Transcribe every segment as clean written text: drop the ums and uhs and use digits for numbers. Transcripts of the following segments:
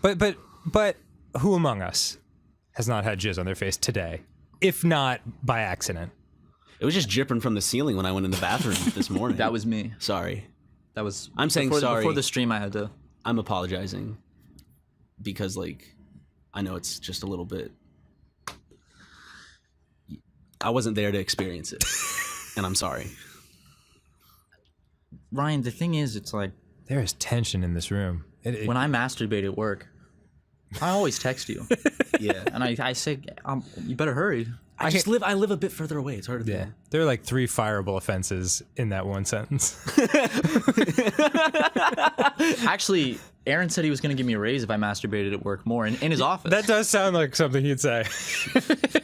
But who among us has not had jizz on their face today, if not by accident? It was just dripping from the ceiling when I went in the bathroom this morning. That was me. Sorry. That was. I'm saying sorry. Before the stream, I had to. I'm apologizing because, like, I know it's just a little bit. I wasn't there to experience it, and I'm sorry. Ryan, the thing is, it's like there is tension in this room. When I masturbate at work, I always text you. Yeah, and I say, you better hurry. I live a bit further away. It's hard to do. There are like 3 fireable offenses in that one sentence. Actually, Aaron said he was going to give me a raise if I masturbated at work more in his office. That does sound like something he'd say.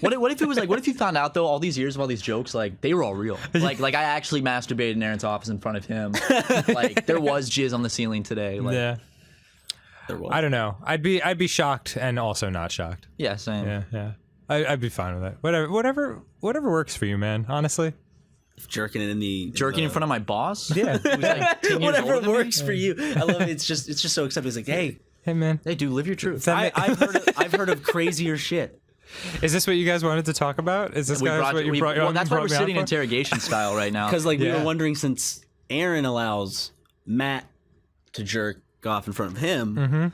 What if it was like? What if you found out though all these years of all these jokes, like they were all real? Like I actually masturbated in Aaron's office in front of him. Like there was jizz on the ceiling today. Like, yeah. I don't know. I'd be shocked and also not shocked. Yeah, same. Yeah. I'd be fine with that. Whatever works for you, man. Honestly. Jerking it in front of my boss. Yeah. Like 10 years whatever older than works me. for you. I love it. It's just so accepted. It's like, hey man. Hey, dude, live your truth. I've heard of crazier shit. Is this what you guys wanted to talk about? Is this what you brought? Well, that's why we're sitting for? interrogation style right now. Because we were wondering, since Aaron allows Matt to jerk off in front of him. Mm-hmm.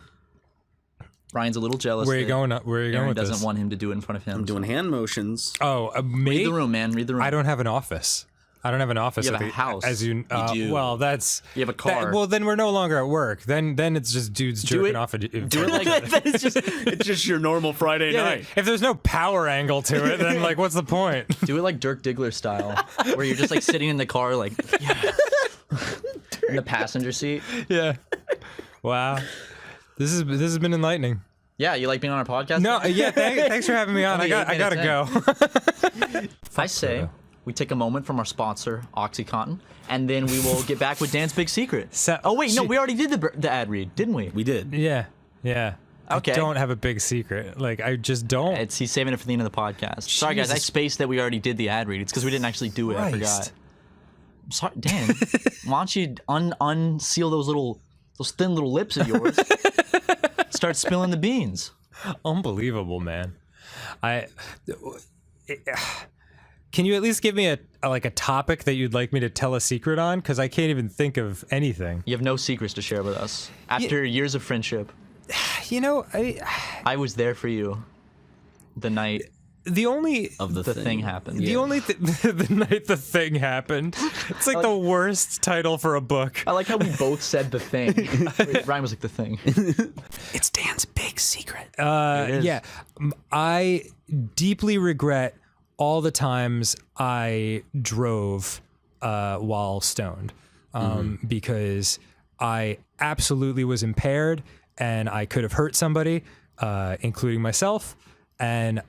Ryan's a little jealous. Where are you going? Where are you going with this? Doesn't want him to do it in front of him. I'm doing hand motions. Oh, me? Read the room, man. Read the room. I don't have an office. You have a house. As you do. Well, that's... You have a car. well, then we're no longer at work. Then it's just dudes jerking off. Do it like it's just your normal Friday night. If there's no power angle to it, then like, what's the point? Do it like Dirk Diggler style, where you're just like sitting in the car, like in the passenger seat. Yeah. Wow. This has been enlightening. Yeah, you like being on our podcast? No, yeah. Thanks for having me on. I gotta go. I say we take a moment from our sponsor, OxyContin, and then we will get back with Dan's big secret. Oh wait, no, we already did the ad read, didn't we? We did. Yeah. Okay. I don't have a big secret. Like, I just don't. He's saving it for the end of the podcast. Sorry, guys, I spaced that we already did the ad read. It's because we didn't actually do it. I forgot. I'm sorry, Dan. Why don't you unseal those thin little lips of yours? Start spilling the beans. Unbelievable, man. Can you at least give me a topic that you'd like me to tell a secret on? Because I can't even think of anything. You have no secrets to share with us. After years of friendship. You know, I was there for you the night the thing happened. The only the night the thing happened. It's like the worst title for a book. I like how we both said the thing. Ryan was like the thing. It's Dan's big secret. Yeah. I deeply regret all the times I drove while stoned because I absolutely was impaired and I could have hurt somebody, including myself. And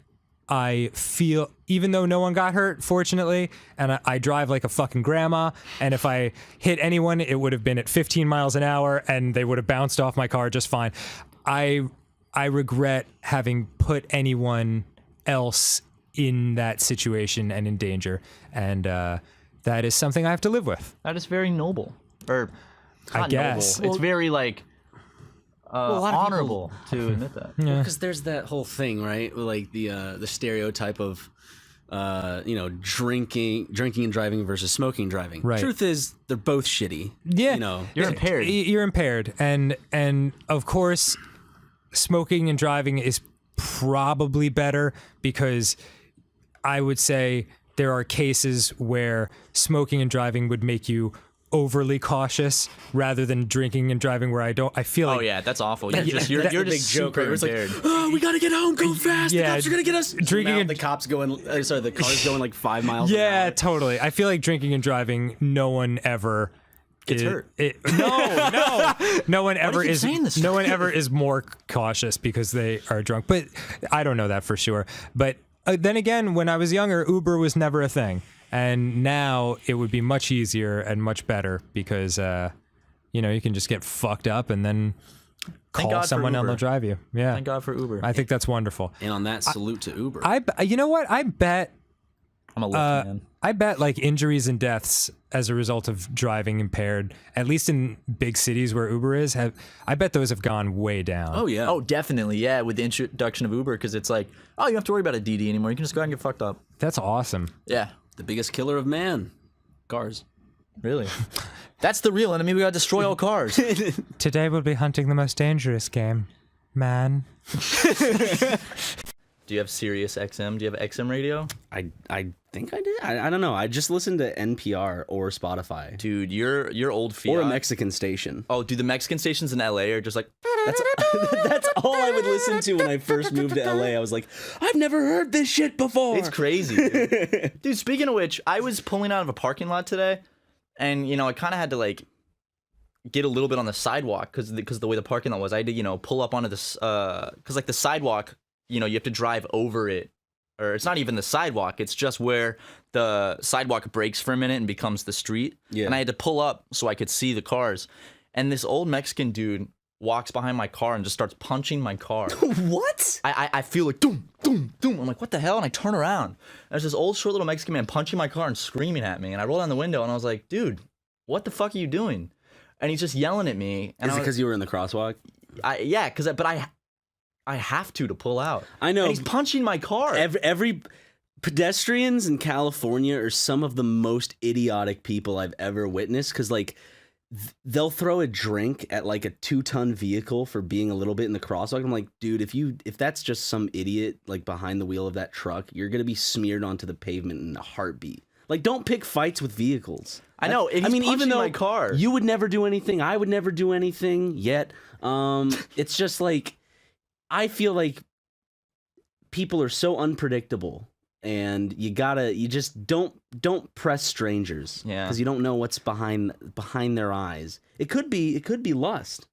I feel, even though no one got hurt, fortunately, and I drive like a fucking grandma, and if I hit anyone, it would have been at 15 miles an hour, and they would have bounced off my car just fine. I regret having put anyone else in that situation and in danger, and that is something I have to live with. That is very noble. Or, I guess. Noble. It's very, like... honorable to admit that. Because there's that whole thing, right? Like the stereotype of, drinking and driving versus smoking and driving. Right. Truth is, they're both shitty. Yeah. You're impaired. You're impaired, and of course, smoking and driving is probably better because I would say there are cases where smoking and driving would make you overly cautious rather than drinking and driving where I feel like... Oh yeah, that's awful. You're just big super joke. It's like, impaired. oh, we gotta get home, go fast. Yeah, the cops are gonna get us. Drinking and the car's going like 5 miles. Yeah, an hour. totally. I feel like drinking and driving, no one ever gets hurt. No one ever keep is. saying this No one ever is more cautious because they are drunk. But I don't know that for sure. But then again, when I was younger, Uber was never a thing. And now it would be much easier and much better because, you can just get fucked up and then call someone and they'll drive you. Yeah. Thank God for Uber. I think that's wonderful. And on that, salute to Uber. You know what? I bet I'm a Lyft man. I bet like injuries and deaths as a result of driving impaired, at least in big cities where Uber is, I bet those have gone way down. Oh yeah. Oh, definitely. Yeah, with the introduction of Uber, because it's like, oh, you don't have to worry about a DD anymore. You can just go out and get fucked up. That's awesome. Yeah. The biggest killer of man. Cars. Really? That's the real enemy. We gotta destroy all cars. Today we'll be hunting the most dangerous game, man. Do you have Sirius XM? Do you have XM radio? I think I did. I don't know. I just listened to NPR or Spotify. Dude, your old Fiat. Or a Mexican station. Oh, dude, the Mexican stations in LA are just like... That's all I would listen to when I first moved to LA. I was like, I've never heard this shit before. It's crazy, dude. Dude, speaking of which, I was pulling out of a parking lot today, and, I kind of had to, like, get a little bit on the sidewalk because the way the parking lot was. I had to, pull up onto this... Because, like, the sidewalk... you have to drive over it, or it's not even the sidewalk. It's just where the sidewalk breaks for a minute and becomes the street. Yeah. And I had to pull up so I could see the cars. And this old Mexican dude walks behind my car and just starts punching my car. What? I feel like, doom, doom, doom. I'm like, what the hell? And I turn around. There's this old short little Mexican man punching my car and screaming at me. And I roll down the window and I was like, dude, what the fuck are you doing? And he's just yelling at me. And Is it because you were in the crosswalk? Yeah, but I have to pull out. I know. And he's punching my car. Every pedestrians in California are some of the most idiotic people I've ever witnessed, because like they'll throw a drink at like a 2-ton vehicle for being a little bit in the crosswalk. I'm like, dude, if that's just some idiot like behind the wheel of that truck, you're gonna be smeared onto the pavement in a heartbeat. Like, don't pick fights with vehicles. I know. I mean, even though my car, you would never do anything, I would never do anything yet. It's just like, I feel like people are so unpredictable, and you just don't press strangers. Yeah, because you don't know what's behind their eyes. It could be lust.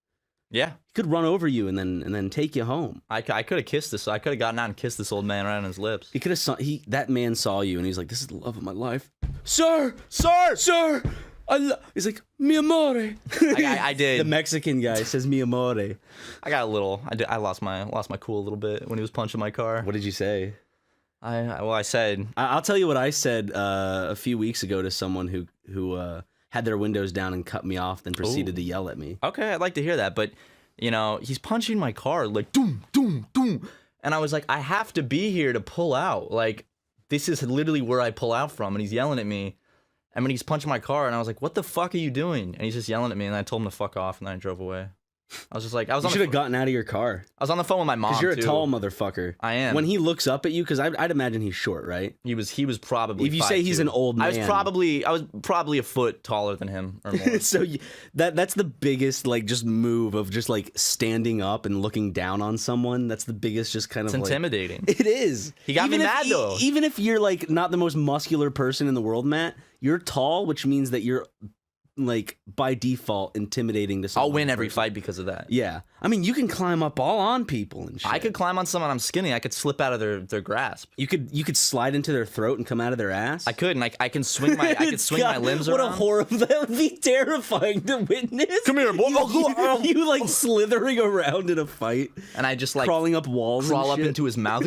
Yeah, he could run over you and then take you home. I could have kissed this. I could have gotten out and kissed this old man right on his lips. He could have that man saw you and he's like, "This is the love of my life, sir." He's like, "Mi amore." I did. The Mexican guy says "mi amore." I got a little. I lost my cool a little bit when he was punching my car. What did you say? I said. I'll tell you what I said a few weeks ago to someone who had their windows down and cut me off, then proceeded to yell at me. Okay, I'd like to hear that, but he's punching my car like doom doom doom, and I was like, I have to be here to pull out. Like, this is literally where I pull out from, and he's yelling at me. And when he's punching my car, and I was like, what the fuck are you doing? And he's just yelling at me, and I told him to fuck off, and then I drove away. I was just like, you should have gotten out of your car. I was on the phone with my mom, because you're a tall motherfucker. I am. When he looks up at you, because I'd imagine he's short, right? He was probably. If you say he's an old man, I was probably a foot taller than him or more. So that's the biggest like just move of just like standing up and looking down on someone. That's the biggest just kind of intimidating. It is. He got me mad though. Even if you're like not the most muscular person in the world, Matt, you're tall, which means that you're like by default intimidating to someone. I'll win every fight because of that. Yeah, I mean, you can climb up all on people and shit. I could climb on someone. I'm skinny. I could slip out of their grasp. You could slide into their throat and come out of their ass. I could, and I can swing my my limbs around. What a horrible! That would be terrifying to witness. Come here, boy. You like slithering around in a fight, and I just like crawling up walls, crawl and up into his mouth,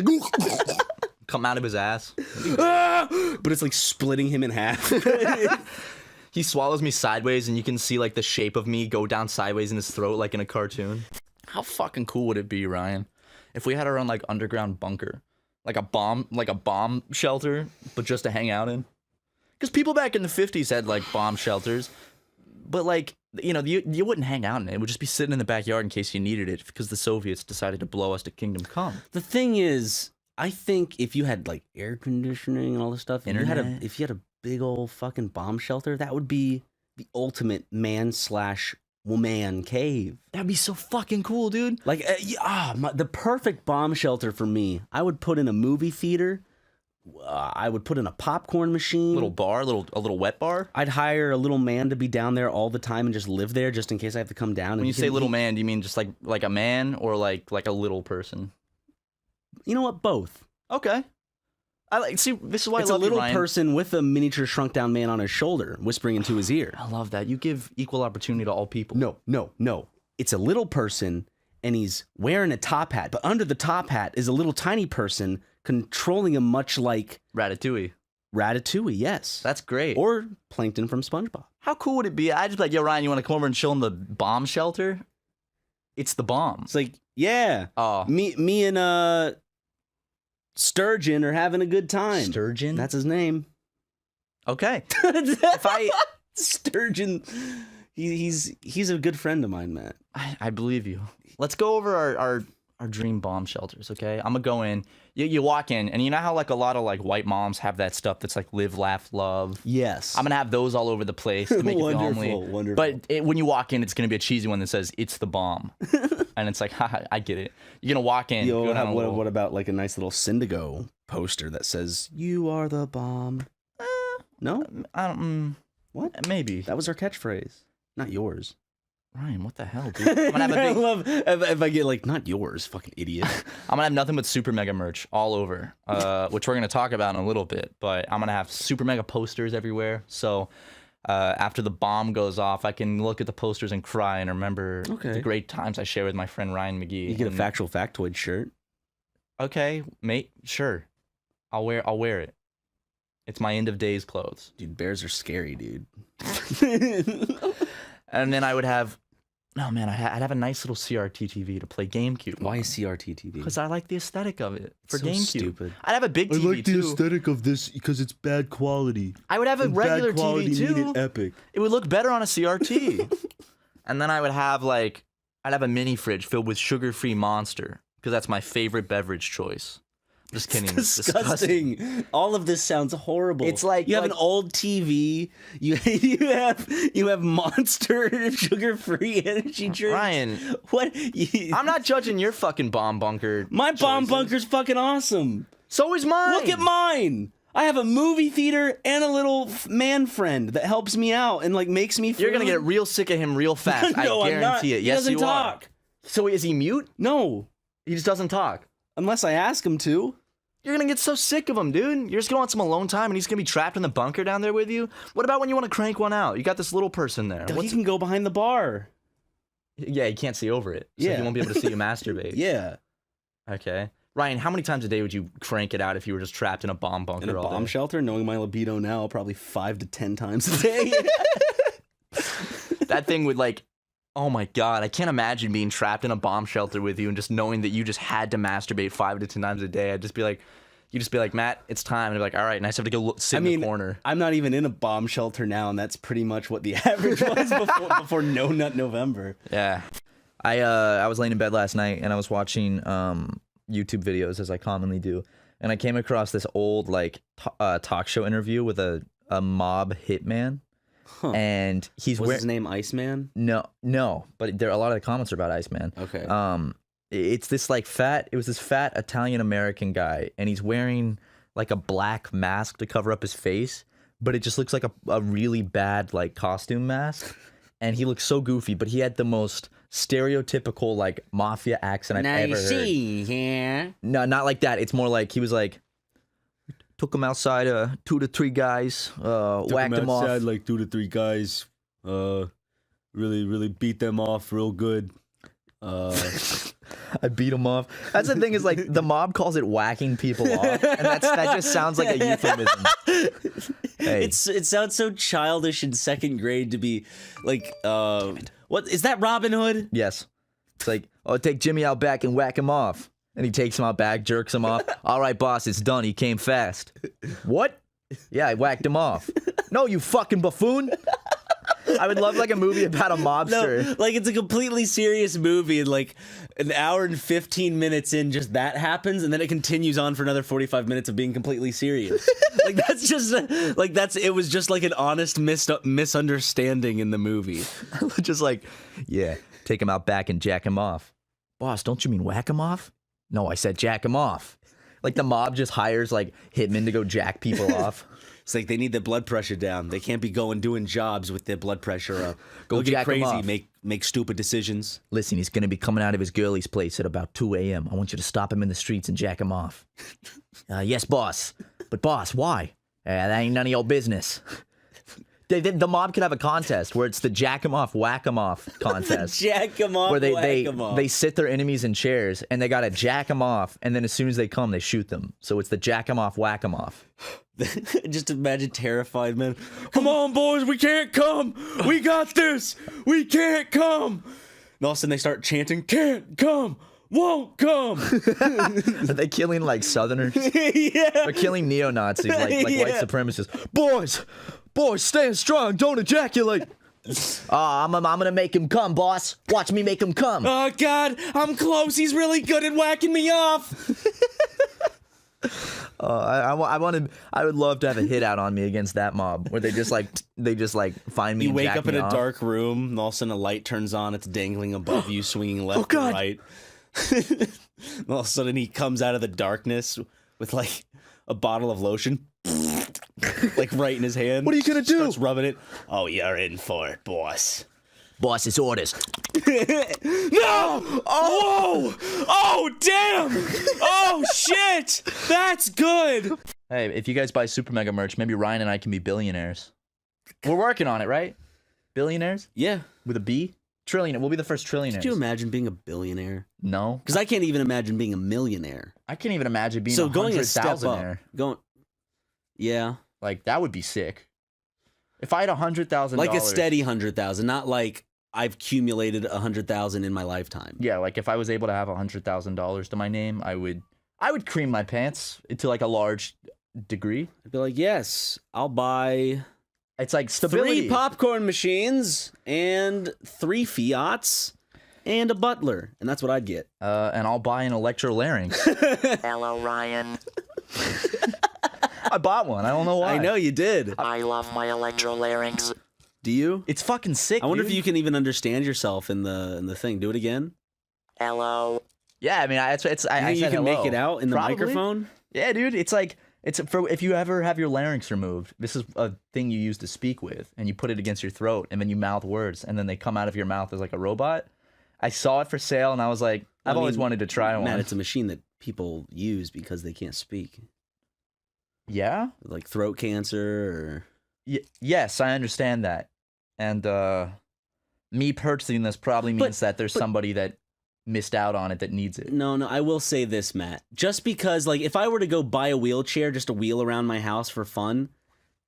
come out of his ass. But it's like splitting him in half. He swallows me sideways, and you can see like the shape of me go down sideways in his throat, like in a cartoon. How fucking cool would it be, Ryan, if we had our own like underground bunker, like a bomb shelter, but just to hang out in? Because people back in the 50s had like bomb shelters, but like you wouldn't hang out in it. It would just be sitting in the backyard in case you needed it, because the Soviets decided to blow us to Kingdom Come. The thing is, I think if you had like air conditioning and all this stuff, if you had a big old fucking bomb shelter, that would be the ultimate man/woman cave. That'd be so fucking cool, dude. Like, the perfect bomb shelter for me. I would put in a movie theater. I would put in a popcorn machine. A little bar, a little wet bar. I'd hire a little man to be down there all the time and just live there, just in case I have to come down. When you say little man, do you mean just like a man, or like a little person? You know what? Both. Okay. See, this is why it's I love a little you, Ryan. person with a miniature shrunk down man on his shoulder, whispering into his ear. I love that. You give equal opportunity to all people. No. It's a little person, and he's wearing a top hat, but under the top hat is a little tiny person controlling him, much like Ratatouille. Ratatouille, yes. That's great. Or Plankton from SpongeBob. How cool would it be? I'd just be like, yo, Ryan, you want to come over and chill in the bomb shelter? It's the bomb. It's like, yeah. Oh. Me and Sturgeon are having a good time. Sturgeon? That's his name. Okay. Sturgeon, he's a good friend of mine, Matt. I believe you. Let's go over our dream bomb shelters, okay? I'm gonna go in. You walk in, and you know how like a lot of like white moms have that stuff that's like live, laugh, love. Yes. I'm gonna have those all over the place to make it feel homely. Wonderful. But when you walk in, it's gonna be a cheesy one that says "It's the bomb," and it's like, haha, I get it. You're gonna walk in. What about like a nice little Syndigo poster that says "You are the bomb"? No, I don't. What? Maybe that was our catchphrase, not yours. Ryan, what the hell, dude? I'm gonna have a big... I love if I get like, not yours, fucking idiot. I'm gonna have nothing but SuperMega merch all over, which we're gonna talk about in a little bit. But I'm gonna have SuperMega posters everywhere. So after the bomb goes off, I can look at the posters and cry and remember the great times I shared with my friend Ryan McGee. You get a factual factoid shirt. Okay, mate. Sure, I'll wear it. It's my end of days clothes. Dude, bears are scary, dude. And then I would have, oh man, I'd have a nice little CRT TV to play GameCube. Why CRT TV? Because I like the aesthetic of it for GameCube. Stupid. I'd have a big TV too. I like the aesthetic of this because it's bad quality. I would have a regular TV too. Epic. It would look better on a CRT. And then I would have I'd have a mini fridge filled with sugar-free Monster because that's my favorite beverage choice. Just kidding. It's disgusting. All of this sounds horrible. It's like you have an old TV. You have Monster sugar-free energy drinks. Ryan, what? I'm not judging your fucking bomb bunker. My bomb bunker's fucking awesome. So is mine. Look at mine. I have a movie theater and a little man friend that helps me out and like makes me feel. You're gonna get real sick of him real fast. No, I guarantee it. He Yes, doesn't you talk. are. So is he mute? No, He just doesn't talk. unless I ask him to. You're gonna get so sick of him, dude. You're just gonna want some alone time, and he's gonna be trapped in the bunker down there with you. What about when you want to crank one out? You got this little person there. He can go behind the bar. Yeah, he can't see over it, so he won't be able to see you masturbate. Yeah. Okay. Ryan, how many times a day would you crank it out if you were just trapped in a bomb bunker In a all bomb day? shelter, knowing my libido now, probably 5 to 10 times a day. That thing would oh my god, I can't imagine being trapped in a bomb shelter with you and just knowing that you just had to masturbate 5 to 10 times a day. I'd just be like, you'd just be like, Matt, it's time. And I'd be like, all right, and I just have to go sit in the corner. I'm not even in a bomb shelter now, and that's pretty much what the average was before No Nut November. Yeah. I was laying in bed last night and I was watching YouTube videos as I commonly do, and I came across this old talk show interview with a mob hitman. Huh. And he's his name Iceman? No, but a lot of the comments are about Iceman. Okay. It's this fat Italian American guy, and he's wearing a black mask to cover up his face, but it just looks like a really bad costume mask, and he looks so goofy, but he had the most stereotypical mafia accent I've ever heard. Yeah. No, not like that. It's more like he was took him outside, 2 to 3 guys, whacked him off. Outside, 2 to 3 guys, really beat them off real good. I beat him off. That's the thing is the mob calls it whacking people off, and that just sounds like a euphemism. Hey. It sounds so childish in 2nd grade to be what is that, Robin Hood? Yes. It's take Jimmy out back and whack him off. And he takes him out back, jerks him off. All right, boss, it's done. He came fast. What? Yeah, I whacked him off. No, you fucking buffoon. I would love a movie about a mobster. No, it's a completely serious movie, and an hour and 15 minutes in, just that happens, and then it continues on for another 45 minutes of being completely serious. That's just it was just an honest misunderstanding in the movie. Just yeah, take him out back and jack him off. Boss, don't you mean whack him off? No, I said jack him off. The mob just hires hitmen to go jack people off. It's they need their blood pressure down. They can't be doing jobs with their blood pressure up. Go get jack 'em crazy, off. make stupid decisions. Listen, he's going to be coming out of his girlie's place at about 2 a.m. I want you to stop him in the streets and jack him off. Yes, boss. But boss, why? That ain't none of your business. The mob could have a contest where it's the jack 'em off, whack 'em off contest. Jack 'em off, where whack 'em off. they sit their enemies in chairs and they gotta jack 'em off, and then as soon as they come, they shoot them. So it's the jack 'em off, whack 'em off. Just imagine terrified men. Come on, boys, we can't come. We got this. We can't come. And all of a sudden they start chanting, can't come, won't come. Are they killing like Southerners? Yeah. They're killing neo-Nazis like Yeah. white supremacists. Boys, stand strong. Don't ejaculate. I'm gonna make him come, boss. Watch me make him come. Oh, God, I'm close. He's really good at whacking me off. I would love to have a hit out on me against that mob where they just like find me. You and wake jack up me in a off. dark room, and all of a sudden a light turns on. It's dangling above you, swinging left God. and right. And all of a sudden he comes out of the darkness with like a bottle of lotion, like right in his hand. What are you gonna do? Starts rubbing it. Oh, you're in for it, boss. Boss's orders. No! Oh! Oh, damn! Oh, shit! That's good! Hey, if you guys buy SuperMega merch, maybe Ryan and I can be billionaires. We're working on it, right? Billionaires Yeah. with a B. Trillionaire. We'll be the first trillionaires. Could you imagine being a billionaire? No, Because I can't even imagine being a millionaire. I can't even imagine being So a going a step up. 100,000-aire. Yeah. Like that would be sick. If I had $100,000, Like a steady 100,000, not like I've accumulated 100,000 in my lifetime. Yeah, like if I was able to have $100,000 to my name, I would cream my pants to like a large degree. I'd be like, yes, I'll buy It's like stability. 3 popcorn machines and 3 Fiats and a butler, and that's what I'd get. And I'll buy an electrolarynx. Hello, Ryan. I bought one. I don't know why. I know you did. I love my electrolarynx. Do you? It's fucking sick. I wonder dude. if you can even understand yourself in the thing. Do it again. Hello. Yeah, I mean, I You said think you can hello. make it out in the Probably. microphone? Yeah, dude. It's like it's for if you ever have your larynx removed. This is a thing you use to speak with, and you put it against your throat, and then you mouth words, and then they come out of your mouth as like a robot. I saw it for sale, and I was like, I've always wanted to try one. Matt, it's a machine that people use because they can't speak, Yeah. like throat cancer or. Yes, I understand that, and me purchasing this probably means that there's somebody that missed out on it that needs it. No, I will say this, Matt. Just because, like, if I were to go buy a wheelchair just to wheel around my house for fun,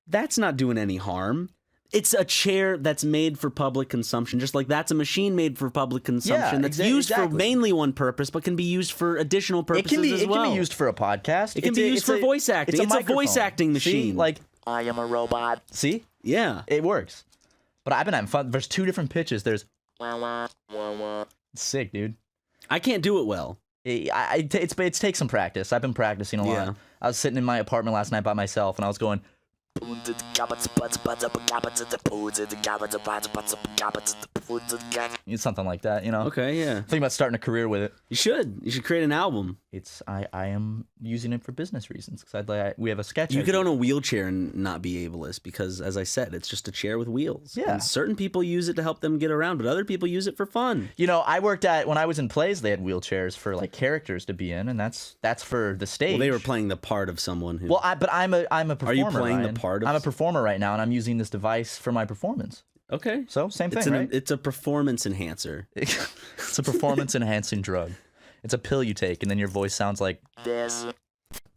that's not doing any harm. It's a chair that's made for public consumption, just like that's a machine made for public consumption that's used for mainly one purpose, but can be used for additional purposes as well. It can be used for a podcast. It can be used for voice acting. It's a voice acting machine. See? Like, I am a robot. see? yeah. It works. But I've been having fun. There's 2 different pitches. There's Wah, wah, wah, wah. sick, dude. I can't do it well. It takes some practice. I've been practicing a lot. Yeah. I was sitting in my apartment last night by myself, and I was going, something like that, you know? Okay, yeah. Thinking about starting a career with it. You should create an album. I am using it for business reasons because we have a sketch. You could idea. own a wheelchair and not be ableist because, as I said, it's just a chair with wheels. Yeah. And certain people use it to help them get around, but other people use it for fun. You know, when I was in plays, they had wheelchairs for like characters to be in, and that's for the stage. Well, they were playing the part of someone who. Well, I'm a performer. Are you playing the Ryan. part of? I'm a performer right now, and I'm using this device for my performance. Okay. So same thing, right? It's a performance enhancer. It's a performance enhancing drug. It's a pill you take, and then your voice sounds like This.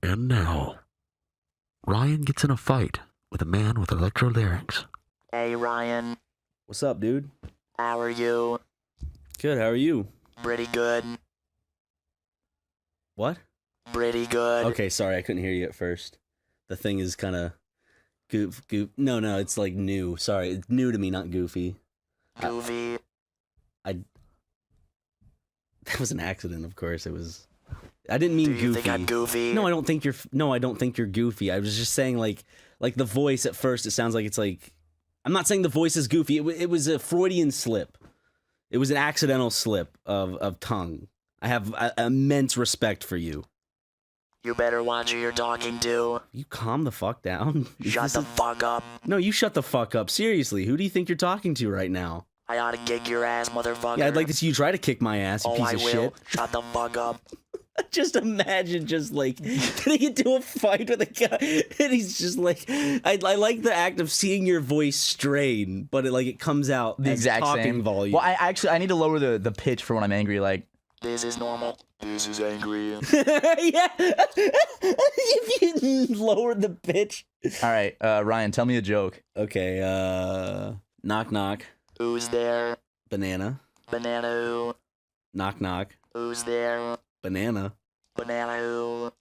And now, Ryan gets in a fight with a man with electrolarynx. Hey, Ryan. What's up, dude? How are you? Good. How are you? Pretty good. What? Pretty good. Okay, sorry, I couldn't hear you at first. The thing is kind of goof. No, it's like new. Sorry, it's new to me, not goofy. Goofy. That was an accident, of course. It was. I didn't mean Do you goofy. think I'm goofy? No, I don't think you're. No, I don't think you're goofy. I was just saying, like the voice at first. It sounds like it's like. I'm not saying the voice is goofy. It was a Freudian slip. It was an accidental slip of tongue. I have immense respect for you. You better watch who you're talking to. You calm the fuck down. Shut the fuck up. No, you shut the fuck up. Seriously, who do you think you're talking to right now? I ought to kick your ass, motherfucker. Yeah, I'd like to see you try to kick my ass, you Oh, piece I of will. shit. Shut the fuck up. Just imagine just like getting into a fight with a guy and he's just like, I like the act of seeing your voice strain, but it comes out The as exact talking same volume. Well, I need to lower the pitch for when I'm angry. Like, This is normal. This is angry. Yeah. If you lower the pitch. all right, Ryan, tell me a joke. Okay, knock knock. Who's there? Banana. Banana who? Knock knock. Who's there? Banana. Banana who?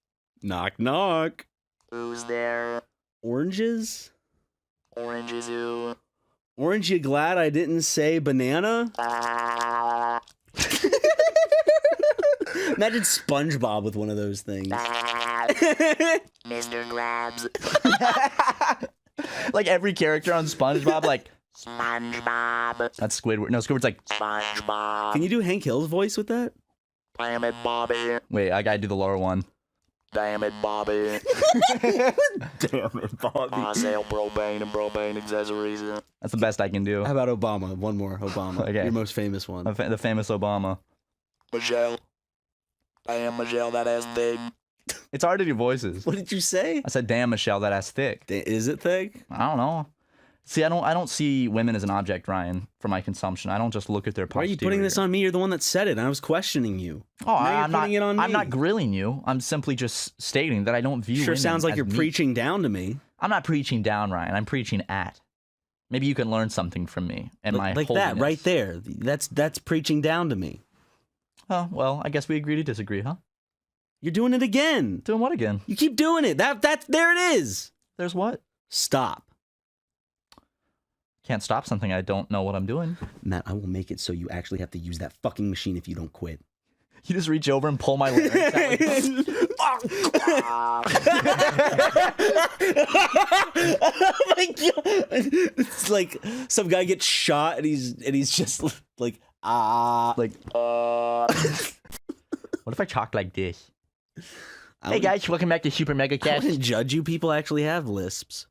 Knock knock. Who's there? Oranges? Oranges who? Orange, you glad I didn't say banana? Ah, Imagine SpongeBob with one of those things. ah. Mr. Krabs. Like every character on SpongeBob, like SpongeBob. that's Squidward. No, Squidward's like, SpongeBob. Can you do Hank Hill's voice with that? Damn it, Bobby. wait, I gotta do the lower one. Damn it, Bobby. Damn it, Bobby. I sell propane and propane accessories. That's the best I can do. How about Obama? One more, Obama. Okay. Your most famous one. The famous Obama. Michelle. Damn, Michelle, that ass thick. It's hard to do voices. What did you say? I said, "Damn, Michelle, that ass thick." Is it thick? I don't know. See, I don't see women as an object, Ryan, for my consumption. I don't just look at their Why are you posterior. putting this on me? You're the one that said it. I was questioning you. Oh, Now you're I'm not. putting it on I'm me. not grilling you. I'm simply just stating that I don't view. Sure women sounds like as you're meat. preaching down to me. I'm not preaching down, Ryan. I'm preaching at. Maybe you can learn something from me and my Like that holiness. right there. That's preaching down to me. Oh well, I guess we agree to disagree, huh? You're doing it again. Doing what again? You keep doing it. That's there it is. There's what? Stop. Can't stop something I don't know what I'm doing. Matt, I will make it so you actually have to use that fucking machine if you don't quit. You just reach over and pull my larynx out. Oh my god! It's like some guy gets shot and he's just like Like, what if I talk like this? Hey guys, welcome back to I SuperMegaCast. wouldn't judge you. People actually have lisps.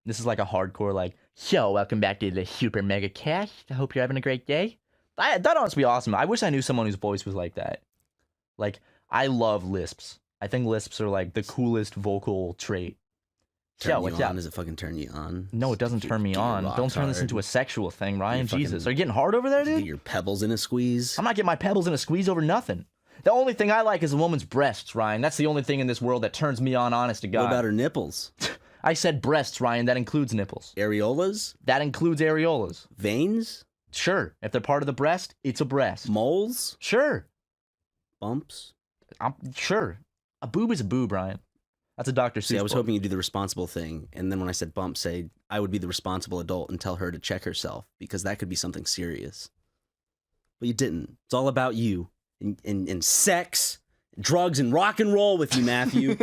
This is like a hardcore, like, so welcome back to the SuperMegaCast. I hope you're having a great day. That honestly be awesome. I wish I knew someone whose voice was like that. Like, I love lisps. I think lisps are like the coolest vocal trait. Turn what's you up? on? Does it fucking turn you on? No, it doesn't turn me Get your on. rocks Don't turn this hard. into a sexual thing, Ryan. fucking- Jesus. Are you getting hard over there, Get dude? your pebbles in a squeeze. I'm not getting my pebbles in a squeeze over nothing. The only thing I like is a woman's breasts, Ryan. That's the only thing in this world that turns me on, honest to God. What about her nipples? I said breasts, Ryan. That includes nipples. Areolas? That includes areolas. Veins? Sure. If they're part of the breast, it's a breast. Moles? Sure. Bumps? I'm sure. A boob is a boob, Ryan. That's a Dr. Seuss See, I was book. hoping you'd do the responsible thing, and then when I said bump, say I would be the responsible adult and tell her to check herself, because that could be something serious. But you didn't. It's all about you and sex, drugs, and rock and roll with you, Matthew.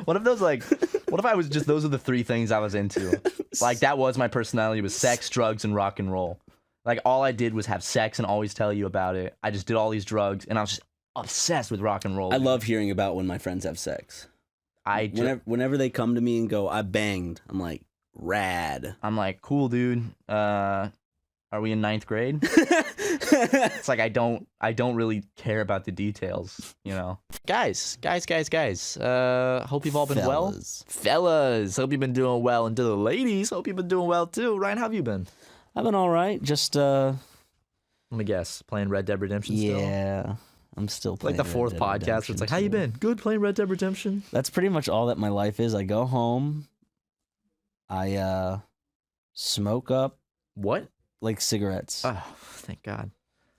What if those what if I was just those are the three things I was into? Like that was my personality was sex, drugs, and rock and roll. Like all I did was have sex and always tell you about it. I just did all these drugs and I was just obsessed with rock and roll. I love hearing about when my friends have sex. Whenever they come to me and go, I banged, I'm like, rad. I'm like, cool, dude. Are we in 9th grade? It's like I don't really care about the details, you know. Guys. Hope you've all been well. Fellas, hope you've been doing well. And to the ladies, hope you've been doing well too. Ryan, how have you been? I've been all right. Just Let me guess, playing Red Dead Redemption still? yeah, I'm still playing. Like the fourth Red Dead podcast where Redemption it's like, how you 2. been? Good, playing Red Dead Redemption. That's pretty much all that my life is. I go home, I smoke up What? like cigarettes. Oh, thank God.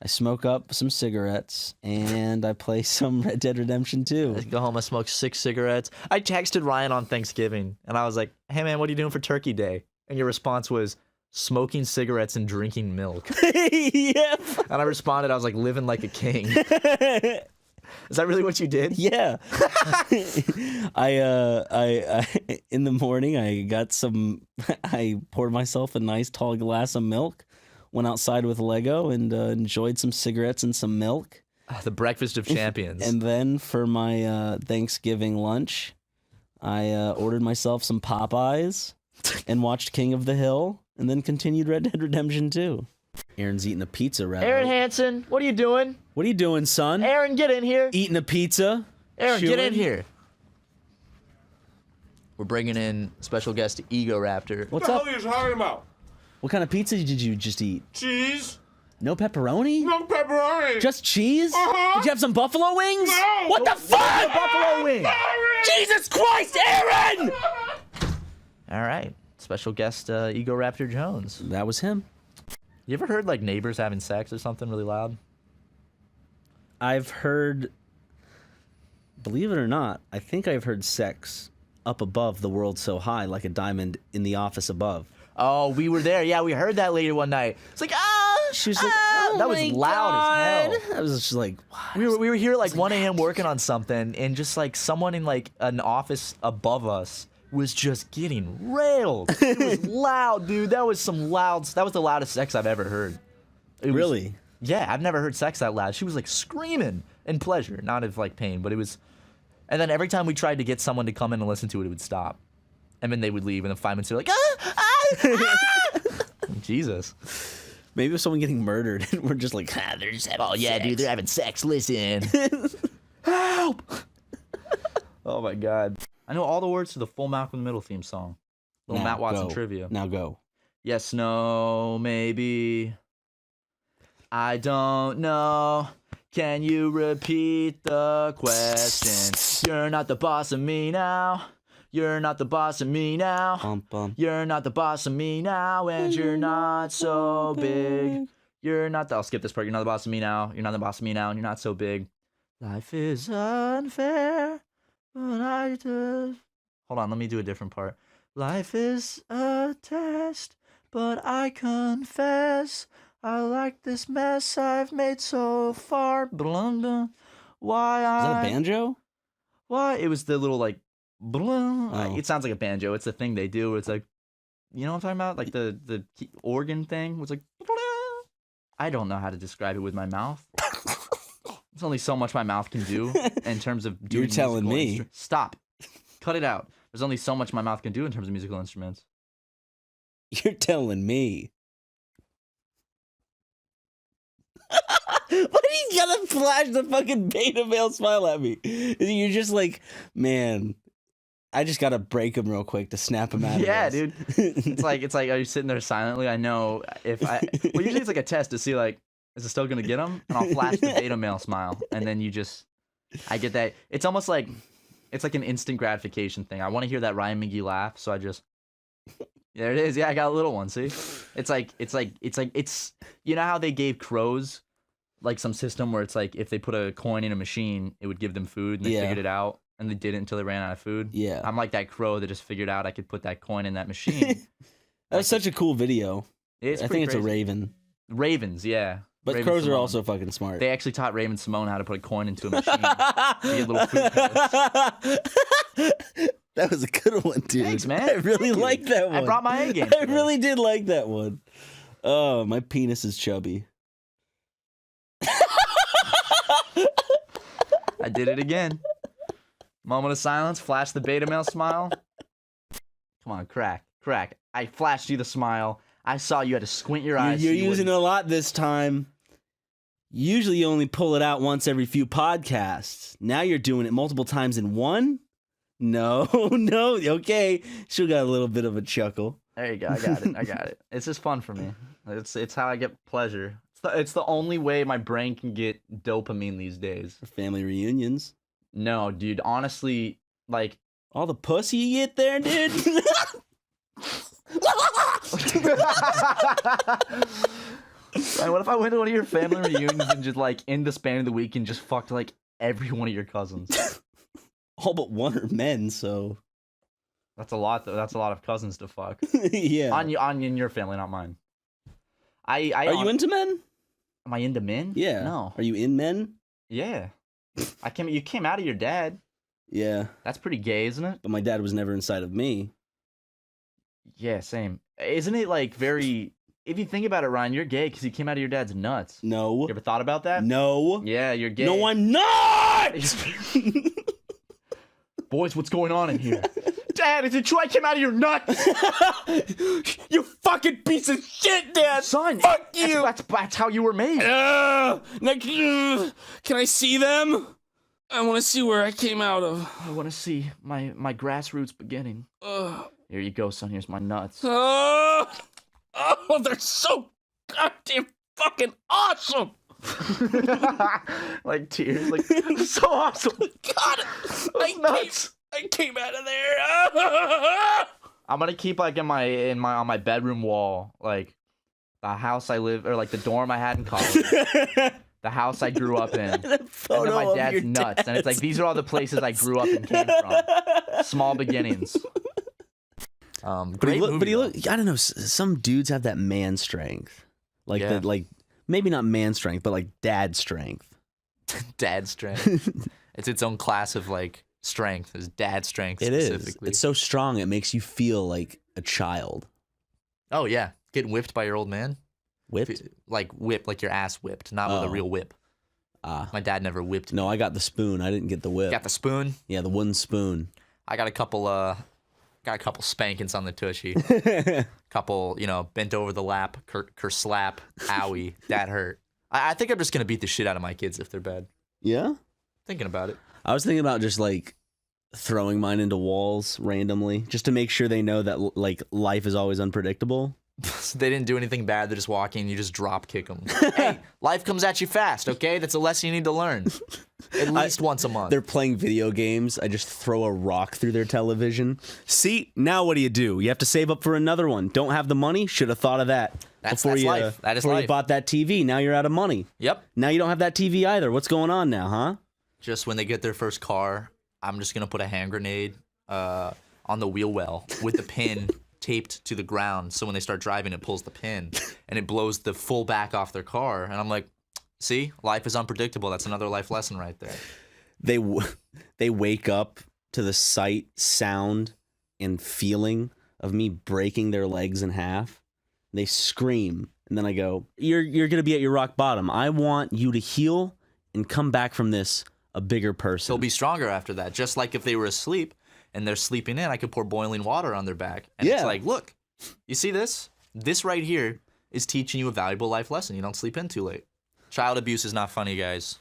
I smoke up some cigarettes and I play some Red Dead Redemption 2. I go home, I smoke 6 cigarettes. I texted Ryan on Thanksgiving and I was like, hey man, what are you doing for Turkey Day? And your response was, smoking cigarettes and drinking milk. Yep. And I responded, I was like, living like a king. Is that really what you did? Yeah. I in the morning I poured myself a nice tall glass of milk, went outside with Lego and enjoyed some cigarettes and some milk. The breakfast of champions. And then for my Thanksgiving lunch, I ordered myself some Popeyes and watched King of the Hill and then continued Red Dead Redemption 2. Aaron's eating a pizza right Aaron now. Hansen, what are you doing? What are you doing, son? Aaron, get in here. Eating a pizza? Aaron, get in Chewing? here. We're bringing in special guest Ego Raptor. What's What up? the hell are you talking about? What kind of pizza did you just eat? Cheese? No pepperoni? No pepperoni. Just cheese? Uh-huh. Did you have some buffalo wings? No. What the fuck? Buffalo wing. Jesus Christ, Aaron! All right, special guest Ego Raptor Jones. That was him. You ever heard like neighbors having sex or something really loud? I've heard, believe it or not, I think I've heard sex up above the world so high, like a diamond in the office above. Oh, we were there. Yeah, we heard that lady one night. It's like, She was like, oh that was my loud as hell. I was just like, what? We were here at like 1 a.m. working on something, and just like someone in like an office above us was just getting railed. It was loud, dude. That was the loudest sex I've ever heard. It was- Really? Yeah, I've never heard sex that loud. She was like screaming in pleasure, not of like pain, but it was. And then every time we tried to get someone to come in and listen to it, it would stop. And then they would leave, and then 5 minutes they're like, Jesus. Maybe it was someone getting murdered, and we're just like, they're just having sex. Dude, they're having sex. Listen. Help! Oh my God. I know all the words to the full Malcolm in the Middle theme song. Little Now Matt Watson go. trivia. Now go. Yes, no, maybe. I don't know. Can you repeat the question? You're not the boss of me now. You're not the boss of me now. Bum, bum. You're not the boss of me now, and you're not so big. You're not the, I'll skip this part. You're not the boss of me now. You're not the boss of me now, and you're not so big. Life is unfair, but I just... Hold on, let me do a different part. Life is a test, but I confess I like this mess I've made so far. Why Is that a banjo? Why? It was the little like... Oh. It sounds like a banjo. It's the thing they do. Where it's like, you know what I'm talking about? Like the organ thing. It's like, I don't know how to describe it with my mouth. There's only so much my mouth can do in terms of doing. You're telling me. Stop. Cut it out. There's only so much my mouth can do in terms of musical instruments. You're telling me. Why do you gotta flash the fucking beta male smile at me? You're just like, man, I just gotta break him real quick to snap him out of Yeah, this. dude. It's like, are you sitting there silently? I know if I. Well, usually it's like a test to see like, is it still gonna get him? And I'll flash the beta male smile, and then I get that. It's almost like, it's like an instant gratification thing. I want to hear that Ryan McGee laugh, so I just. There it is. Yeah, I got a little one. See, it's you know how they gave crows like some system where it's like if they put a coin in a machine, it would give them food, and they Yeah. figured it out, and they did it until they ran out of food. Yeah. I'm like that crow that just figured out I could put that coin in that machine. That was such a cool video. It's I pretty think it's a crazy. raven. Ravens, yeah. But Raven crows are Simone. also fucking smart. They actually taught Raven Simone how to put a coin into a machine to get little food pellets. That was a good one, dude. Thanks, man. I really Thank you. like that one. I brought my A game. I really did like that one. Oh, my penis is chubby. I did it again. Moment of silence. Flash the beta male smile. Come on, crack. I flashed you the smile. I saw you had to squint your eyes. You're so you using it wouldn't- a lot this time. Usually you only pull it out once every few podcasts. Now you're doing it multiple times in one? No. Okay. Still got a little bit of a chuckle. There you go. I got it. It's just fun for me. It's how I get pleasure. It's the only way my brain can get dopamine these days. For family reunions. No, dude. Honestly, like All the pussy you get there, dude. Right, what if I went to one of your family reunions and just like in the span of the weekend just fucked like every one of your cousins? All but one are men, so That's a lot. That's a lot of cousins to fuck. yeah. On in your family, not mine. Are you into men? Am I into men? Yeah. No. Are you in men? Yeah. You came out of your dad. Yeah. That's pretty gay, isn't it? But my dad was never inside of me. Yeah, same. Isn't it like very? If you think about it, Ryan, you're gay because you came out of your dad's nuts. No. You ever thought about that? No. Yeah, you're gay. No, I'm not! Boys, what's going on in here? Dad, is it true I came out of your nuts? You fucking piece of shit, Dad. Son, Fuck you. That's how you were made. Can I see them? I want to see where I came out of. I want to see my grassroots beginning. Here you go, son. Here's my nuts. Oh, they're so goddamn fucking awesome. Like tears, like so awesome. God, I came out of there. I'm gonna keep like on my bedroom wall, like the house I live, or like the dorm I had in college, the house I grew up in, and then my dad's nuts, and it's like these are all the places I grew up and came from. Small beginnings. But he look. I don't know. Some dudes have that man strength, like maybe not man strength, but like dad strength. Dad strength. It's its own class of like strength. Is dad strength specifically. It's so strong it makes you feel like a child. Oh yeah, getting whipped by your old man. Whipped? Like your ass whipped, not with a real whip. My dad never whipped me. No, I got the spoon. I didn't get the whip. Got the spoon? Yeah, the wooden spoon. I got a couple spankings on the tushy. Couple, bent over the lap, slap, owie, that hurt. I think I'm just gonna beat the shit out of my kids if they're bad. Yeah? Thinking about it. I was thinking about just like throwing mine into walls randomly, just to make sure they know that like life is always unpredictable. So they didn't do anything bad. They're just walking. You just drop kick them. Hey, life comes at you fast. Okay, that's a lesson you need to learn. At least once a month. They're playing video games. I just throw a rock through their television. See, now what do? You have to save up for another one. Don't have the money? Should have thought of that. That's life. That is before life. You bought that TV. Now you're out of money. Yep. Now you don't have that TV either. What's going on now, huh? Just when they get their first car, I'm just gonna put a hand grenade on the wheel well with the pin taped to the ground, so when they start driving, it pulls the pin and it blows the full back off their car. And I'm like, see, life is unpredictable. That's another life lesson right there. They wake up to the sight, sound, and feeling of me breaking their legs in half. They scream, and then I go, "You're gonna be at your rock bottom. I want you to heal and come back from this a bigger person." They'll be stronger after that. Just like if they were asleep and they're sleeping in, I could pour boiling water on their back. And it's like, look, you see this? This right here is teaching you a valuable life lesson. You don't sleep in too late. Child abuse is not funny, guys.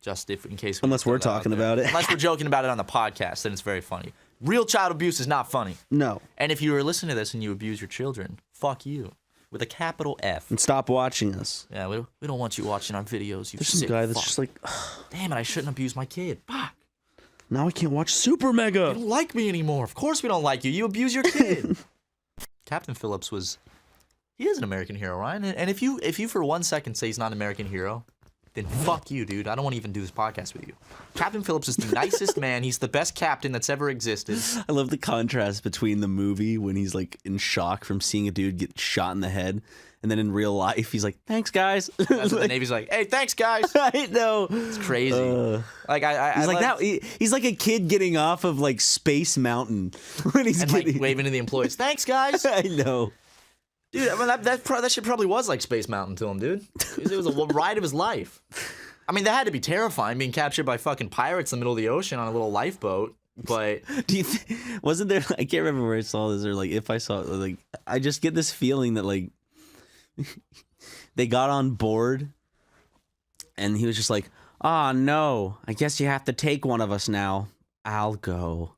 Just in case. Unless we're talking about it. Unless we're joking about it on the podcast, then it's very funny. Real child abuse is not funny. No. And if you were listening to this and you abuse your children, fuck you. With a capital F. And stop watching us. Yeah, we don't want you watching our videos, you There's sick some guy that's fuck. just like, damn it, I shouldn't abuse my kid. Fuck. Now I can't watch You SuperMega. don't like me anymore. Of course we don't like you. You abuse your kid. Captain Phillips he is an American hero, Ryan. And if you for 1 second say he's not an American hero, then fuck you, dude. I don't want to even do this podcast with you. Captain Phillips is the nicest man. He's the best captain that's ever existed. I love the contrast between the movie when he's like in shock from seeing a dude get shot in the head, and then in real life he's like, "Thanks, guys." That's what the Navy's like, "Hey, thanks, guys." I know. It's crazy. Like He's like that. He's like a kid getting off of like Space Mountain when he's and getting like waving to the employees. Thanks, guys. I know. Dude, I mean, that shit probably was like Space Mountain to him, dude. It was a ride of his life. I mean, that had to be terrifying, being captured by fucking pirates in the middle of the ocean on a little lifeboat. But wasn't there? I can't remember where I saw this, or like if I saw it. Like I just get this feeling that like they got on board, and he was just like, "Ah, no, I guess you have to take one of us now. I'll go."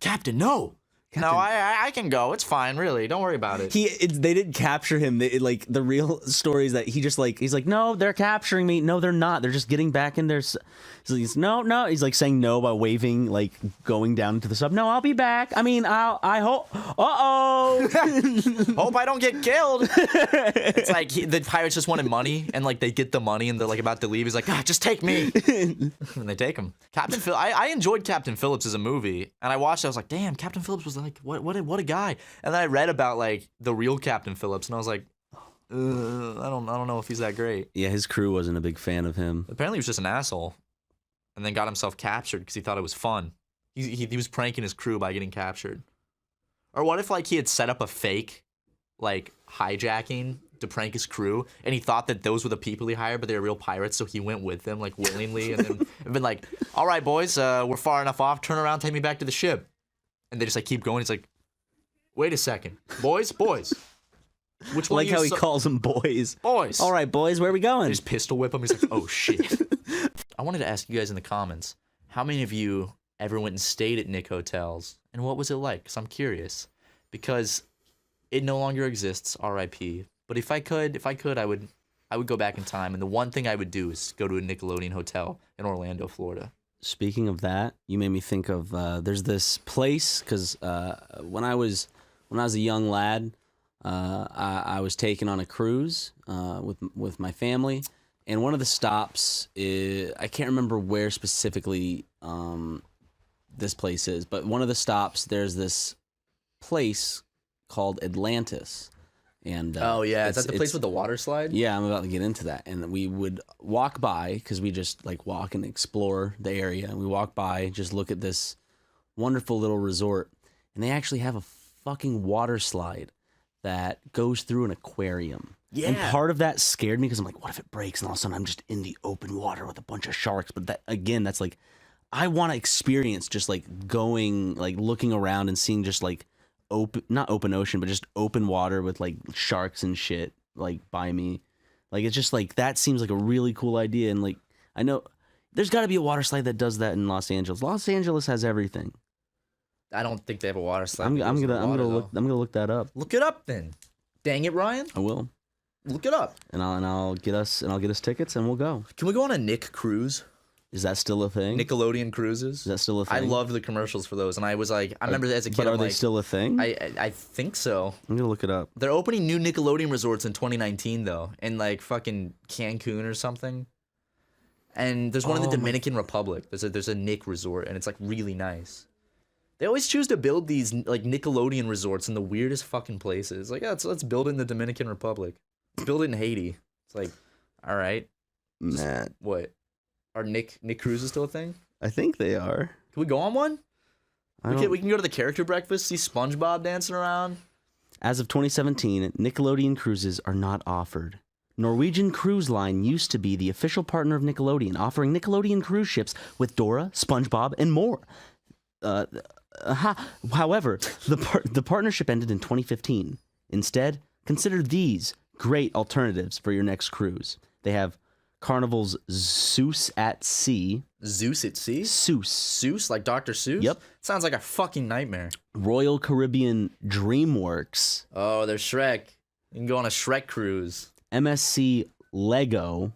Captain, no. No, I can go. It's fine, really. Don't worry about it. They didn't capture him. Like the real story is that he's like, "No, they're capturing me. No, they're not. They're just getting back in their." So he's no. He's like saying no by waving, like going down to the sub. No, I'll be back. I mean, I hope. Hope I don't get killed. It's like the pirates just wanted money, and like they get the money, and they're like about to leave. He's like, just take me, and they take him. Captain Phil. I enjoyed Captain Phillips as a movie, and I watched it. I was like, damn, Captain Phillips was like, what a guy. And then I read about like the real Captain Phillips, and I was like, I don't know if he's that great. Yeah, his crew wasn't a big fan of him. Apparently, he was just an asshole, and then got himself captured because he thought it was fun. He was pranking his crew by getting captured. Or what if like he had set up a fake like hijacking to prank his crew, and he thought that those were the people he hired, but they were real pirates, so he went with them like willingly, and then been like, "All right, boys, we're far enough off. Turn around, take me back to the ship." and they just like keep going. He's like, wait a second, boys. Which one? Like of you how he su- calls them boys. boys. All right, boys, where are we They going? just pistol whip him. He's like, oh shit. I wanted to ask you guys in the comments, how many of you ever went and stayed at Nick hotels, and what was it like? Because I'm curious, because it no longer exists. R.I.P. But if I could, I would go back in time, and the one thing I would do is go to a Nickelodeon hotel in Orlando, Florida. Speaking of that, you made me think of there's this place because when I was a young lad, I was taken on a cruise with my family, and one of the stops I can't remember where specifically this place is, but one of the stops there's this place called Atlantis. And Oh yeah, is that the place it's- with the water slide? Yeah, I'm about to get into that. And we would walk by because we just like walk and explore the area. And we walk by, just look at this wonderful little resort, and they actually have a fucking water slide that goes through an aquarium. Yeah. And part of that scared me because I'm like, what if it breaks and all of a sudden I'm just in the open water with a bunch of sharks? But that again, that's like, I want to experience just like going, like looking around and seeing just like not open ocean, but just open water with like sharks and shit like by me. Like it's just like that seems like a really cool idea. And like I know there's got to be a water slide that does that in Los Angeles. Los Angeles has everything. I don't think they have a water slide. I'm that goes in the water, gonna look that up. Look it up then. Dang it, Ryan. I will, Look it up. and I'll get us tickets and we'll go. Can we go on a Nick cruise? Is that still a thing? Nickelodeon cruises? Is that still a thing? I loved the commercials for those, and I was like, I remember as a kid, But are I'm they like, still a thing? I think so. I'm gonna look it up. They're opening new Nickelodeon resorts in 2019 though, in like fucking Cancun or something. And there's one in the Dominican Republic. There's a Nick resort, and it's like really nice. They always choose to build these like Nickelodeon resorts in the weirdest fucking places. Like, yeah, let's build it in the Dominican Republic. Let's build it in Haiti. It's like, all right, Matt, what? Are Nick cruises still a thing? I think they are. Can we go on one? I We don't- can go to the character breakfast, see SpongeBob dancing around. As of 2017, Nickelodeon cruises are not offered. Norwegian Cruise Line used to be the official partner of Nickelodeon, offering Nickelodeon cruise ships with Dora, SpongeBob, and more. However, the partnership ended in 2015. Instead, consider these great alternatives for your next cruise. They have Carnival's Zeus at Sea. Zeus at sea? Seuss. Seuss, like Dr. Seuss? Yep. Sounds like a fucking nightmare. Royal Caribbean DreamWorks. Oh, there's Shrek. You can go on a Shrek cruise. MSC Lego.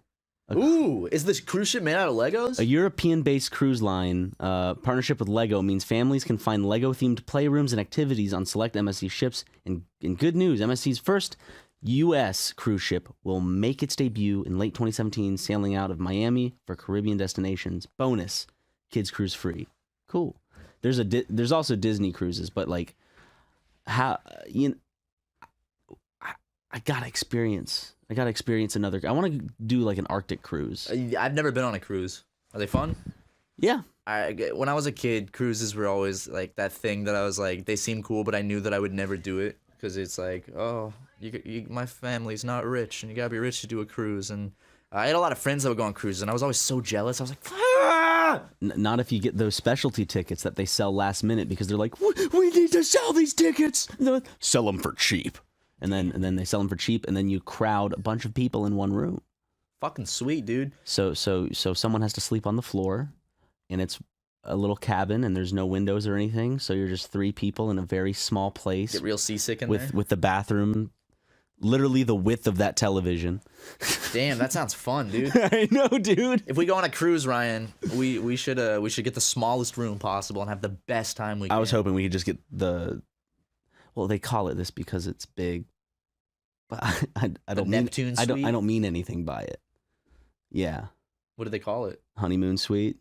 Ooh, is this cruise ship made out of Legos? A European-based cruise line partnership with LEGO means families can find LEGO-themed playrooms and activities on select MSC ships. And in good news, MSC's first U.S. cruise ship will make its debut in late 2017, sailing out of Miami for Caribbean destinations. Bonus, kids cruise free. Cool. There's also Disney cruises, but like, how I gotta experience. Another. I want to do like an Arctic cruise. I've never been on a cruise. Are they fun? Yeah. When I was a kid, cruises were always like that thing that I was like, they seem cool, but I knew that I would never do it because it's like, oh, my family's not rich, and you gotta be rich to do a cruise. And I had a lot of friends that would go on cruises, and I was always so jealous. I was like, ah! Not if you get those specialty tickets that they sell last minute because they're like, we need to sell these tickets. Sell them for cheap. And then they sell them for cheap, and then you crowd a bunch of people in one room. Fucking sweet, dude. So someone has to sleep on the floor, and it's a little cabin, and there's no windows or anything. So you're just three people in a very small place. Get real seasick in with there. with the bathroom, literally the width of that television. Damn, that sounds fun, dude. I know, dude. If we go on a cruise, Ryan, we should get the smallest room possible and have the best time we can. I was hoping we could just get the. Well, they call it this because it's big, but I don't mean Neptune I suite? don't mean anything by it. Yeah, What do they call it? honeymoon suite.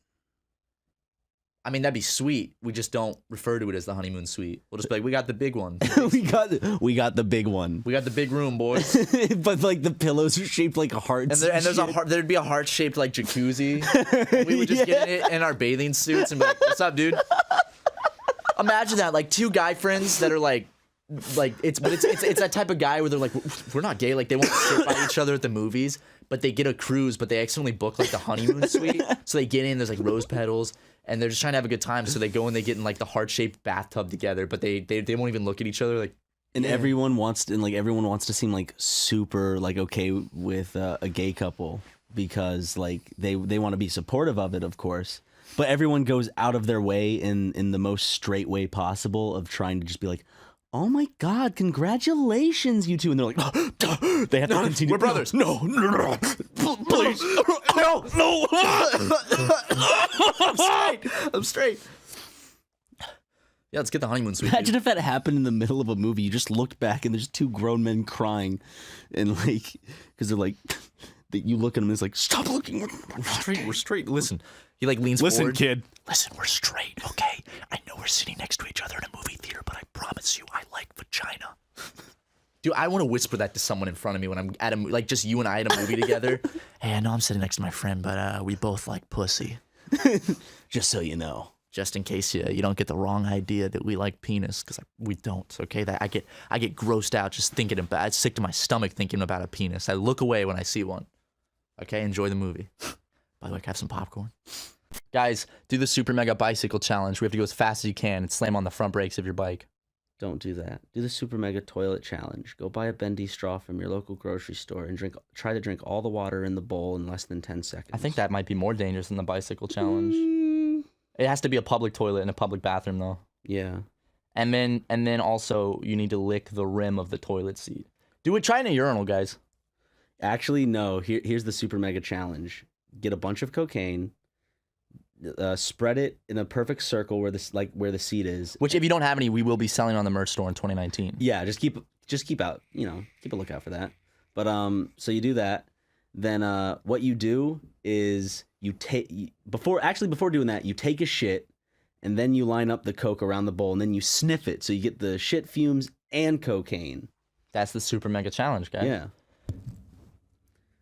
I mean, that'd be sweet. We just don't refer to it as the honeymoon suite. We'll just be like, we got the big one. we got the big one. We got the big room, boys. But like the pillows are shaped like hearts. And there's there'd be a heart shaped like jacuzzi. We would just get in it in our bathing suits and be like, "What's up, dude?" Imagine that, like two guy friends that are like it's that type of guy where they're like, we're not gay, like they won't sit by each other at the movies, but they get a cruise, but they accidentally book like the honeymoon suite. So they get in, there's like rose petals, and they're just trying to have a good time. So they go and they get in like the heart-shaped bathtub together, but they won't even look at each other. Like, and everyone wants to seem like super like okay with a gay couple because like they want to be supportive of it, of course. But everyone goes out of their way in the most straight way possible of trying to just be like, oh my God, congratulations, you two. And they're like, they have to continue. We're brothers. No, please. No. I'm straight. Yeah, let's get the honeymoon suite. Imagine if that happened in the middle of a movie. You just looked back and there's two grown men crying. And like, because they're like, you look at them and it's like, stop looking. We're straight. Listen. He like leans forward. Listen, kid. Listen, we're straight, okay? I know we're sitting next to each other in a movie theater, but I promise you, I like vagina. Dude, I want to whisper that to someone in front of me when I'm at a like just you and I at a movie together. Hey, I know I'm sitting next to my friend, but we both like pussy. Just so you know. Just in case you don't get the wrong idea that we like penis, because we don't. Okay, that I get grossed out just thinking about. It's sick to my stomach thinking about a penis. I look away when I see one. Okay, enjoy the movie. By the way, can I have some popcorn? Guys, do the Super Mega Bicycle Challenge. We have to go as fast as you can and slam on the front brakes of your bike. Don't do that. Do the Super Mega Toilet Challenge. Go buy a bendy straw from your local grocery store and try to drink all the water in the bowl in less than 10 seconds. I think that might be more dangerous than the Bicycle Challenge. It has to be a public toilet and a public bathroom, though. Yeah. And then also you need to lick the rim of the toilet seat. Do it. Try in a urinal, guys. Actually, no. Here's the Super Mega Challenge. Get a bunch of cocaine, spread it in a perfect circle where the seat is. Which, if you don't have any, we will be selling on the merch store in 2019. Yeah, just keep out. Keep a lookout for that. But so you do that. Then what you do is before doing that, you take a shit, and then you line up the coke around the bowl, and then you sniff it, so you get the shit fumes and cocaine. That's the Super Mega Challenge, guys. Yeah.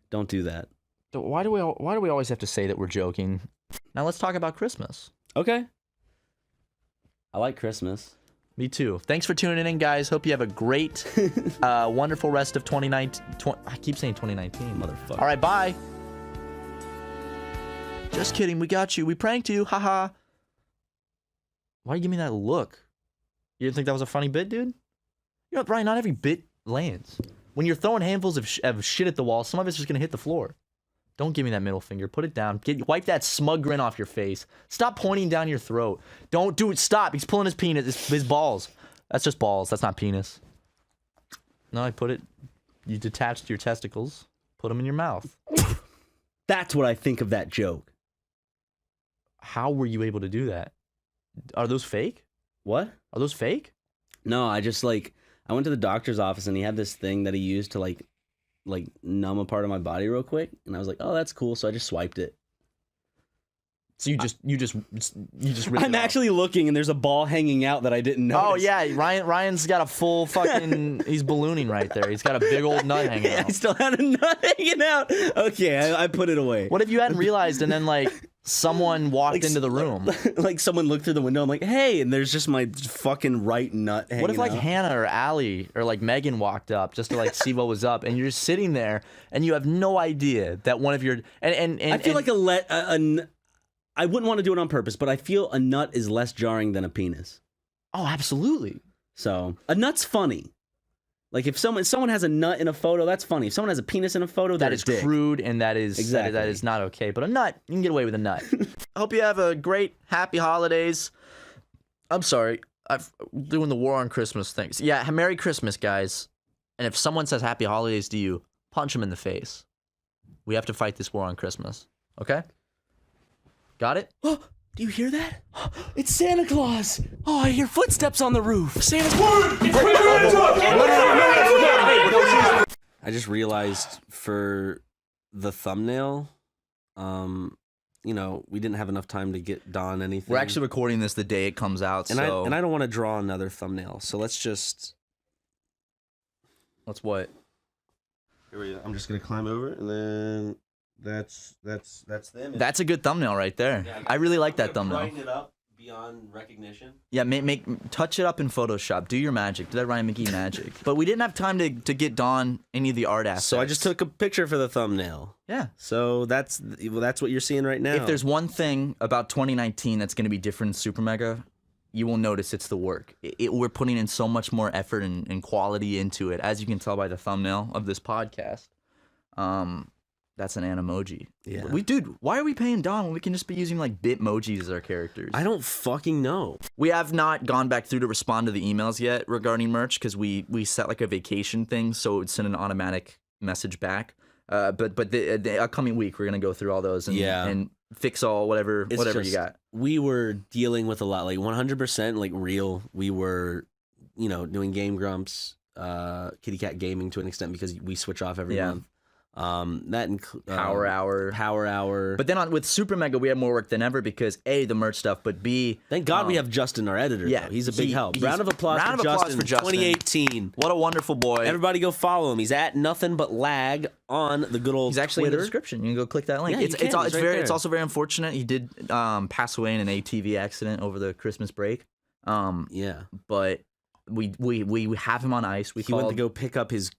Don't do that. Why do we always have to say that we're joking? Now let's talk about Christmas. Okay. I like Christmas. Me too. Thanks for tuning in, guys. Hope you have a great, wonderful rest of 2019. I keep saying 2019. Motherfucker. All right, bye. Just kidding. We got you. We pranked you. Haha. Why you give me that look? You didn't think that was a funny bit, dude? You know, Brian, not every bit lands. When you're throwing handfuls of shit at the wall, some of it's just going to hit the floor. Don't give me that middle finger. Put it down. Wipe that smug grin off your face. Stop pointing down your throat. Don't do it. Stop. He's pulling his penis, his balls. That's just balls. That's not penis. No, you detached your testicles. Put them in your mouth. That's what I think of that joke. How were you able to do that? Are those fake? What? Are those fake? No, I went to the doctor's office and he had this thing that he used to like numb a part of my body real quick, and I was like, oh, that's cool, so I just swiped it. So you just I'm actually looking, and there's a ball hanging out that I didn't notice. Oh yeah, Ryan's got a full fucking he's ballooning right there. He's got a big old nut hanging out. I still had a nut hanging out. Okay, I put it away. What if you hadn't realized and then like someone walked into the room? Like someone looked through the window, I'm like, hey, and there's just my fucking right nut hanging out. What if like Hannah or Allie or like Megan walked up just to like see what was up, and you're just sitting there and you have no idea that one of your and I feel like I wouldn't want to do it on purpose, but I feel a nut is less jarring than a penis. Oh, absolutely. So a nut's funny. Like if someone has a nut in a photo, that's funny. If someone has a penis in a photo, that is crude, and that is exactly. that is not okay. But a nut, you can get away with a nut. I hope you have a great, happy holidays. I'm sorry, I'm doing the war on Christmas things. Yeah, Merry Christmas, guys. And if someone says Happy Holidays to you, punch them in the face. We have to fight this war on Christmas. Okay? Got it? Oh, do you hear that? It's Santa Claus. Oh, I hear footsteps on the roof. Santa's I just realized for the thumbnail, we didn't have enough time to get Don anything. We're actually recording this the day it comes out, and so... I don't want to draw another thumbnail, so let's what? Here we go. I'm just gonna climb over, and then that's the image. That's a good thumbnail right there. Yeah, I really like that I'm gonna thumbnail. brighten it up beyond recognition. Yeah, touch it up in Photoshop. Do your magic. Do that Ryan McGee magic. But we didn't have time to get Don any of the art aspects. So I just took a picture for the thumbnail. Yeah. So that's what you're seeing right now. If there's one thing about 2019 that's going to be different in Super Mega, you will notice it's the work. We're putting in so much more effort and quality into it, as you can tell by the thumbnail of this podcast. That's an Animoji. Yeah. Dude, why are we paying Don when we can just be using like Bitmojis as our characters? I don't fucking know. We have not gone back through to respond to the emails yet regarding merch because we set like a vacation thing, so it would send an automatic message back. But the upcoming week we're gonna go through all those and fix all whatever you got. We were dealing with a lot, like 100% like real. We were, doing Game Grumps, Kitty Cat Gaming to an extent because we switch off every month. Power Hour. But But then with Super Mega, we have more work than ever because A, the merch stuff, but B, thank God we have Justin, our editor. Yeah, though. He's a big help. Round of applause round for of applause Justin. for Justin. 2018. What a wonderful boy. Everybody go follow him. He's at nothing but lag on the good old He's actually Twitter. in the description. You can go click that link. Yeah, It's right there. it's also very unfortunate. He did pass away in an ATV accident over the Christmas break. Yeah. But we have him on ice. He went to go pick up his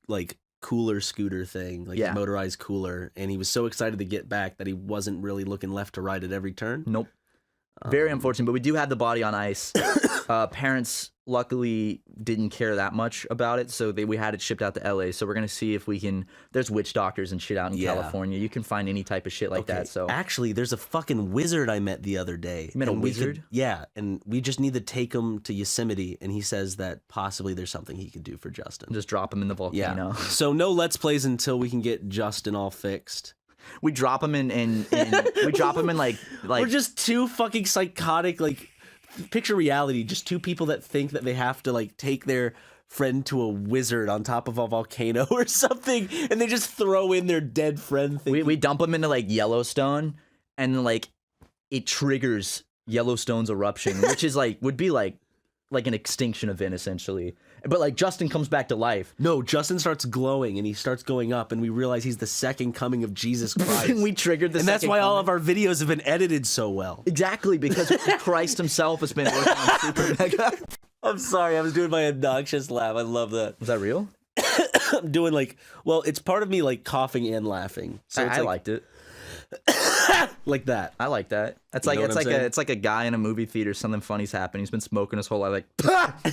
cooler scooter thing, his motorized cooler, and he was so excited to get back that he wasn't really looking left to right at every turn. Nope. Very unfortunate, but we do have the body on ice. Parents luckily didn't care that much about it, so we had it shipped out to LA. So we're gonna see if we can. There's witch doctors and shit out in California. You can find any type of shit like that. So actually, there's a fucking wizard I met the other day. You met a wizard? And we just need to take him to Yosemite, and he says that possibly there's something he could do for Justin. just drop him in the volcano. Yeah. So no Let's Plays until we can get Justin all fixed. We drop him in we drop him in like we're just two fucking psychotic, picture reality, just two people that think that they have to take their friend to a wizard on top of a volcano or something, and they just throw in their dead friend thing. we dump him into Yellowstone, and it triggers Yellowstone's eruption, which is would be like an extinction event essentially. But Justin comes back to life. No, Justin starts glowing and he starts going up, and we realize he's the second coming of Jesus Christ. We triggered the and that's why all of our videos have been edited so well. Exactly, because Christ himself has been working on Super Mega. I'm sorry, I was doing my obnoxious laugh. I love that. Was that real? I'm doing it's part of me coughing and laughing. So I liked it. Like that. I like that. It's You know what I'm saying? it's like a guy in a movie theater, something funny's happened. He's been smoking his whole life.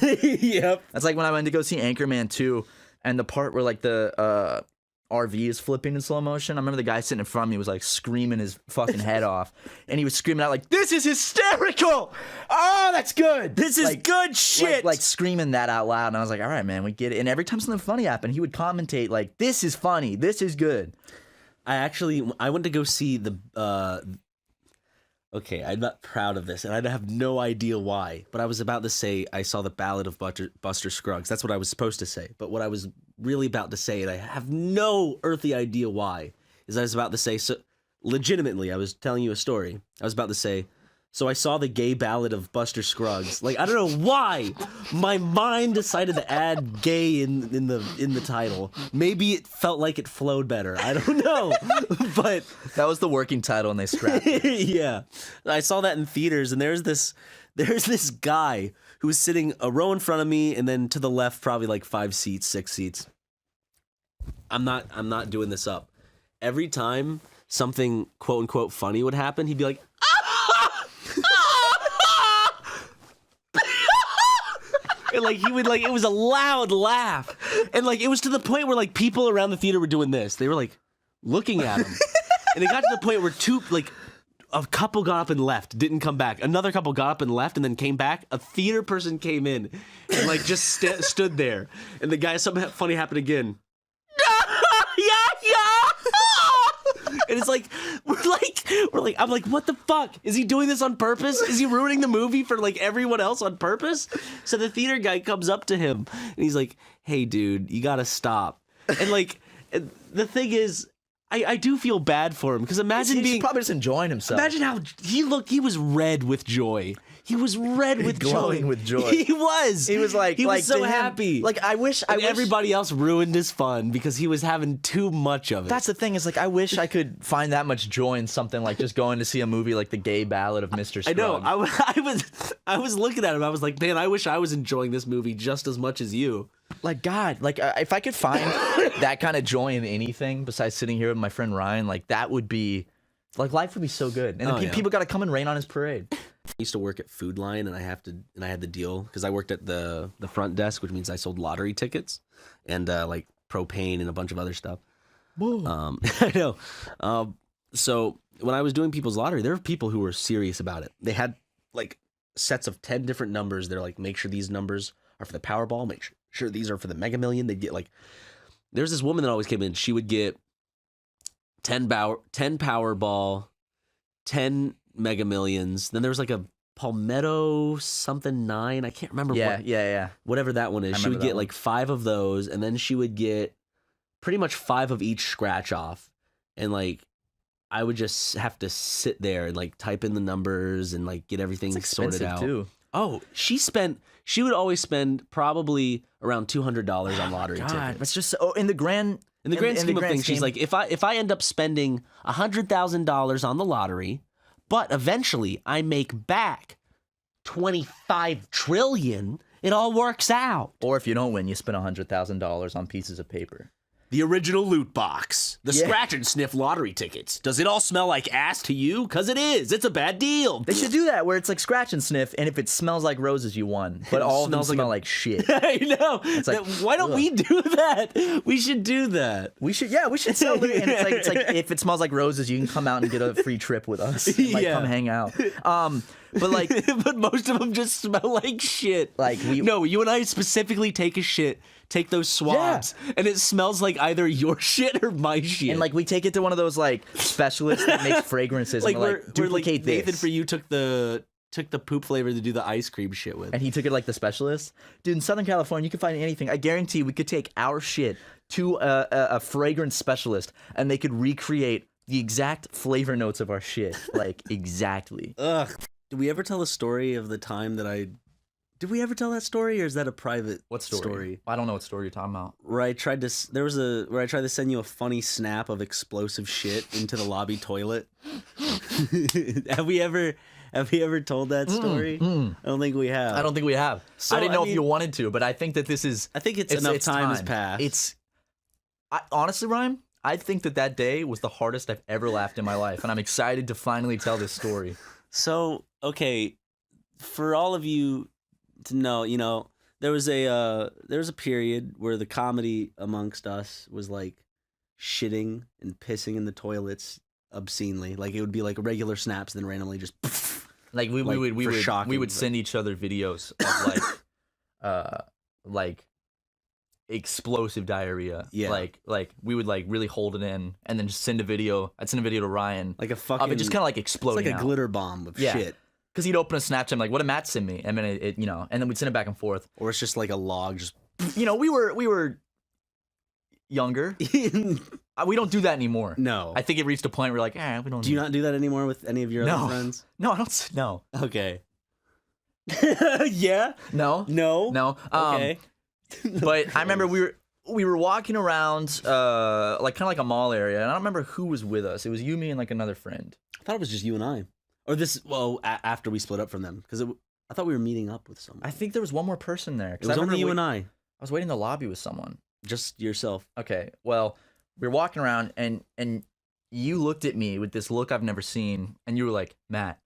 Yep. That's like when I went to go see Anchorman 2, and the part where the RV is flipping in slow motion. I remember the guy sitting in front of me was screaming his fucking head off, and he was screaming out "This is hysterical! Oh, that's good! This is good shit!" Like screaming that out loud, and I was like, "All right, man, we get it." And every time something funny happened, he would commentate "This is funny. This is good." I went to go see the. Okay, I'm not proud of this, and I have no idea why. But I was about to say I saw the Ballad of Buster Scruggs. That's what I was supposed to say. But what I was really about to say, and I have no earthly idea why, is I was about to say, so legitimately, I was telling you a story. I was about to say, so I saw the gay Ballad of Buster Scruggs. I don't know why my mind decided to add gay in the title. Maybe it felt like it flowed better. I don't know, but that was the working title, and they scrapped it. Yeah, I saw that in theaters, and there's this guy who was sitting a row in front of me, and then to the left, probably 5 seats, 6 seats. I'm not doing this up. Every time something quote unquote funny would happen, he'd be like, and he would it was a loud laugh, and it was to the point where people around the theater were doing this. They were looking at him, and it got to the point where a couple got up and left, didn't come back. Another couple got up and left, and then came back. A theater person came in and just stood there, and the guy, something funny happened again. And it's I'm what the fuck? Is he doing this on purpose? Is he ruining the movie for everyone else on purpose? So the theater guy comes up to him and he's like, "Hey dude, you gotta stop." And the thing is, I do feel bad for him, because imagine He's probably just enjoying himself. Imagine how he looked. He was red with joy. He was red with glowing joy. with joy. He was. He was like, he was so to him, happy. Like I wish Everybody else ruined his fun because he was having too much of it. That's the thing is like I wish I could find that much joy in something like just going to see a movie like The Gay Ballad of Mr. Scruggs. I know. I was looking at him. I was like, man, I wish I was enjoying this movie just as much as you. Like God, like if I could find that kind of joy in anything besides sitting here with my friend Ryan, like that would be, like life would be so good. And then people got to come and rain on his parade. I used to work at Food Line, and I had the deal because I worked at the front desk, which means I sold lottery tickets and like propane and a bunch of other stuff. I know. So when I was doing people's lottery, there were people who were serious about it. They had like sets of 10 different numbers. They're like, make sure these numbers are for the Powerball. Make sure these are for the Mega Million. They'd get like, there's this woman that always came in. She would get 10 Powerball, 10 Mega Millions. Then there was like a Palmetto something 9. I can't remember. Yeah. Whatever that one is. She would get like 5 of those, and then she would get pretty much 5 of each scratch off. And like, I would just have to sit there and like type in the numbers and like get everything sorted out. Too. Oh, she would always spend probably around $200 on lottery God, tickets. that's just in the grand scheme of things, she's like, if I end up spending $100,000 on the lottery, but eventually I make back 25 trillion, it all works out. Or if you don't win, you spend $100,000 on pieces of paper. The original loot box. The scratch and sniff lottery tickets. Does it all smell like ass to you? Because it is. It's a bad deal. They should do that where it's like scratch and sniff, and if it smells like roses, you won. But all of them smell like shit. I know. It's like, why don't we do that? We should do that. We should sell it. And it's like if it smells like roses, you can come out and get a free trip with us. And, like, come hang out. But like, but most of them just smell like shit. Like you and I specifically take a shit, take those swabs, and it smells like either your shit or my shit. And like we take it to one of those like specialists that makes fragrances. Like and we're like, duplicate this. Nathan for you took the poop flavor to do the ice cream shit with, and he took it like the specialist. Dude, in Southern California, you can find anything. I guarantee we could take our shit to a fragrance specialist, and they could recreate the exact flavor notes of our shit, like exactly. Ugh. Did we ever tell the story of the time that Did we ever tell that story, or is that a private story? I don't know what story you're talking about. Where I tried to send you a funny snap of explosive shit into the lobby toilet. Have we ever told that story? I don't think we have. I don't think we have. So, I didn't know if you wanted to, but I think that this is. I think it's enough time has passed. Honestly, Ryan, I think that day was the hardest I've ever laughed in my life, and I'm excited to finally tell this story. So, okay, for all of you to know, there was a period where the comedy amongst us was like shitting and pissing in the toilets obscenely. Like it would be like regular snaps, then randomly just like we would send each other videos of like explosive diarrhea. Yeah. Like we would like really hold it in and then just send a video. I'd send a video to Ryan. Like a fucking of it just kind of like exploding. It's like a out. glitter bomb of shit. Because he'd open a Snapchat and like, what did Matt send me? And then it and then we'd send it back and forth. Or it's just like a log just we were younger. We don't do that anymore. No. I think it reached a point where like, we don't Do you not do that anymore with any of your other friends? No, I don't. No. Okay. Yeah? No. Okay. But I remember we were walking around like kind of like a mall area, and I don't remember who was with us. It was you, me, and like another friend. I thought it was just you and I. Or this, after we split up from them. Because I thought we were meeting up with someone. I think there was one more person there. It was only you and I. I was waiting in the lobby with someone. Just yourself. Okay, well, we were walking around, and you looked at me with this look I've never seen, and you were like, Matt,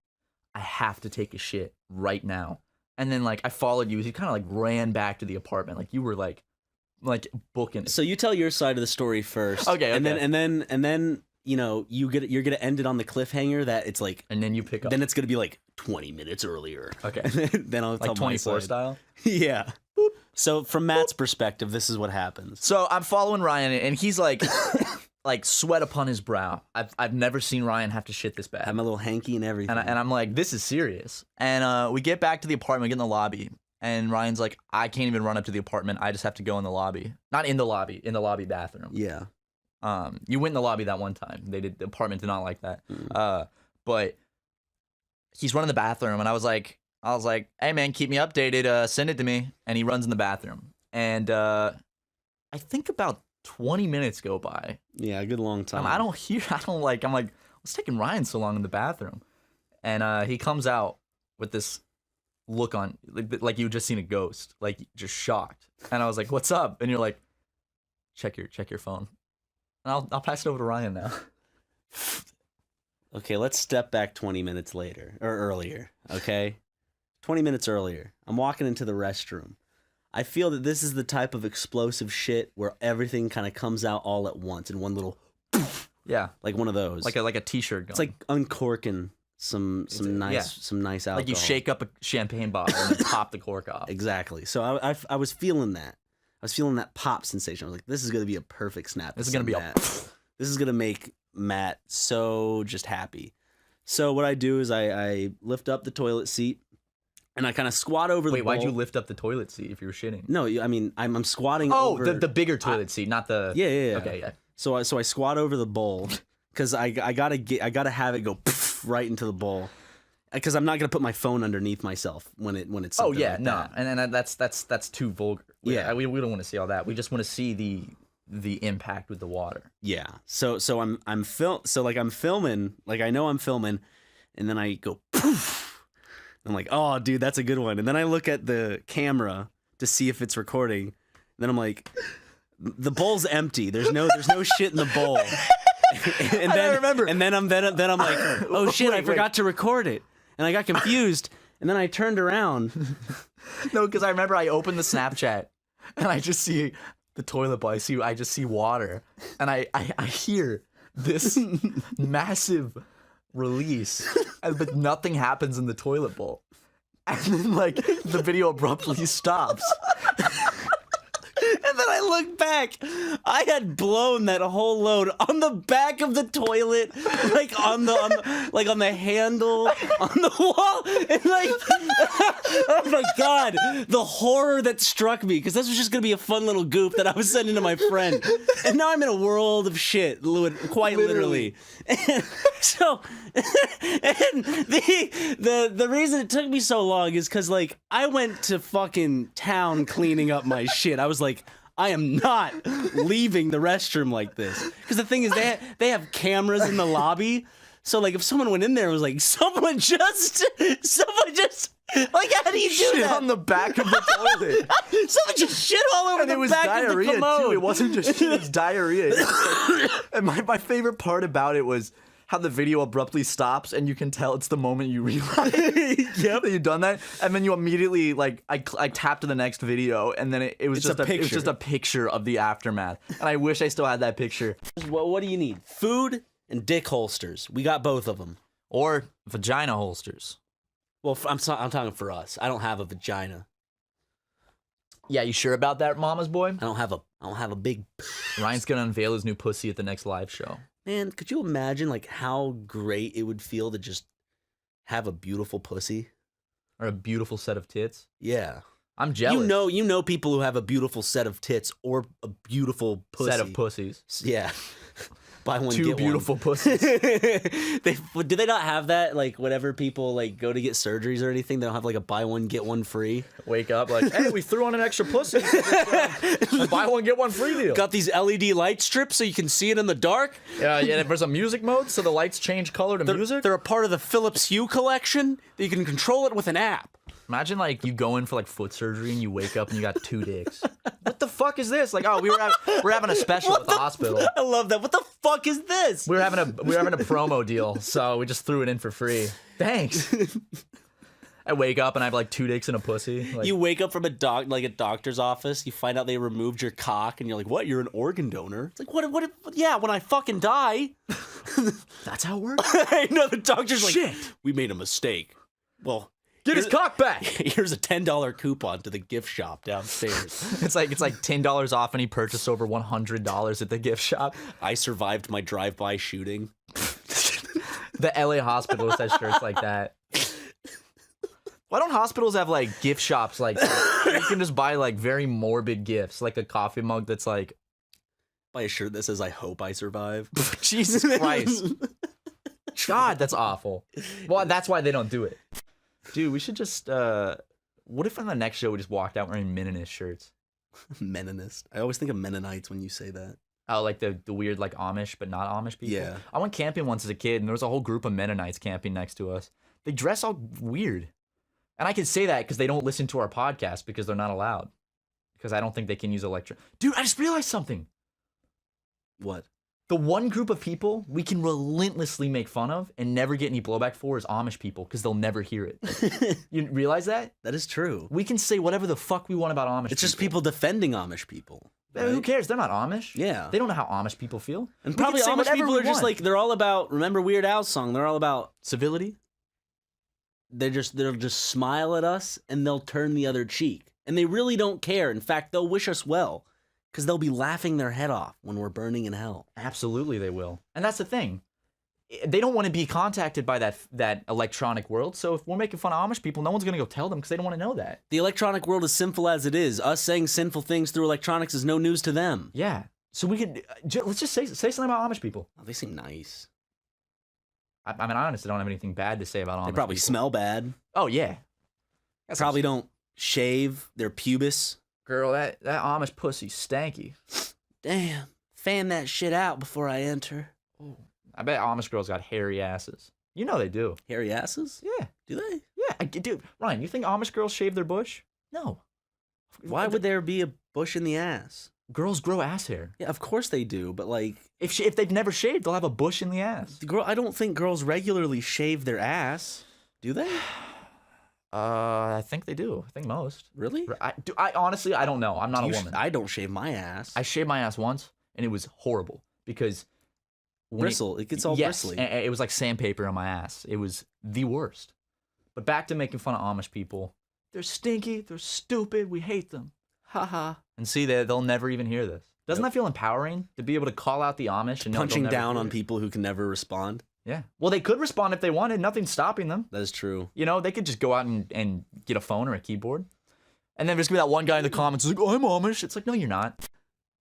I have to take a shit right now. And then like I followed you as you kind of like ran back to the apartment. Like you were like booking it. So you tell your side of the story first. Okay. And then you're gonna end it on the cliffhanger that it's like, and then you pick up. Then it's gonna be like 20 minutes earlier. Okay. Then I'll tell like my 24 side. style. Yeah. Boop. So from Matt's perspective, this is what happens. So I'm following Ryan, and he's like, like sweat upon his brow. I've never seen Ryan have to shit this bad. I'm a little hanky and everything. And I'm like, this is serious. And we get back to the apartment, we get in the lobby, and Ryan's like, I can't even run up to the apartment. I just have to go in the lobby. Not in the lobby, in the lobby bathroom. Yeah. You went in the lobby that one time. The apartment did not like that. But he's running the bathroom, and I was like, I was like, hey man, keep me updated. Send it to me. And he runs in the bathroom. And I think about 20 minutes go by. Yeah, a good long time. I'm like, what's taking Ryan so long in the bathroom? And he comes out with this look on, like you just seen a ghost, like just shocked. And I was like, what's up? And you're like, check your phone. And I'll pass it over to Ryan now. Okay, let's step back 20 minutes later, or earlier, okay? 20 minutes earlier. I'm walking into the restroom. I feel that this is the type of explosive shit where everything kind of comes out all at once in one little, Yeah, like one of those. like a t-shirt gun. It's like uncorking some nice alcohol. like you shake up a champagne bottle and then pop the cork off. Exactly. So I was feeling that. I was feeling that pop sensation. I was like, this is going to be a perfect snap. This is gonna be a. This is going to make Matt so just happy. So what I do is I lift up the toilet seat and I kind of squat over the Wait, why'd bowl. you lift up the toilet seat if you were shitting? No, I mean, I'm squatting Oh, over. the bigger toilet seat, not the. Yeah. Okay, yeah. So I squat over the bowl because I gotta have it go right into the bowl because I'm not gonna put my phone underneath myself when it's. Oh something yeah, like no, that. and then that's too vulgar. Yeah. we don't want to see all that. We just want to see the impact with the water. Yeah. So I'm filming, like I know I'm filming, and then I go poof. I'm like, oh dude, that's a good one. And then I look at the camera to see if it's recording. And then I'm like, the bowl's empty. There's no shit in the bowl. And then, I remember. And then I'm like, oh shit, I forgot to record it. And I got confused. And then I turned around. No, because I remember I opened the Snapchat and I just see the toilet bowl. I just see water, and I hear this massive release, but nothing happens in the toilet bowl, and then like the video abruptly stops. And then I look back. I had blown that whole load on the back of the toilet, like on the handle, on the wall, and like, oh my god, the horror that struck me, because this was just gonna be a fun little goof that I was sending to my friend, and now I'm in a world of shit, quite literally. And so, and the reason it took me so long is because like I went to fucking town cleaning up my shit. I was like, I am not leaving the restroom like this. Because the thing is, they have cameras in the lobby. So like, if someone went in there and was like, someone just, like, how do you do Shit that? on the back of the toilet. Someone just shit all over And the it was back diarrhea of the commode. too. It wasn't just shit, it was diarrhea. And my favorite part about it was how the video abruptly stops, and you can tell it's the moment you realize that you've done that, and then you immediately like I tapped to the next video, and then it was just a picture of the aftermath, and I wish I still had that picture. What do you need? Food and dick holsters. We got both of them. Or vagina holsters. Well, I'm talking for us. I don't have a vagina. Yeah, you sure about that, mama's boy? I don't have a big. Ryan's gonna unveil his new pussy at the next live show. Man, could you imagine like how great it would feel to just have a beautiful pussy? Or a beautiful set of tits. Yeah. I'm jealous. You know people who have a beautiful set of tits or a beautiful pussy. Set of pussies. Yeah. Buy one, Two get beautiful one. pussies. Do they not have that? Like whenever people like go to get surgeries or anything, they don't have like a buy one get one free. Wake up like, hey, we threw on an extra pussy. Buy one get one free deal. Got these LED light strips so you can see it in the dark. Yeah, there's a music mode, so the lights change color to music. They're a part of the Phillips Hue collection. That you can control it with an app. Imagine like you go in for like foot surgery and you wake up and you got 2 dicks. What the fuck is this? Like, oh, we're having a special at the hospital. I love that. What the fuck is this? We're having a promo deal, so we just threw it in for free. Thanks. I wake up and I have like 2 dicks and a pussy. Like, You wake up from a doctor's office. You find out they removed your cock, and you're like, "What? You're an organ donor?" It's like, "What? Yeah, when I fucking die." that's how it works. I know the doctor's like, Shit. "We made a mistake." Well, Get his cock back. here's a $10 coupon to the gift shop downstairs. It's like $10 off any purchase over $100 at the gift shop. I survived my drive-by shooting. The LA hospitals has shirts like that. Why don't hospitals have like gift shops like that? You can just buy like very morbid gifts, like a coffee mug that's like, Buy a shirt that says, "I hope I survive." Jesus Christ. God, that's awful. Well, that's why they don't do it. Dude, we should just. What if on the next show we just walked out wearing Mennonist shirts? Mennonist. I always think of Mennonites when you say that. Oh, like the weird like Amish, but not Amish people. Yeah. I went camping once as a kid, and there was a whole group of Mennonites camping next to us. They dress all weird, and I can say that because they don't listen to our podcast because they're not allowed. Because I don't think they can use Dude, I just realized something. What? The one group of people we can relentlessly make fun of and never get any blowback for is Amish people because they'll never hear it. You realize that? That is true. We can say whatever the fuck we want about Amish It's just people defending Amish people. Who right? cares? They're not Amish. Yeah. They don't know how Amish people feel. And We probably can say Amish whatever people we are just want. like, they're all about, remember Weird Al's song? They're all about, civility. they'll just smile at us and they'll turn the other cheek. And they really don't care. In fact, they'll wish us well because they'll be laughing their head off when we're burning in hell. Absolutely, they will. And that's the thing. They don't want to be contacted by that electronic world. So if we're making fun of Amish people, no one's going to go tell them because they don't want to know that. The electronic world is sinful as it is. Us saying sinful things through electronics is no news to them. Yeah. So we could let's just say something about Amish people. Oh, they seem nice. I mean, I honestly don't have anything bad to say about Amish. They probably people. smell bad. Oh yeah. Probably don't shave their pubis. Girl, that Amish pussy's stanky. Damn. Fan that shit out before I enter. I bet Amish girls got hairy asses. You know they do. Hairy asses? Yeah. Do they? Yeah. Dude, Ryan, you think Amish girls shave their bush? No. Why would there be a bush in the ass? Girls grow ass hair? Yeah, of course they do, but like, If they've never shaved, they'll have a bush in the ass. I don't think girls regularly shave their ass. Do they? I think they do. I think most. Really? I honestly, I don't know. I'm not a woman. I don't shave my ass. I shaved my ass once, and it was horrible because It gets all bristly. and it was like sandpaper on my ass. It was the worst. But back to making fun of Amish people. They're stinky. They're stupid. We hate them. Haha. And see, they'll never even hear this. Doesn't that feel empowering to be able to call out the Amish and know Punching they'll never down hear on it? people who can never respond. Yeah. Well, they could respond if they wanted. Nothing's stopping them. That is true. You know, they could just go out and get a phone or a keyboard. And then there's gonna be that one guy in the comments who's like, oh, I'm Amish. It's like, no, you're not.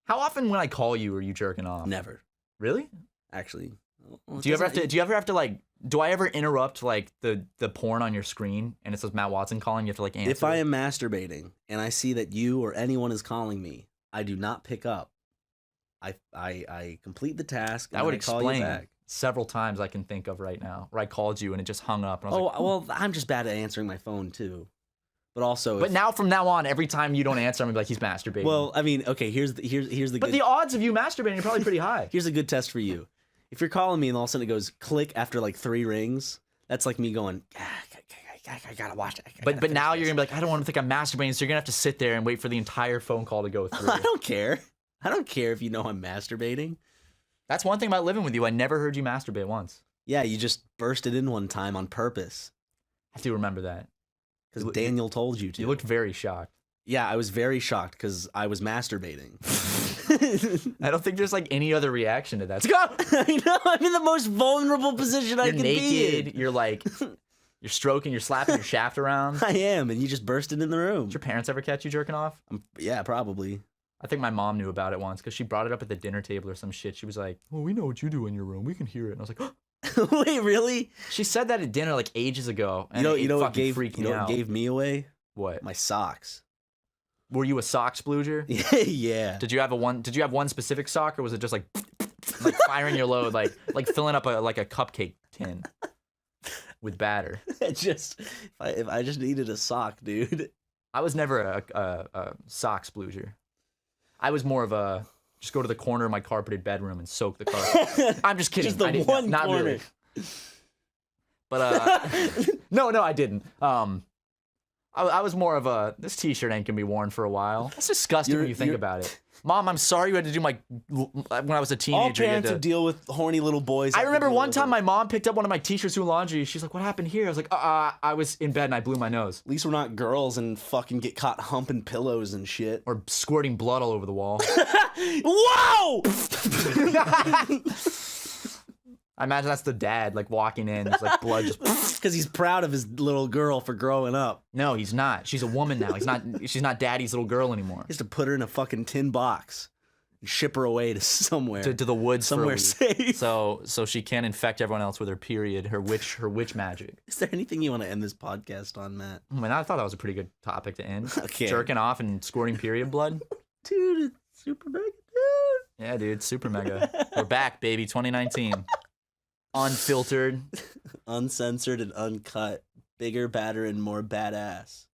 How often when I call you are you jerking off? Never. Really? Actually. Do you ever have to like, do I ever interrupt like the porn on your screen and it says Matt Watson calling, you have to like answer? If I am masturbating and I see that you or anyone is calling me, I do not pick up. I complete the task. And that would then I call you explain back. several times I can think of right now where I called you and it just hung up. And I was like, Well, I'm just bad at answering my phone too. But also, but now from now on, every time you don't answer, I'm gonna be like, he's masturbating. well, I mean, okay, here's the but good, the odds of you masturbating are probably pretty high. here's a good test for you. If you're calling me and all of a sudden it goes click after like 3 rings, that's like me going, I gotta watch it. But now you're gonna be like, I don't want to think I'm masturbating, so you're gonna have to sit there and wait for the entire phone call to go through. I don't care. I don't care if you know I'm masturbating. That's one thing about living with you. I never heard you masturbate once. Yeah, you just burst it in one time on purpose I do remember that. because Daniel told you to. You looked very shocked. Yeah, I was very shocked because I was masturbating. I don't think there's like any other reaction to that. I know, I'm in the most vulnerable position I You're can naked. be in. You're like, you're stroking, you're slapping your shaft around. I am, and you just bursted in the room. Did your parents ever catch you jerking off? Yeah, probably. I think my mom knew about it once because she brought it up at the dinner table or some shit. She was like, well, we know what you do in your room. We can hear it. And I was like, Wait, really? she said that at dinner like ages ago. And You know it what fucking freaked me what out. gave me away? What? My socks. Were you a sock splooger? Yeah. Did you have one specific sock, or was it just like firing your load, like filling up a cupcake tin with batter? If I just needed a sock, dude. I was never a sock splooger. I was more of a just go to the corner of my carpeted bedroom and soak the carpet. I'm just kidding. Just the I didn't, one not corner. really. But no, I didn't. I was more of a this T-shirt ain't gonna be worn for a while. That's disgusting when you think about it. Mom, I'm sorry you had to do when I was a teenager. All you had parents to- who deal with horny little boys. I have to remember deal one with time it. my mom picked up one of my T-shirts through laundry. She's like, "What happened here?" I was like, I was in bed and I blew my nose." At least we're not girls and fucking get caught humping pillows and shit. Or squirting blood all over the wall. Whoa! I imagine that's the dad like walking in, there's like blood just. Because he's proud of his little girl for growing up. No, he's not. She's a woman now. She's not daddy's little girl anymore. He has to put her in a fucking tin box. ship her away to somewhere. to the woods somewhere for a week. safe. So she can't infect everyone else with her period, her witch magic. Is there anything you want to end this podcast on, Matt? I mean, I thought that was a pretty good topic to end. Okay. Jerking off and squirting period blood. Dude, it's super mega, dude. Yeah, dude, super mega. We're back, baby, 2019. Unfiltered. Uncensored and uncut. Bigger, badder, and more badass.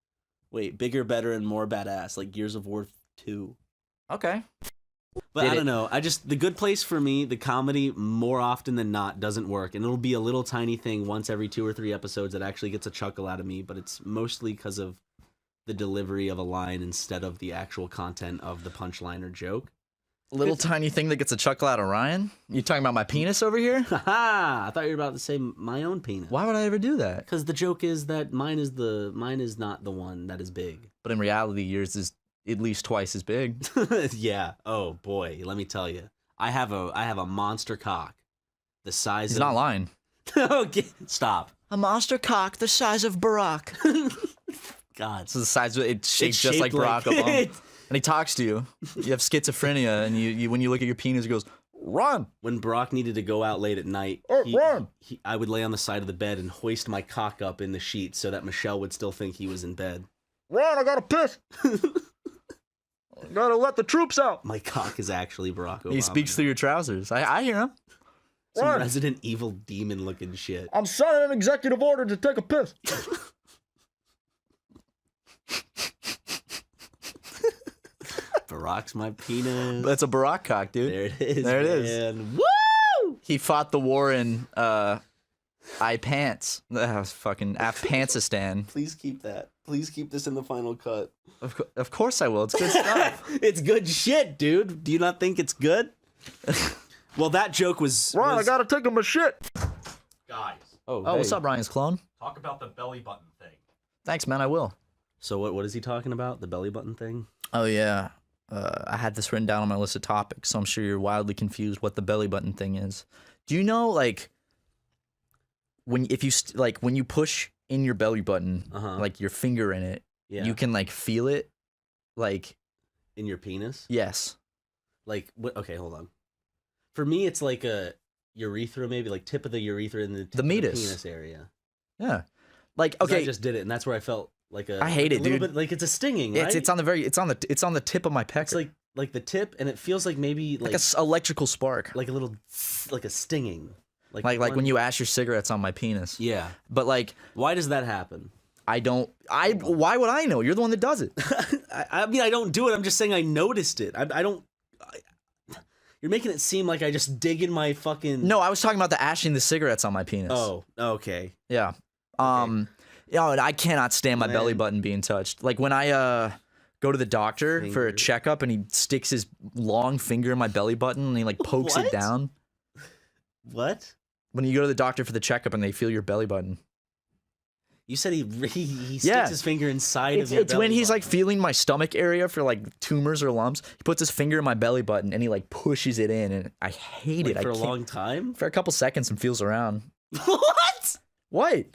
Wait, bigger, better, and more badass. Like Gears of War 2. Okay. But Did I it. don't know. The Good Place for me, the comedy more often than not doesn't work. And it'll be a little tiny thing once every 2 or 3 episodes that actually gets a chuckle out of me. But it's mostly because of the delivery of a line instead of the actual content of the punchline or joke. Little tiny thing that gets a chuckle out of Ryan? You talking about my penis over here? Haha! I thought you were about to say my own penis. Why would I ever do that? Because the joke is that mine is not the one that is big. But in reality, yours is at least twice as big. Yeah. Oh boy, let me tell you. I have a monster cock. The size He's of not lying. Okay, stop. A monster cock the size of Barack. God. So the size of it's shaped just like shaped like- Barack Obama. And he talks to you. You have schizophrenia, and you when you look at your penis, he goes, "Run!" When Brock needed to go out late at night, run! I would lay on the side of the bed and hoist my cock up in the sheets so that Michelle would still think he was in bed. Run! I gotta piss. Gotta let the troops out. My cock is actually Barack Obama. He speaks through your trousers. I hear him. Some Run. Resident Evil demon looking shit. I'm signing an executive order to take a piss. Barack's my penis. That's a Barack cock, dude. There it is. There it is. man. Woo! He fought the war in I pants. That was fucking Afghanistan. Please keep that. Please keep this in the final cut. Of course I will. It's good stuff. It's good shit, dude. Do you not think it's good? Well, that joke was. Ron, I gotta take him a shit. Guys, Oh, what's up, Ryan's clone? talk about the belly button thing. Thanks, man. I will. So what is he talking about? The belly button thing? Oh yeah. I had this written down on my list of topics, so I'm sure you're wildly confused what the belly button thing is. Do you know, like, when you push in your belly button, like your finger in it, Yeah. you can like feel it, like In your penis? yes. Like what? Okay, hold on. For me, it's like a urethra, maybe like tip of the urethra in the tip of meatus. penis area. Yeah. Like 'Cause okay, I just did it, and that's where I felt like a. I hate a it, little dude. Bit, like it's a stinging, right? it's on the tip of my pecker. It's like the tip, and it feels like maybe like a electrical spark. like a little like a stinging, Like one- when you ash your cigarettes on my penis. Yeah. But like Why does that happen? why would I know? You're the one that does it. I mean, I don't do it. I'm just saying I noticed it. I don't. You're making it seem like I just dig in my fucking. No, I was talking about the ashing the cigarettes on my penis. Oh, okay. Yeah. Yeah, and I cannot stand my belly Man. button being touched. Like when I go to the doctor for a Finger. checkup and he sticks his long finger in my belly button and he like pokes What? it down. What? When you go to the doctor for the checkup and they feel your belly button. You said he sticks Yeah. his finger inside It's of your when belly he's like button. feeling my stomach area for like tumors or lumps. He puts his finger in my belly button and he like pushes it in and I hate Like it. for I a can't- long time. for a couple seconds and feels around. What? What?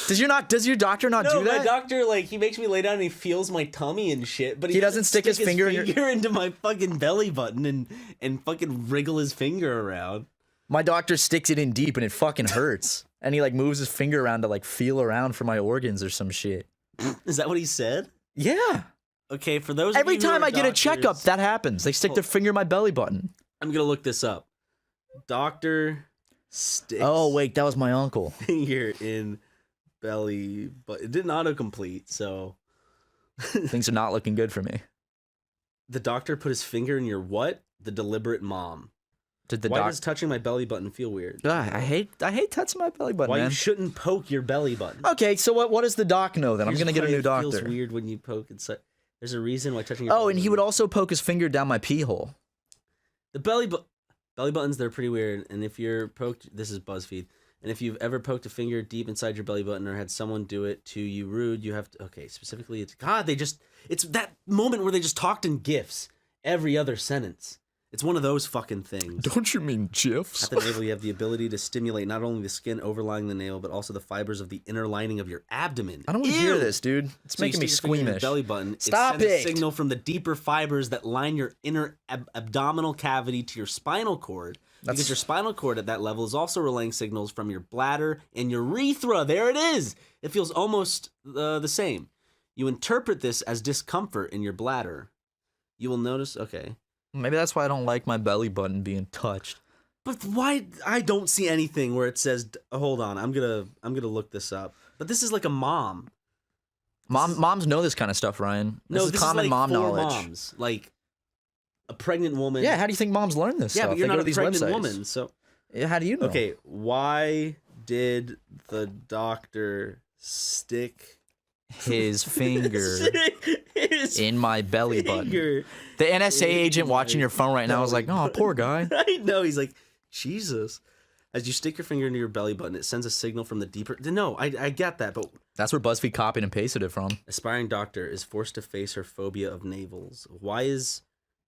Does your doctor not No, do that? my doctor like he makes me lay down and he feels my tummy and shit, but He doesn't stick his finger in your- into my fucking belly button and fucking wriggle his finger around. My doctor sticks it in deep and it fucking hurts. And he like moves his finger around to like feel around for my organs or some shit. Is that what he said? Yeah. Okay, for those Every of you who time are I get a checkup, doctors- that happens. They stick their finger in my belly button. I'm gonna look this up. Doctor sticks Oh wait, that was my uncle. finger in belly, but it didn't autocomplete, so Things are not looking good for me. the doctor put his finger in your what? The deliberate mom. Did the Why doc? does touching my belly button feel weird? I hate touching my belly button, Why man. you shouldn't poke your belly button? Okay, so what does the doc know then? I'm Here's gonna get a why new it doctor. Feels weird when you poke inside. There's a reason why touching your Oh, belly and he button- would also poke his finger down my pee hole. The belly buttons, they're pretty weird. And if you're poked, this is BuzzFeed. And if you've ever poked a finger deep inside your belly button or had someone do it to you rude, you have to. Okay, specifically, it's that moment where they just talked in gifs every other sentence. It's one of those fucking things. Don't you mean GIFs? At the navel, you have the ability to stimulate not only the skin overlying the nail, but also the fibers of the inner lining of your abdomen. I don't want to hear this, dude. It's So you making me stick your finger in your squeamish. belly button. Stop it sends a it. signal from the deeper fibers that line your inner abdominal cavity to your spinal cord. Because your spinal cord at that level is also relaying signals from your bladder and urethra. There it is. It feels almost the same. You interpret this as discomfort in your bladder. You will notice, okay. Maybe that's why I don't like my belly button being touched. But why? I don't see anything where it says. Hold on, I'm gonna look this up. But this is like a mom. Moms know this kind of stuff, Ryan. This is common like mom for knowledge. Moms, like a pregnant woman. Yeah, how do you think moms learn this Yeah, stuff? but you're They go not to a these pregnant websites. woman, so. Yeah, how do you know? Okay, why did the doctor stick His finger his in my belly button. finger? The NSA agent in watching my your phone right now is like, oh, poor guy. I know. He's like, Jesus. As you stick your finger into your belly button, it sends a signal from the deeper. No, I get that, but That's where BuzzFeed copied and pasted it from. aspiring doctor is forced to face her phobia of navels. Why is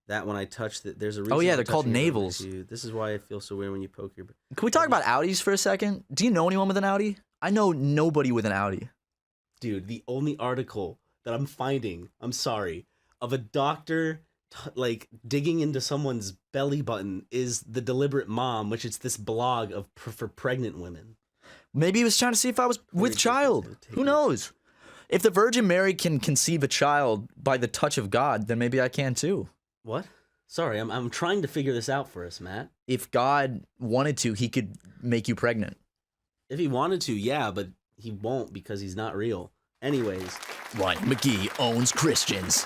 that when I touch that? There's a reason. Oh, yeah, I'm they're called touching it over navels. you. This is why it feels so weird when you poke your. Can we talk about Audis for a second? Do you know anyone with an Audi? I know nobody with an Audi. Dude, the only article that I'm finding, I'm sorry, of a doctor like digging into someone's belly button is The Deliberate Mom, which is this blog of for pregnant women. Maybe he was trying to see if I was with take child. it, take Who it. knows? If the Virgin Mary can conceive a child by the touch of God, then maybe I can too. What? Sorry, I'm trying to figure this out for us, Matt. If God wanted to, he could make you pregnant. If he wanted to, yeah, but he won't because he's not real. Anyways, Ryan McGee owns Christians.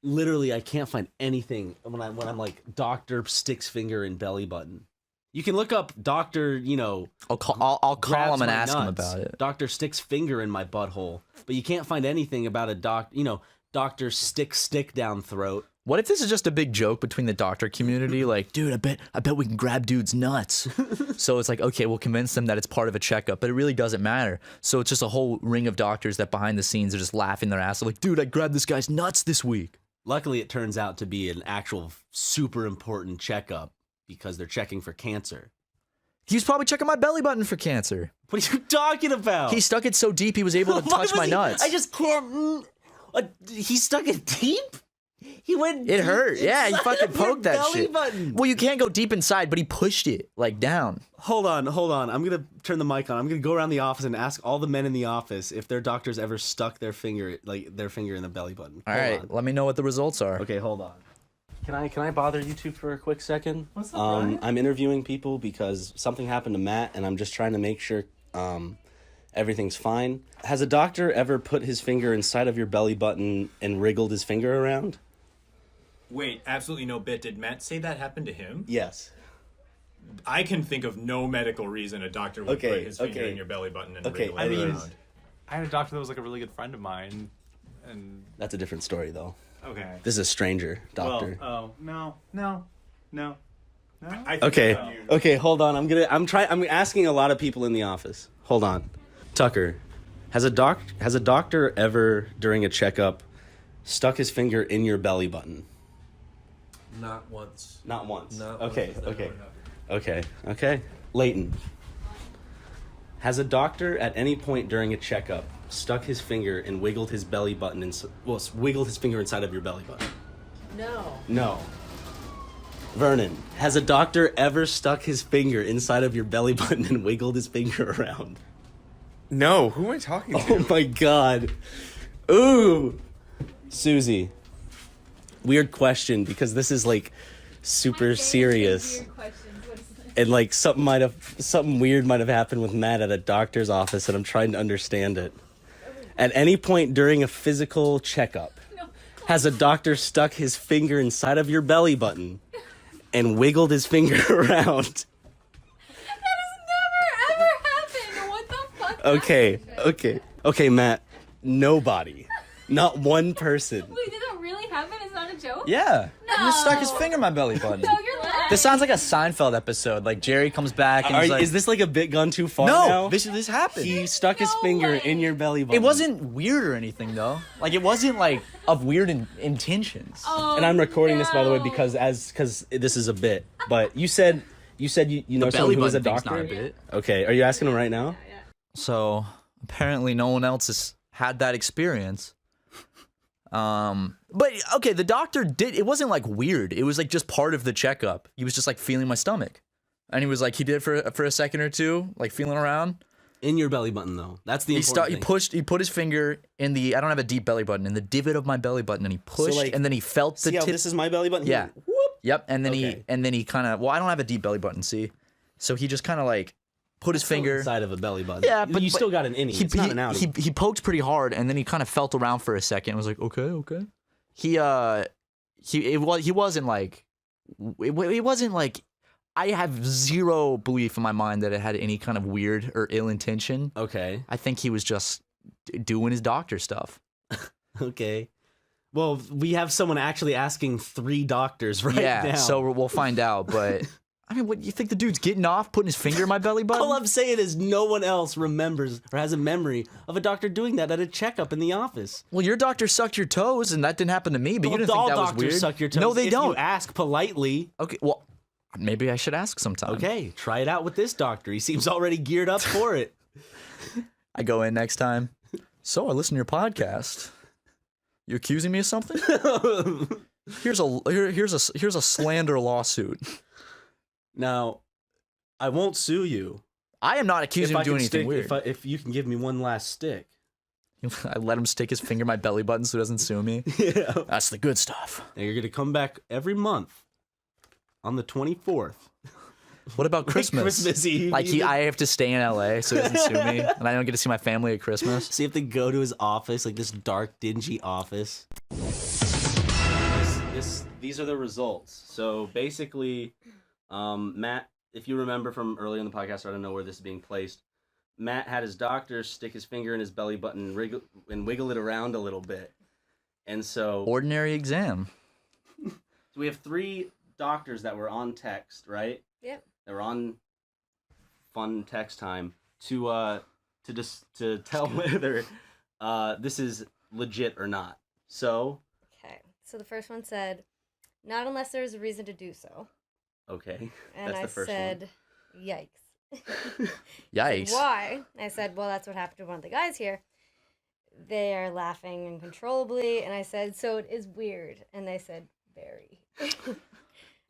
literally, I can't find anything when I'm like Doctor sticks finger in belly button. You can look up Doctor, I'll call grabs him and my ask him nuts. about it. Doctor sticks finger in my butthole, but you can't find anything about a Doctor stick down throat. What if this is just a big joke between the doctor community? Like, dude, I bet we can grab dudes' nuts. So it's like, okay, we'll convince them that it's part of a checkup, but it really doesn't matter. So it's just a whole ring of doctors that behind the scenes are just laughing their ass off. Like, dude, I grabbed this guy's nuts this week. Luckily, it turns out to be an actual super important checkup because they're checking for cancer. He was probably checking my belly button for cancer. What are you talking about? He stuck it so deep he was able to Why touch was my he- nuts. I just can't. He stuck it deep. He went. It deep hurt. Yeah, he inside fucking of your poked that belly shit. Button. Well, you can't go deep inside, but he pushed it like down. Hold on. I'm gonna turn the mic on. I'm gonna go around the office and ask all the men in the office if their doctors ever stuck their finger in the belly button. All right, let me know what the results are. Okay, hold on. Can I bother you two for a quick second? What's up, Brian? I'm interviewing people because something happened to Matt, and I'm just trying to make sure everything's fine. Has a doctor ever put his finger inside of your belly button and wriggled his finger around? Wait, absolutely no bit. Did Matt say that happened to him? Yes. I can think of no medical reason a doctor would Okay, put his finger okay. in your belly button and Okay, wriggle I it mean- around. I had a doctor that was like a really good friend of mine, and That's a different story, though. okay. This is a stranger doctor. Well, oh no. I think Okay, hold on. I'm asking a lot of people in the office. Hold on. Tucker, has a doctor ever during a checkup stuck his finger in your belly button? Not once. Not once. Not Okay, once. okay. Okay. Leighton, has a doctor at any point during a checkup stuck his finger and wiggled his belly button wiggled his finger inside of your belly button? No. Vernon, has a doctor ever stuck his finger inside of your belly button and wiggled his finger around? No, who am I talking to? Oh my god. Ooh. Susie. Weird question because this is like super serious. And like something weird might have happened with Matt at a doctor's office and I'm trying to understand it. At any point during a physical checkup, has a doctor stuck his finger inside of your belly button and wiggled his finger around? Okay, Matt. Nobody. Not one person. Wait, did that really happen? It's not a joke? Yeah. No. He just stuck his finger in my belly button. No, you're lying. This sounds like a Seinfeld episode. Like Jerry comes back and he's like, is this like a bit gone too far no, now? this happened. He stuck his finger in your belly button. It wasn't weird or anything though. Like it wasn't like of weird intentions. And I'm recording this, by the way, because this is a bit. But you said you know someone who was a doctor. Not a bit. Okay, are you asking him right now? So apparently no one else has had that experience. But okay, the doctor did. It wasn't like weird. It was like just part of the checkup. He was just like feeling my stomach, and he was like he did for a second or two, like feeling around. In your belly button, though. That's the important thing. He put his finger in the. I don't have a deep belly button, in the divot of my belly button, and he pushed, and then he felt the tip. This is my belly button. Yeah. Whoop. Yep. And then he kind of. Well, I don't have a deep belly button. See, so he just kind of like put his finger inside of a belly button. Yeah, but you still got an innie. It's not an outie. He poked pretty hard, and then he kind of felt around for a second. And was like, okay. He wasn't like. It wasn't like. I have zero belief in my mind that it had any kind of weird or ill intention. Okay. I think he was just doing his doctor stuff. Okay. Well, we have someone actually asking 3 doctors right now. Yeah, so we'll find out. But I mean, what you think the dude's getting off, putting his finger in my belly button? All I'm saying is no one else remembers or has a memory of a doctor doing that at a checkup in the office. Well, your doctor sucked your toes, and that didn't happen to me. But you didn't think all that was doctors weird. suck your toes. No, they don't. If you ask politely. Okay, well. Maybe I should ask sometime. Okay, try it out with this doctor. He seems already geared up for it. I go in next time. So I listen to your podcast. You accusing me of something? Here's a slander lawsuit. Now, I won't sue you. I am not accusing you of doing anything weird. If you can give me one last stick. I let him stick his finger in my belly button so he doesn't sue me. Yeah. That's the good stuff. Now you're gonna come back every month. On the 24th. What about Christmas? Christmas Eve. Like I have to stay in LA so he doesn't sue me, and I don't get to see my family at Christmas. So you have to go to his office, like this dark, dingy office. These are the results. So basically, Matt, if you remember from earlier in the podcast, I don't know where this is being placed. Matt had his doctor stick his finger in his belly button and wiggle it around a little bit, and so ordinary exam. So we have 3 doctors that were on text, right? Yep. They were on fun text time to tell whether this is legit or not. So. Okay. So the first one said, "Not unless there is a reason to do so." Okay. And that's the first said, one. "Yikes." Yikes. Why? I said, "Well, that's what happened to one of the guys here. They are laughing uncontrollably." And I said, "So it is weird." And they said, "Very."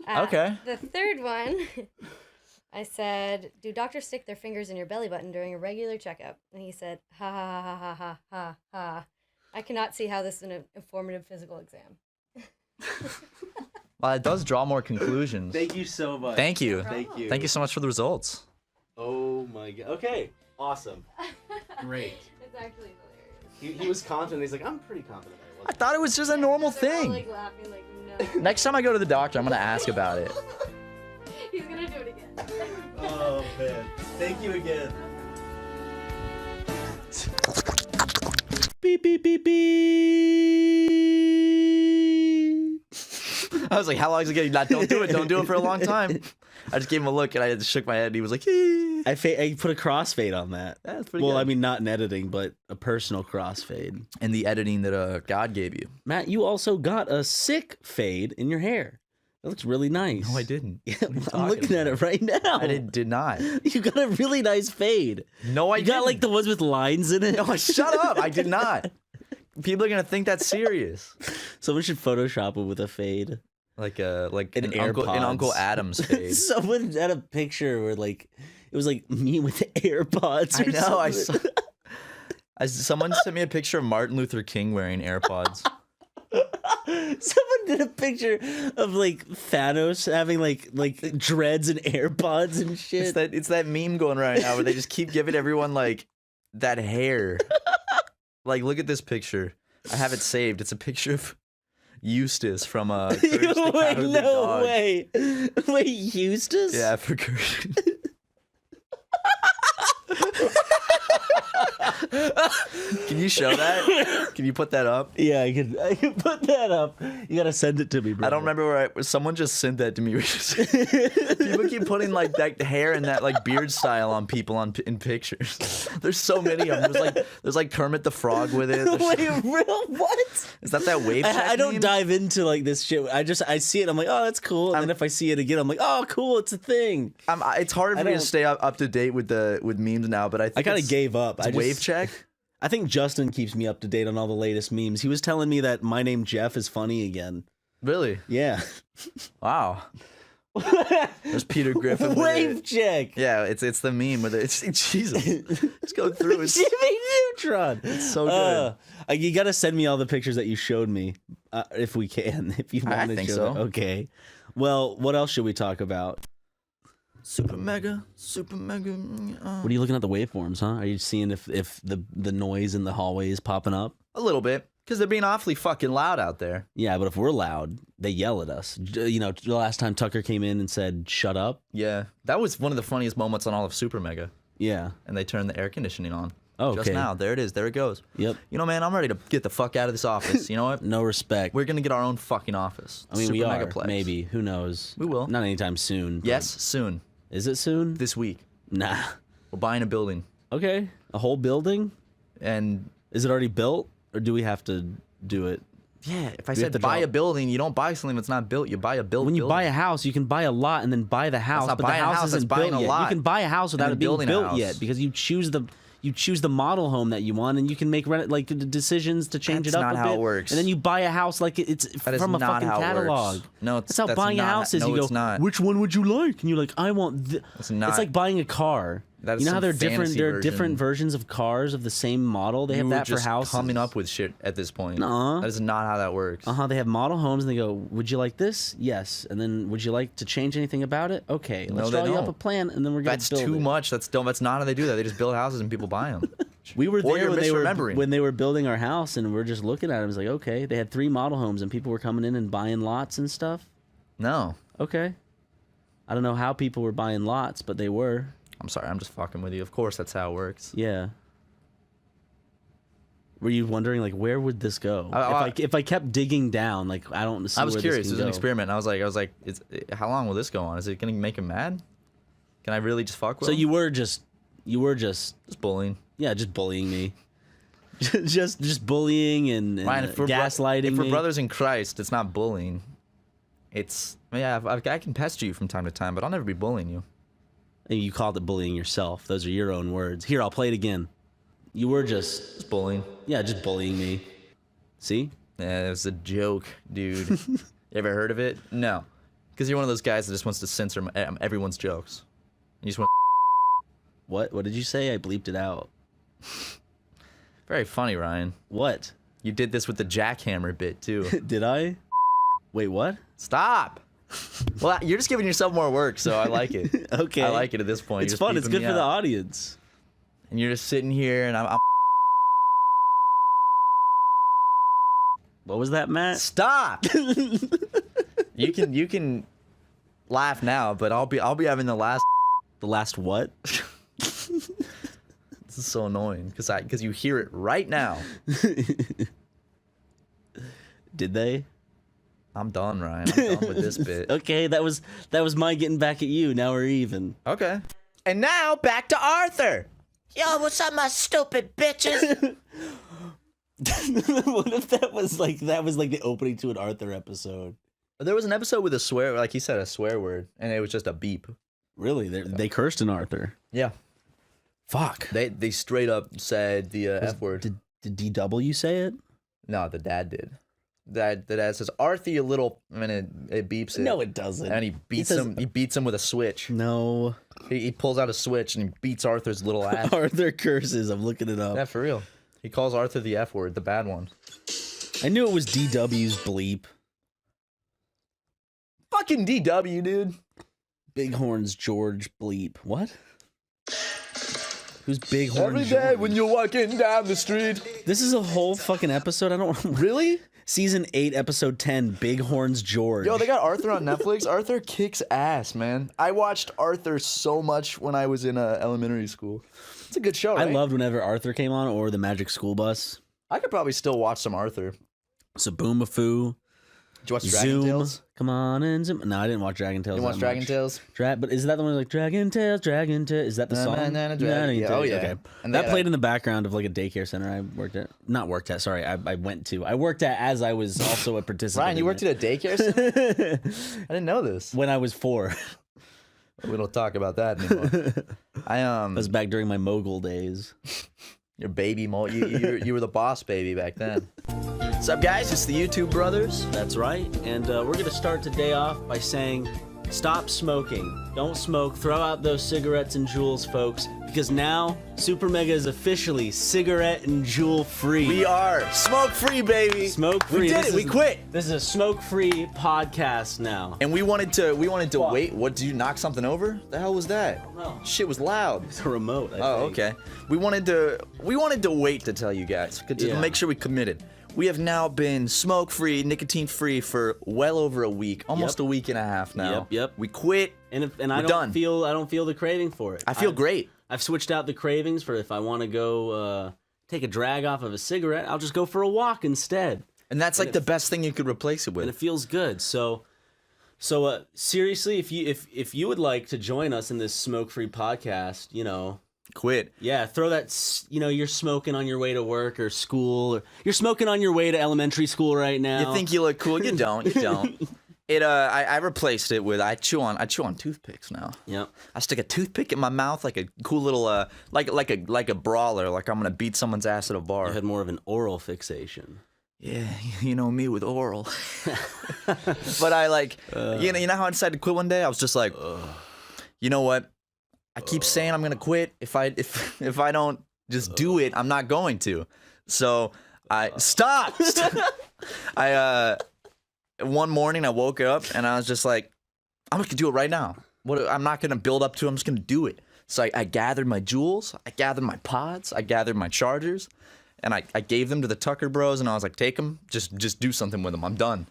Okay. The third one, I said, "Do doctors stick their fingers in your belly button during a regular checkup?" And he said, "Ha ha ha ha ha ha ha. I cannot see how this is an informative physical exam." Well, it does draw more conclusions. Thank you so much. Thank you. Thank you. Thank you so much for the results. Oh my god. Okay. Awesome. Great. It's actually hilarious. He was confident. He's like, I'm pretty confident. I thought it was just a normal They're all, thing. like, laughing, like, no. Next time I go to the doctor, I'm gonna ask about it. He's gonna do it again. Oh man. Thank you again. Beep beep beep beep. I was like, how long is it gonna? Don't do it. Don't do it for a long time. I just gave him a look and I just shook my head. And he was like, I put a crossfade on that. That's pretty well, good. I mean, not in editing, but a personal crossfade. And the editing that God gave you. Matt, you also got a sick fade in your hair. That looks really nice. No, I didn't. Yeah, I'm looking at it right now. I did not. You got a really nice fade. No, I you didn't. got like the ones with lines in it. No, shut up. I did not. People are gonna think that's serious. Someone should Photoshop it with a fade. Like an AirPods. Uncle Adam's fade. Someone had a picture where like it was like me with AirPods. I know. Someone sent me a picture of Martin Luther King wearing AirPods. Someone did a picture of like Thanos having like dreads and AirPods and shit. It's that meme going right now where they just keep giving everyone like that hair. Like, look at this picture. I have it saved. It's a picture of Eustace from Courage the Cowardly Dog. Wait, Eustace? Yeah, for Courage. Can you show that? Can you put that up? Yeah, I can put that up. You gotta send it to me, bro. I don't remember where someone just sent that to me. People keep putting like that hair and that like beard style on people in pictures. There's so many of them. There's like Kermit the Frog with it. Wait, real? What? Is that wave check I don't meme? dive into like this shit. I see it. I'm like, oh, that's cool. And then if I see it again, I'm like, oh, cool. It's a thing. It's harder for me to stay up to date with memes now. But I think kind of gave up. Wave check. I think Justin keeps me up to date on all the latest memes. He was telling me that My Name Jeff is funny again. Really? Yeah. Wow. There's Peter Griffin. Wave check. Yeah, it's the meme with it. It's Jesus. Let's go through it. Jimmy Neutron. It's so good. You gotta send me all the pictures that you showed me, if we can. If you want I to think show so. them. Okay. Well, what else should we talk about? SuperMega. What are you looking at the waveforms, huh? Are you seeing if the noise in the hallway is popping up? A little bit, because they're being awfully fucking loud out there. Yeah, but if we're loud, they yell at us. You know, the last time Tucker came in and said, "Shut up." Yeah, that was one of the funniest moments on all of SuperMega. Yeah. And they turned the air conditioning on. Oh, Just now. There it is. There it goes. Yep. You know, man, I'm ready to get the fuck out of this office. You know what? No respect. We're gonna get our own fucking office. I mean, we are. Megaplex. Maybe. Who knows? We will. Not anytime soon. Yes, soon. Is it soon? This week. Nah. We're buying a building. Okay. A whole building? And is it already built, or do we have to do it? Yeah, if I said buy a building, you don't buy something that's not built. You buy a building. When you buy a house, you can buy a lot and then buy the house, not but the buying a house house, isn't that's buying built a yet. lot. You can buy a house without then it being building a built house. yet because you choose the model home that you want, and you can make decisions to change That's it up not a how bit. it works. And then you buy a house like it's That is from a not fucking how it catalog. works. No, that's how buying a not- house is. no, You go, it's not. which one would you like? And you're like, I want. It's not. It's like buying a car. That is You know how some they're different. fantasy There are different version. versions of cars of the same model. They have You that were for just houses. coming up with shit at this point. Nuh-uh. That is not how that works. They have model homes, and they go, "Would you like this? Yes." And then, "Would you like to change anything about it? Okay, let's they draw you up don't. a plan, and then we're gonna That's build too it." much. That's dumb. That's not how they do that. They just build houses and people buy them. We were Or there you're misremembering. when they were building our house, and we're just looking at it. It was like, okay, they had 3 model homes, and people were coming in and buying lots and stuff. No. Okay, I don't know how people were buying lots, but they were. I'm sorry. I'm just fucking with you. Of course, that's how it works. Yeah. Were you wondering like where would this go? If I kept digging down, like I don't see. I was where curious. This It can was an go. experiment. I was like, how long will this go on? Is it gonna make him mad? Can I really just fuck with So him? you were just bullying. Yeah, just bullying me. just bullying and Ryan, if we're gaslighting if we're me. brothers in Christ, it's not bullying. It's I can pester you from time to time, but I'll never be bullying you. And you called it bullying yourself. Those are your own words. Here, I'll play it again. You were just bullying. Yeah, just bullying me. See? Yeah, it was a joke, dude. You ever heard of it? No, because you're one of those guys that just wants to censor everyone's jokes. You just want. What? What did you say? I bleeped it out. Very funny, Ryan. What? You did this with the jackhammer bit too. Did I? Wait, what? Stop. Well, you're just giving yourself more work, so I like it. Okay. I like it at this point. It's You're just fun. It's beeping good me for the out. audience. And you're just sitting here, and I'm What was that, Matt? Stop. You can laugh now, but I'll be having the last. The last what? This is so annoying because you hear it right now. Did they? I'm done, Ryan. I'm done with this bit. Okay, that was my getting back at you. Now we're even. Okay. And now back to Arthur. Yo, what's up, my stupid bitches? What if that was like the opening to an Arthur episode? There was an episode with a swear, like he said a swear word, and it was just a beep. Really? They cursed in Arthur. Yeah. Fuck. They straight up said the F word. Did DW say it? No, the dad did. The dad says, Arthur, you little, and it beeps it. No, it doesn't. And he beats him. He beats him with a switch. No. He pulls out a switch and he beats Arthur's little ass. Arthur curses. I'm looking it up. Yeah, for real. He calls Arthur the F word, the bad one. I knew it was DW's bleep. Fucking DW, dude. Bighorn's George bleep. What? Who's Bighorn Every George? day when you're walking down the street. This is a whole fucking episode. I don't really. Season 8, episode 10. Bighorn's George. Yo, they got Arthur on Netflix. Arthur kicks ass, man. I watched Arthur so much when I was in elementary school. It's a good show, I right? loved whenever Arthur came on or the Magic School Bus. I could probably still watch some Arthur. Saboomafoo. Did you watch Dragon Zoom. Tales? Come on and Zoom. No, I didn't watch Dragon Tales. You watch Dragon Tales? But is that the one like Dragon Tales, Dragon Tales? Is that the song? Yeah, oh yeah. Okay. And That played in the background of like a daycare center I worked at. Not worked at, sorry. I went to. I worked at as I was also a participant. Ryan, you worked at a daycare center? I didn't know this. When I was 4. We don't talk about that anymore. I was back during my mogul days. Your baby you were the boss baby back then. What's up, guys? It's the YouTube brothers. That's right. And we're going to start today off by saying, stop smoking. Don't smoke. Throw out those cigarettes and jewels, folks. Because now, SuperMega is officially cigarette and jewel free. We are smoke-free, baby. Smoke-free. We did it. We quit. This is a smoke-free podcast now. And we wanted to wait. What, did you knock something over? The hell was that? No. Shit was loud. It's a remote, I think. Okay. We wanted to wait to tell you guys to make sure we committed. We have now been smoke-free, nicotine-free for well over a week, almost a week and a half now. Yep. We quit, and I don't feel the craving for it. I feel great. I've switched out the cravings for if I want to go take a drag off of a cigarette, I'll just go for a walk instead. And that's like the best thing you could replace it with. And it feels good. So seriously, if you would like to join us in this smoke-free podcast, quit. Yeah, throw that, you're smoking on your way to work or school, or you're smoking on your way to elementary school right now. You think you look cool? You don't. You don't. I replaced it with I chew on toothpicks now. Yep. I stick a toothpick in my mouth like a cool little like a brawler, like I'm gonna beat someone's ass at a bar. You had more of an oral fixation. Yeah, you know me with oral. But I you know how I decided to quit one day? I was just like, you know what? I keep saying I'm gonna quit. If I don't just do it, I'm not going to. So I stop. One morning I woke up and I was just like, I'm gonna do it right now. I'm not gonna build up to it. I'm just gonna do it. So I gathered my jewels, I gathered my pods, I gathered my chargers, and I gave them to the Tucker Bros. And I was like, take them, just do something with them. I'm done.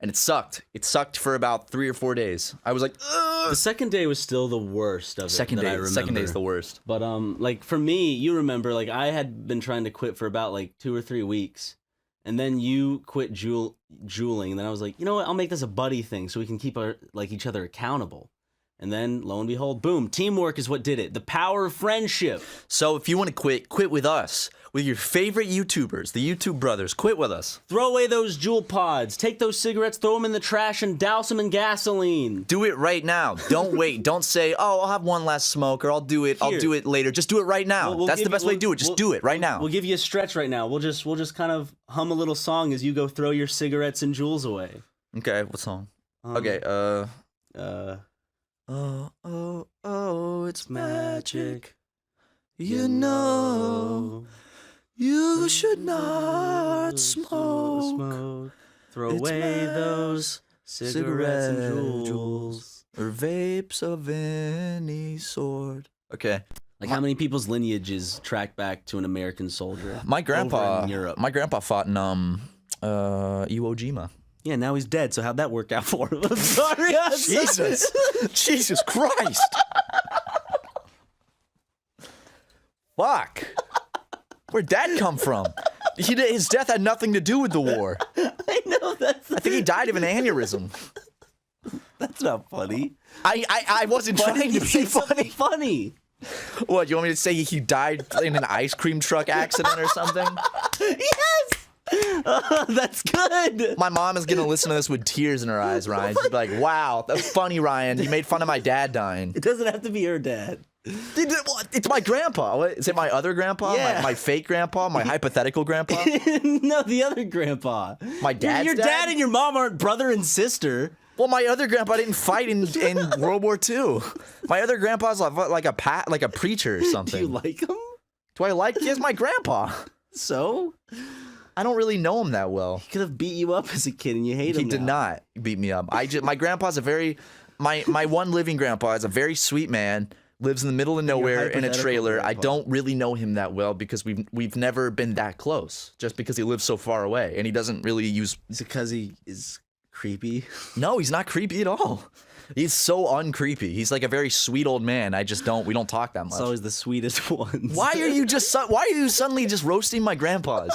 And it sucked. It sucked for about 3 or 4 days. I was like, ugh. The second day was still the worst of it. Second day is the worst. But for me, you remember, I had been trying to quit for about 2 or 3 weeks, and then you quit juuling, and then I was like, you know what? I'll make this a buddy thing so we can keep each other accountable. And then, lo and behold, boom, teamwork is what did it. The power of friendship. So if you want to quit with us, with your favorite YouTubers, the YouTube brothers. Quit with us. Throw away those jewel pods. Take those cigarettes, throw them in the trash, and douse them in gasoline. Do it right now. Don't wait. Don't say, oh, I'll have one last smoke, or I'll do it later. Just do it right now. That's the best way to do it. Just do it right now. We'll give you a stretch right now. We'll just kind of hum a little song as you go throw your cigarettes and jewels away. Okay, what song? Okay, Oh, it's magic. You know, you should not smoke. Throw away those cigarettes and jewels. Or vapes of any sort. Okay. How many people's lineages track back to an American soldier? My grandpa over in Europe. My grandpa fought in Iwo Jima. Yeah, now he's dead, so how'd that work out for him? I'm sorry. Jesus Christ. Fuck. Where'd that come from? His death had nothing to do with the war. I know that's. I think he died of an aneurysm. That's not funny. I wasn't trying to be funny. Funny. What, you want me to say he died in an ice cream truck accident or something? Yes. That's good. My mom is gonna listen to this with tears in her eyes, Ryan. She's like, "Wow, that's funny, Ryan. You made fun of my dad dying." It doesn't have to be her dad. It's my grandpa. Is it my other grandpa? Yeah. My fake grandpa? My hypothetical grandpa? No, the other grandpa. My dad's Your dad and your mom aren't brother and sister. Well, my other grandpa didn't fight in World War II. My other grandpa's like a preacher or something. Do you like him? Do I like? He's my grandpa. So? I don't really know him that well. He could have beat you up as a kid and you hate him. He did not beat me up. My grandpa's my one living grandpa is a very sweet man. Lives in the middle of nowhere in a trailer. Grandpa. I don't really know him that well because we've never been that close. Just because he lives so far away and he doesn't really use. Is it because he is creepy? No, he's not creepy at all. He's so uncreepy. He's like a very sweet old man. We don't talk that much. It's always the sweetest ones. Why are you suddenly just roasting my grandpas?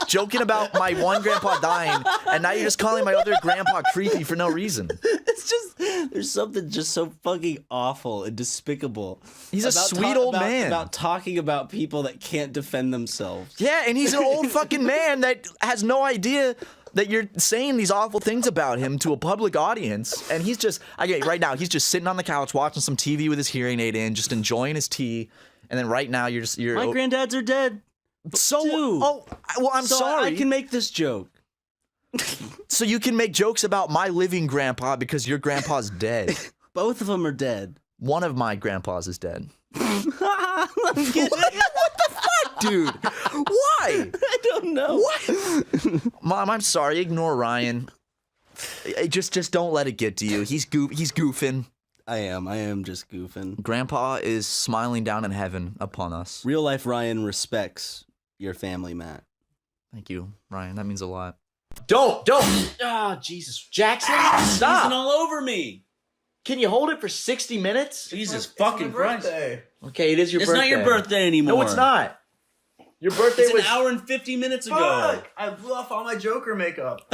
Joking about my one grandpa dying, and now you're just calling my other grandpa creepy for no reason. It's just, there's something just so fucking awful and despicable. He's a sweet old man. About talking about people that can't defend themselves. Yeah, and he's an old fucking man that has no idea that you're saying these awful things about him to a public audience. And he's just, right now, he's just sitting on the couch watching some TV with his hearing aid in, just enjoying his tea. And then right now, you're My granddads are dead. So, I'm so sorry. I can make this joke. So you can make jokes about my living grandpa because your grandpa's dead. Both of them are dead. One of my grandpas is dead. What the fuck, dude? Why? I don't know. What? Mom, I'm sorry. Ignore Ryan. Just don't let it get to you. He's goofing. I am just goofing. Grandpa is smiling down in heaven upon us. Real life Ryan respects your family, Matt. Thank you, Ryan. That means a lot. Don't. Ah, Jesus. Jackson, stop. He's all over me. Can you hold it for 60 minutes? Jesus fucking Christ. Okay, it is your birthday. It's not your birthday anymore. No, it's not. Your birthday was an hour and 50 minutes ago. Fuck! I blew off all my Joker makeup.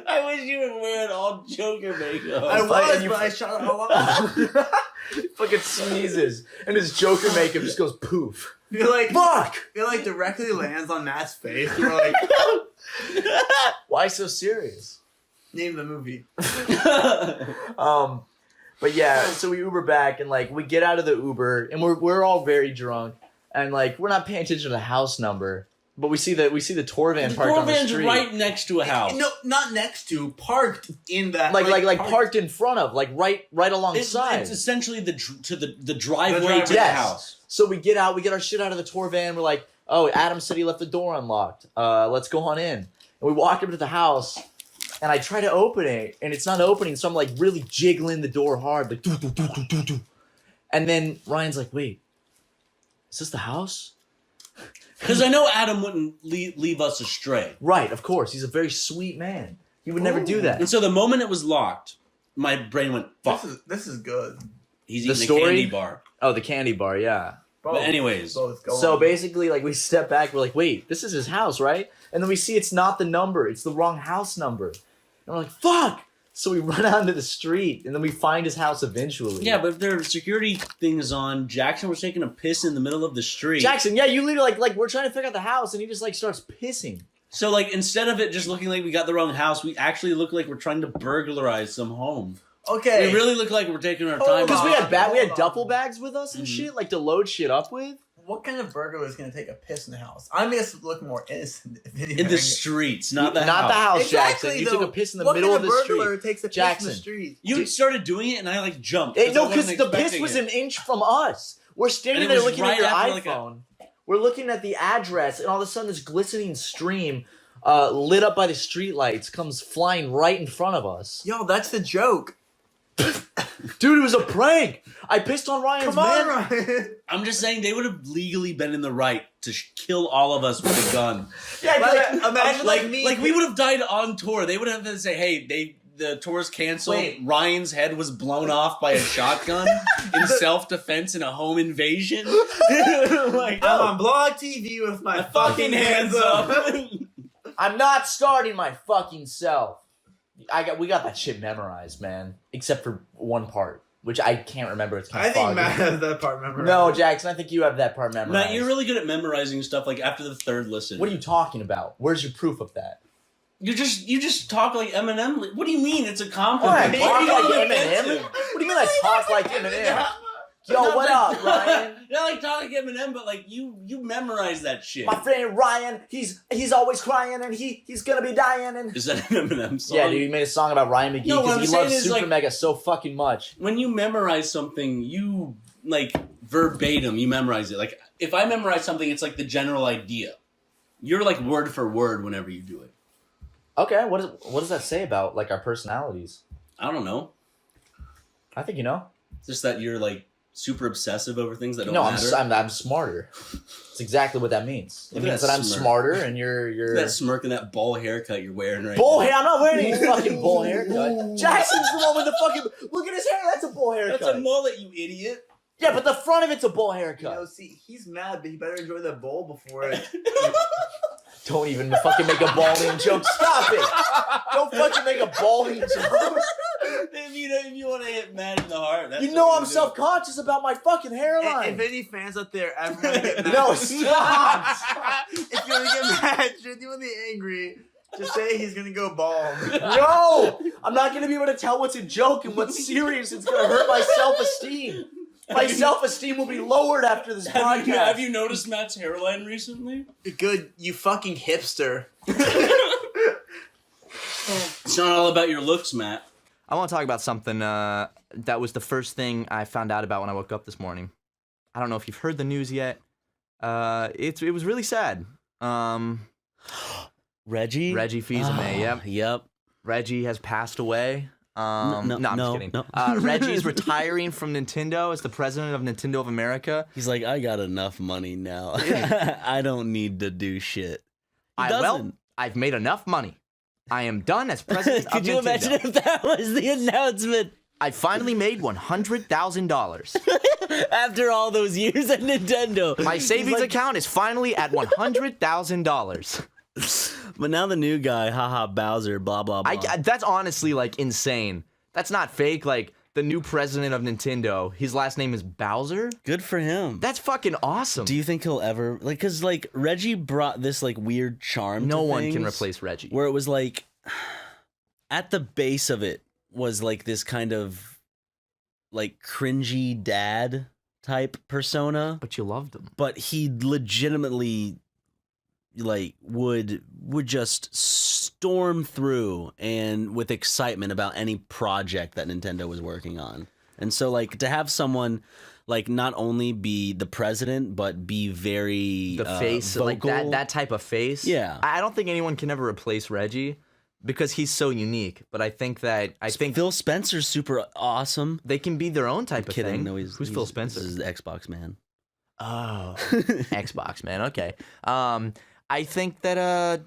I wish you were wearing all Joker makeup. I was, but I shot it all off. Fucking sneezes, and his Joker makeup just goes poof. You're like, fuck! It like directly lands on Matt's face. You're like, why so serious? Name the movie. But yeah, so we Uber back, and like we get out of the Uber, and we're all very drunk, and like we're not paying attention to the house number, but we see the tour van parked on the street. The tour van's right next to a house. No, not next to, parked in that. Like parked in front of, like right alongside. It's essentially the driveway to the house. So we get out, we get our shit out of the tour van. We're like, oh, Adam said he left the door unlocked. Let's go on in. And we walk up to the house, and I try to open it, and it's not opening. So I'm like really jiggling the door hard, like do do do do do do. And then Ryan's like, wait, is this the house? Because I know Adam wouldn't leave us astray. Right, of course. He's a very sweet man. He would never do that. And so the moment it was locked, my brain went, fuck. This is good. He's eating a candy bar. Oh, the candy bar, yeah. But anyways. So basically, like, we step back. We're like, wait, this is his house, right? And then we see it's not the number. It's the wrong house number. And we're like, fuck! So we run out into the street, and then we find his house eventually. Yeah, but if their security thing is on, Jackson was taking a piss in the middle of the street. Jackson, yeah, you literally, like we're trying to figure out the house, and he just, like, starts pissing. So, like, instead of it just looking like we got the wrong house, we actually look like we're trying to burglarize some home. Okay. We really look like we're taking our time. Because we had duffel bags with us and shit, like, to load shit up with. What kind of burglar is going to take a piss in the house? I'm going to look more innocent. In the streets, not the house. Not the house, exactly, Jackson. You though. took a piss in the middle of the street. What kind of burglar takes a piss in the street? You started doing it, and I, like, jumped. No, because the piss was an inch from us. We're standing there looking at your iPhone. We're looking at the address, and all of a sudden this glistening stream lit up by the streetlights comes flying right in front of us. Yo, that's the joke. Dude, it was a prank. I pissed on Ryan's man. Ryan. I'm just saying they would have legally been in the right to kill all of us with a gun. Yeah, like, imagine like me. Like we would have died on tour. They would have to say, "Hey, the tour's canceled. Wait. Ryan's head was blown off by a shotgun in self-defense in a home invasion." Like, I'm on blog TV with my fucking hands up. I'm not starting my fucking self. We got that shit memorized, man. Except for one part, which I can't remember. It's kind of foggy. Matt has that part memorized. No, Jackson, I think you have that part memorized. Matt, you're really good at memorizing stuff. Like after the third listen. What are you talking about? Where's your proof of that? You just talk like Eminem. What do you mean? It's a compliment. What, I talk like Eminem? What do you mean I talk like Eminem? Yo, what up, Ryan? Not like talking like Eminem, but like you memorize that shit. My friend Ryan, he's always crying and he's gonna be dying. And is that an Eminem song? Yeah, dude, he made a song about Ryan McGee because he loves SuperMega like, so fucking much. When you memorize something, you like verbatim, you memorize it. Like if I memorize something, it's like the general idea. You're like word for word whenever you do it. Okay, what does that say about like our personalities? I don't know. I think you know. It's just that you're like super obsessive over things that don't No, matter? I'm smarter. That's exactly what that means. It Look at means that that I'm smirk. smarter and you're Look at that smirk and that bowl haircut you're wearing right bull now. hair. I'm not wearing any fucking bull haircut. Jackson's the one with the fucking. Look at his hair. That's a bull haircut. That's a mullet, you idiot. Yeah, but the front of it's a bull You haircut. know, see, he's mad, but he better enjoy that bowl before it. Don't even fucking make a balding joke. Stop it. Don't fucking make a balding joke. If you want to hit Matt in the heart, that's You know what I'm you do. self-conscious about my fucking hairline. If any fans out there ever want to get mad, No, stop. if you want to get mad, genuinely angry, just say he's gonna go bald. No, I'm not gonna be able to tell what's a joke and what's serious. It's gonna hurt my self-esteem. My self-esteem will be lowered after this podcast. Have you noticed Matt's hairline recently? Good, you fucking hipster. It's not all about your looks, Matt. I want to talk about something that was the first thing I found out about when I woke up this morning. I don't know if you've heard the news yet. It was really sad. Reggie Fils-Aimé, yep. Yep. Reggie has passed away. I'm no, just kidding. no. Reggie's retiring from Nintendo as the president of Nintendo of America. He's like, I got enough money now. I don't need to do shit. I've made enough money. I am done as president of Nintendo. Could you imagine if that was the announcement? I finally made $100,000. After all those years at Nintendo. My savings account is finally at $100,000. But now the new guy, haha, Bowser, blah, blah, blah. That's honestly, like, insane. That's not fake. Like, the new president of Nintendo, his last name is Bowser? Good for him. That's fucking awesome. Do you think he'll ever... Like, because, like, Reggie brought this, like, weird charm No to one things, can replace Reggie. Where it was, like... At the base of it was, like, this kind of, like, cringy dad type persona. But you loved him. But he legitimately... like would just storm through and with excitement about any project that Nintendo was working on. And so like to have someone like not only be the president but be very The face, vocal. like that type of face. Yeah. I don't think anyone can ever replace Reggie because he's so unique. But I think Phil Spencer's super awesome. They can be their own type of thing. No, Who's Phil Spencer? This is the Xbox man. Oh, Xbox man. Okay. I think that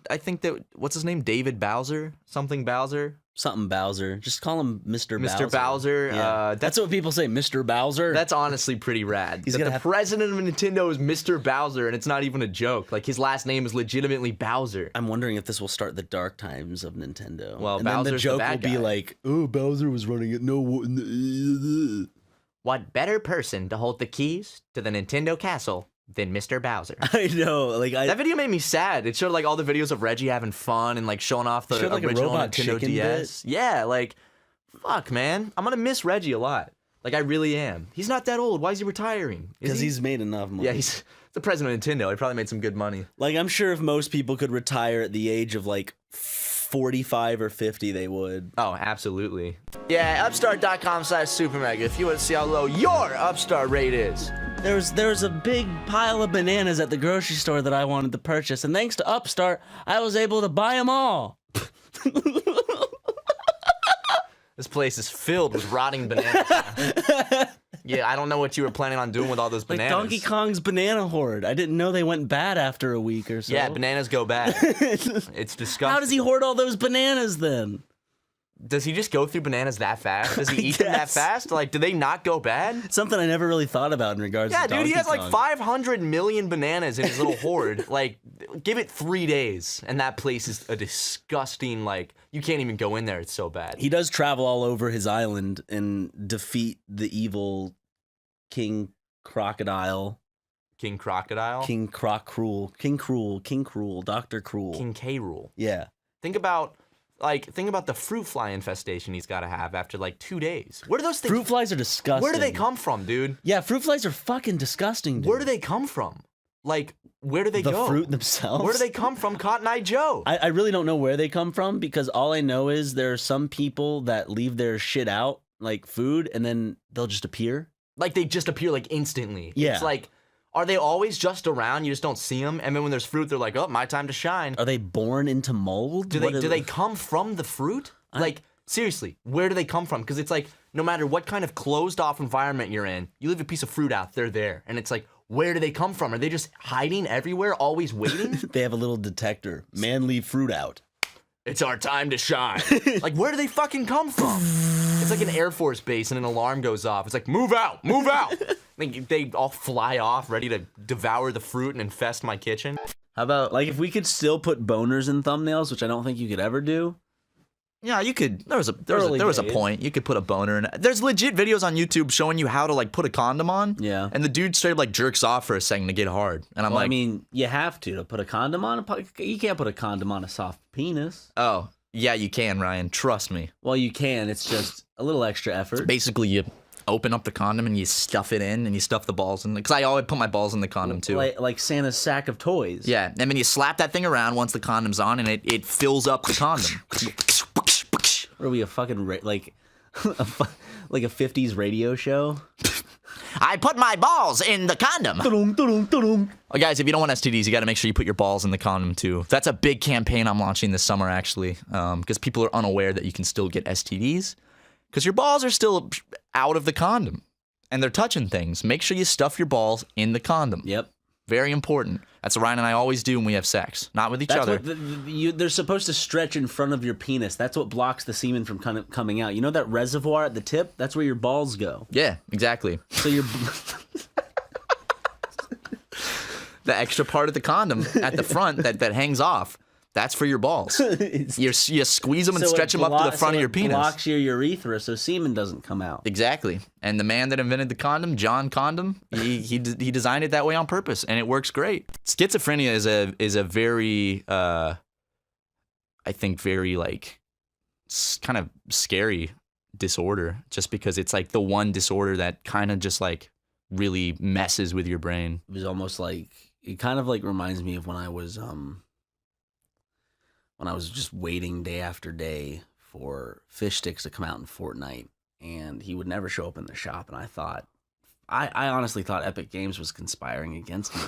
what's his name? David Bowser? Something Bowser? Something Bowser. Just call him Mr. Bowser. Mr. Bowser. Yeah. That's what people say, Mr. Bowser. That's honestly pretty rad. The president of Nintendo is Mr. Bowser, and it's not even a joke. Like, his last name is legitimately Bowser. I'm wondering if this will start the dark times of Nintendo. Well, and Bowser's then the joke bad will be guy. like, oh, Bowser was running it. No. What better person to hold the keys to the Nintendo castle than Mr. Bowser? I know. Like that video made me sad. It showed like all the videos of Reggie having fun and like showing off the Showed, like, a original robot Nintendo chicken DS. Yeah, like fuck, man. I'm gonna miss Reggie a lot. Like I really am. He's not that old. Why is he retiring? Because he's made enough money. Yeah, he's the president of Nintendo. He probably made some good money. Like I'm sure if most people could retire at the age of like 45 or 50, they would. Oh, absolutely. Yeah, upstart.com/SuperMega if you want to see how low your Upstart rate is. There's a big pile of bananas at the grocery store that I wanted to purchase, and thanks to Upstart, I was able to buy them all. This place is filled with rotting bananas. Yeah, I don't know what you were planning on doing with all those bananas. Like Donkey Kong's banana hoard. I didn't know they went bad after a week or so. Yeah, bananas go bad. It's disgusting. How does he hoard all those bananas then? Does he just go through bananas that fast? Does he eat them that fast? Like, do they not go bad? Something I never really thought about in regards to Donkey dude, he has Kong. like 500 million bananas in his little hoard. Like, give it 3 days, and that place is a disgusting, like, you can't even go in there. It's so bad. He does travel all over his island and defeat the evil King Crocodile. King Crocodile? King Croc Cruel. King Cruel. King Cruel. Dr. Cruel. King K. Rool. Yeah. Think about the fruit fly infestation he's got to have after like 2 days. Where do those things? Fruit flies are disgusting. Where do they come from, dude? Yeah, fruit flies are fucking disgusting, dude. Where do they come from? Like, where do they go? The fruit themselves? Where do they come from, Cotton Eye Joe? I really don't know where they come from because all I know is there are some people that leave their shit out, like food, and then they'll just appear. Like, they just appear like instantly. Yeah. It's like, are they always just around? You just don't see them? And then when there's fruit, they're like, oh, my time to shine. Are they born into mold? Do they come from the fruit? Like, seriously, where do they come from? Because it's like, no matter what kind of closed off environment you're in, you leave a piece of fruit out, they're there. And it's like, where do they come from? Are they just hiding everywhere, always waiting? They have a little detector. Man, leave fruit out. It's our time to shine. Like, where do they fucking come from? It's like an Air Force base and an alarm goes off. It's like, move out, move out. Like, they all fly off, ready to devour the fruit and infest my kitchen. How about, like, if we could still put boners in thumbnails, which I don't think you could ever do. Yeah, you could. There was a point. You could put a boner in. There's legit videos on YouTube showing you how to like put a condom on. Yeah. And the dude straight up like jerks off for a second to get hard. And I'm Well, like, I mean, you have to put a condom on. You can't put a condom on a soft penis. oh, yeah, you can, Ryan. Trust me. Well, you can. It's just a little extra effort. Basically, you open up the condom and you stuff it in and you stuff the balls in. Because I always put my balls in the condom too. Like Santa's sack of toys. Yeah, and then you slap that thing around once the condom's on and it fills up the condom. What are we, a fucking like a 50s radio show? I put my balls in the condom. Oh, guys, if you don't want STDs, you got to make sure you put your balls in the condom too. That's a big campaign I'm launching this summer, actually, because people are unaware that you can still get STDs because your balls are still out of the condom and they're touching things. Make sure you stuff your balls in the condom. Yep. Very important. That's what Ryan and I always do when we have sex. Not with each other. They're supposed to stretch in front of your penis. That's what blocks the semen from coming out. You know that reservoir at the tip? That's where your balls go. Yeah, exactly. So you're... The extra part of the condom at the front that hangs off, that's for your balls. You squeeze them and stretch them up to the front of your penis. It blocks your urethra so semen doesn't come out. Exactly. And the man that invented the condom, John Condom, he designed it that way on purpose, and it works great. Schizophrenia is a very, I think, very like kind of scary disorder, just because it's like the one disorder that kind of just like really messes with your brain. It was almost like, it kind of like reminds me of when I was just waiting day after day for fish sticks to come out in Fortnite, and he would never show up in the shop, and I honestly thought Epic Games was conspiring against me.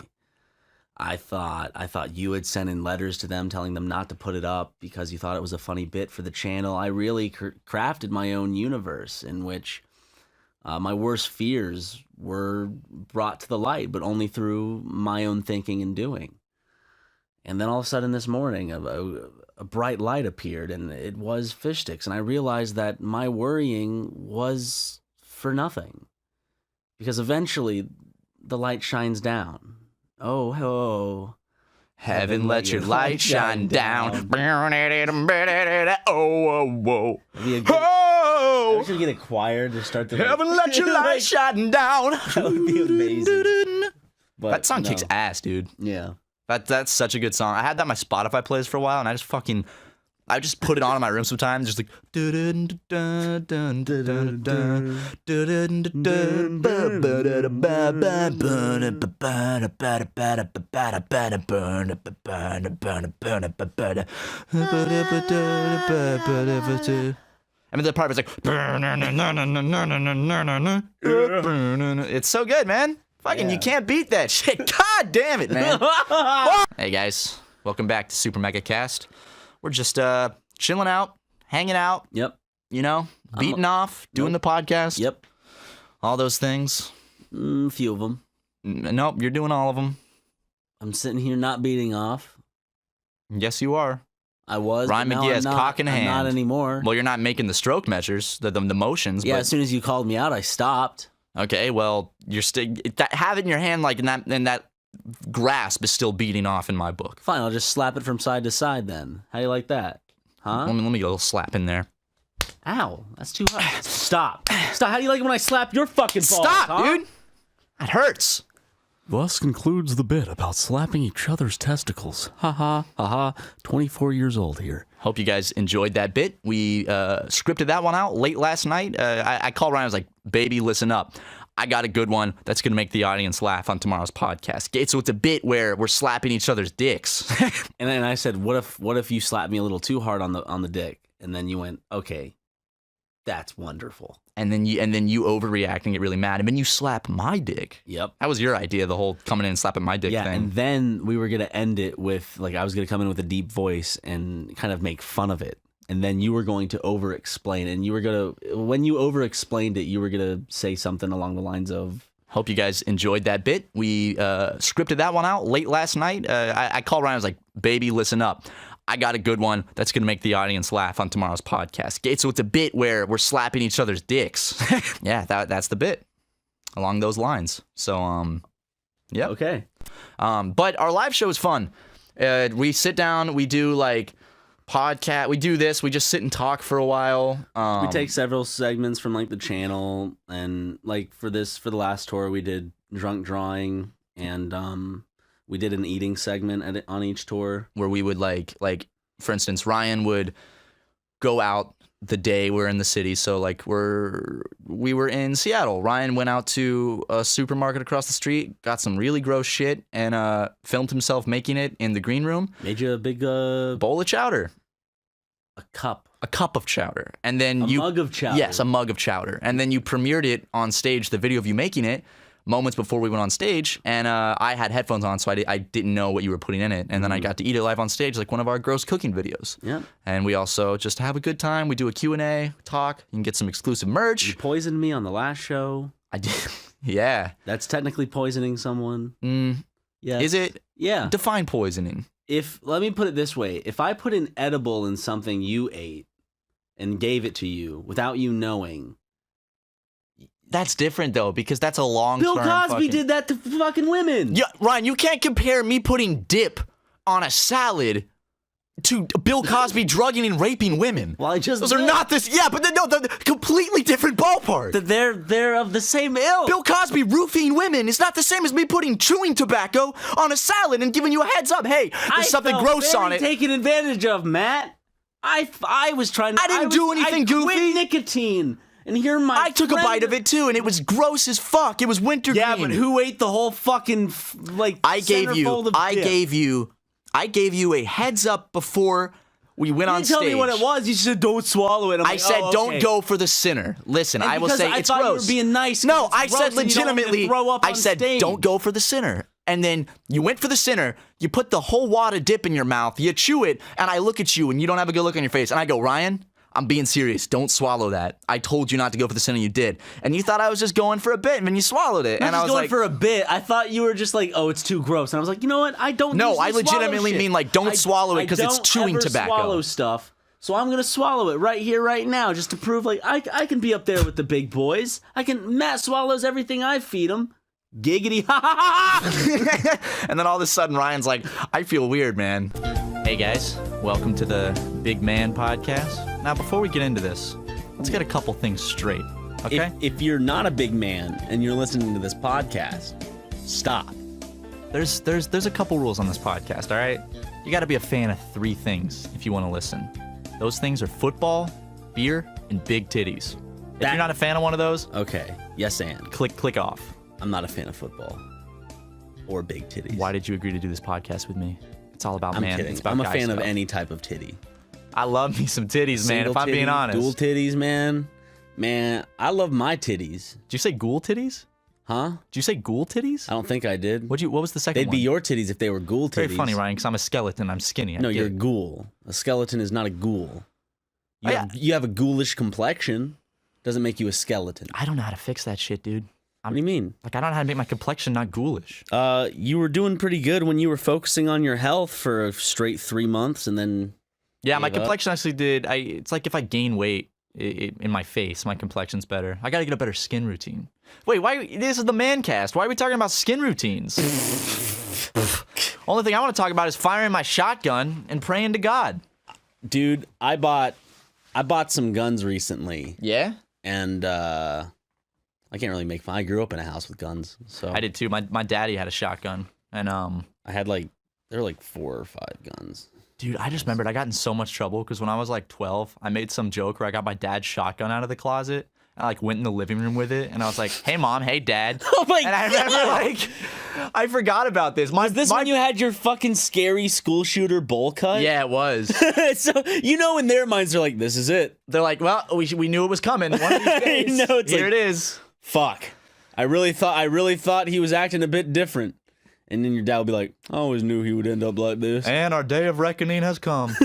I thought you had sent in letters to them telling them not to put it up because you thought it was a funny bit for the channel. I really crafted my own universe in which my worst fears were brought to the light, but only through my own thinking and doing. And then all of a sudden this morning, a bright light appeared, and it was fish sticks. And I realized that my worrying was for nothing. Because eventually, the light shines down. Oh, ho. Heaven, let your light shine down. Oh, whoa. I should get a choir to start the... Heaven, let your light shine down. That would be amazing. But that song no. kicks ass, dude. Yeah. That's such a good song. I had that on my Spotify plays for a while, and I just put it on in my room sometimes, just like. I mean, the part was like. It's so good, man. Fucking, you can't beat that shit. God damn it, man. Hey, guys. Welcome back to SuperMegaCast. We're just chilling out, hanging out. Yep. You know, beating off, doing the podcast. Yep. All those things. A few of them. Nope, you're doing all of them. I'm sitting here not beating off. Yes, you are. I was. Ryan McGee has cock in hand. I'm not anymore. Well, you're not making the stroke measures, the motions. Yeah, but... as soon as you called me out, I stopped. Okay, well, you're still have it in your hand, like in that grasp is still beating off in my book. Fine, I'll just slap it from side to side then. How do you like that? Huh? Let me get a little slap in there. Ow, that's too hot. Stop. How do you like it when I slap your fucking balls? Stop, dude. That hurts. Thus concludes the bit about slapping each other's testicles. Ha ha, ha ha. 24 years old here. Hope you guys enjoyed that bit. We scripted that one out late last night. I called Ryan. I was like, baby, listen up. I got a good one that's going to make the audience laugh on tomorrow's podcast. So it's a bit where we're slapping each other's dicks. And then I said, what if you slapped me a little too hard on the dick? And then you went, okay, that's wonderful. And then you overreact and get really mad. And then you slap my dick. Yep. That was your idea, the whole coming in and slapping my dick thing. And then we were going to end it with, like, I was going to come in with a deep voice and kind of make fun of it. and then you were going to over-explain, and when you over-explained it, you were gonna say something along the lines of, hope you guys enjoyed that bit. We scripted that one out late last night. I called Ryan. I was like, baby, listen up. I got a good one that's going to make the audience laugh on tomorrow's podcast. So it's a bit where we're slapping each other's dicks. Yeah, that's the bit along those lines. So, yeah. Okay. But our live show is fun. We sit down, we do like podcast, we do this, we just sit and talk for a while. We take several segments from like the channel, and like for the last tour we did drunk drawing, and we did an eating segment on each tour where we would like for instance, Ryan would go out the day we're in the city. So like we were in Seattle. Ryan went out to a supermarket across the street, got some really gross shit, and filmed himself making it in the green room. Made you a big bowl of chowder. A cup of chowder. And then a mug of chowder. Yes, a mug of chowder. And then you premiered it on stage, the video of you making it, moments before we went on stage, and I had headphones on, so I didn't know what you were putting in it, and then I got to eat it live on stage, like one of our gross cooking videos. Yeah. And we also just have a good time. We do a Q&A, talk, you can get some exclusive merch. You poisoned me on the last show. I did. Yeah. That's technically poisoning someone. Yeah. Is it? Yeah. Define poisoning. Let me put it this way. If I put an edible in something you ate and gave it to you without you knowing, that's different, though, because that's a long-term Bill Cosby did that to fucking women. Yeah, Ryan, you can't compare me putting dip on a salad to Bill Cosby drugging and raping women. Well, those are not this. Yeah, but they're completely different ballpark. They're of the same ilk. Bill Cosby roofing women is not the same as me putting chewing tobacco on a salad and giving you a heads up. Hey, there's something gross on it. Taken advantage of, Matt. I was trying to. I didn't do anything goofy. Quit nicotine. And here I took a bite of it too, and it was gross as fuck. It was wintergreen. Yeah, but who ate the whole fucking I gave you a heads up before we went on stage. You didn't tell me what it was. You said don't swallow it. I said don't go for the sinner. Listen, I will say it's gross. You were being nice. No, I said legitimately. I said don't go for the sinner. And then you went for the sinner. You put the whole wad of dip in your mouth. You chew it, and I look at you, and you don't have a good look on your face. And I go, Ryan, I'm being serious. Don't swallow that. I told you not to go for the sinner. You did, and you thought I was just going for a bit, and then you swallowed it. Not and just I was going like, for a bit. I thought you were just like, oh, it's too gross. And I was like, you know what? I don't. No, I legitimately mean like don't swallow it because it's chewing tobacco. I don't swallow stuff, so I'm gonna swallow it right here, right now, just to prove like I can be up there with the big boys. Matt swallows everything I feed him. Giggity ha ha ha! And then all of a sudden Ryan's like, I feel weird, man. Hey guys, welcome to the Big Man Podcast. Now before we get into this, let's get a couple things straight, okay? If you're not a big man and you're listening to this podcast, stop. There's a couple rules on this podcast, all right? You got to be a fan of 3 things if you want to listen. Those things are football, beer, and big titties. If you're not a fan of one of those, okay, yes and. Click off. I'm not a fan of football or big titties. Why did you agree to do this podcast with me? It's all about man. Kidding. It's about I'm a guy fan stuff. of any type of titty. I love me some titties, man. Single If I'm titty, being honest. Dual titties, man. Man, I love my titties. Did you say ghoul titties? Huh? Did you say ghoul titties? I don't think I did. What was the second They'd one? be your titties if they were ghoul titties. Very funny, Ryan, because I'm a skeleton. I'm skinny. No, you're a ghoul. A skeleton is not a ghoul. Yeah. You have a ghoulish complexion. Doesn't make you a skeleton. I don't know how to fix that shit, dude. What do you mean? Like, I don't know how to make my complexion not ghoulish. You were doing pretty good when you were focusing on your health for a straight 3 months, and then yeah, my complexion actually did. It's like if I gain weight in my face, my complexion's better. I got to get a better skin routine. Wait, why? This is the man cast. Why are we talking about skin routines? Only thing I want to talk about is firing my shotgun and praying to God. Dude, I bought some guns recently. Yeah? And I can't really make fun. I grew up in a house with guns, so I did too. My daddy had a shotgun, and I had there were like 4 or 5 guns. Dude, I just remembered I got in so much trouble because when I was like 12, I made some joke where I got my dad's shotgun out of the closet. I like went in the living room with it, and I was like, "Hey, mom, hey, dad." Oh my god! And I remember I forgot about this. Was this when you had your fucking scary school shooter bowl cut? Yeah, it was. So in their minds they're like, "This is it." They're like, "Well, we knew it was coming. One of these days, it's here like, it is." Fuck! I really thought he was acting a bit different, And then your dad would be like, I always knew he would end up like this. And our day of reckoning has come.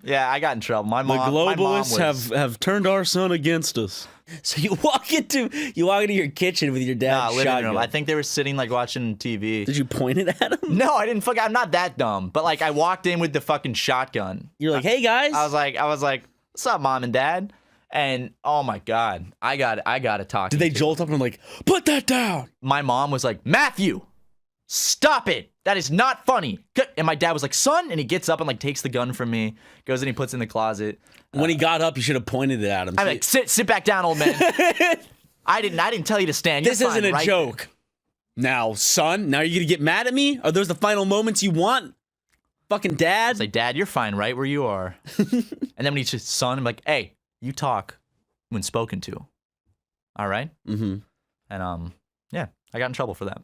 Yeah, I got in trouble. My mom. The my mom globalists was, have turned our son against us. So you walk into your kitchen with your dad's living shotgun. room. I think they were sitting like watching TV. Did you point it at him? No, I didn't. I'm not that dumb. But like, I walked in with the fucking shotgun. You're like, hey guys. I was like, what's up, mom and dad? And oh my god, I got to talk. Did they jolt up and like, put that down? My mom was like, Matthew, stop it. That is not funny. And my dad was like, son, and he gets up and like takes the gun from me, goes and he puts it in the closet. When he got up, you should have pointed it at him. I'm like, sit back down, old man. I didn't tell you to stand. This isn't a joke. Now, son, now you're gonna get mad at me? Are those the final moments you want? Fucking dad? It's like, Dad, you're fine right where you are. And then when he's just son, I'm like, hey, you talk when spoken to. All right? Mm-hmm. And yeah, I got in trouble for that.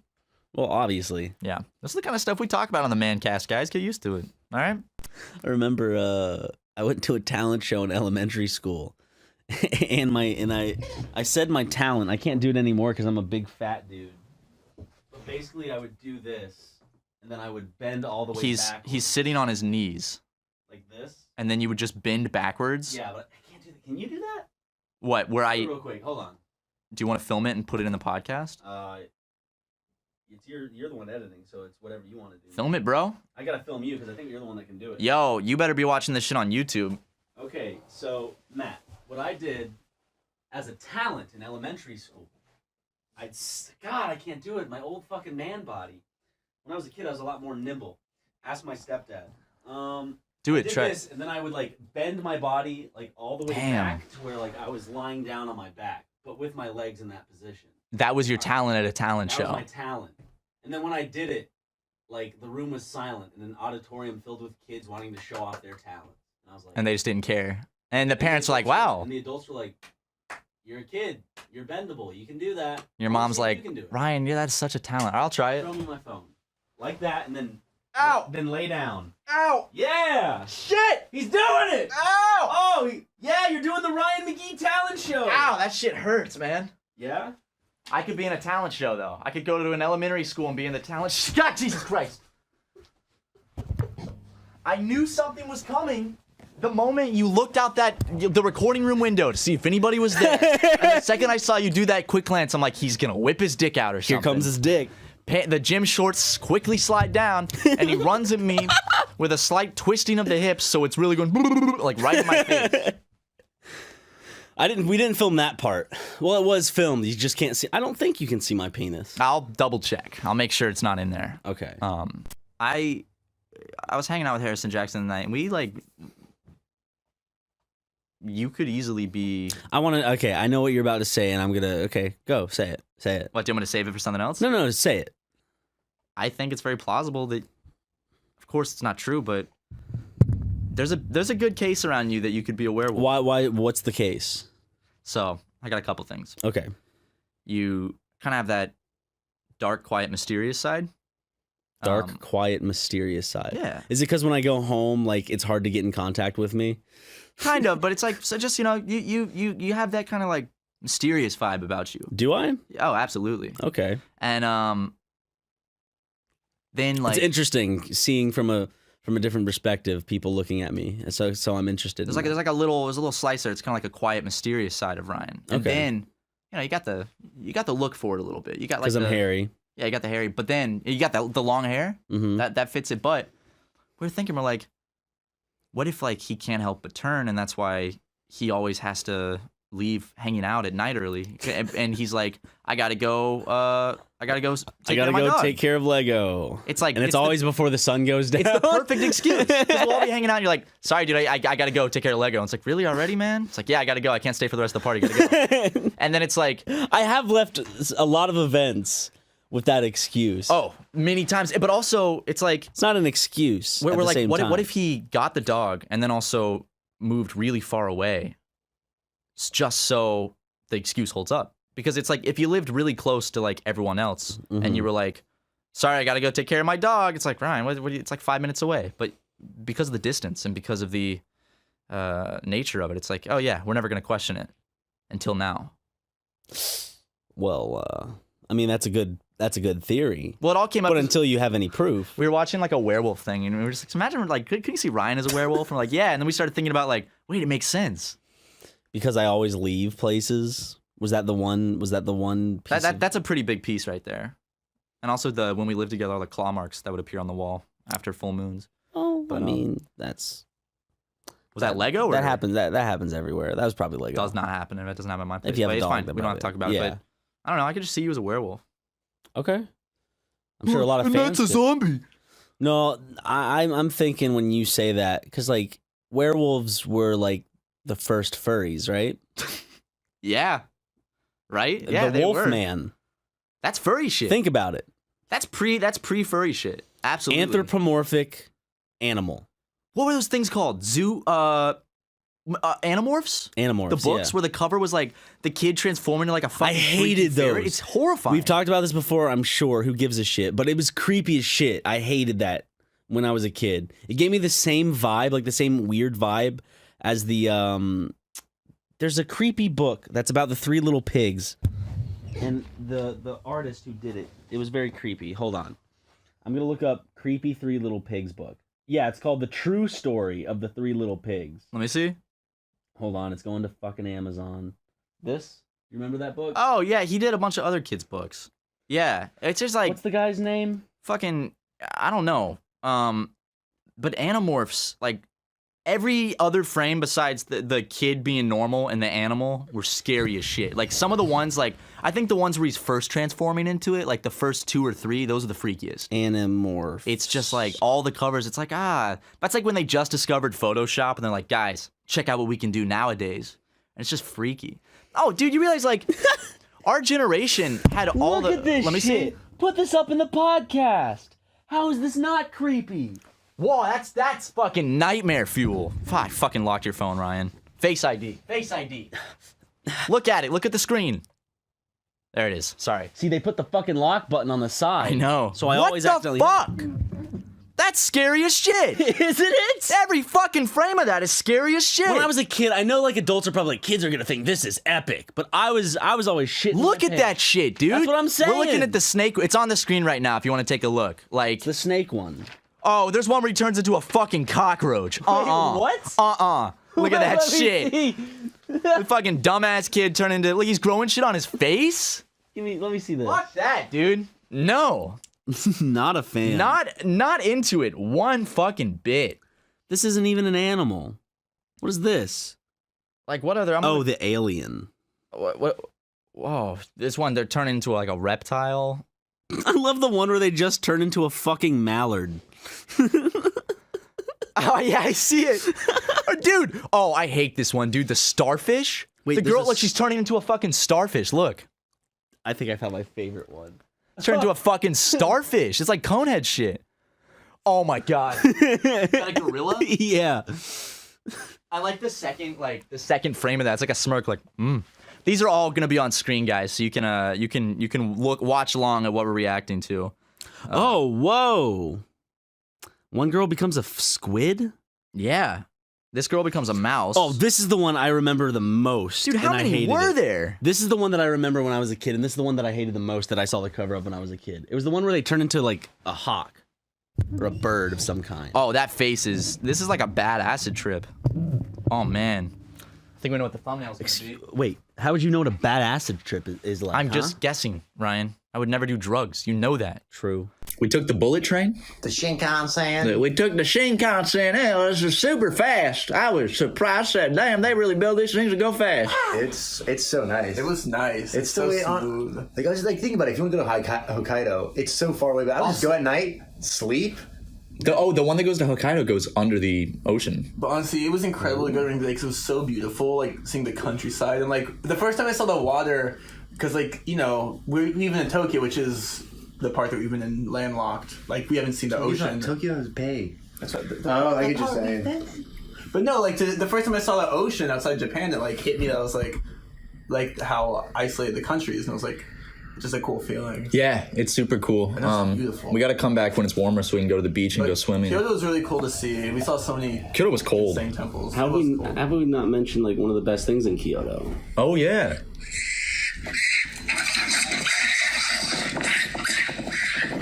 Well, obviously. Yeah. This is the kind of stuff we talk about on the ManCast, guys. Get used to it. All right? I remember I went to a talent show in elementary school. and I said my talent. I can't do it anymore because I'm a big fat dude. But basically I would do this, and then I would bend all the way back. He's sitting on his knees. Like this? And then you would just bend backwards. Yeah, but I can't do that. Can you do that? What? Real quick, hold on. Do you want to film it and put it in the podcast? It's you're the one editing, so it's whatever you want to do. Film it, bro. I gotta film you because I think you're the one that can do it. Yo, you better be watching this shit on YouTube. Okay, so Matt, what I did as a talent in elementary school, God, I can't do it. My old fucking man body. When I was a kid, I was a lot more nimble. Ask my stepdad. Do it, try. And then I would like bend my body like all the way back to where like I was lying down on my back, but with my legs in that position. That was your talent at a talent show. That was my talent. And then when I did it, like the room was silent in an auditorium filled with kids wanting to show off their talent. And I was like, and they just didn't care. And the parents were like, wow. And the adults were like, you're a kid. You're bendable. You can do that. Your mom's like, Ryan, yeah, that's such a talent. I'll try it. Show me my phone. Like that, and then ow. Then lay down. Ow. Yeah. Shit. He's doing it. Ow. Oh, yeah, you're doing the Ryan McGee talent show. Ow, that shit hurts, man. Yeah? I could be in a talent show, though. I could go to an elementary school and be in the talent show. God, Jesus Christ. I knew something was coming the moment you looked out the recording room window to see if anybody was there. And the second I saw you do that quick glance, I'm like, he's going to whip his dick out or something. Here comes his dick. The gym shorts quickly slide down, and he runs at me with a slight twisting of the hips, so it's really going like right in my face. We didn't film that part. Well, it was filmed. You just can't see. I don't think you can see my penis. I'll double check. I'll make sure it's not in there. Okay. I was hanging out with Harrison Jackson tonight, and we like. You could easily be. Okay, I know what you're about to say, and I'm gonna. Okay, go say it. Say it. What, do you want me to save it for something else? No, say it. I think it's very plausible that. Of course, it's not true, but there's a good case around you that you could be a werewolf. Why? What's the case? So I got a couple things. Okay. You kind of have that dark, quiet, mysterious side. Dark, quiet, mysterious side. Yeah. Is it because when I go home, like it's hard to get in contact with me? Kind of, but it's like so. Just you have that kind of like mysterious vibe about you. Do I? Oh, absolutely. Okay. And then like it's interesting seeing from a different perspective, people looking at me. So I'm interested. There's a little slicer. It's kind of like a quiet, mysterious side of Ryan. And then you got the look for it a little bit. You got like because I'm hairy. Yeah, you got the hairy, but then you got the long hair. Mm-hmm. That fits it. But we're thinking, we're like, what if like he can't help but turn, and that's why he always has to leave hanging out at night early, and he's like, I gotta go take care of Lego. It's like, and it's always before the sun goes down. It's the perfect excuse. Because we'll all be hanging out, and you're like, sorry, dude, I gotta go take care of Lego. And it's like, really already, man? It's like, yeah, I gotta go. I can't stay for the rest of the party. Gotta go. And then it's like, I have left a lot of events with that excuse. Oh, many times. But also, it's like, it's not an excuse. We're like, what if he got the dog and then also moved really far away, just so the excuse holds up? Because it's like, if you lived really close to like everyone else, and you were like, sorry, I gotta go take care of my dog, it's like, Ryan, it's like 5 minutes away. But because of the distance and because of the nature of it, it's like, oh yeah, we're never gonna question it until now. Well, I mean, that's a good That's a good theory. Well, it all came up. But until you have any proof. We were watching like a werewolf thing, and we were just like, imagine like, could you see Ryan as a werewolf? And we're like, yeah. And then we started thinking about like, wait, it makes sense. Because I always leave places. Was that the one? Piece That's a pretty big piece right there. And also when we lived together, all the claw marks that would appear on the wall after full moons. Oh, but, I mean, that's. Was that Lego? That happens. That happens everywhere. That was probably Lego. Does not happen. If it doesn't happen in my place. If you have a it's dog, fine. We don't have to talk about it. But I don't know. I could just see you as a werewolf. Okay. I'm sure a lot of fans. That's a zombie. No, I'm thinking when you say that because like werewolves were like the first furries, right? Yeah. Right? Yeah, the Wolfman. That's furry shit. Think about it. That's pre furry shit. Absolutely. Anthropomorphic animal. What were those things called? Animorphs? Animorphs. The books where the cover was like the kid transforming into like a fucking I hated those. fairy. It's horrifying. We've talked about this before, I'm sure. Who gives a shit? But it was creepy as shit. I hated that when I was a kid. It gave me the same vibe, like the same weird vibe as the there's a creepy book that's about the three little pigs. And the artist who did it, it was very creepy. Hold on. I'm going to look up creepy Three Little Pigs book. Yeah, it's called The True Story of the Three Little Pigs. Let me see. Hold on, it's going to fucking Amazon. This? You remember that book? Oh, yeah, he did a bunch of other kids' books. Yeah, it's just like... What's the guy's name? Fucking... I don't know. But Animorphs, like, every other frame besides the kid being normal and the animal were scary as shit. Like, some of the ones, like... I think the ones where he's first transforming into it, like the first 2 or 3, those are the freakiest. Animorphs. It's just like all the covers. It's like, that's like when they just discovered Photoshop and they're like, guys, check out what we can do nowadays. And it's just freaky. Oh, dude, you realize like our generation had all the. Look at this let me shit. see. Put this up in the podcast. How is this not creepy? Whoa, that's fucking nightmare fuel. I fucking locked your phone, Ryan. Face ID. Face ID. Look at it. Look at the screen. There it is. Sorry. See, they put the fucking lock button on the side. I know. So I always accidentally. What the fuck? That's scary as shit. Isn't it? Every fucking frame of that is scary as shit. When I was a kid, I know like adults are probably like, kids are gonna think this is epic, but I was always shitting. Look at that shit, dude. That's what I'm saying. We're looking at the snake. It's on the screen right now if you want to take a look. Like the snake one. Oh, there's one where he turns into a fucking cockroach. What? Look at that shit. The fucking dumbass kid turned into like he's growing shit on his face. Let me see this. Fuck that, dude. No. Not a fan. Not into it one fucking bit. This isn't even an animal. What is this? Like what other? The alien. What? Whoa, this one they're turning into like a reptile. I love the one where they just turn into a fucking mallard. Oh yeah, I see it, dude. Oh, I hate this one, dude. The starfish. Wait, the girl, like she's turning into a fucking starfish. Look. I think I found my favorite one. Turned into a fucking starfish. It's like Conehead shit. Oh my god. Is that a gorilla? Yeah. I like the second frame of that. It's like a smirk, like, These are all gonna be on screen, guys, so you can watch along at what we're reacting to. Oh, whoa. One girl becomes a squid? Yeah. This girl becomes a mouse. Oh, this is the one I remember the most. Dude, how many were there? This is the one that I remember when I was a kid, and this is the one that I hated the most that I saw the cover of when I was a kid. It was the one where they turn into, like, a hawk. Or a bird of some kind. Oh, that face is... This is like a bad acid trip. Oh, man. I think we know what the thumbnail's gonna be. Wait, how would you know what a bad acid trip is like, I'm just guessing, Ryan. I would never do drugs. You know that. True. We took the bullet train. The Shinkansen. We took the Shinkansen. Hell, this is super fast. I was surprised. Said, damn, they really build these things to go fast. It's so nice. It was nice. It's so smooth. Like I was like, think about it. If you want to go to Hokkaido, it's so far away. But I would just go at night, sleep. The one that goes to Hokkaido goes under the ocean. But honestly, it was incredible to go to lakes. It was so beautiful, like seeing the countryside. And like the first time I saw the water, because like, you know, we live in Tokyo, which is the part that we've been in landlocked. Like we haven't seen the ocean. Tokyo is big. That's what I get you saying. But no, like the first time I saw the ocean outside Japan, it like hit me that I was like how isolated the country is, and I was like, just a cool feeling. Yeah, it's super cool. Beautiful. We got to come back when it's warmer so we can go to the beach and go swimming. Kyoto was really cool to see. We saw so many. Kyoto was cold. Insane temples. Have we not mentioned like one of the best things in Kyoto? Oh yeah.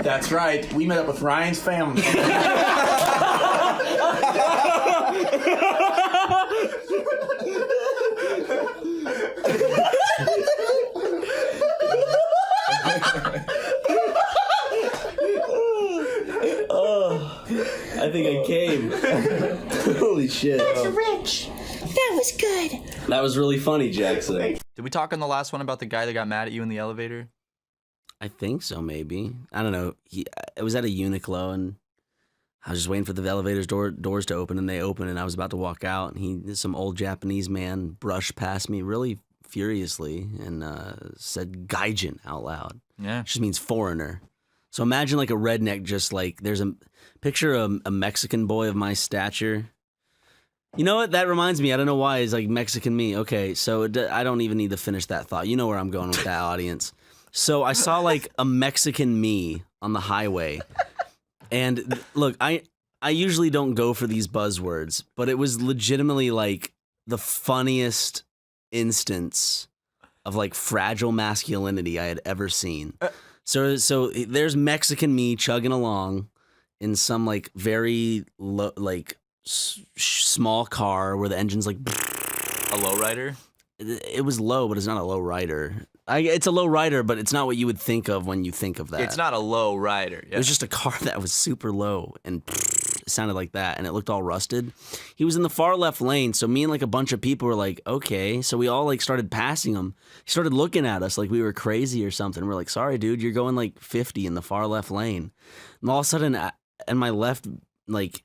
That's right. We met up with Ryan's family. I think I came. Holy shit. That's rich. That was good. That was really funny, Jackson. Did we talk on the last one about the guy that got mad at you in the elevator? I think so, maybe. I don't know. It was at a Uniqlo, and I was just waiting for the elevator's doors to open, and they opened, and I was about to walk out, and some old Japanese man brushed past me really furiously and said "gaijin" out loud. Yeah. Which just means foreigner. So imagine like a redneck, just like there's a picture of a Mexican boy of my stature. You know what? That reminds me. I don't know why. It's like Mexican me. Okay, so I don't even need to finish that thought. You know where I'm going with that, audience. So I saw like a Mexican me on the highway. And look, I usually don't go for these buzzwords, but it was legitimately like the funniest instance of like fragile masculinity I had ever seen. So there's Mexican me chugging along in some like very small car where the engine's like a lowrider. It was low, but it's not a low rider. It's a low rider, but it's not what you would think of when you think of that. It's not a low rider. Yeah. It was just a car that was super low and it sounded like that, and it looked all rusted. He was in the far left lane, so me and like a bunch of people were like, okay. So we all like started passing him. He started looking at us like we were crazy or something. We're like, sorry, dude, you're going like 50 in the far left lane. And all of a sudden, in my left like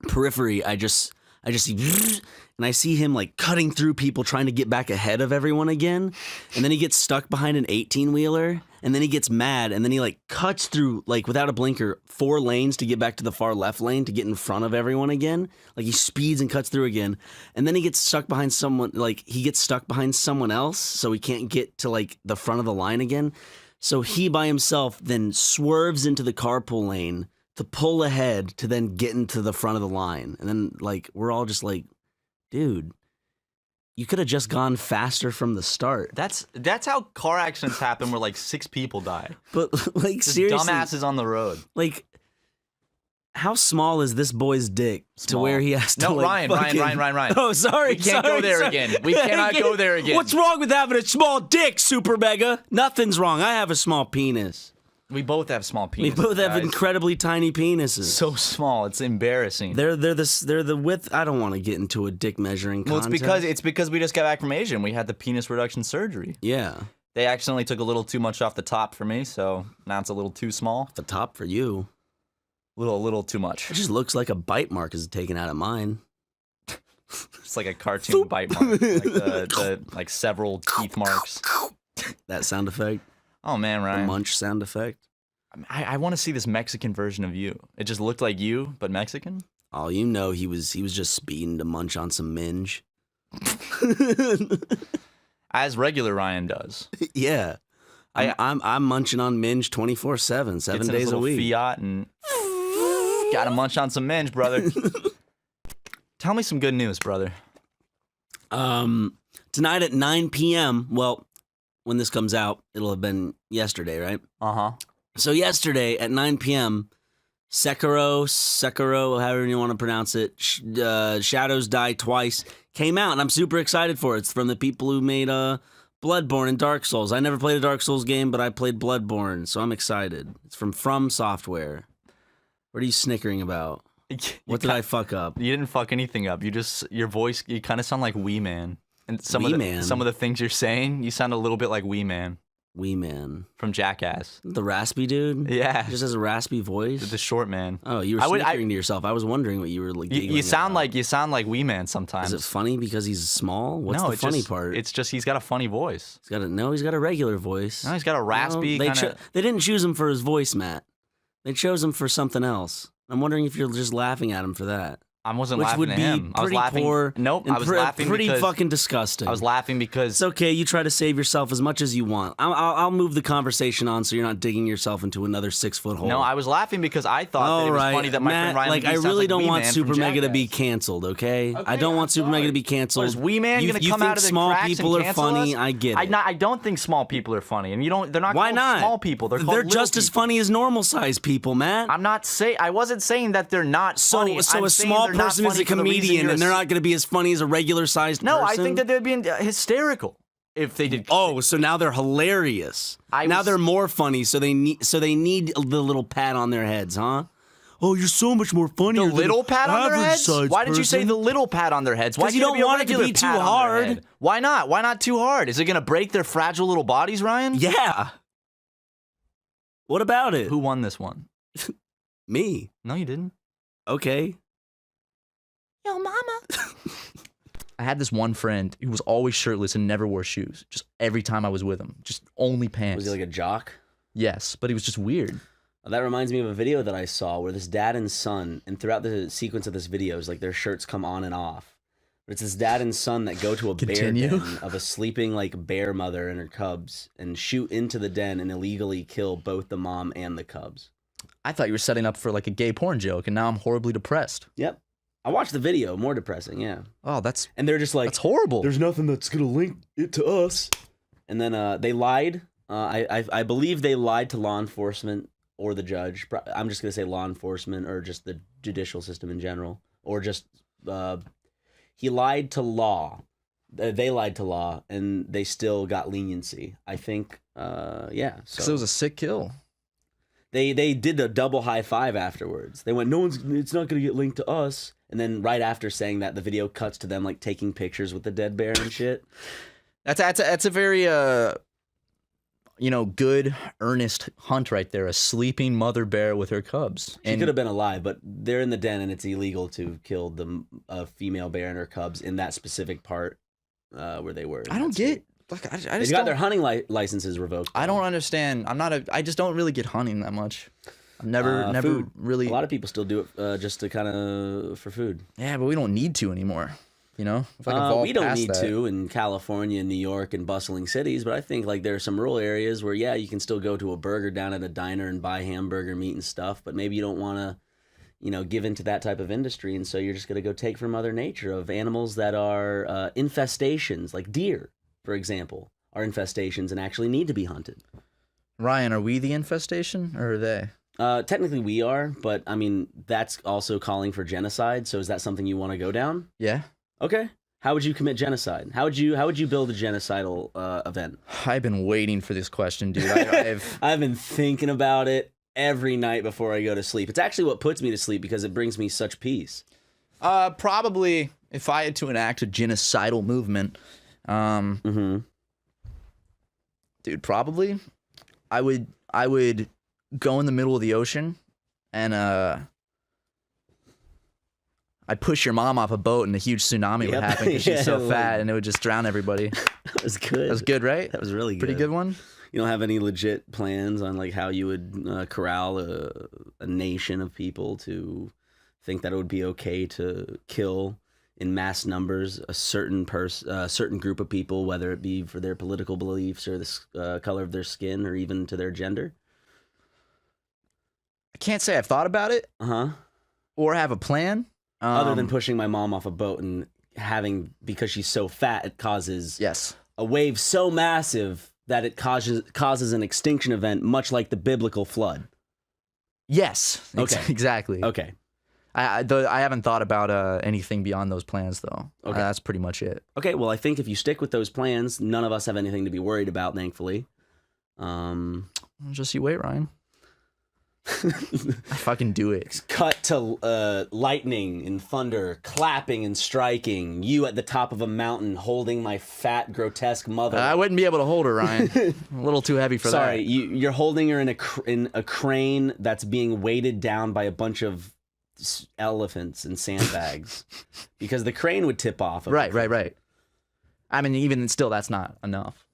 periphery, I just see, and I see him like cutting through people trying to get back ahead of everyone again. And then he gets stuck behind an 18-wheeler, and then he gets mad, and then he like cuts through like without a blinker 4 lanes to get back to the far left lane to get in front of everyone again. Like he speeds and cuts through again. And then he gets stuck behind someone, like he gets stuck behind someone else, so he can't get to like the front of the line again. So he by himself then swerves into the carpool lane to pull ahead to then get into the front of the line. And then like we're all just like, dude, you could have just gone faster from the start. That's how car accidents happen where like 6 people die. But like just seriously, dumbasses on the road. Like, how small is this boy's dick to where he has to? No, like, Ryan. Oh, sorry. We can't go there again. We cannot go there again. What's wrong with having a small dick, SuperMega? Nothing's wrong. I have a small penis. We both have small penises. We both have guys. incredibly tiny penises. So small, it's embarrassing. They're the width. I don't want to get into a dick measuring contest. Well, it's because we just got back from Asia and we had the penis reduction surgery. Yeah. They accidentally took a little too much off the top for me, so now it's a little too small. The top for you. A little too much. It just looks like a bite mark is taken out of mine. It's like a cartoon bite mark, like several teeth marks. That sound effect. Oh man, Ryan. The munch sound effect. I want to see this Mexican version of you. It just looked like you, but Mexican. Oh, you know he was just speeding to munch on some minge. As regular Ryan does. Yeah. I'm munching on minge 24/7, 7 days a week. Fiat and gotta munch on some minge, brother. Tell me some good news, brother. Tonight at 9 p.m. Well, when this comes out, it'll have been yesterday, right? Uh-huh. So yesterday at 9 p.m., Sekiro, however you want to pronounce it, Shadows Die Twice, came out, and I'm super excited for it. It's from the people who made Bloodborne and Dark Souls. I never played a Dark Souls game, but I played Bloodborne, so I'm excited. It's from Software. What are you snickering about? What did I fuck up? You didn't fuck anything up. Your voice, you kind of sound like Wee Man. And some of the things you're saying, you sound a little bit like Wee Man. Wee Man. From Jackass. The raspy dude? Yeah. Just has a raspy voice? The short man. Oh, you were snickering to yourself. I was wondering what you were like. You sound like Wee Man sometimes. Is it funny because he's small? What's the funny part? It's just he's got a funny voice. He's got a regular voice. No, he's got a raspy they didn't choose him for his voice, Matt. They chose him for something else. I'm wondering if you're just laughing at him for that. I wasn't which laughing would at be him. I was pretty laughing. poor. Nope, and I was laughing pretty because fucking disgusting. I was laughing because It's okay. You try to save yourself as much as you want. I'll move the conversation on so you're not digging yourself into another 6-foot hole. no, I was laughing because I thought that it was funny that my Matt, friend Ryan like Lee I sounds really like don't Wee want Man from SuperMega to be Jackass. canceled. Okay, I don't want SuperMega to be canceled. What, is Wee Man you, gonna you come think out of the small cracks people and are cancel funny? us? I get it. I don't think small people are funny, and they're not. Why called not? small people? They're called little just as people. funny as normal sized people, Matt. I wasn't saying that they're not funny. So I'm a saying small they're not person is funny a for the reason comedian, you're and they're not going to be as funny as a regular sized No, person. I think that they'd be hysterical if they did. Oh, so now they're hilarious. Now they're more funny, so they need the little pat on their heads, huh? Oh, you're so much more funny. The little pat on their heads? Why did you say the little pat on their heads? Why 'Cause you can't don't be a want it to regular be too pat on their hard. head? Why not? Why not too hard? Is it going to break their fragile little bodies, Ryan? Yeah. What about it? Who won this one? Me. No, you didn't. Okay. Yo, mama. I had this one friend who was always shirtless and never wore shoes. Just every time I was with him, just only pants. Was he like a jock? Yes, but he was just weird. That reminds me of a video that I saw where this dad and son, and throughout the sequence of this video, is like their shirts come on and off. But it's this dad and son that go to a Continue. bear den of a sleeping like bear mother and her cubs and shoot into the den and illegally kill both the mom and the cubs. I thought you were setting up for like a gay porn joke, and now I'm horribly depressed. Yep. I watched the video. More depressing, yeah. Oh, and they're just like, that's horrible. There's nothing that's gonna link it to us. And then they lied. I believe they lied to law enforcement or the judge. I'm just gonna say law enforcement or just the judicial system in general, or just he lied to law. They lied to law, and they still got leniency. I think, yeah. So it was a sick kill. They did a double high five afterwards. They went, it's not gonna get linked to us. And then right after saying that, the video cuts to them like taking pictures with the dead bear and shit. That's a very good earnest hunt right there. A sleeping mother bear with her cubs. She could have been alive, but they're in the den, and it's illegal to kill the female bear and her cubs in that specific part where they were. I don't get. Like, I They just got their hunting licenses revoked. I don't understand. I just don't really get hunting that much. I've never food. really. A lot of people still do it just to kind of for food. Yeah, but we don't need to anymore. You know, We don't need to in California, New York, and bustling cities. But I think like there are some rural areas where you can still go to a burger down at a diner and buy hamburger meat and stuff. But maybe you don't want to, give into that type of industry, and so you're just gonna go take from Mother Nature of animals that are infestations, like deer, for example, are infestations and actually need to be hunted. Ryan, are we the infestation or are they? Technically we are, but I mean that's also calling for genocide. So is that something you want to go down? Yeah. Okay. How would you commit genocide? How would you build a genocidal event? I've been waiting for this question, dude. I've been thinking about it every night before I go to sleep. It's actually what puts me to sleep because it brings me such peace. Probably if I had to enact a genocidal movement, dude, probably I would go in the middle of the ocean and I'd push your mom off a boat and a huge tsunami would happen because she's so fat and it would just drown everybody. That was good. That was good, right? That was really good. Pretty good one. You don't have any legit plans on like how you would corral a nation of people to think that it would be okay to kill in mass numbers a certain group of people, whether it be for their political beliefs or the color of their skin or even to their gender? I can't say I've thought about it. Or have a plan. Other than pushing my mom off a boat and because she's so fat, it causes a wave so massive that it causes an extinction event, much like the biblical flood. Yes. Okay. Exactly. Okay. I haven't thought about anything beyond those plans though. Okay. That's pretty much it. Okay. Well, I think if you stick with those plans, none of us have anything to be worried about, thankfully. Just you wait, Ryan. I fucking do it. Cut to lightning and thunder, clapping and striking. You at the top of a mountain holding my fat, grotesque mother. I wouldn't be able to hold her, Ryan. A little too heavy for that. Sorry, you're holding her in a crane that's being weighted down by a bunch of elephants and sandbags because the crane would tip off. Right. I mean, even still, that's not enough.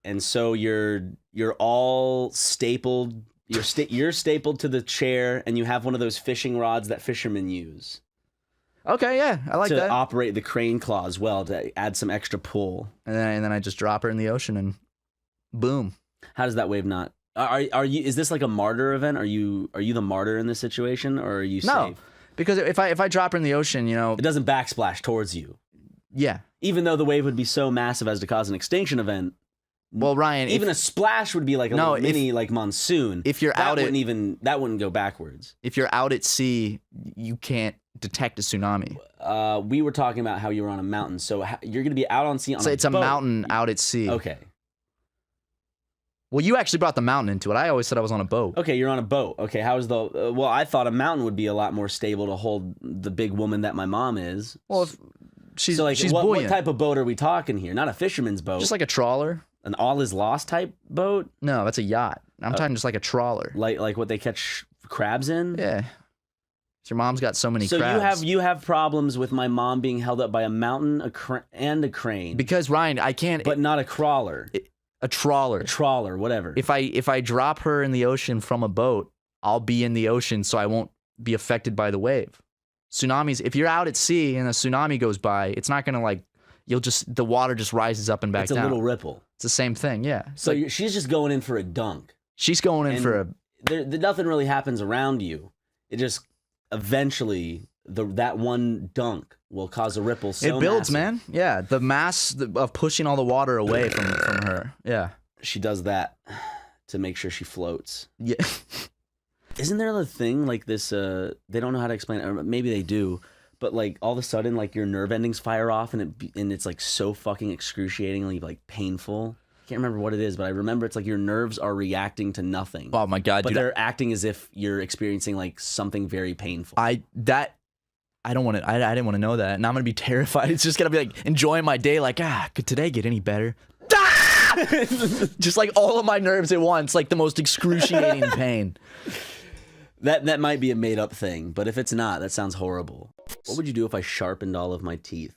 And so you're all stapled. You're stapled to the chair, and you have one of those fishing rods that fishermen use. Okay, yeah, I like to that. operate the crane claw as well to add some extra pull. And then I just drop her in the ocean and boom. How does that wave not? Are you? Is this like a martyr event? Are you the martyr in this situation, or are you No, safe? because if I drop her in the ocean, it doesn't backsplash towards you. Yeah. Even though the wave would be so massive as to cause an extinction event. Well, Ryan, even a splash would be like a little mini like monsoon. If you're that out that wouldn't go backwards. If you're out at sea, you can't detect a tsunami. We were talking about how you were on a mountain, so you're going to be out on sea on So it's a boat. mountain out at sea. Okay. Well, you actually brought the mountain into it. I always said I was on a boat. Okay, you're on a boat. Okay, how's the? Well, I thought a mountain would be a lot more stable to hold the big woman that my mom is. Well, if she's she's buoyant. What type of boat are we talking here? Not a fisherman's boat. Just like a trawler. An all is lost type boat? No, that's a yacht. I'm talking just like a trawler. Like what they catch crabs in? Yeah. Your mom's got so many so crabs. you have problems with my mom being held up by a mountain, and a crane. Because Ryan, I can't. But not a crawler. A trawler. A trawler, whatever. If I drop her in the ocean from a boat, I'll be in the ocean, so I won't be affected by the wave. Tsunamis. If you're out at sea and a tsunami goes by, it's not gonna the water just rises up and back down. It's a little ripple. It's the same thing, yeah. So she's just going in for a dunk. She's going in for a. Nothing really happens around you. It just eventually that one dunk will cause a ripple. So it builds, massive. man. Yeah, the mass of pushing all the water away from her. Yeah, she does that to make sure she floats. Yeah. Isn't there a thing like this? They don't know how to explain it. Or maybe they do. But like all of a sudden, like your nerve endings fire off, and it's like so fucking excruciatingly like painful. I can't remember what it is, but I remember it's like your nerves are reacting to nothing. Oh my god! But dude, they're acting as if you're experiencing like something very painful. I don't want to. I didn't want to know that, and I'm gonna be terrified. It's just gonna be like enjoying my day. Like could today get any better? Just like all of my nerves at once, like the most excruciating pain. That might be a made up thing, but if it's not, that sounds horrible. What would you do if I sharpened all of my teeth?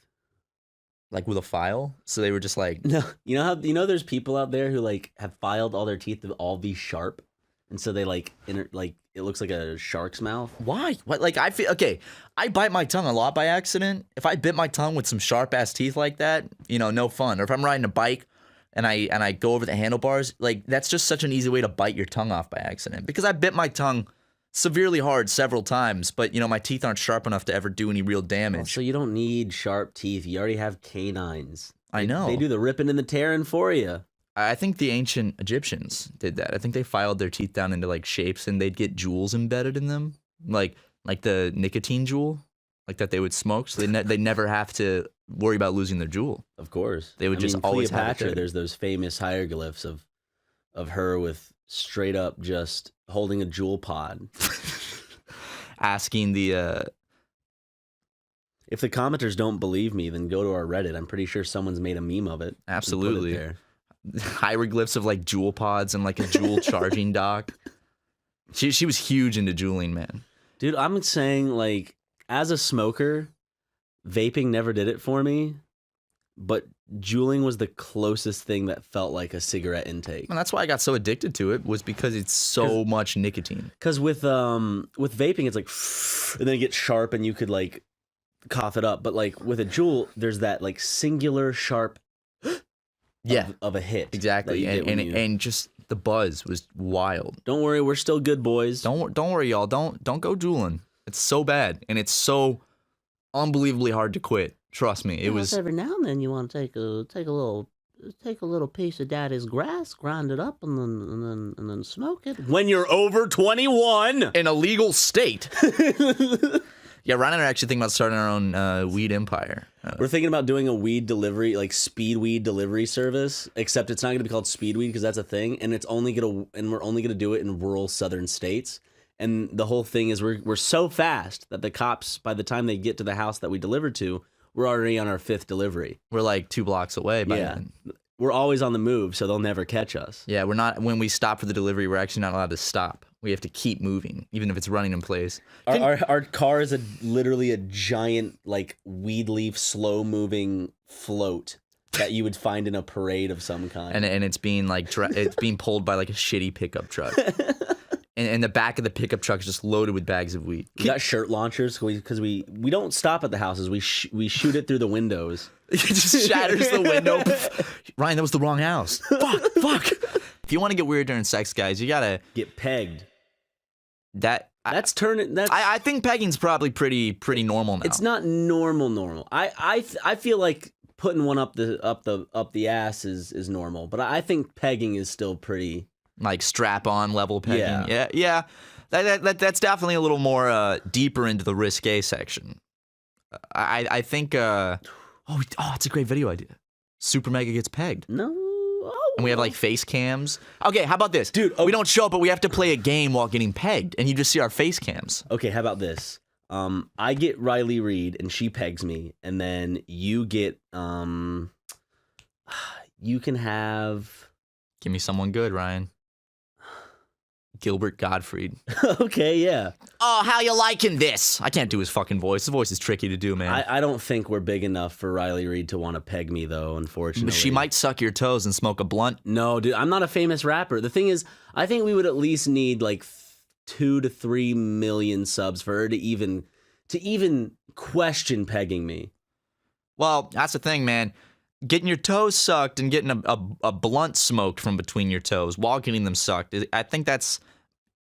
Like with a file? So they were just like no. You know there's people out there who like have filed all their teeth to all be sharp, and so they like it looks like a shark's mouth. Why? What? Like I feel okay. I bite my tongue a lot by accident. If I bit my tongue with some sharp ass teeth like that, no fun. Or if I'm riding a bike and I go over the handlebars, like that's just such an easy way to bite your tongue off by accident. Because I bit my tongue severely hard several times, but my teeth aren't sharp enough to ever do any real damage. Oh, so you don't need sharp teeth. You already have canines. I know. They do the ripping and the tearing for you. I think the ancient Egyptians did that. I think they filed their teeth down into like shapes, and they'd get jewels embedded in them, like the nicotine jewel, like that they would smoke, so they never have to worry about losing their jewel. Of course, they would always have it there. There's those famous hieroglyphs of her with straight up just holding a jewel pod. Asking the if the commenters don't believe me, then go to our Reddit. I'm pretty sure someone's made a meme of it. Absolutely. There. Hieroglyphs of like jewel pods and like a jewel charging dock. She was huge into jeweling, man. Dude, I'm saying like as a smoker, vaping never did it for me, but jeweling was the closest thing that felt like a cigarette intake. And that's why I got so addicted to it, was because it's so much nicotine. Because with vaping, it's like, and then it gets sharp and you could like cough it up. But like with a jewel, there's that like singular sharp of a hit. Exactly. And just the buzz was wild. Don't worry, we're still good boys. Don't worry, y'all. Don't go jeweling. It's so bad, and it's so unbelievably hard to quit. Trust me, it was. Every now and then you want to take a little piece of daddy's grass, grind it up, and then smoke it. When you're over 21, in a legal state. Yeah, Ryan and I are actually thinking about starting our own weed empire. We're thinking about doing a weed delivery, like speed weed delivery service. Except it's not going to be called speed weed because that's a thing, and we're only gonna do it in rural southern states. And the whole thing is we're so fast that the cops, by the time they get to the house that we delivered to, we're already on our 5th delivery. We're like 2 blocks away by then. We're always on the move, so they'll never catch us. Yeah, we're not. When we stop for the delivery, we're actually not allowed to stop. We have to keep moving, even if it's running in place. Our car is literally a giant like weed leaf slow moving float that you would find in a parade of some kind. And it's being like it's being pulled by like a shitty pickup truck. and the back of the pickup truck is just loaded with bags of weed. We got shirt launchers because we don't stop at the houses. We shoot it through the windows. It just shatters the window. Ryan, that was the wrong house. Fuck. If you want to get weird during sex, guys, you gotta get pegged. I think pegging's probably pretty normal now. It's not normal. I feel like putting one up the ass is normal, but I think pegging is still pretty like strap on level pegging. Yeah. That's definitely a little more deeper into the risque section. I think. It's a great video idea. SuperMega gets pegged. No. And we have like face cams. Okay, how about this? Dude, we don't show up, but we have to play a game while getting pegged, and you just see our face cams. Okay, how about this? I get Riley Reid, and she pegs me, and then you get, you can have... Give me someone good, Ryan. Gilbert Gottfried. Okay, yeah. Oh, how you liking this? I can't do his fucking voice. His voice is tricky to do, man. I don't think we're big enough for Riley Reid to want to peg me, though, unfortunately. She might suck your toes and smoke a blunt. No, dude, I'm not a famous rapper. The thing is, I think we would at least need like 2 to 3 million subs for her to even question pegging me. Well, that's the thing, man. Getting your toes sucked and getting a blunt smoked from between your toes while getting them sucked, I think that's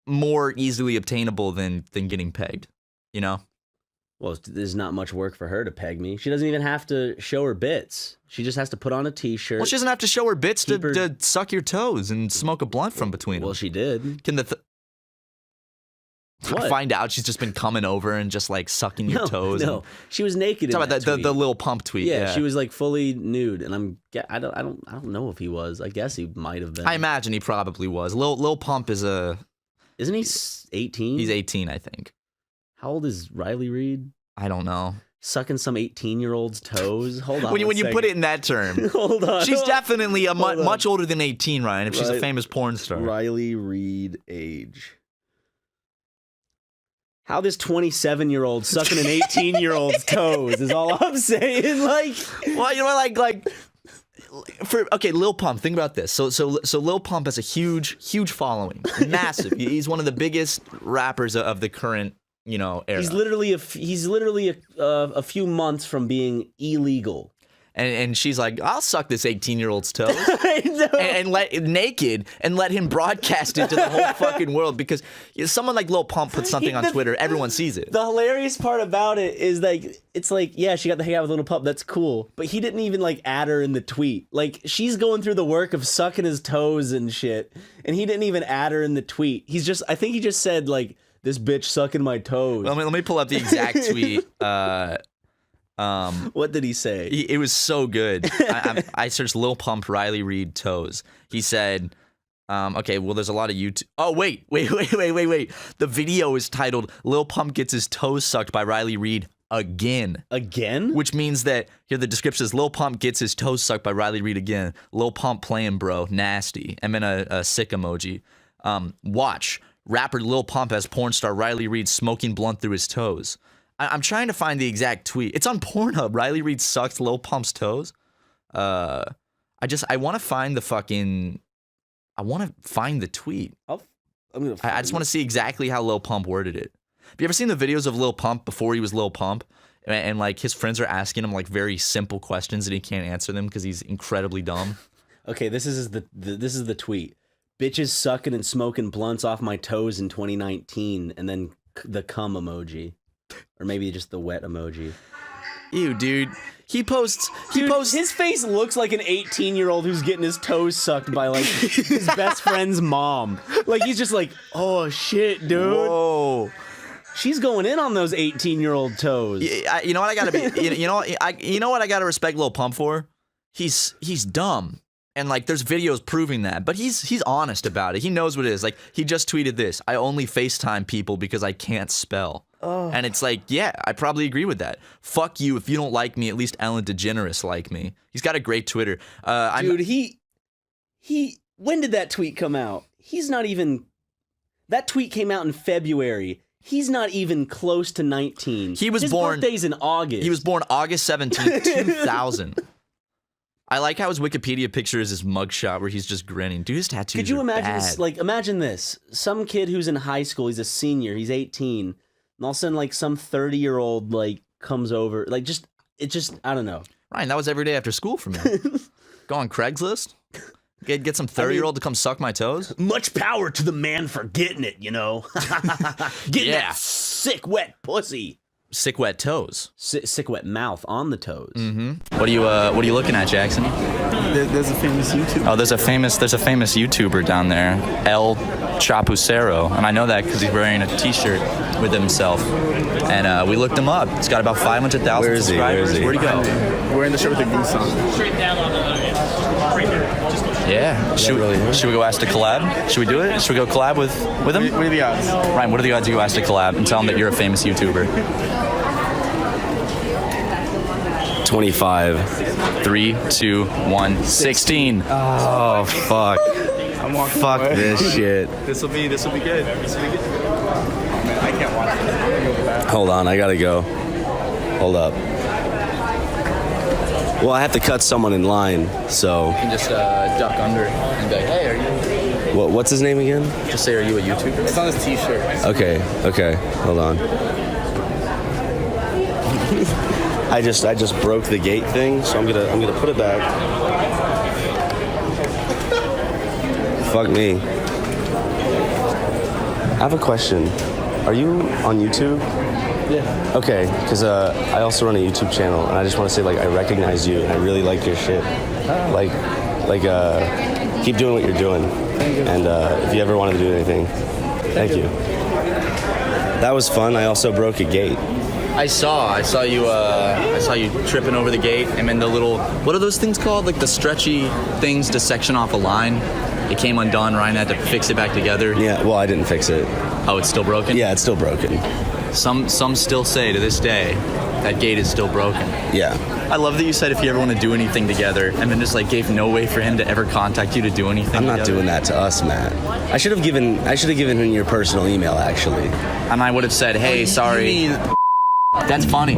more easily obtainable than getting pegged, you know? Well, there's not much work for her to peg me. She doesn't even have to show her bits. She just has to put on a t-shirt. Well, she doesn't have to show her bits to suck your toes and smoke a blunt from between them. Well, she did. Can I find out she's just been coming over and just like sucking your toes? No, she was naked. Talk about the Lil Pump tweet. Yeah, she was like fully nude, and I don't know if he was. I guess he might have been. I imagine he probably was. Lil Pump isn't he 18? He's 18, I think. How old is Riley Reid? I don't know. Sucking some 18-year-old's toes. Hold on. When you put it in that term, hold on. She's definitely much older than 18, Ryan. If she's a famous porn star. Riley Reid age. How this 27-year-old sucking an 18-year-old's toes is all I'm saying. Like, well, you know, Lil Pump. Think about this. So Lil Pump has a huge following, massive. He's one of the biggest rappers of the current, era. He's literally a few months from being illegal. And she's like, I'll suck this 18-year-old's toes. I know. And let him broadcast it to the whole fucking world, because someone like Lil Pump puts something on Twitter, everyone sees it. The hilarious part about it is it's like, yeah, she got to hang out with Lil Pump, that's cool. But he didn't even like add her in the tweet. Like, she's going through the work of sucking his toes and shit, and he didn't even add her in the tweet. I think he just said like, this bitch sucking my toes. Let me pull up the exact tweet. What did he say? It was so good. I searched Lil Pump Riley Reid toes. He said, okay, well, there's a lot of YouTube. Oh, wait. The video is titled Lil Pump Gets His Toes Sucked by Riley Reid Again. Again? Which means that, here the description is, Lil Pump gets his toes sucked by Riley Reid again. Lil Pump playing, bro. Nasty. And then a sick emoji. Watch. Rapper Lil Pump has porn star Riley Reid smoking blunt through his toes. I'm trying to find the exact tweet. It's on Pornhub. Riley Reid sucks Lil Pump's toes. I want to find the tweet. I just want to see exactly how Lil Pump worded it. Have you ever seen the videos of Lil Pump before he was Lil Pump? And like his friends are asking him like very simple questions and he can't answer them because he's incredibly dumb. Okay, this is the tweet. Bitches sucking and smoking blunts off my toes in 2019, and then the cum emoji. Or maybe just the wet emoji. Ew, dude. He posts. His face looks like an 18-year-old who's getting his toes sucked by like his best friend's mom. Like he's just like, oh shit, dude. Whoa. She's going in on those 18-year-old toes. You know what I gotta be. You know what I gotta respect Lil Pump for? He's dumb. And like, there's videos proving that, but he's honest about it. He knows what it is. Like, he just tweeted this: "I only FaceTime people because I can't spell." Oh. And it's like, yeah, I probably agree with that. Fuck you if you don't like me. At least Ellen DeGeneres like me. He's got a great Twitter. Dude, he. When did that tweet come out? He's not even. That tweet came out in February. He's not even close to 19. His birthday's in August. He was born August 17th, 2000. I like how his Wikipedia picture is his mugshot where he's just grinning. Dude, his tattoos Could you are imagine bad. this? Like, imagine this. Some kid who's in high school, he's a senior, he's 18, and all of a sudden, like, some 30-year-old, like, comes over. Like, I don't know. Ryan, that was every day after school for me. Go on Craigslist. Get some 30-year-old to come suck my toes. Much power to the man for getting it, you know? Getting that sick, wet pussy. Sick wet toes. Sick wet mouth on the toes. Mm-hmm. What are you looking at, Jackson? There's a famous YouTuber. Oh, there's a famous YouTuber down there, El Chapucero, and I know that because he's wearing a T-shirt with himself. And we looked him up. He's got about 500,000 subscribers. Where'd he go? We're in the show with the goose on. Straight down on the Yeah. Should we go ask to collab? Should we do it? Should we go collab with him? What are the odds? Ryan, what are the odds you go ask to collab and tell him that you're a famous YouTuber? 25. 3, 2, 1, 16. Oh, fuck. Fuck this shit. This will be good. Oh, man, I can't watch it. Hold on, I gotta go. Hold up. Well, I have to cut someone in line, so. You can just duck under and be like, hey, are you? What's his name again? Just say, are you a YouTuber? It's on his T-shirt. Okay. Hold on. I just broke the gate thing, so I'm gonna put it back. Fuck me. I have a question. Are you on YouTube? Yeah. Okay, because I also run a YouTube channel, and I just want to say, like, I recognize you, and I really like your shit. Keep doing what you're doing. And if you ever wanted to do anything, thank you. That was fun. I also broke a gate. I saw you tripping over the gate, and then the little, what are those things called? Like the stretchy things to section off a line. It came undone. Ryan had to fix it back together. Yeah, well, I didn't fix it. Oh, it's still broken? Yeah, it's still broken. Some still say to this day that gate is still broken. Yeah. I love that you said if you ever want to do anything together, and then just like gave no way for him to ever contact you to do anything. I'm not together. doing that to us, Matt. I should have given him your personal email, actually. And I would have said, hey, sorry. That's funny.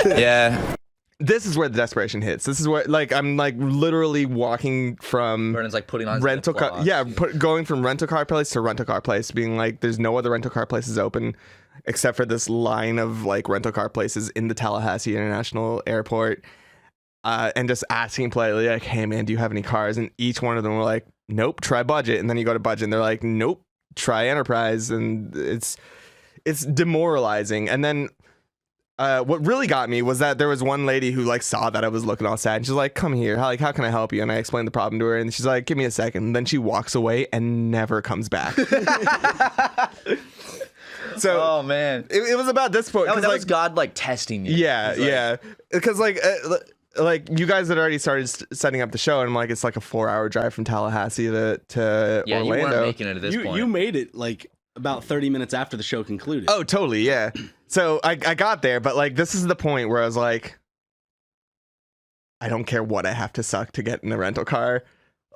Yeah. This is where the desperation hits. This is where, like, I'm like literally walking from Vernon's like putting on rental car. Yeah, going from rental car place to rental car place, being like, there's no other rental car places open except for this line of like rental car places in the Tallahassee International Airport, and just asking politely, like, hey man, do you have any cars? And each one of them were like, nope, try budget. And then you go to budget, and they're like, nope, try enterprise. And it's demoralizing. And then what really got me was that there was one lady who like saw that I was looking all sad, and she's like, come here, how can I help you? And I explained the problem to her, and she's like, give me a second. And then she walks away and never comes back. So, oh man, it was about this point. That was God like testing you. Yeah, because like you guys had already started setting up the show, and I'm like, it's like a 4-hour drive from Tallahassee to Orlando. You weren't making it at this point. You made it like about 30 minutes after the show concluded. Oh, totally, yeah. So I got there, but like this is the point where I was like, I don't care what I have to suck to get in the rental car.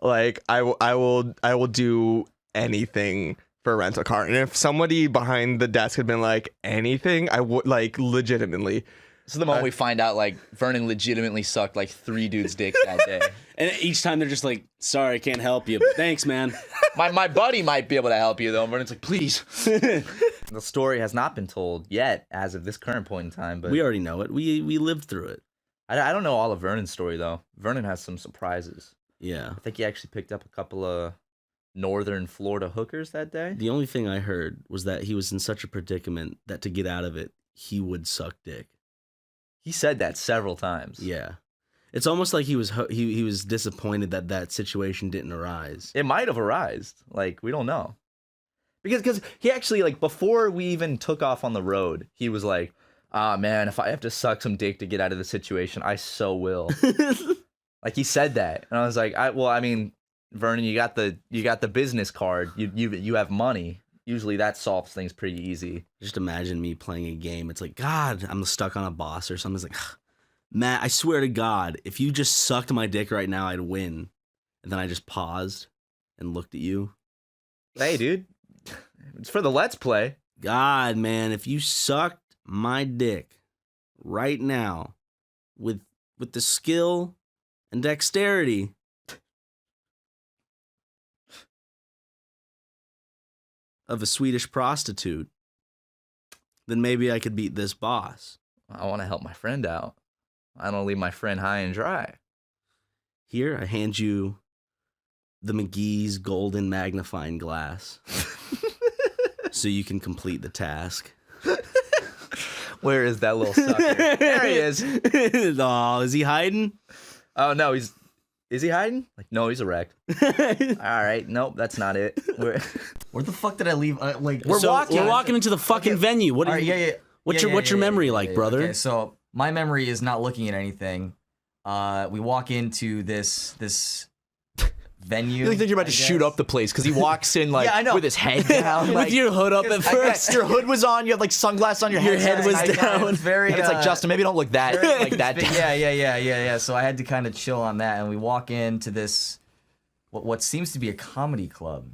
Like I will do anything for a rental car. And if somebody behind the desk had been like anything, I would like legitimately. So the moment we find out like Vernon legitimately sucked like 3 dudes' dicks that day. And each time they're just like, sorry, I can't help you. Thanks, man. My buddy might be able to help you though. Vernon's like, please. The story has not been told yet as of this current point in time, but we already know it. We lived through it. I don't know all of Vernon's story though. Vernon has some surprises. Yeah. I think he actually picked up a couple of northern Florida hookers that day. The only thing I heard was that he was in such a predicament that to get out of it, he would suck dick. He said that several times. Yeah. It's almost like he was disappointed that that situation didn't arise. It might have arisen. Like, we don't know. Because he actually, like, before we even took off on the road, he was like, man, if I have to suck some dick to get out of the situation, I so will. Like, he said that. And I was like, I mean, Vernon, you got the business card. You have money. Usually that solves things pretty easy. Just imagine me playing a game. It's like, God, I'm stuck on a boss or something. It's like, Matt, I swear to God, if you just sucked my dick right now, I'd win. And then I just paused and looked at you. Hey, dude. It's for the Let's Play. God, man, if you sucked my dick right now with the skill and dexterity of a Swedish prostitute, then maybe I could beat this boss. I want to help my friend out. I don't leave my friend high and dry. Here, I hand you the McGee's golden magnifying glass so you can complete the task. Where is that little sucker? There he is. Oh, is he hiding? Oh, no, is he hiding? Like, no, he's erect. All right, nope, that's not it. Where the fuck did I leave? We're walking into the fucking venue. What? All right, What's your memory like, brother? Okay, so my memory is not looking at anything. We walk into this venue. You think you're about to shoot up the place because he walks in like Yeah, I know. with his head down, With like, your hood up at first. Your hood was on. You had like sunglasses on your head. Your head was down. It's very. And it's like, Justin, maybe don't look that like that. Yeah. So I had to kind of chill on that, and we walk into this what seems to be a comedy club.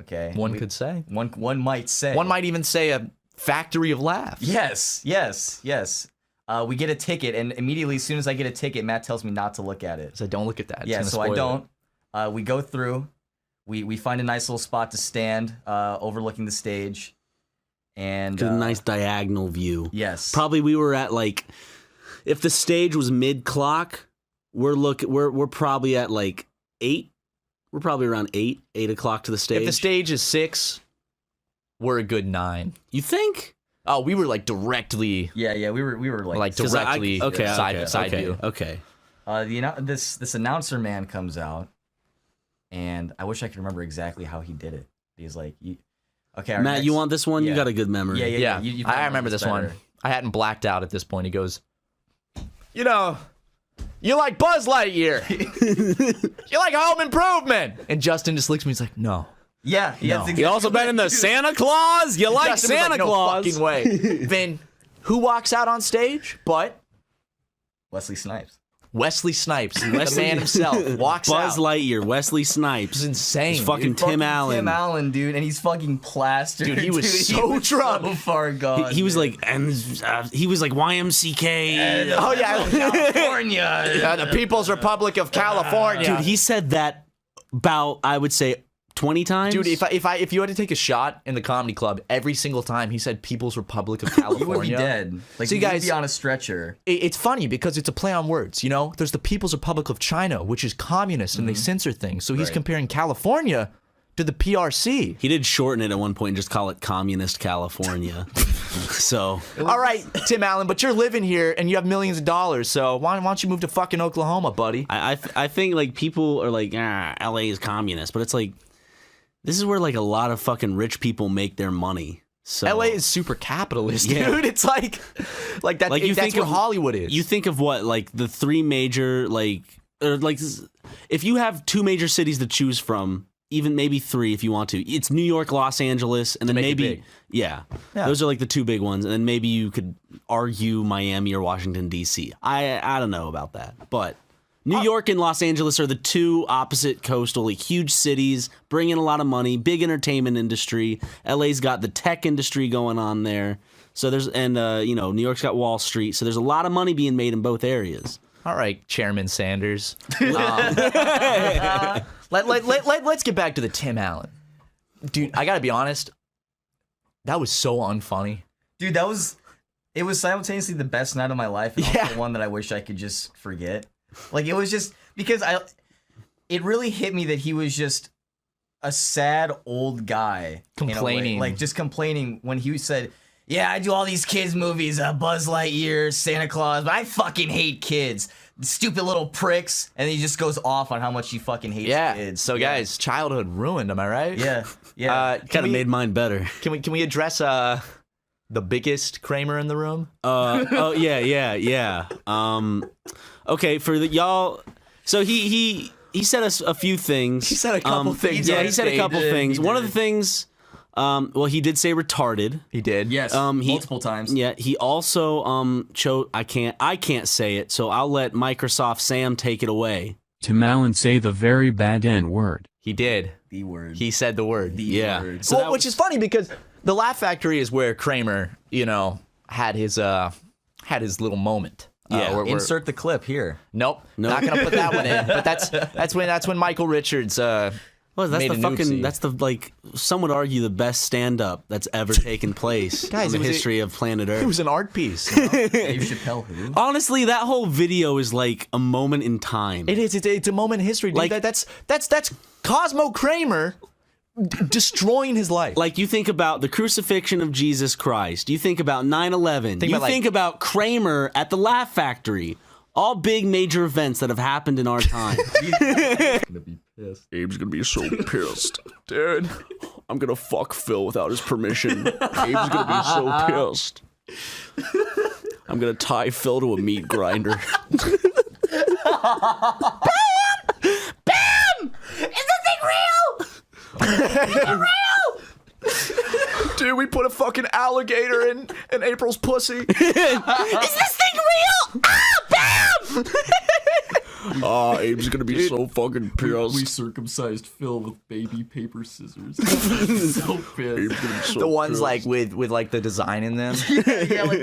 Okay, One could say. One might say. One might even say a factory of laughs. Yes. We get a ticket, and immediately, as soon as I get a ticket, Matt tells me not to look at it. So don't look at that. It's Yeah, gonna so I spoil don't. We go through. We find a nice little spot to stand, overlooking the stage, and Get a nice diagonal view. Yes. Probably we were at like, if the stage was mid clock, we're probably at like 8. We're probably around 8 o'clock to the stage. If the stage is 6, we're a good 9. You think? Oh, we were like directly. Yeah. We were like directly side view. Okay. This announcer man comes out, and I wish I could remember exactly how he did it. He's like, okay, Matt, you want this one? Yeah. You got a good memory. Yeah. I remember this one. I hadn't blacked out at this point. He goes, you like Buzz Lightyear. You like Home Improvement. And Justin just looks at me. He's like, no. Yeah. You also been in the Santa Claus? You like Justin was Santa like, no Claus? fucking way. Then who walks out on stage? But Wesley Snipes. Wesley Snipes, the man himself, walks Buzz out. Wesley Wesley Snipes. It's insane. It's fucking Tim Allen. Tim Allen, dude, and he's fucking plastered. Dude, he was so drunk. So far gone. He was like, and he was like YMCK. Oh yeah, California. The People's Republic of California. Dude, he said that about, I would say, 20 times. Dude, if you had to take a shot in the comedy club, every single time he said People's Republic of California, you would be dead. Like, so you you guys would be on a stretcher. It's funny because it's a play on words, There's the People's Republic of China, which is communist and they censor things. So he's comparing California to the PRC. He did shorten it at one point and just call it Communist California. So, all right, Tim Allen, but you're living here and you have millions of dollars. So why don't you move to fucking Oklahoma, buddy? I think like people are like, LA is communist, but it's like, this is where like a lot of fucking rich people make their money. So LA is super capitalist, Yeah. dude. It's like that. Like you that's think where of Hollywood is. You think of what, like the 3 major, if you have 2 major cities to choose from, even maybe 3 if you want to. It's New York, Los Angeles, and then make it maybe big. yeah, those are like the 2 big ones, and then maybe you could argue Miami or Washington D.C. I don't know about that, but New York and Los Angeles are the 2 opposite coastal, like huge cities, bring in a lot of money, big entertainment industry. LA's got the tech industry going on there. So there's, and New York's got Wall Street. So there's a lot of money being made in both areas. All right, Chairman Sanders. Let's get back to the Tim Allen. Dude, I gotta be honest, that was so unfunny. Dude, it was simultaneously the best night of my life and also one that I wish I could just forget. Like, it was just because it really hit me that he was just a sad old guy complaining, like just complaining when he said, "Yeah, I do all these kids movies, Buzz Lightyear, Santa Claus, but I fucking hate kids, stupid little pricks," and he just goes off on how much he fucking hates kids. So guys, childhood ruined. Am I right? Yeah. Kind of made mine better. Can we address the biggest Kramer in the room? Yeah. Okay, for y'all. So he said a few things. He said a couple things. Yeah, he said a couple things. One of the things, he did say retarded. He did. Yes, multiple times. Yeah, he also chose. I can't say it, so I'll let Microsoft Sam take it away. Tim Allen say the very bad N word. He did. The word. He said the word. The word. So which is funny because the Laugh Factory is where Kramer, had his little moment. Yeah. Insert the clip here. Nope. Not gonna put that one in. But that's when Michael Richards. Well, that's made the an fucking. oopsie. That's the like. Some would argue the best stand-up that's ever taken place Guys, in it the was history of planet Earth. It was an art piece. You know? Dave Chappelle who? Honestly, that whole video is like a moment in time. It is. It's a moment in history. Dude. Like that's Cosmo Kramer destroying his life. Like you think about the crucifixion of Jesus Christ. You think about 9/11. Think about Kramer at the Laugh Factory. All big major events that have happened in our time. Gonna be pissed. Abe's gonna be so pissed. Dude, I'm gonna fuck Phil without his permission. Abe's gonna be so pissed. I'm gonna tie Phil to a meat grinder. Bam! Is this thing real? Is it real? Dude, we put a fucking alligator in April's pussy. Is this thing real? Ah, bam! Abe's gonna be so fucking pissed. We circumcised Phil with baby paper scissors. So pissed. Abe's gonna be so The ones pissed. like with like the design in them. Yeah, like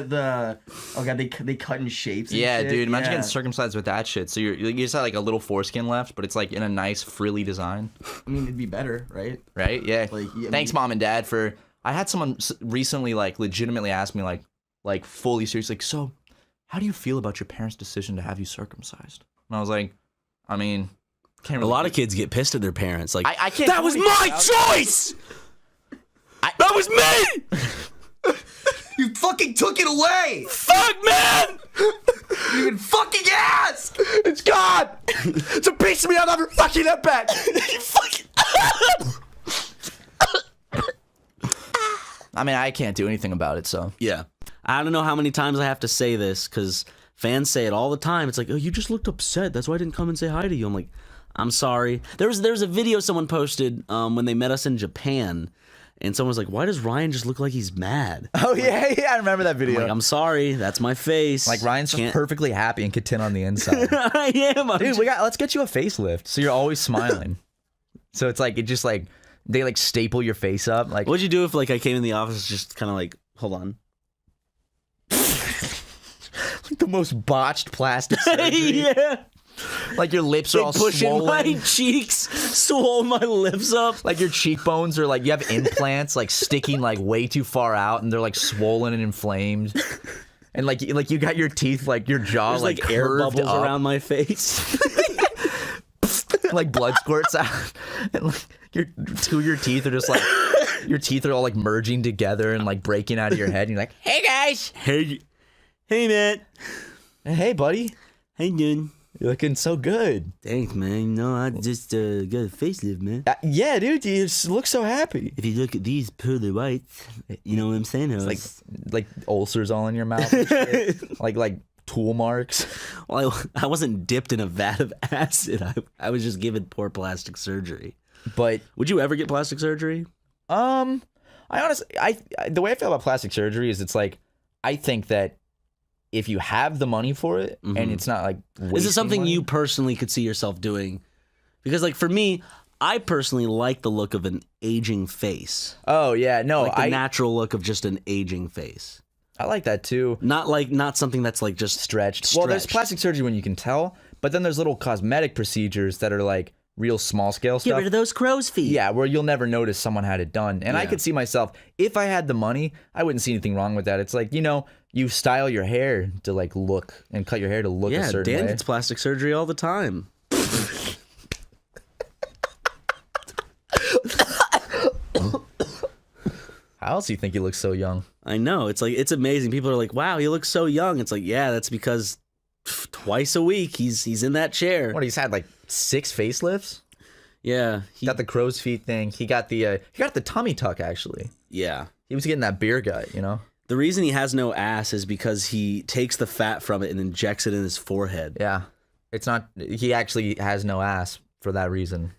the oh god, they cut in shapes. And Yeah, shit. dude. Imagine Yeah. getting circumcised with that shit. So you just have like a little foreskin left, but it's like in a nice frilly design. I mean, it'd be better, right? Right? Yeah. Like, yeah, I Thanks, mean- mom and dad, for. I had someone recently like legitimately ask me like fully serious, like, so how do you feel about your parents' decision to have you circumcised? And I was like, I mean, can't really. A lot of kids get pissed at their parents. Like, I can't. that do was anything my about it." choice. That was me. You fucking took it away. Fuck, man. You even fucking ask. It's gone. It's a piece of me. I'll never fucking get back. You fucking. I mean, I can't do anything about it, so. Yeah. I don't know how many times I have to say this because fans say it all the time. It's like, oh, you just looked upset. That's why I didn't come and say hi to you. I'm like, I'm sorry. There's a video someone posted when they met us in Japan, and someone was like, why does Ryan just look like he's mad? Oh, yeah, I remember that video. I'm like, I'm sorry. That's my face. Like, Ryan's just perfectly happy and content on the inside. I am. Dude, let's get you a facelift so you're always smiling. So it's like, it just like, they like staple your face up. Like, what'd you do if like I came in the office just kind of like, hold on. like the most botched plastic surgery. Yeah. Like your lips are all pushing swollen. my cheeks, swole my lips up. Like your cheekbones are like, you have implants like sticking like way too far out and they're like swollen and inflamed. And like you got your teeth, like your jaw There's like air curved bubbles up. around my face. Like blood squirts out. And like your teeth are just like, your teeth are all like merging together and like breaking out of your head. And you're like, hey guys. Hey man. Hey buddy. Hey dude. You're looking so good. Thanks, man. No, I just got a facelift, man. Yeah, dude, you just look so happy. If you look at these pearly whites, you know what I'm saying? It's like ulcers all in your mouth and shit. like tool marks. Well, I wasn't dipped in a vat of acid. I was just given poor plastic surgery. But would you ever get plastic surgery? I honestly, the way I feel about plastic surgery is it's like, I think that if you have the money for it and it's not like Is it something money, you personally could see yourself doing? Because like for me, I personally like the look of an aging face. Oh yeah, no, like the natural look of just an aging face. I like that too. Not something that's like just stretched. Well, there's plastic surgery when you can tell, but then there's little cosmetic procedures that are like real small scale stuff. Get rid of those crow's feet. Yeah, where you'll never notice someone had it done. And I Yeah. could see myself, if I had the money, I wouldn't see anything wrong with that. It's like, you know, you style your hair to like look and cut your hair to look a certain Dan way. gets plastic surgery all the time. How else do you think you look so young? I know. It's like, it's amazing. People are like, wow, you look so young. It's like, yeah, that's because twice a week he's in that chair. What, he's had like 6 facelifts? Yeah. He got the crow's feet thing. He got the tummy tuck actually. Yeah. He was getting that beer gut, you know? The reason he has no ass is because he takes the fat from it and injects it in his forehead. Yeah. It's not, he actually has no ass for that reason.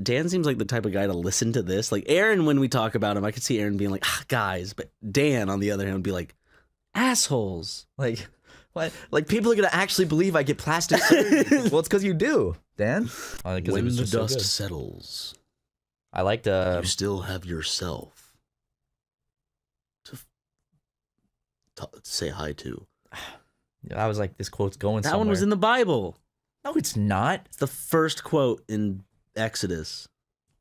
Dan seems like the type of guy to listen to this. Like Aaron, when we talk about him, I could see Aaron being like, guys. But Dan, on the other hand, would be like, assholes. Like, what? Like people are going to actually believe I get plastic surgery. Well, it's because you do, Dan. When the dust settles, I like to... You still have yourself to say hi to. I was like, this quote's going somewhere. That one was in the Bible. No, it's not. It's the first quote in Exodus.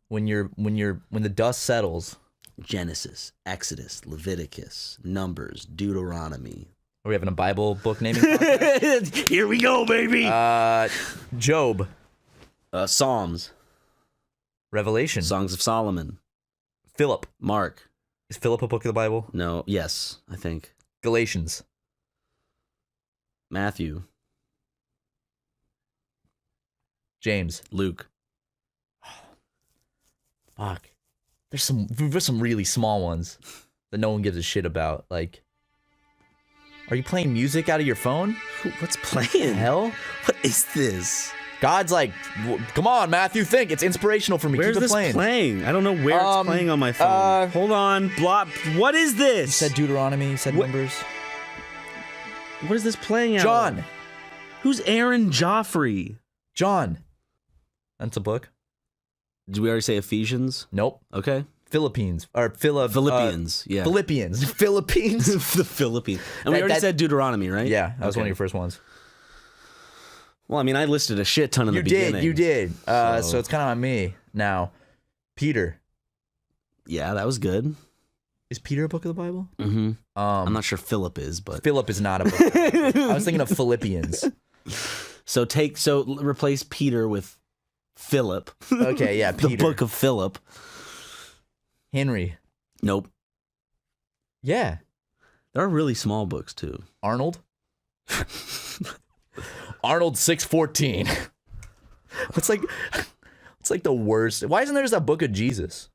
When the dust settles. Genesis, Exodus, Leviticus, Numbers, Deuteronomy. Are we having a Bible book naming contest? Here we go, baby. Job. Psalms. Revelation. Songs of Solomon. Philip. Mark. Is Philip a book of the Bible? No. Yes, I think. Galatians. Matthew. James. Luke. Fuck. There's some really small ones that no one gives a shit about. Like, are you playing music out of your phone? What's playing? Hell? What is this? God's like, come on, Matthew, think. It's inspirational for me. Where's Keep it this playing? I don't know where it's playing on my phone. Hold on. What is this? You said Deuteronomy, you said Numbers. What is this playing out? John. Who's Aaron Joffrey? John. That's a book. Did we already say Ephesians? Nope. Okay. Philippines. Or Philippians. Yeah. Philippians. Philippines. The Philippines. And we already said Deuteronomy, right? Yeah, that was one of your first ones. Well, I mean, I listed a shit ton in the beginning. You did. So it's kind of on me now. Peter. Yeah, that was good. Is Peter a book of the Bible? Mm-hmm. I'm not sure Philip is, but Philip is not a book of the Bible. I was thinking of Philippians. So replace Peter with Philip. Okay, yeah, Peter. The book of Philip. Henry. Nope. Yeah. There are really small books too. Arnold. Arnold 614. It's like the worst. Why isn't there just a book of Jesus?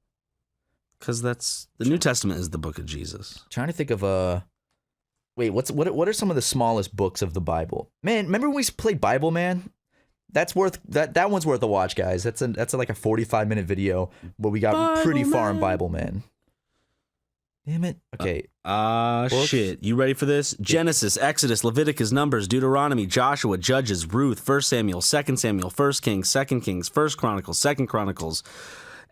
Because that's the New Testament is the book of Jesus. Trying to think of wait, what are some of the smallest books of the Bible? Man, remember when we played Bible Man? That one's worth a watch, guys. That's like a 45-minute video where we got Bible pretty far Man. in Bible Man. Damn it. Okay. Shit. You ready for this? Genesis, Exodus, Leviticus, Numbers, Deuteronomy, Joshua, Judges, Ruth, 1 Samuel, 2 Samuel, 1 Kings, 2 Kings, 1 Chronicles, 2 Chronicles,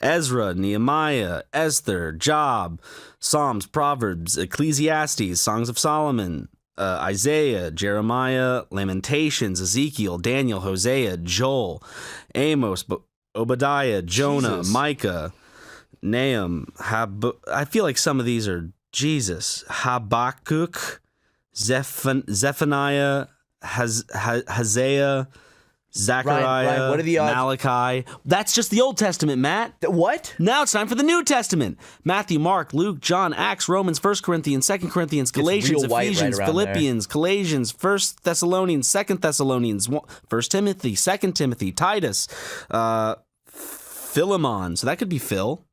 Ezra, Nehemiah, Esther, Job, Psalms, Proverbs, Ecclesiastes, Songs of Solomon, Isaiah, Jeremiah, Lamentations, Ezekiel, Daniel, Hosea, Joel, Amos, Obadiah, Jonah, Jesus. Micah, Nahum, I feel like some of these are Jesus, Habakkuk, Zephaniah, Hosea, Zechariah, Ryan, what are the odds? Malachi. That's just the Old Testament, Matt. What? Now it's time for the New Testament. Matthew, Mark, Luke, John, Acts, Romans, 1 Corinthians, 2 Corinthians, Galatians, real white Ephesians, right around Philippians, Galatians, 1 Thessalonians, 2 Thessalonians, 1 Timothy, 2 Timothy, Titus, Philemon. So that could be Phil.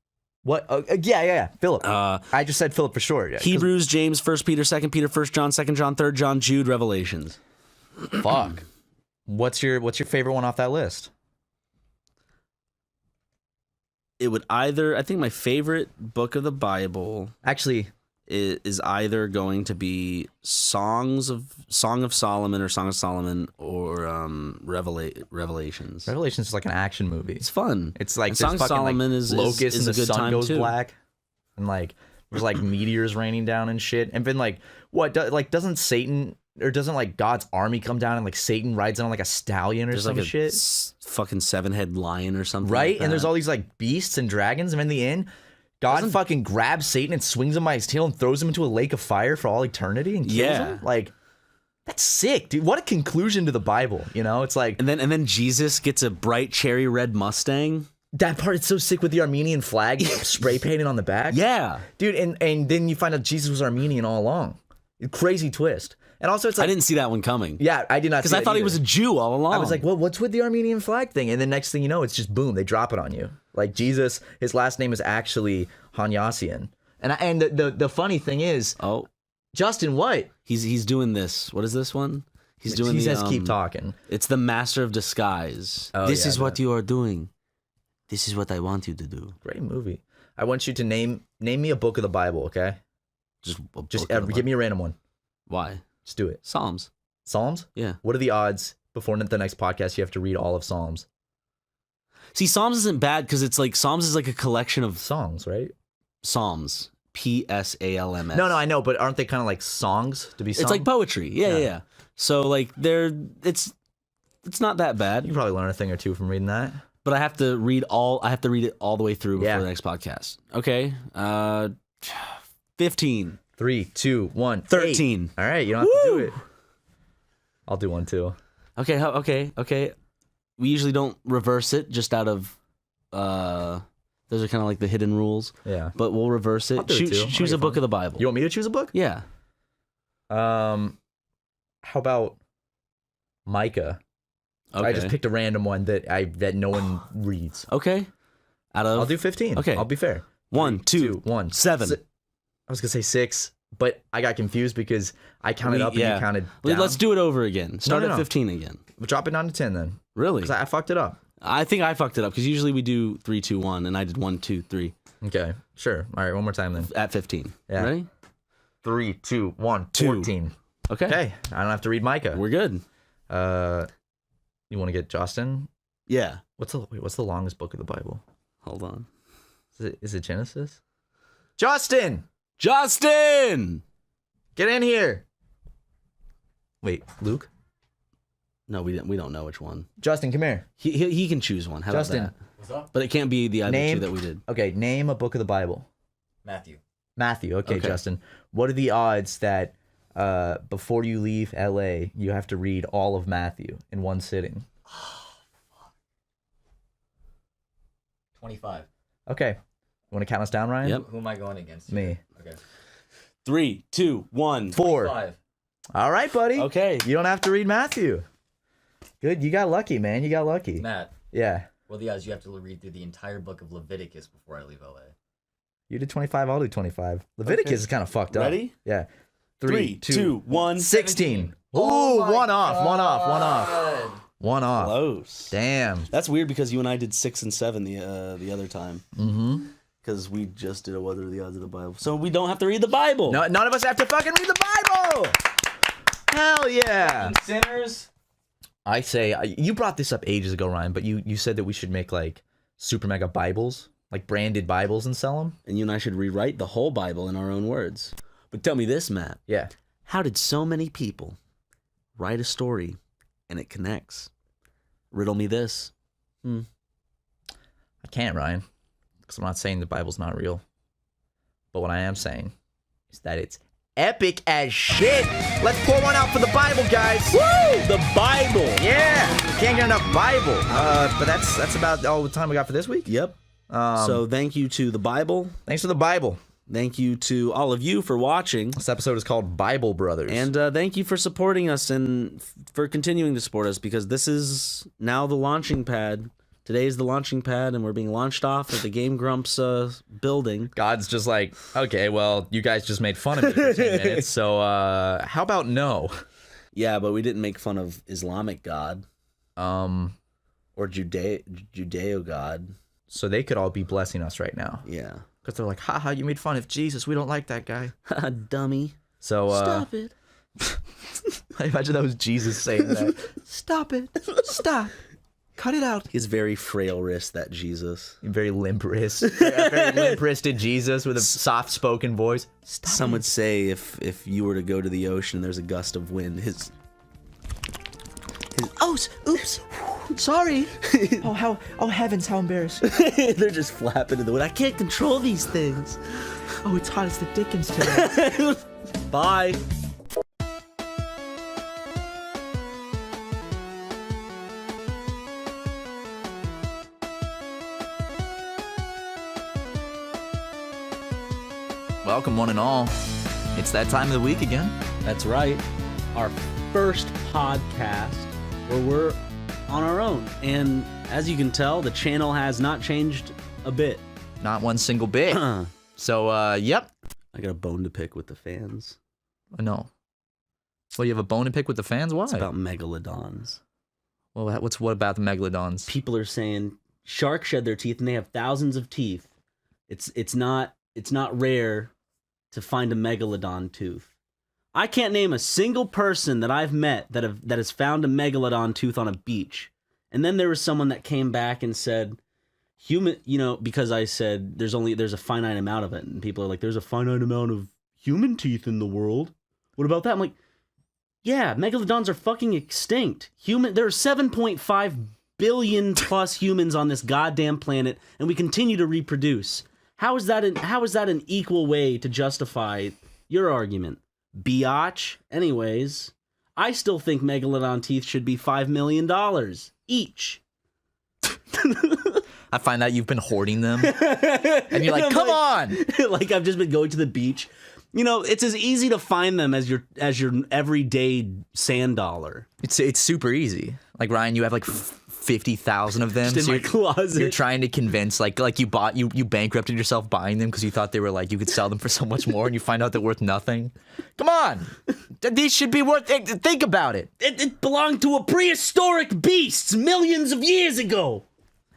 What? Yeah. Philip. I just said Philip for short. Yeah, Hebrews, James, 1 Peter, 2 Peter, 1 John, 2 John, 3 John, Jude, Revelations. Fuck. What's your favorite one off that list? It would I think my favorite book of the Bible actually is either going to be Song of Solomon or Revelations. Revelations is like an action movie. It's fun. It's like And there's Song of fucking Solomon like is locusts and a the good sun time goes too. black, and like there's like meteors raining down and shit. And then like doesn't Satan or doesn't like God's army come down and like Satan rides on like a stallion or There's some like a shit? fucking 7-head lion or something. Right? like And there's that. all these like beasts and dragons, and in the end, God fucking grabs Satan and swings him by his tail and throws him into a lake of fire for all eternity and kills him. Like, that's sick, dude. What a conclusion to the Bible, you know? It's like, and then Jesus gets a bright cherry red Mustang. That part is so sick with the Armenian flag spray painted on the back. Yeah, dude. And then you find out Jesus was Armenian all along. Crazy twist. And also, it's like I didn't see that one coming. Yeah, I did not. Because I thought he was a Jew all along. I was like, well, what's with the Armenian flag thing? And the next thing you know, it's just boom, they drop it on you. Like Jesus, his last name is actually Hanyassian. And the funny thing is, Justin, what? He's doing this. What is this one? He's doing. He says, keep talking. It's the Master of Disguise. This is what you are doing. This is what I want you to do. Great movie. I want you to name me a book of the Bible, okay? Just give me a random one. Why? Just do it. Psalms. Psalms? Yeah. What are the odds before the next podcast you have to read all of Psalms? See, Psalms isn't bad because it's like Psalms is like a collection of songs, right? Psalms. Psalms. No, I know, but aren't they kind of like songs to be sung? It's like poetry. Yeah. So like it's not that bad. You can probably learn a thing or two from reading that. But I have to read it all the way through before the next podcast. Okay. 15. 3, 2, 1. 13. 8. All right, you don't have to do it. I'll do one too. Okay. We usually don't reverse it just out of those are kind of like the hidden rules. Yeah. But we'll reverse it. Choose a book of the Bible. You want me to choose a book? Yeah. How about Micah? Okay. I just picked a random one that no one reads. Okay. I'll do 15. Okay. I'll be fair. 1, 2, 1, 7. I was gonna say 6, but I got confused because I counted up and you counted down. Let's do it over again. Start at 15 again. We'll drop it down to 10 then. Really? Because I fucked it up. I think I fucked it up because usually we do 3, 2, 1, and I did 1, 2, 3. Okay, sure. All right, one more time then. At 15. Yeah. Ready? 3, 2, 1, 2. 14. Okay. I don't have to read Micah. We're good. You want to get Justin? Yeah. What's the longest book of the Bible? Hold on. Is it Genesis? Justin! Get in here! Wait, Luke? No, we don't know which one. Justin, come here. He can choose one. How Justin. about that? What's up? But it can't be the other two that we did. Okay, name a book of the Bible. Matthew. Okay, Justin. What are the odds that before you leave LA, you have to read all of Matthew in one sitting? 25. Okay. You want to count us down, Ryan? Yep. Who am I going against? Me. Okay. 3, 2, 1. 4. 5. All right, buddy. Okay. You don't have to read Matthew. Good. You got lucky, man. You got lucky. Matt. Yeah. Well, the odds you have to read through the entire book of Leviticus before I leave LA. You did 25. I'll do 25. Leviticus is kind of fucked up. Ready? Yeah. 3, 2, 1. 16. Ooh, Oh my one off. God. One off. Close. Damn. That's weird because you and I did 6 and 7 the other time. Mm-hmm. Because we just did what are the odds of the Bible. So we don't have to read the Bible. No, none of us have to fucking read the Bible. Hell yeah. And sinners. I say, you brought this up ages ago, Ryan, but you said that we should make like SuperMega Bibles, like branded Bibles and sell them. And you and I should rewrite the whole Bible in our own words. But tell me this, Matt. Yeah. How did so many people write a story and it connects? Riddle me this. I can't, Ryan, because I'm not saying the Bible's not real. But what I am saying is that it's epic as shit. Let's pour one out for the Bible, guys. Woo! The Bible. Yeah. Can't get enough Bible. But that's about all the time we got for this week. Yep. So thank you to the Bible. Thanks for the Bible. Thank you to all of you for watching. This episode is called Bible Brothers. And thank you for supporting us and for continuing to support us because this is now the launching pad. Today is the launching pad, and we're being launched off at the Game Grumps building. God's just like, okay, well, you guys just made fun of me for 10 minutes, so how about no? Yeah, but we didn't make fun of Islamic God. Or Judeo God. So they could all be blessing us right now. Yeah. Because they're like, haha, you made fun of Jesus. We don't like that guy. Dummy. So, Stop it. I imagine that was Jesus saying that. Stop it. Stop. Cut it out. His very frail wrist, that Jesus. Very limp wrist. Very limp-wristed Jesus with a soft-spoken voice. Some would say if you were to go to the ocean and there's a gust of wind, his oops. Sorry. Oh heavens, how embarrassing. They're just flapping in the wind. I can't control these things. Oh, it's hot as the Dickens today. Bye. Welcome, one and all. It's that time of the week again. That's right. Our first podcast where we're on our own. And as you can tell, the channel has not changed a bit. Not one single bit. So, yep. I got a bone to pick with the fans. No. Well, you have a bone to pick with the fans? Why? It's about megalodons. Well, what about the megalodons? People are saying sharks shed their teeth and they have thousands of teeth. It's not rare to find a megalodon tooth. I can't name a single person that I've met that has found a megalodon tooth on a beach. And then there was someone that came back and said, human, because I said there's a finite amount of it, and people are like, there's a finite amount of human teeth in the world. What about that? I'm like, yeah, megalodons are fucking extinct. There are 7.5 billion plus humans on this goddamn planet, and we continue to reproduce. How is that an equal way to justify your argument? Biatch. Anyways, I still think megalodon teeth should be $5 million each. I find out you've been hoarding them, and you're like, come on! Like, I've just been going to the beach. It's as easy to find them as your everyday sand dollar. It's super easy. Like, Ryan, you have like 50,000 of them. Just in my closet. You're trying to convince, like you bankrupted yourself buying them because you thought they were like, you could sell them for so much more, and you find out they're worth nothing. Come on! These should be worth, think about it. It belonged to a prehistoric beast millions of years ago.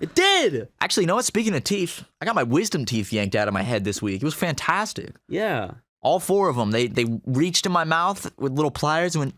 It did. Actually, you know what? Speaking of teeth, I got my wisdom teeth yanked out of my head this week. It was fantastic. Yeah. All 4 of them. They reached in my mouth with little pliers and went.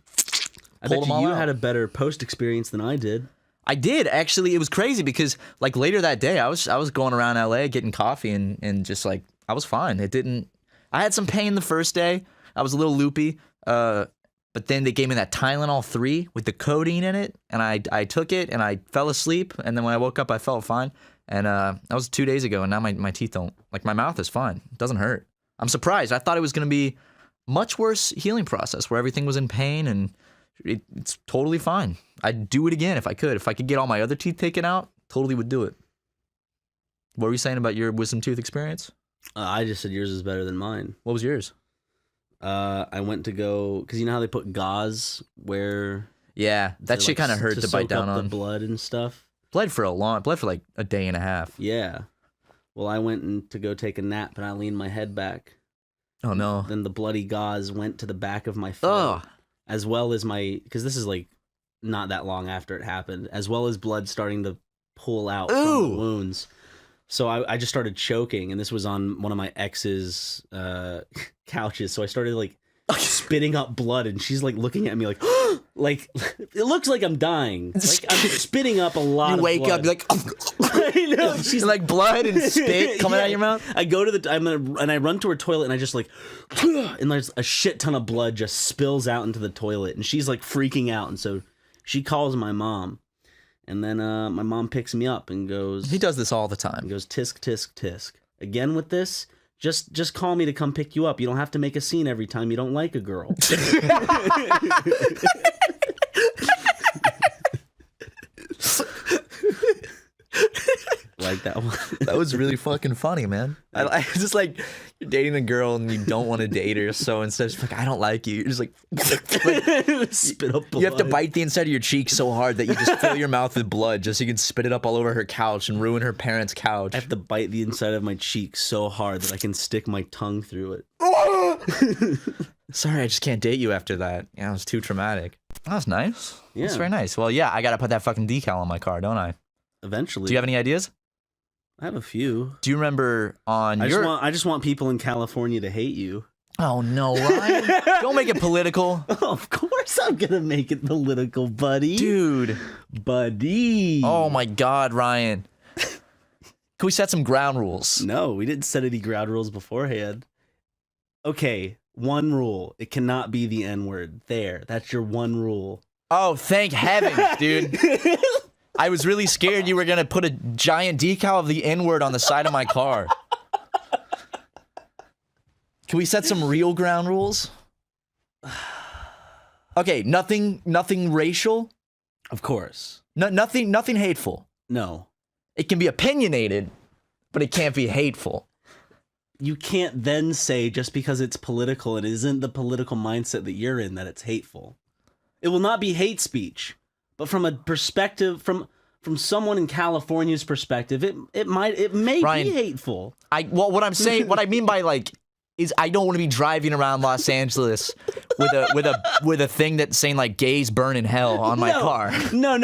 I bet you had a better post experience than I did. I did, actually. It was crazy because like later that day, I was going around LA getting coffee and just like I was fine. I had some pain the first day. I was a little loopy. But then they gave me that Tylenol 3 with the codeine in it, and I took it, and I fell asleep, and then when I woke up, I felt fine. And that was 2 days ago, and now my teeth don't, like, my mouth is fine. It doesn't hurt. I'm surprised. I thought it was going to be much worse healing process where everything was in pain, and it's totally fine. I'd do it again if I could. If I could get all my other teeth taken out, totally would do it. What were you saying about your wisdom tooth experience? I just said yours is better than mine. What was yours? I went to go, because you know how they put gauze where... Yeah, that shit kind of hurt to bite down on. The blood and stuff. Bled for like a day and a half. Yeah. Well, I went to go take a nap, and I leaned my head back. Oh, no. Then the bloody gauze went to the back of my throat. As well as because this is like not that long after it happened, as well as blood starting to pull out from the wounds. So I just started choking, and this was on one of my ex's couches. So I started like spitting up blood, and she's like looking at me like, like it looks like I'm dying. Like I'm spitting up a lot. You wake of blood. up, you're like, I know. She's like blood and spit coming out of your mouth. I go to and I run to her toilet, and I just like, and there's a shit ton of blood just spills out into the toilet, and she's like freaking out, and so she calls my mom. And then my mom picks me up and goes... He does this all the time. He goes, tisk, tisk, tisk. Again with this? Just call me to come pick you up. You don't have to make a scene every time you don't like a girl. Like that one. That was really fucking funny, man. I just like, you're dating a girl and you don't want to date her, so instead of like, I don't like you, you're just like spit up blood. You have to bite the inside of your cheek so hard that you just fill your mouth with blood just so you can spit it up all over her couch and ruin her parents' couch. I have to bite the inside of my cheek so hard that I can stick my tongue through it. Sorry, I just can't date you after that. Yeah, it was too traumatic. That was nice. Yeah. That's very nice. Well, yeah, I gotta put that fucking decal on my car, don't I? Eventually. Do you have any ideas? I have a few. Do you remember on I just want people in California to hate you. Oh no, Ryan! Don't make it political. Oh, of course I'm gonna make it political, buddy. Dude, buddy. Oh my God, Ryan! Can we set some ground rules? No, we didn't set any ground rules beforehand. Okay, one rule: it cannot be the N-word. There, that's your one rule. Oh, thank heavens, dude! I was really scared you were gonna put a giant decal of the N-word on the side of my car. Can we set some real ground rules? Okay, nothing racial. Of course. Nothing hateful. No. It can be opinionated, but it can't be hateful. You can't then say just because it's political and isn't the political mindset that you're in that it's hateful. It will not be hate speech. But from a perspective, from someone in California's perspective, it may Ryan, be hateful. What I mean by like is I don't want to be driving around Los Angeles with a thing that's saying like gays burn in hell on my car. No.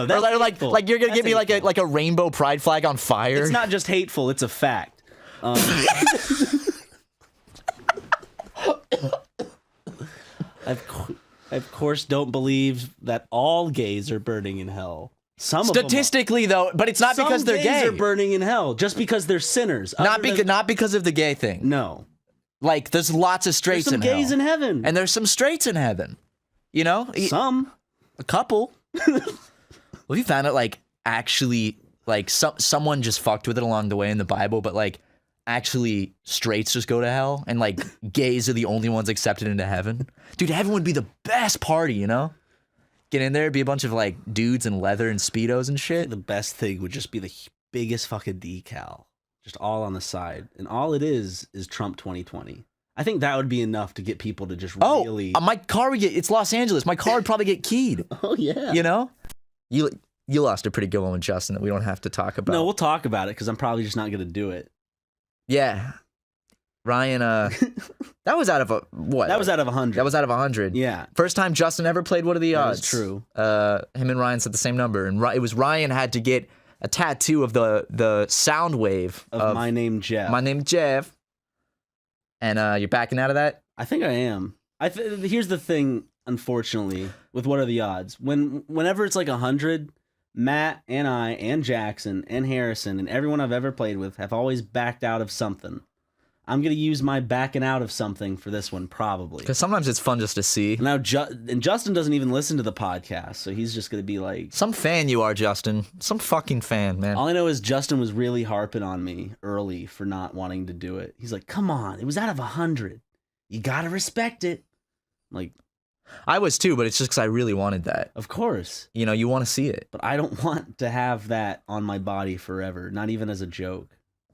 That's or hateful. like you're gonna That's give me like a rainbow pride flag on fire. It's not just hateful; it's a fact. I of course don't believe that all gays are burning in hell. Statistically, though, but it's not because they're gays gay. are burning in hell just because they're sinners. Not because of the gay thing. No. Like, there's lots of straights There's some in gays hell. in heaven. And there's some straights in heaven. You know? Some. A couple. Well, you found it, like, actually, like, someone just fucked with it along the way in the Bible, but, like, actually straights just go to hell, and, like, gays are the only ones accepted into heaven. Dude, heaven would be the best party, you know? Get in there, be a bunch of, like, dudes in leather and Speedos and shit. The best thing would just be the biggest fucking decal. Just all on the side. And all it is Trump 2020. I think that would be enough to get people to just really... my car would it's Los Angeles. My car would probably get keyed. Oh, yeah. You know? You lost a pretty good one with Justin that we don't have to talk about. No, we'll talk about it because I'm probably just not going to do it. Yeah. Ryan, that was out of what? That was out of 100. That was out of 100. Yeah. First time Justin ever played What Are the Odds? That's true. Him and Ryan said the same number. And it was Ryan had to get a tattoo of the sound wave of My Name Jeff. My Name Jeff. And you're backing out of that? I think I am. Here's the thing, unfortunately, with What Are the Odds? Whenever it's like 100, Matt and I and Jackson and Harrison and everyone I've ever played with have always backed out of something. I'm going to use my backing out of something for this one, probably. Because sometimes it's fun just to see. Now, and Justin doesn't even listen to the podcast, so he's just going to be like... Some fan you are, Justin. Some fucking fan, man. All I know is Justin was really harping on me early for not wanting to do it. He's like, come on, it was out of 100. You got to respect it. Like... I was too, but it's just because I really wanted that. Of course. You know, you want to see it. But I don't want to have that on my body forever, not even as a joke.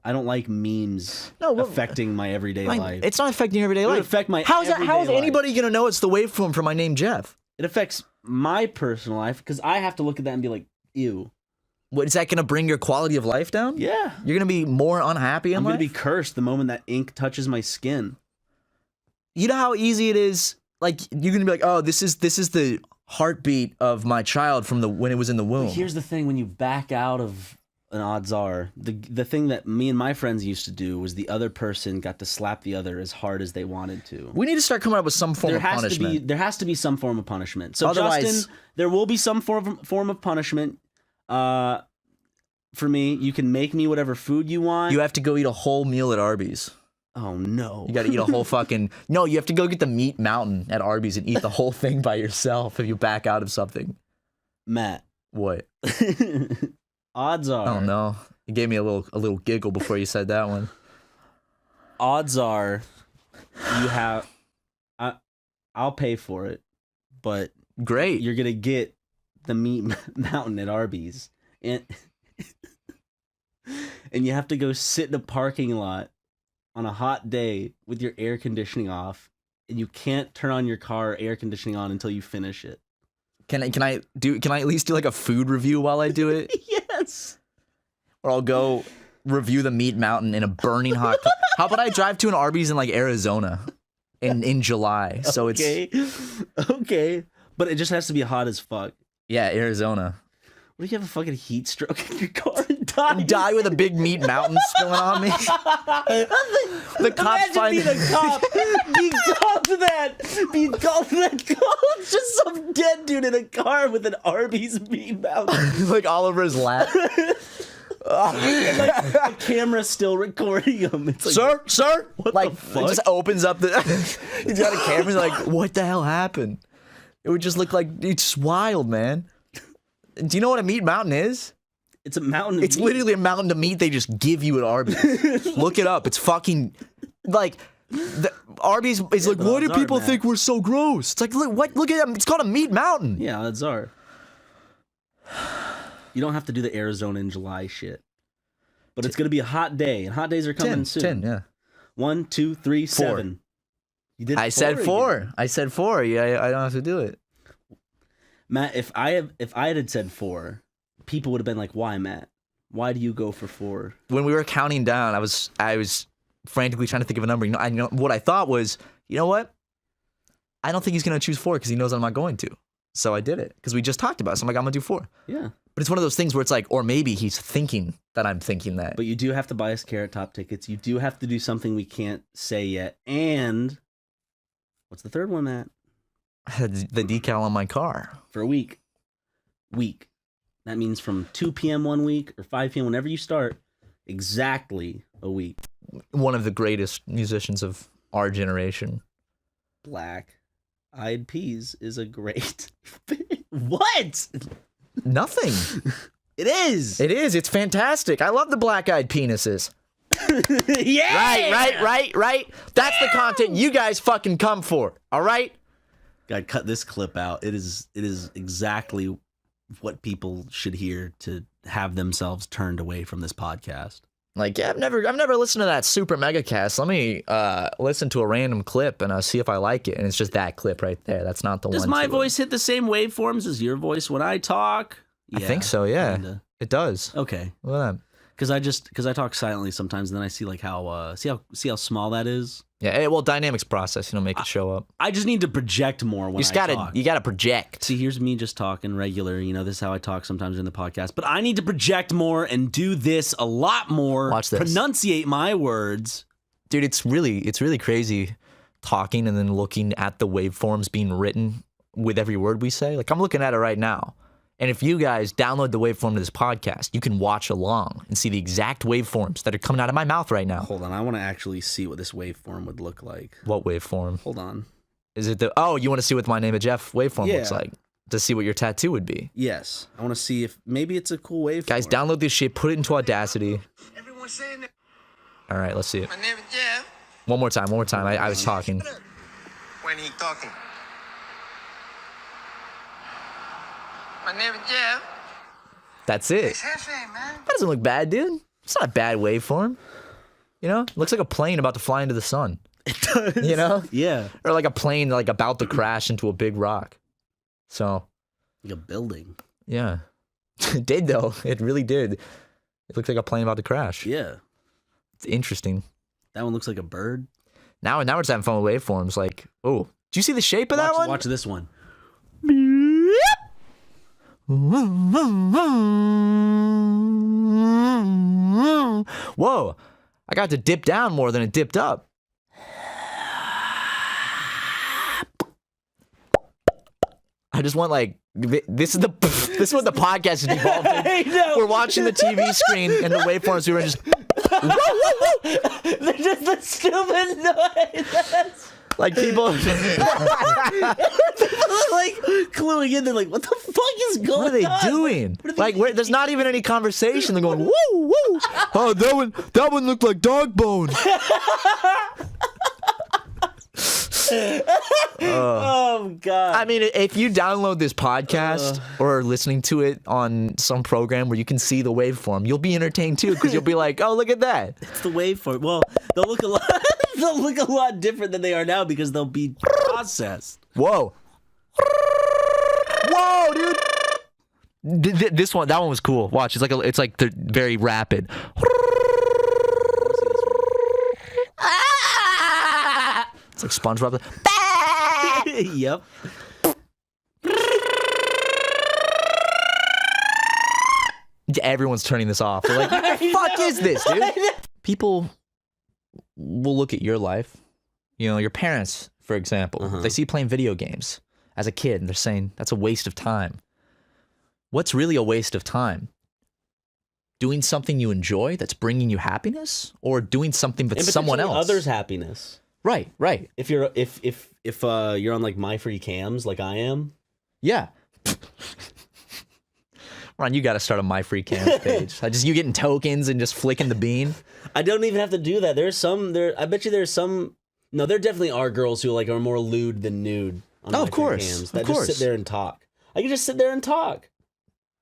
I don't like memes affecting my everyday life. It's not affecting your everyday It would life. affect my How is everyday anybody going to know it's the waveform for My Name Jeff? It affects my personal life because I have to look at that and be like, ew. What, is that going to bring your quality of life down? Yeah. You're going to be more unhappy in I'm life? going to be cursed the moment that ink touches my skin. You know how easy it is? Like, you're going to be like, oh, this is the heartbeat of my child from when it was in the womb. But here's the thing, when you back out of an odds are, the thing that me and my friends used to do was the other person got to slap the other as hard as they wanted to. We need to start coming up with some form of punishment. There has to be some form of punishment. So Otherwise, Justin, there will be some form of punishment. For me, you can make me whatever food you want. You have to go eat a whole meal at Arby's. Oh, no. You got to eat a whole fucking... No, you have to go get the meat mountain at Arby's and eat the whole thing by yourself if you back out of something. Matt. What? Odds are... Oh, no. You gave me a little giggle before you said that one. Odds are you have... I'll pay for it, but... Great. You're going to get the meat mountain at Arby's. And you have to go sit in a parking lot on a hot day with your air conditioning off, and you can't turn on your car air conditioning on until you finish it. Can I at least do like a food review while I do it? Yes. Or I'll go review the meat mountain in a burning hot. How about I drive to an Arby's in like Arizona in July? So okay. But it just has to be hot as fuck. Yeah, Arizona. What if you have a fucking heat stroke in your car and die? Die with a big meat mountain spilling on me. The cops find being a cop. Being called to that. Being called to that call. It's just some dead dude in a car with an Arby's meat mountain. Like all over his lap. And like, the camera's still recording him. It's like, sir, what like the fuck? it just opens up the. He's got a camera. He's like, what the hell happened? It would just look like it's wild, man. Do you know what a meat mountain is? It's a mountain. It's literally a mountain of meat they just give you at Arby's. Look it up. It's fucking like the Arby's is like. Why do people think we're so gross? It's like look at them. It's called a meat mountain. Yeah, odds are. You don't have to do the Arizona in July shit, but it's gonna be a hot day, and hot days are coming soon. 10, yeah. 1, 2, 3, 4. 7. You did. I said 4. I said 4. Yeah, I don't have to do it. Matt, if I had said 4, people would have been like, "Why, Matt? Why do you go for 4?" When we were counting down, I was frantically trying to think of a number. You know, what I thought was, you know what? I don't think he's gonna choose 4 because he knows I'm not going to. So I did it because we just talked about it. So I'm like, I'm gonna do 4. Yeah. But it's one of those things where it's like, or maybe he's thinking that I'm thinking that. But you do have to buy us Carrot Top tickets. You do have to do something we can't say yet. And what's the third one, Matt? The decal on my car for a week. That means from 2 p.m. one week or 5 p.m. whenever you start, exactly a week. One of the greatest musicians of our generation. Black Eyed Peas is a great. What? Nothing. It is. It is. It's fantastic. I love the black-eyed penises. Yeah. Right. That's the content you guys fucking come for. All right. God, cut this clip out. It is exactly what people should hear to have themselves turned away from this podcast. Like, yeah, I've never listened to that SuperMegaCast. Let me listen to a random clip and see if I like it. And it's just that clip right there. That's not the one. Does my voice hit the same waveforms as your voice when I talk? I think so. Yeah, kinda. It does. Okay. Look at that. Because I talk silently sometimes, and then I see like how see how small that is. Yeah. Well, dynamics process, make it show up. I just need to project more when I talk. You gotta project. See, here's me just talking regular. This is how I talk sometimes in the podcast. But I need to project more and do this a lot more. Watch this. Pronunciate my words. Dude, it's really crazy talking and then looking at the waveforms being written with every word we say. Like, I'm looking at it right now. And if you guys download the waveform to this podcast, you can watch along and see the exact waveforms that are coming out of my mouth right now. Hold on, I want to actually see what this waveform would look like. What waveform? Hold on. Is it you want to see what my name of Jeff waveform looks like? To see what your tattoo would be? Yes. I want to see if maybe it's a cool waveform. Guys, download this shit, put it into Audacity. Everyone's saying that. All right, let's see it. My name is Jeff. One more time. I was talking. When he talking. My name is Jeff. That's it. That doesn't look bad, dude. It's not a bad waveform. It looks like a plane about to fly into the sun. It does. Yeah. Or like a plane like about to crash into a big rock. So. Like a building. Yeah. It did though. It really did. It looked like a plane about to crash. Yeah. It's interesting. That one looks like a bird. Now we're just having fun with waveforms. Like, do you see the shape of that one? Watch this one. Whoa, I got to dip down more than it dipped up. I just want this is what the podcast is evolved in. We're watching the TV screen and the waveforms. We were just They're just the stupid noise. Like people are like cluing in. They're like, what the fuck is going on? What are they doing? There's not even any conversation. They're going, woo, woo. Oh, that one looked like dog bone. Oh God! I mean, if you download this podcast or are listening to it on some program where you can see the waveform, you'll be entertained too, because you'll be like, "Oh, look at that!" It's the waveform. Well, they'll look a lot. They'll look a lot different than they are now because they'll be processed. Whoa! Whoa, dude! That one was cool. Watch, it's like they're very rapid. It's like SpongeBob. Yep. Everyone's turning this off. They're like, what the fuck is this, dude? People will look at your life. Your parents, for example. They see you playing video games as a kid, and they're saying, that's a waste of time. What's really a waste of time? Doing something you enjoy that's bringing you happiness? Or doing something that's someone else? Others' happiness. Right. If you're on like My Free Cams like I am. Yeah. Ron, you got to start a My Free Cams page. You getting tokens and just flicking the bean. I don't even have to do that. I bet you there's some. No, there definitely are girls who are more lewd than nude. On of course. Cams that just sit there and talk. I can just sit there and talk.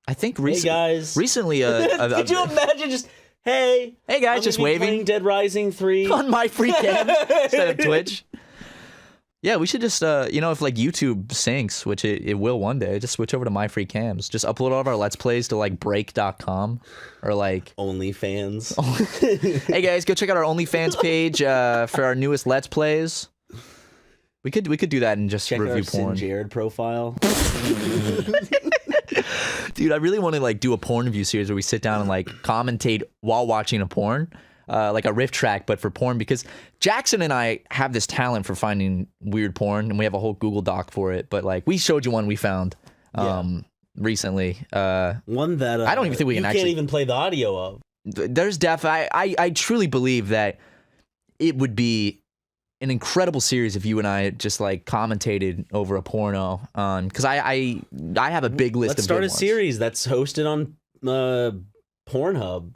I think hey guys. Recently, could you imagine just hey guys, just waving playing Dead Rising 3 on My Free Cams instead of Twitch. Yeah, we should just, if YouTube syncs, which it will one day, just switch over to My Free Cams. Just upload all of our Let's Plays to break.com or OnlyFans. Hey guys, go check out our OnlyFans page for our newest Let's Plays. We could do that and just check review our porn. Sin Jared profile. Dude, I really want to do a porn review series where we sit down and commentate while watching a porn. Like a riff track, but for porn, because Jackson and I have this talent for finding weird porn, and we have a whole Google Doc for it. But we showed you one we found. recently. One that I don't even think we can you actually. can't even play the audio of. There's I truly believe that it would be an incredible series if you and I just like commentated over a porno. Because I have a big list. Let's of start good a ones. series that's hosted on Pornhub,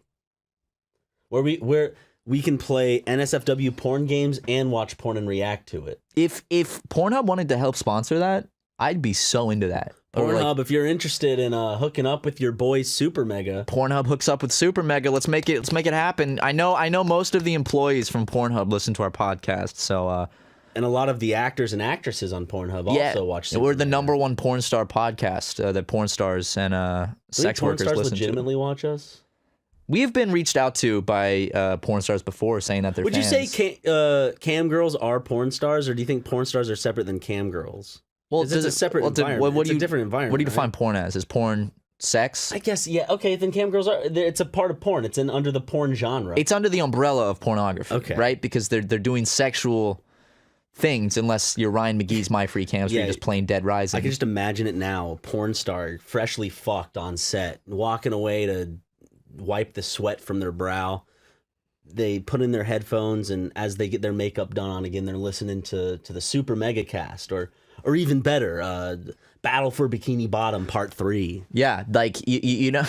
where we can play NSFW porn games and watch porn and react to it. If Pornhub wanted to help sponsor that, I'd be so into that. Pornhub, if you're interested in hooking up with your boy SuperMega. Pornhub hooks up with SuperMega. Let's make it happen. I know most of the employees from Pornhub listen to our podcast, so and a lot of the actors and actresses on Pornhub also watch SuperMega. We're the #1 porn star podcast that porn stars and sex workers porn stars listen legitimately watch us. We have been reached out to by porn stars before saying that they're Would fans. you say cam girls are porn stars, or do you think porn stars are separate than cam girls? Well, it's a separate environment. It's a different environment. What do you define porn as? Is porn sex? I guess, yeah. Okay, then cam girls are. It's a part of porn. It's under the porn genre. It's under the umbrella of pornography, right? Because they're doing sexual things, unless you're Ryan McGee's My Free Cams, where you're just playing Dead Rising. I can just imagine it now. A porn star, freshly fucked on set, walking away to wipe the sweat from their brow. They put in their headphones, and as they get their makeup done on again, they're listening to the SuperMegaCast, or even better, Battle for Bikini Bottom Part 3. Yeah, like you know,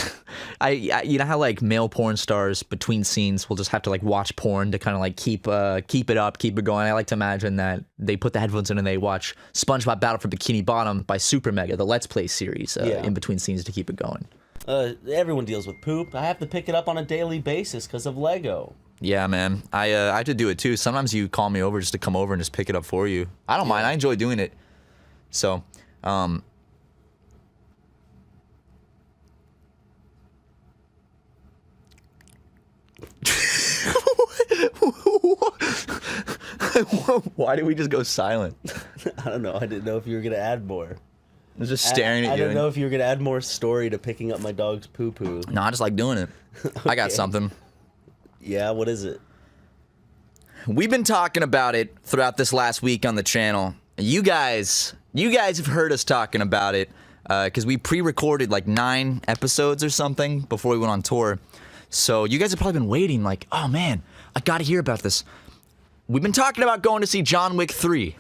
you know how like male porn stars between scenes will just have to like watch porn to kind of like keep it up, keep it going. I like to imagine that they put the headphones in and they watch SpongeBob Battle for Bikini Bottom by SuperMega, the Let's Play series, in between scenes to keep it going. Everyone deals with poop. I have to pick it up on a daily basis because of Lego. Yeah, man. I have to do it too. Sometimes you call me over just to come over and just pick it up for you. I don't mind. I enjoy doing it. So, why did we just go silent? I don't know. I didn't know if you were going to add more. I was just staring at you. I don't know if you were going to add more story to picking up my dog's poo-poo. No, I just like doing it. I got something. Yeah, what is it? We've been talking about it throughout this last week on the channel. You guys have heard us talking about it because we pre-recorded like 9 episodes or something before we went on tour. So you guys have probably been waiting like, oh man, I got to hear about this. We've been talking about going to see John Wick 3.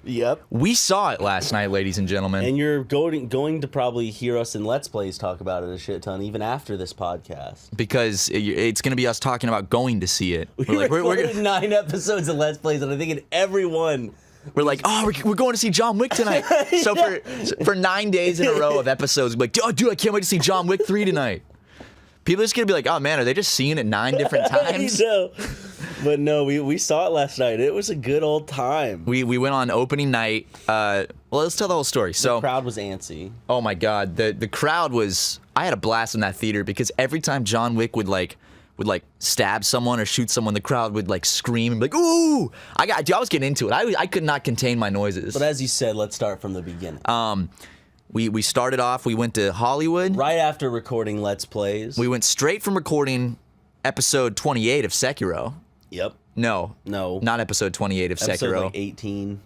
Yep. We saw it last night, ladies and gentlemen. And you're going to probably hear us in Let's Plays talk about it a shit ton, even after this podcast. Because it's going to be us talking about going to see it. We're recorded 9 episodes of Let's Plays, and I think in every one... We're like, oh, we're going to see John Wick tonight. So for 9 days in a row of episodes, we're like, oh, dude, I can't wait to see John Wick 3 tonight. People are just going to be like, oh, man, are they just seeing it 9 different times? No. But no, we saw it last night. It was a good old time. We went on opening night. Well, let's tell the whole story. So the crowd was antsy. Oh, my God. The crowd was... I had a blast in that theater because every time John Wick would stab someone or shoot someone, the crowd would like scream and be like, ooh! I was getting into it. I could not contain my noises. But as you said, let's start from the beginning. We started off, we went to Hollywood. Right after recording Let's Plays. We went straight from recording episode 28 of Sekiro. Yep. No. Not episode 28 of Sekiro. Episode like 18.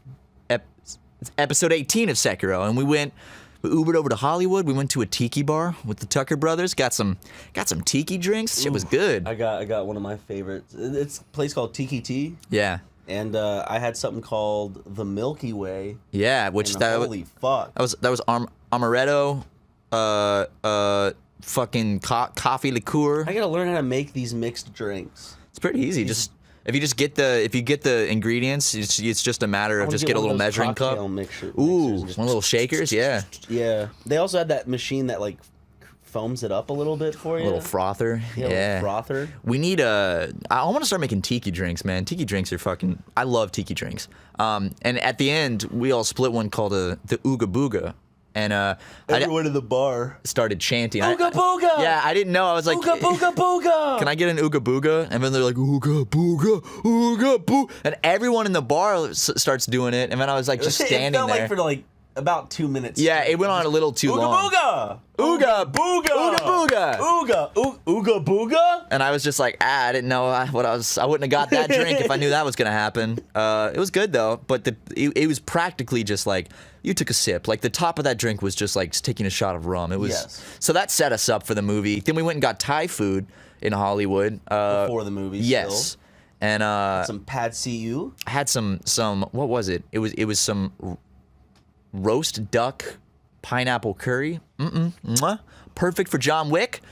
Episode 18 of Sekiro. And we Ubered over to Hollywood. We went to a tiki bar with the Tucker brothers. Got some tiki drinks. Shit was good. I got one of my favorites. It's a place called Tiki Tea. Yeah. And I had something called the Milky Way. Yeah, which holy fuck. That was amaretto, fucking coffee liqueur. I gotta learn how to make these mixed drinks. It's pretty easy. If you get the ingredients, it's just a matter of just get a little measuring cup. Ooh, one of little shakers, yeah. Yeah. They also had that machine that like foams it up a little bit for you. A little frother. Yeah. A little frother. We need I want to start making tiki drinks, man. Tiki drinks are fucking. I love tiki drinks. And at the end, we all split one called the Ooga Booga. And everyone in the bar started chanting. Ooga Booga! Yeah, I didn't know. I was like, Ooga Booga Booga! Can I get an Ooga Booga? And then they're like, Ooga Booga, Ooga Boo. And everyone in the bar starts doing it. And then I was like just standing it felt there. like for like about 2 minutes. Yeah, it went on a little too long. Ooga Ooga booga. Ooga booga. Ooga booga. And I was just like, I didn't know what I was. I wouldn't have got that drink if I knew that was gonna happen. It was good though, but it was practically just like you took a sip. Like the top of that drink was just like taking a shot of rum. It was so that set us up for the movie. Then we went and got Thai food in Hollywood before the movie. Yes. Still. And some pad see-ew. I had some what was it? It was some roast duck pineapple curry. Mwah. Perfect for John Wick.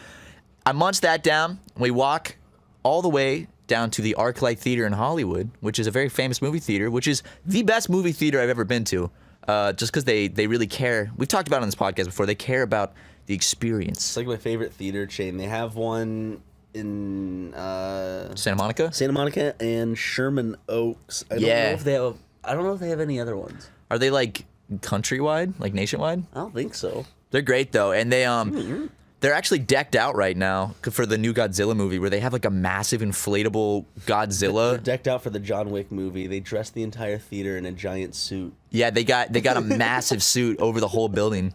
I munched that down. We walk all the way down to the ArcLight Theater in Hollywood, which is a very famous movie theater, which is the best movie theater I've ever been to. Just because they really care. We've talked about it on this podcast before. They care about the experience. It's like my favorite theater chain. They have one in Santa Monica and Sherman Oaks. I don't know if they have any other ones. Are they like countrywide, like nationwide? I don't think so. They're great though, and they're actually decked out right now for the new Godzilla movie, where they have like a massive inflatable Godzilla. They're decked out for the John Wick movie. They dressed the entire theater in a giant suit. Yeah, they got a massive suit over the whole building.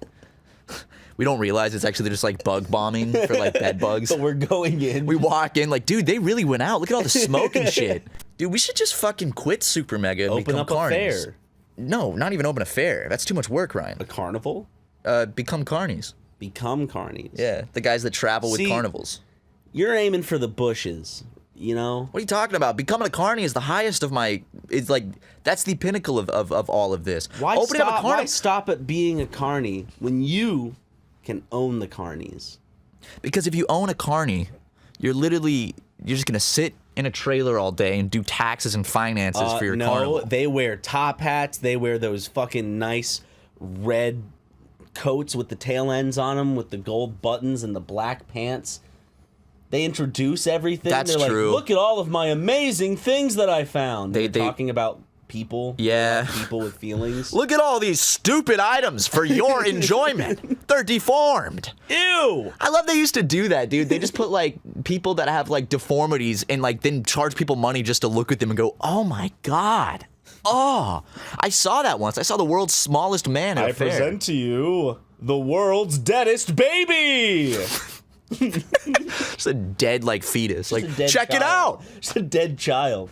We don't realize it's actually just like bug bombing for like bed bugs. But we're going in. We walk in like, dude, they really went out. Look at all the smoke and shit. Dude, we should just fucking quit SuperMega and open become up carnies. a fair. No, not even open a fair. That's too much work, Ryan. A carnival? Become carnies. Become carnies. Yeah, the guys that travel with carnivals. You're aiming for the bushes, you know? What are you talking about? Becoming a carny is the highest of my... It's like, that's the pinnacle of all of this. Why stop at being a carny when you can own the carnies? Because if you own a carny, you're just gonna sit in a trailer all day and do taxes and finances for your carnival. No, they wear top hats. They wear those fucking nice red coats with the tail ends on them with the gold buttons and the black pants. They introduce everything. That's They're true. Like, look at all of my amazing things that I found. They're talking about people. Yeah. People with feelings. Look at all these stupid items for your enjoyment. They're deformed. Ew. I love they used to do that, dude. They just put like people that have like deformities and like then charge people money just to look at them and go, oh my God. Oh, I saw that once. I saw the world's smallest man at a fair. I present to you the world's deadest baby. Just a dead like fetus. Like, check it out. Just a dead child.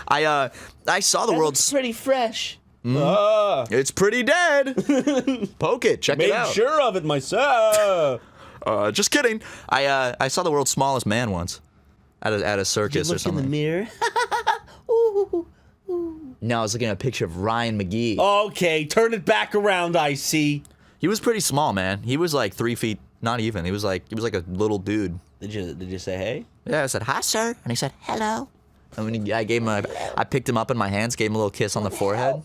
I saw the world's pretty fresh. It's pretty dead. Poke it. Check it out. Made sure of it myself. Just kidding. I saw the world's smallest man once at a circus or something. In the mirror. No, I was looking at a picture of Ryan McGee. Okay, turn it back around. I see. He was pretty small, man. He was like 3 feet. Not even. He was like a little dude. Did you say hey? Yeah, I said hi, sir, and he said hello. And when I picked him up in my hands, gave him a little kiss on the forehead.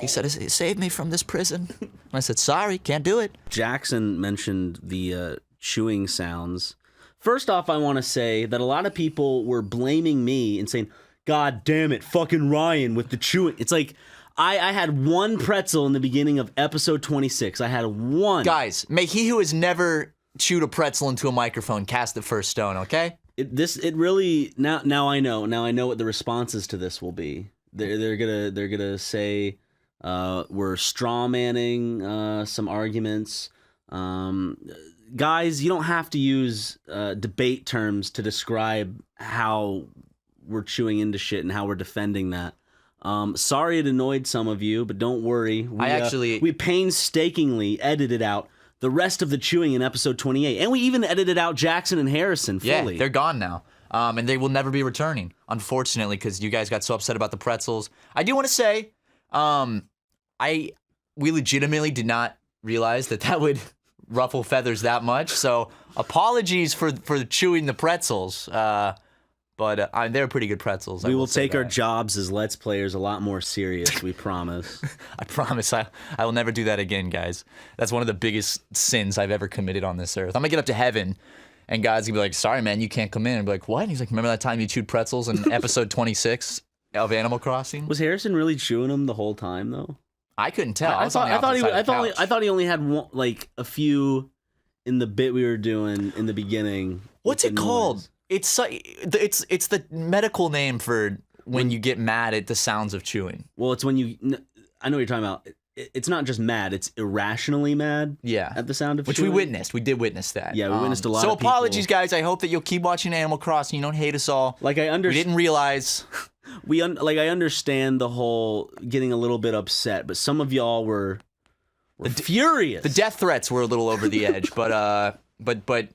He said, "Save me from this prison." And I said, "Sorry, can't do it." Jackson mentioned the chewing sounds. First off, I want to say that a lot of people were blaming me and saying, "God damn it, fucking Ryan with the chewing." It's like I had one pretzel in the beginning of episode 26. I had one. Guys, may he who has never chewed a pretzel into a microphone cast the first stone, okay? It really now I know. Now I know what the responses to this will be. They're gonna say we're straw manning some arguments. Guys, you don't have to use debate terms to describe how we're chewing into shit and how we're defending that. Sorry it annoyed some of you, but don't worry. We painstakingly edited out the rest of the chewing in episode 28, and we even edited out Jackson and Harrison fully. Yeah, they're gone now, and they will never be returning, unfortunately, because you guys got so upset about the pretzels. I do want to say, we legitimately did not realize that would ruffle feathers that much. So apologies for chewing the pretzels. But they're pretty good pretzels. We will take our jobs as Let's Players a lot more serious, we promise. I promise I will never do that again, guys. That's one of the biggest sins I've ever committed on this earth. I'm going to get up to heaven, and God's going to be like, sorry, man, you can't come in. And be like, what? And he's like, remember that time you chewed pretzels in episode 26 of Animal Crossing? Was Harrison really chewing them the whole time, though? I couldn't tell. I thought he only had one, like a few in the bit we were doing in the begging. What's it called? It's the medical name for when you get mad at the sounds of chewing. Well, it's when you. I know what you're talking about. it's not just mad; it's irrationally mad. Yeah, at the sound of which chewing. we witnessed. We did witness that. Yeah, we witnessed a lot. So of people. apologies, guys. I hope that you'll keep watching Animal Crossing. You don't hate us all. Like I We didn't realize. I understand the whole getting a little bit upset, but some of y'all were furious. The death threats were a little over the edge, but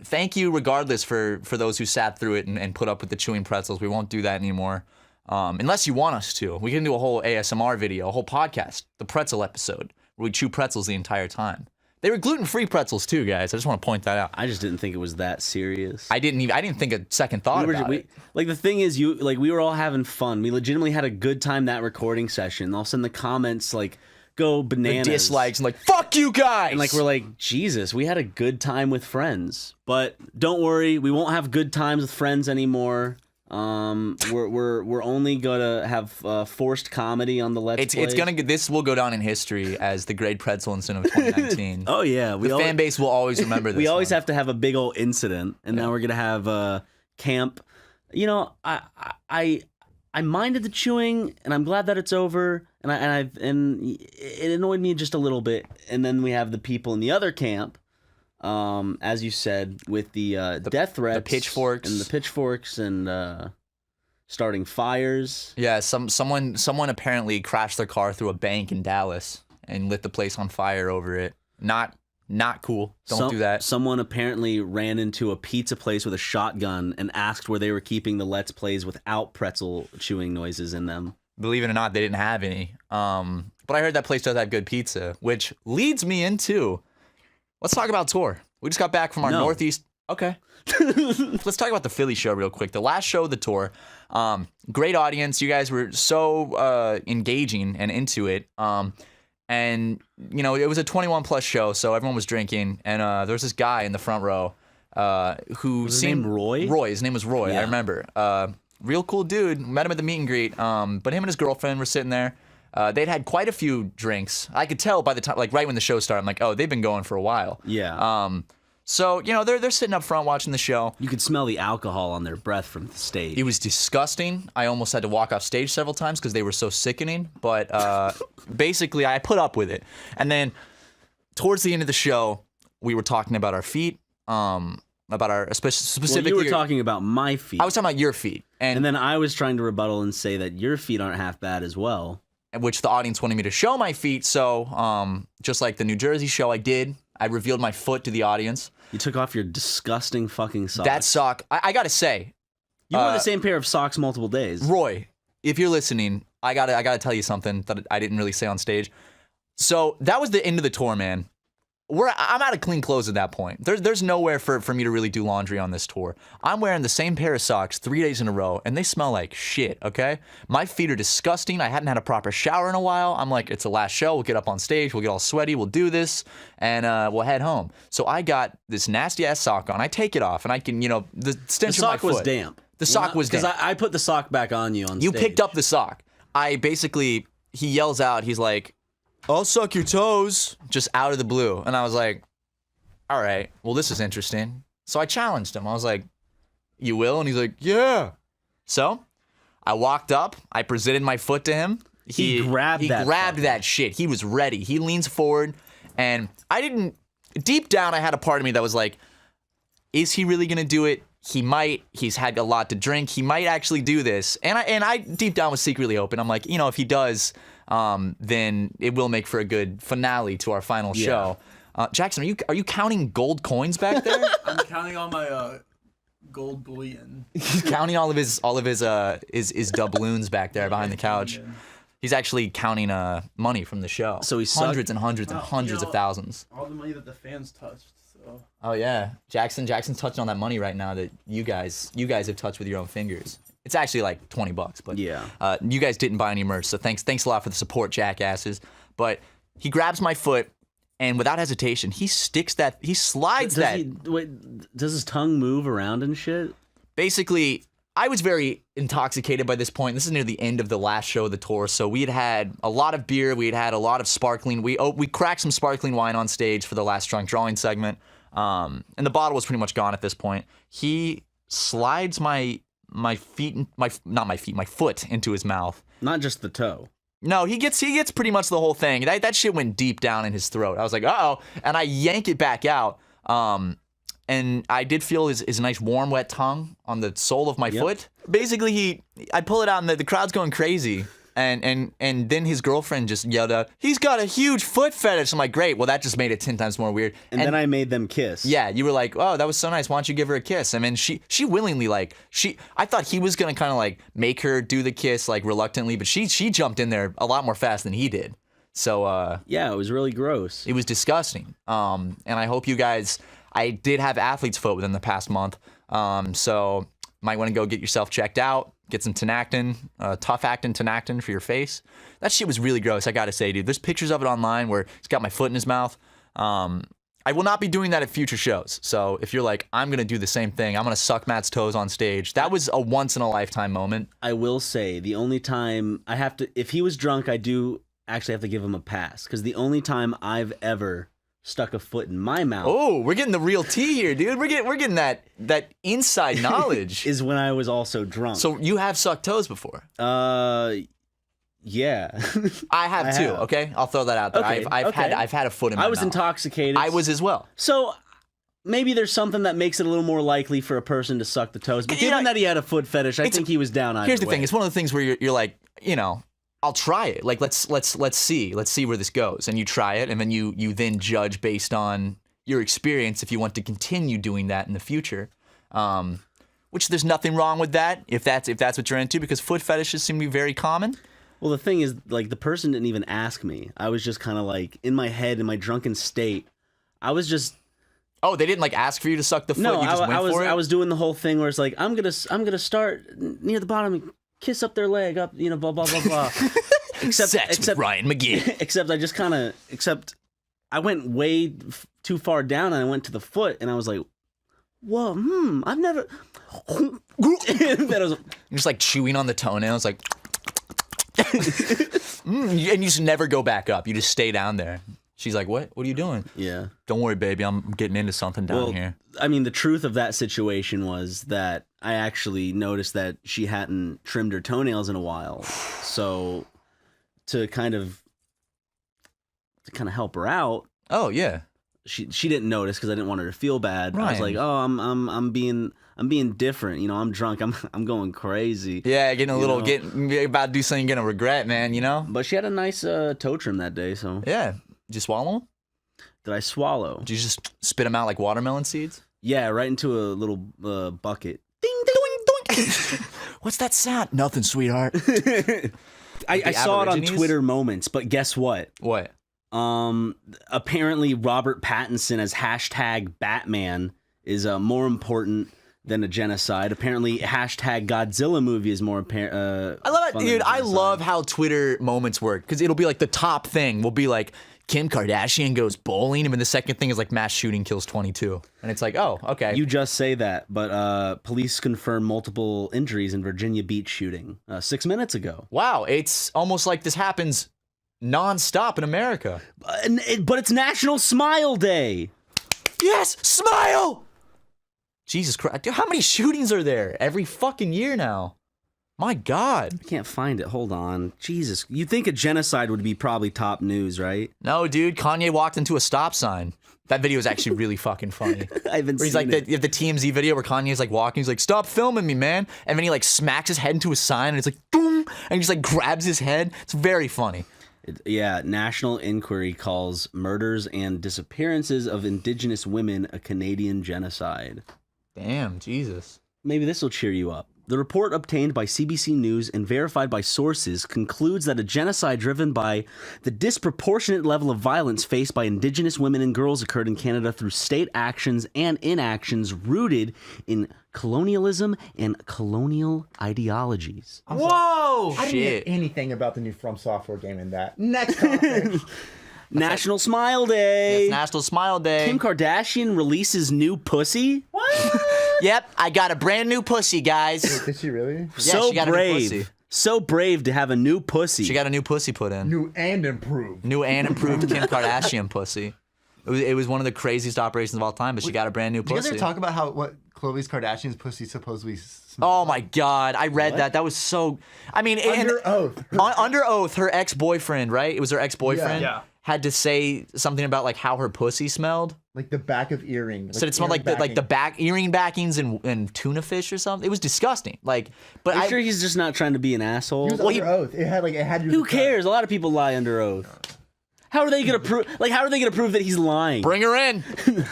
thank you regardless for those who sat through it and put up with the chewing pretzels. We won't do that anymore. Unless you want us to. We can do a whole ASMR video, a whole podcast, the pretzel episode, where we chew pretzels the entire time. They were gluten-free pretzels too, guys. I just want to point that out. I just didn't think it was that serious. I didn't think a second thought about it. Like the thing is, we were all having fun. We legitimately had a good time that recording session. All of a sudden, the comments go bananas. The dislikes and fuck you guys. And we're like, Jesus, we had a good time with friends. But don't worry, we won't have good times with friends anymore. We're only gonna have forced comedy on the Let's Play. This will go down in history as the great pretzel incident of 2019. Oh yeah, the fan base will always remember this. We always have to have a big old incident, and now we're gonna have camp. You know, I minded the chewing, and I'm glad that it's over. And it annoyed me just a little bit. And then we have the people in the other camp. As you said, with the death threats, the pitchforks, and starting fires. Yeah, someone apparently crashed their car through a bank in Dallas and lit the place on fire over it. Not cool. Don't do that. Someone apparently ran into a pizza place with a shotgun and asked where they were keeping the Let's Plays without pretzel chewing noises in them. Believe it or not, they didn't have any. But I heard that place does have good pizza, which leads me into. Let's talk about tour. We just got back from our Northeast. Okay. Let's talk about the Philly show real quick. The last show of the tour. Great audience. You guys were so engaging and into it. And, it was a 21 plus show, so everyone was drinking. And there was this guy in the front row who was his name Roy? Roy. His name was Roy. Yeah. I remember. Real cool dude. Met him at the meet and greet. But him and his girlfriend were sitting there. They'd had quite a few drinks. I could tell by the time, right when the show started, I'm like, oh, they've been going for a while. Yeah. So, they're sitting up front watching the show. You could smell the alcohol on their breath from the stage. It was disgusting. I almost had to walk off stage several times because they were so sickening. But basically, I put up with it. And then towards the end of the show, we were talking about our feet. About our specifically. Well, you were talking about my feet. I was talking about your feet. And then I was trying to rebuttal and say that your feet aren't half bad as well. Which the audience wanted me to show my feet. So just like the New Jersey show I did, I revealed my foot to the audience. You took off your disgusting fucking socks. That sock, I gotta say. You wore the same pair of socks multiple days. Roy, if you're listening, I gotta tell you something that I didn't really say on stage. So that was the end of the tour, man. I'm out of clean clothes at that point. There's nowhere for me to really do laundry on this tour. I'm wearing the same pair of socks 3 days in a row, and they smell like shit, okay? My feet are disgusting. I hadn't had a proper shower in a while. I'm like, it's the last show. We'll get up on stage. We'll get all sweaty. We'll do this, and we'll head home. So I got this nasty-ass sock on. I take it off, and I can, the stench of my foot. The sock was damp. The sock was damp. Because I put the sock back on you on You stage. picked up the sock. He yells out, he's like, I'll suck your toes, just out of the blue. And I was like, all right, well, this is interesting. So I challenged him. I was like, you will? And he's like, yeah. So I walked up. I presented my foot to him. He grabbed that shit. He was ready. He leans forward. And deep down, I had a part of me that was like, is he really going to do it? He might. He's had a lot to drink. He might actually do this. And I deep down was secretly hoping. I'm like, if he does, then it will make for a good finale to our final show. Jackson, are you counting gold coins back there? I'm counting all my gold bullion. He's counting all of his doubloons back there behind the couch. He's actually counting money from the show. So he's hundreds and hundreds and hundreds of thousands. All the money that the fans touched. So. Oh yeah, Jackson's touching on that money right now that you guys have touched with your own fingers. It's actually like $20, but yeah, you guys didn't buy any merch, so thanks a lot for the support, jackasses. But he grabs my foot. And without hesitation, he slides does his tongue move around and shit? Basically, I was very intoxicated by this point. This is near the end of the last show of the tour, so we had a lot of beer. We had a lot of sparkling. We cracked some sparkling wine on stage for the last drunk drawing segment, and the bottle was pretty much gone at this point. He slides my foot into his mouth. Not just the toe. No, he gets pretty much the whole thing. That shit went deep down in his throat. I was like, uh-oh. And I yank it back out. And I did feel his nice warm, wet tongue on the sole of my foot. Basically, I pull it out and the crowd's going crazy. And then his girlfriend just yelled out, "He's got a huge foot fetish." I'm like, great. Well, that just made it 10 times more weird. And then I made them kiss. Yeah, you were like, "Oh, that was so nice. Why don't you give her a kiss?" And then she willingly, like, I thought he was gonna kind of like make her do the kiss, like reluctantly, but she jumped in there a lot more fast than he did. So yeah, it was really gross. It was disgusting. And I hope you guys. I did have athlete's foot within the past month. So might want to go get yourself checked out. Get some Tenactin, tough actin Tenactin for your face. That shit was really gross, I gotta say, dude. There's pictures of it online where he's got my foot in his mouth. I will not be doing that at future shows. So if you're like, I'm gonna do the same thing, I'm gonna suck Matt's toes on stage. That was a once in a lifetime moment. I will say the only time I have to, if he was drunk, I do actually have to give him a pass because the only time I've ever stuck a foot in my mouth. Oh, we're getting the real tea here, dude. We're getting that inside knowledge. Is when I was also drunk. So you have sucked toes before? Yeah. I have too. Okay, I'll throw that out there. Okay, I've had a foot in my mouth. I was intoxicated. I was as well. So maybe there's something that makes it a little more likely for a person to suck the toes. But given that he had a foot fetish, I think he was down either Here's the way. thing. It's one of the things where you're like, you know, I'll try it. Like let's see where this goes. And you try it, and then you then judge based on your experience if you want to continue doing that in the future. Which there's nothing wrong with that if that's what you're into, because foot fetishes seem to be very common. Well, the thing is, like, the person didn't even ask me. I was just kind of like in my head, in my drunken state. I was just. Oh, they didn't like ask for you to suck the foot. No, you just went for it? I was doing the whole thing where it's like I'm gonna start near the bottom and kiss up their leg up, you know, blah blah blah blah. Sex with Ryan McGee. Except I went way too far down and I went to the foot and I was like, whoa, I've never. You're just like chewing on the toenails, like. And you just never go back up. You just stay down there. She's like, what are you doing? Yeah. Don't worry, baby. I'm getting into something down here. I mean, the truth of that situation was that I actually noticed that she hadn't trimmed her toenails in a while. So to kind of help her out. Oh, yeah. She didn't notice because I didn't want her to feel bad. Ryan. I was like, oh, I'm being different. You know, I'm drunk. I'm going crazy. Yeah, getting about to do something you're gonna regret, man. You know. But she had a nice toe trim that day, so. Yeah. Did you swallow them? Did I swallow? Did you just spit them out like watermelon seeds? Yeah, right into a little bucket. Ding, ding, doink. What's that sound? Nothing, sweetheart. I saw it on Twitter Moments, but guess what? What? Apparently Robert Pattinson as hashtag Batman is more important than a genocide. Apparently hashtag Godzilla movie is more apparent. I love it, dude. I love how Twitter Moments work because it'll be like the top thing will be like Kim Kardashian goes bowling, and then the second thing is like mass shooting kills 22, and it's like, oh, okay. You just say that, but police confirmed multiple injuries in Virginia Beach shooting 6 minutes ago. Wow, it's almost like this happens non-stop in America. But it's National Smile Day. Yes, smile! Jesus Christ, dude, how many shootings are there every fucking year now? My God. I can't find it. Hold on. Jesus. You'd think a genocide would be probably top news, right? No, dude. Kanye walked into a stop sign. That video is actually really fucking funny. I haven't seen it. You have the TMZ video where Kanye's like walking. He's like, stop filming me, man. And then he like smacks his head into a sign and it's like, boom. And he just like grabs his head. It's very funny. Yeah. National Inquiry calls murders and disappearances of Indigenous women a Canadian genocide. Damn, Jesus. Maybe this will cheer you up. The report obtained by CBC News and verified by sources concludes that a genocide driven by the disproportionate level of violence faced by Indigenous women and girls occurred in Canada through state actions and inactions rooted in colonialism and colonial ideologies. Whoa! I didn't get anything about the new From Software game in that. Next topic. National Smile Day. It's National Smile Day. Kim Kardashian releases new pussy. What? Yep, I got a brand new pussy, guys. Wait, did she really? So she got brave. a new pussy. So brave to have a new pussy. She got a new pussy put in. New and improved. New and improved Kim Kardashian pussy. It was one of the craziest operations of all time, but she got a brand new pussy. Did you guys ever talk about how Khloe Kardashian's pussy supposedly Oh my God, I read that. That was so. I mean, Under oath. Under oath, her ex-boyfriend, right? It was her ex-boyfriend. Yeah. Had to say something about like how her pussy smelled. Like the back of earring. Said it smelled like the back earring backings and tuna fish or something. It was disgusting. Like, but I'm sure he's just not trying to be an asshole. He was under oath. It had. Who cares? A lot of people lie under oath. How are they gonna prove? Like, how are they gonna prove that he's lying? Bring her in,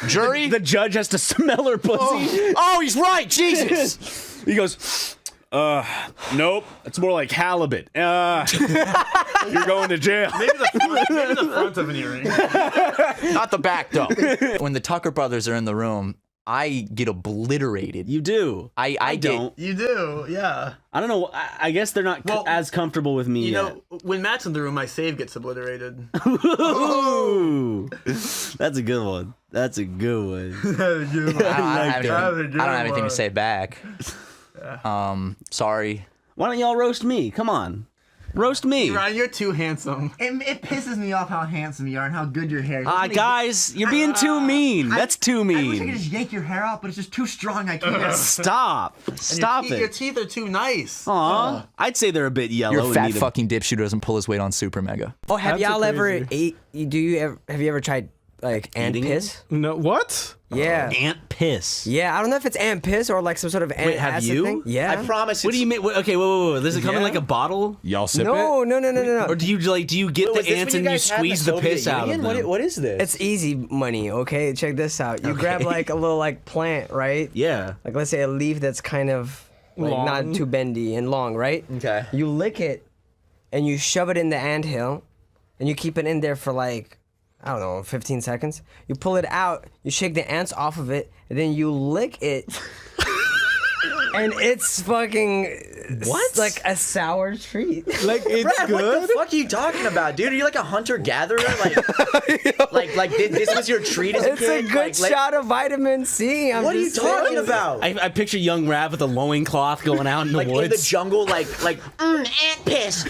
jury. The judge has to smell her pussy. Oh, he's right. Jesus. He goes, nope. It's more like halibut. You're going to jail. Maybe the front of an earring. Not the back though. When the Tucker brothers are in the room, I get obliterated. You do. I don't. You do, yeah. I don't know. I guess they're not as comfortable with me You yet. know, when Matt's in the room, my save gets obliterated. Ooh, that's a good one. That's a good one. I don't have anything to say back. Sorry. Why don't y'all roast me? Come on. Roast me. Ryan, you're too handsome. It pisses me off how handsome you are and how good your hair is. Guys, you're being too mean. That's too mean. I wish I could just yank your hair out, but it's just too strong. I can't. Stop. Stop Your it. teeth are too nice. Aw. I'd say they're a bit yellow. Your and fat need a- fucking dipshit who doesn't pull his weight on SuperMega. Oh, have y'all ever ate? Have you ever tried like ant Eating piss? No, what? Yeah. Ant piss. Yeah, I don't know if it's ant piss or like some sort of ant Wait, have acid you? thing. Yeah. I promise. What do you mean? Okay, whoa. Does it come in Yeah. like a bottle? Y'all sip it? No. Or do you get the ants and you squeeze the piss out of them? What is this? It's easy money, okay? Check this out. You grab like a little like plant, right? Yeah. Like let's say a leaf that's kind of like not too bendy and long, right? Okay. You lick it and you shove it in the anthill and you keep it in there for like, I don't know, 15 seconds. You pull it out, you shake the ants off of it, and then you lick it. And it's fucking like a sour treat. Like it's Brad, good. what the fuck are you talking about, dude? Are you like a hunter-gatherer? Like this was your treat as a It's kid? a good shot of vitamin C. What are you talking about? I picture young Rav with a loincloth going out in the woods. in the jungle, like ant piss.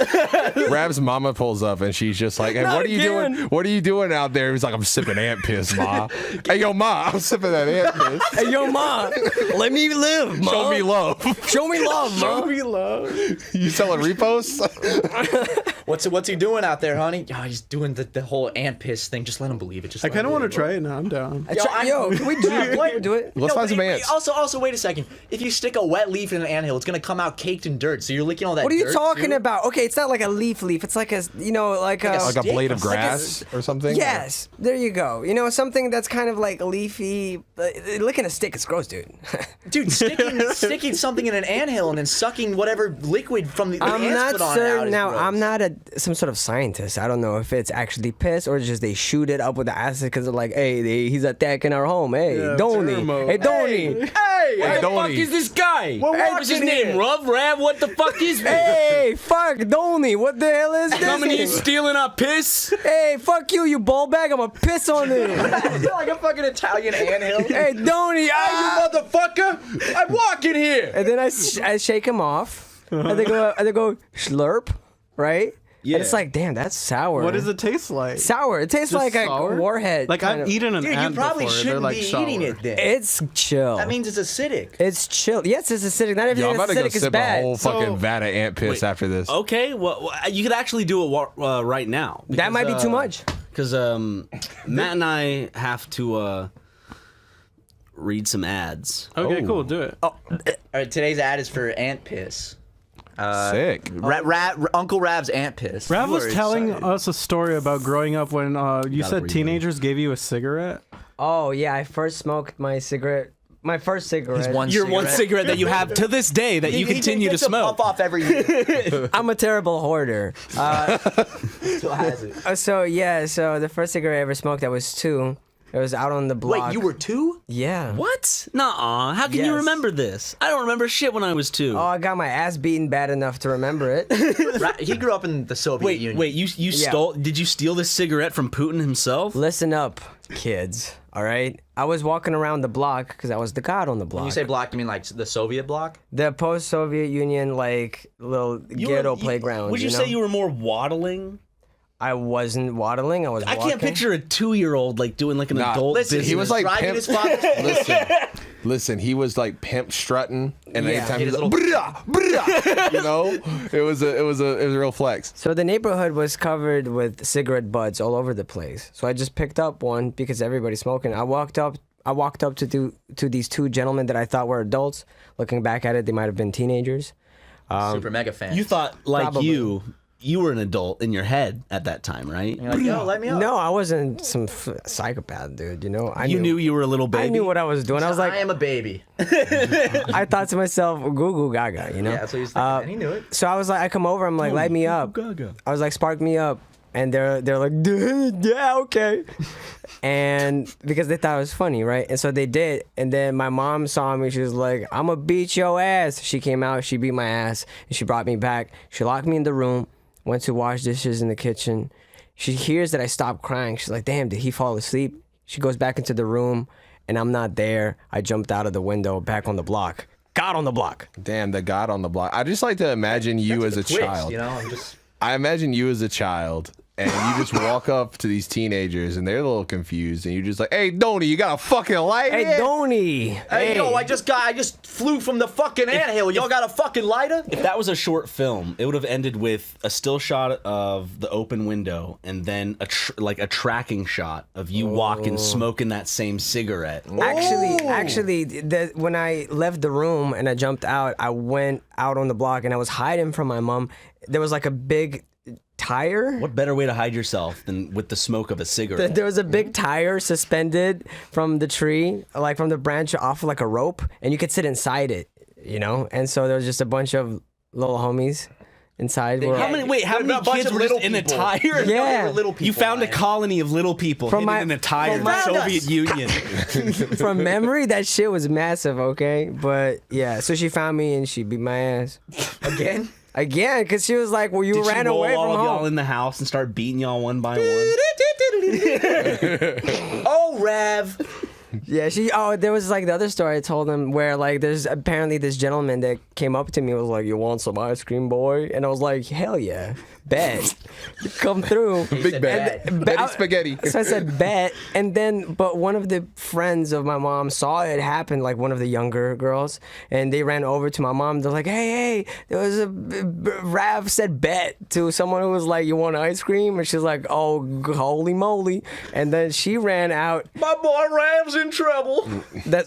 Rab's mama pulls up and she's just like, "Hey, Not what are you again. doing? What are you doing out there?" He's like, "I'm sipping ant piss, ma." Hey, yo, ma, I'm sipping that ant piss. Hey, yo, ma, let me live, ma. Show me love. Show me love, ma. Show me love. You selling repos? What's he doing out there, honey? Oh, he's doing the whole ant piss thing. Just let him believe it. Just I kind of want to try it now. I'm down. Yo, can we do it? Do it. Let's find some ants. Also, wait a second. If you stick a wet leaf in an anthill, it's gonna come out caked in dirt. So you're licking all that. What are you dirt, talking too? about? Okay, it's not like a leaf. It's like a, like Like a blade of like grass or something? Yes, there you go. Something that's kind of like leafy. Licking a stick is gross, dude. Dude, sticking something in an anthill and then sucking whatever liquid from the I'm ants not put on certain. out is Now, gross. I'm not some sort of scientist. I don't know if it's actually piss or just they shoot it up with the acid because they're like, hey, he's attacking our home. Hey, Donnie. Hey, Donnie. Hey, Hey, what the fuck Donnie. is this guy? We're What's his walking name? here. Rav? What the fuck is this? Hey, fuck, Donnie. What the hell is this? Coming here stealing our piss? Hey, fuck you, you ball bag. I'm gonna piss on it. You're like a fucking Italian anthill. Hey, Donnie. You motherfucker! I'm walking here. And then I shake him off. And they go slurp, right? Yeah. And it's like, damn, that's sour. What does it taste like? Sour. It tastes Just like sour? a warhead. Like kind I've of. eaten an Dude, you ant probably before. They're shouldn't like be sour. eating it then. It's chill. That means it's acidic. It's chill. Yes, it's acidic. Not Yo, everything I'm about that's to go acidic is sip a bad. whole fucking vat of ant piss after this. Okay, well, you could actually do it right now. That might be too much. Because Matt and I have to read some ads. Okay, cool. Do it. All right, today's ad is for ant piss. Sick. Uncle Rav's ant piss. Rav You was are telling excited. us a story about growing up when you said teenagers gave you a cigarette. Oh yeah, I first smoked my cigarette. My first cigarette. One cigarette that you have to this day that you continue to smoke. Puff off every year. I'm a terrible hoarder. Still has it. So the first cigarette I ever smoked, I was 2. It was out on the block. Wait, you were 2? Yeah. What? Nuh-uh. How can you Yes. remember this? I don't remember shit when I was 2. Oh, I got my ass beaten bad enough to remember it. He grew up in the Soviet Union. Wait, you stole? Did you steal this cigarette from Putin himself? Listen up, kids. All right. I was walking around the block because I was the god on the block. When you say block, you mean like the Soviet block? The post-Soviet Union, like little ghetto playground. Would you say you were more waddling? I wasn't waddling. I can't picture a 2-year-old like doing like an adult Listen, business. he was like driving his father's. Listen, Listen, he was like pimp strutting, and Yeah. anytime he was like, brah, brah, you know, it was a real flex. So the neighborhood was covered with cigarette butts all over the place. So I just picked up one because everybody's smoking. I walked up to these two gentlemen that I thought were adults. Looking back at it, they might have been teenagers. Super mega fan. You thought like Probably. you were an adult in your head at that time, right? You're like, yo, let me up. No, I wasn't some psychopath, dude. You know, You knew you were a little baby. I knew what I was doing. I was like, I am a baby. I thought to myself, goo goo gaga, you know? Yeah, that's what he was thinking. And he knew it. So I was like, I come over, I'm like, light me up. I was like, spark me up. And they're like, yeah, okay. And because they thought it was funny, right? And so they did. And then my mom saw me. She was like, I'm going to beat your ass. She came out. She beat my ass. And she brought me back. She locked me in the room. Went to wash dishes in the kitchen. She hears that I stopped crying. She's like, damn, did he fall asleep? She goes back into the room. And I'm not there. I jumped out of the window back on the block. God on the block. Damn, the God on the block. I just like to imagine you as a Twist, child. you know, I'm just. I imagine you as a child, and you just walk up to these teenagers, and they're a little confused, and you're just like, "Hey, Donnie, you got a fucking light?" Hey, Donnie. Hey, yo, I just flew from the fucking anthill. Y'all got a fucking lighter? If that was a short film, it would have ended with a still shot of the open window and then a tracking shot of you walking, smoking that same cigarette. Actually, when I left the room and I jumped out, I went out on the block and I was hiding from my mom. There was like a big tire. What better way to hide yourself than with the smoke of a cigarette? There was a big tire suspended from the tree, like from the branch off like a rope, and you could sit inside it, you know? And so there was just a bunch of little homies inside. How many kids were just in a tire? Yeah. You found a colony of little people hidden in a tire in the Soviet Union. From memory, that shit was massive, okay? But yeah, so she found me and she beat my ass. Again? Again, because she was like, well, you Did ran she roll away all from of home. y'all in the house and start beating y'all one by one? Oh, Rav. Yeah, there was like the other story I told him where like there's apparently this gentleman that came up to me and was like, you want some ice cream, boy? And I was like, hell yeah, bet. Come through. Big bet. Betty spaghetti. So I said bet. And then, but one of the friends of my mom saw it happen, like one of the younger girls, and they ran over to my mom. They're like, hey, there was Rav said bet to someone who was like, you want ice cream? And she's like, oh, holy moly. And then she ran out. My boy Rav's in trouble.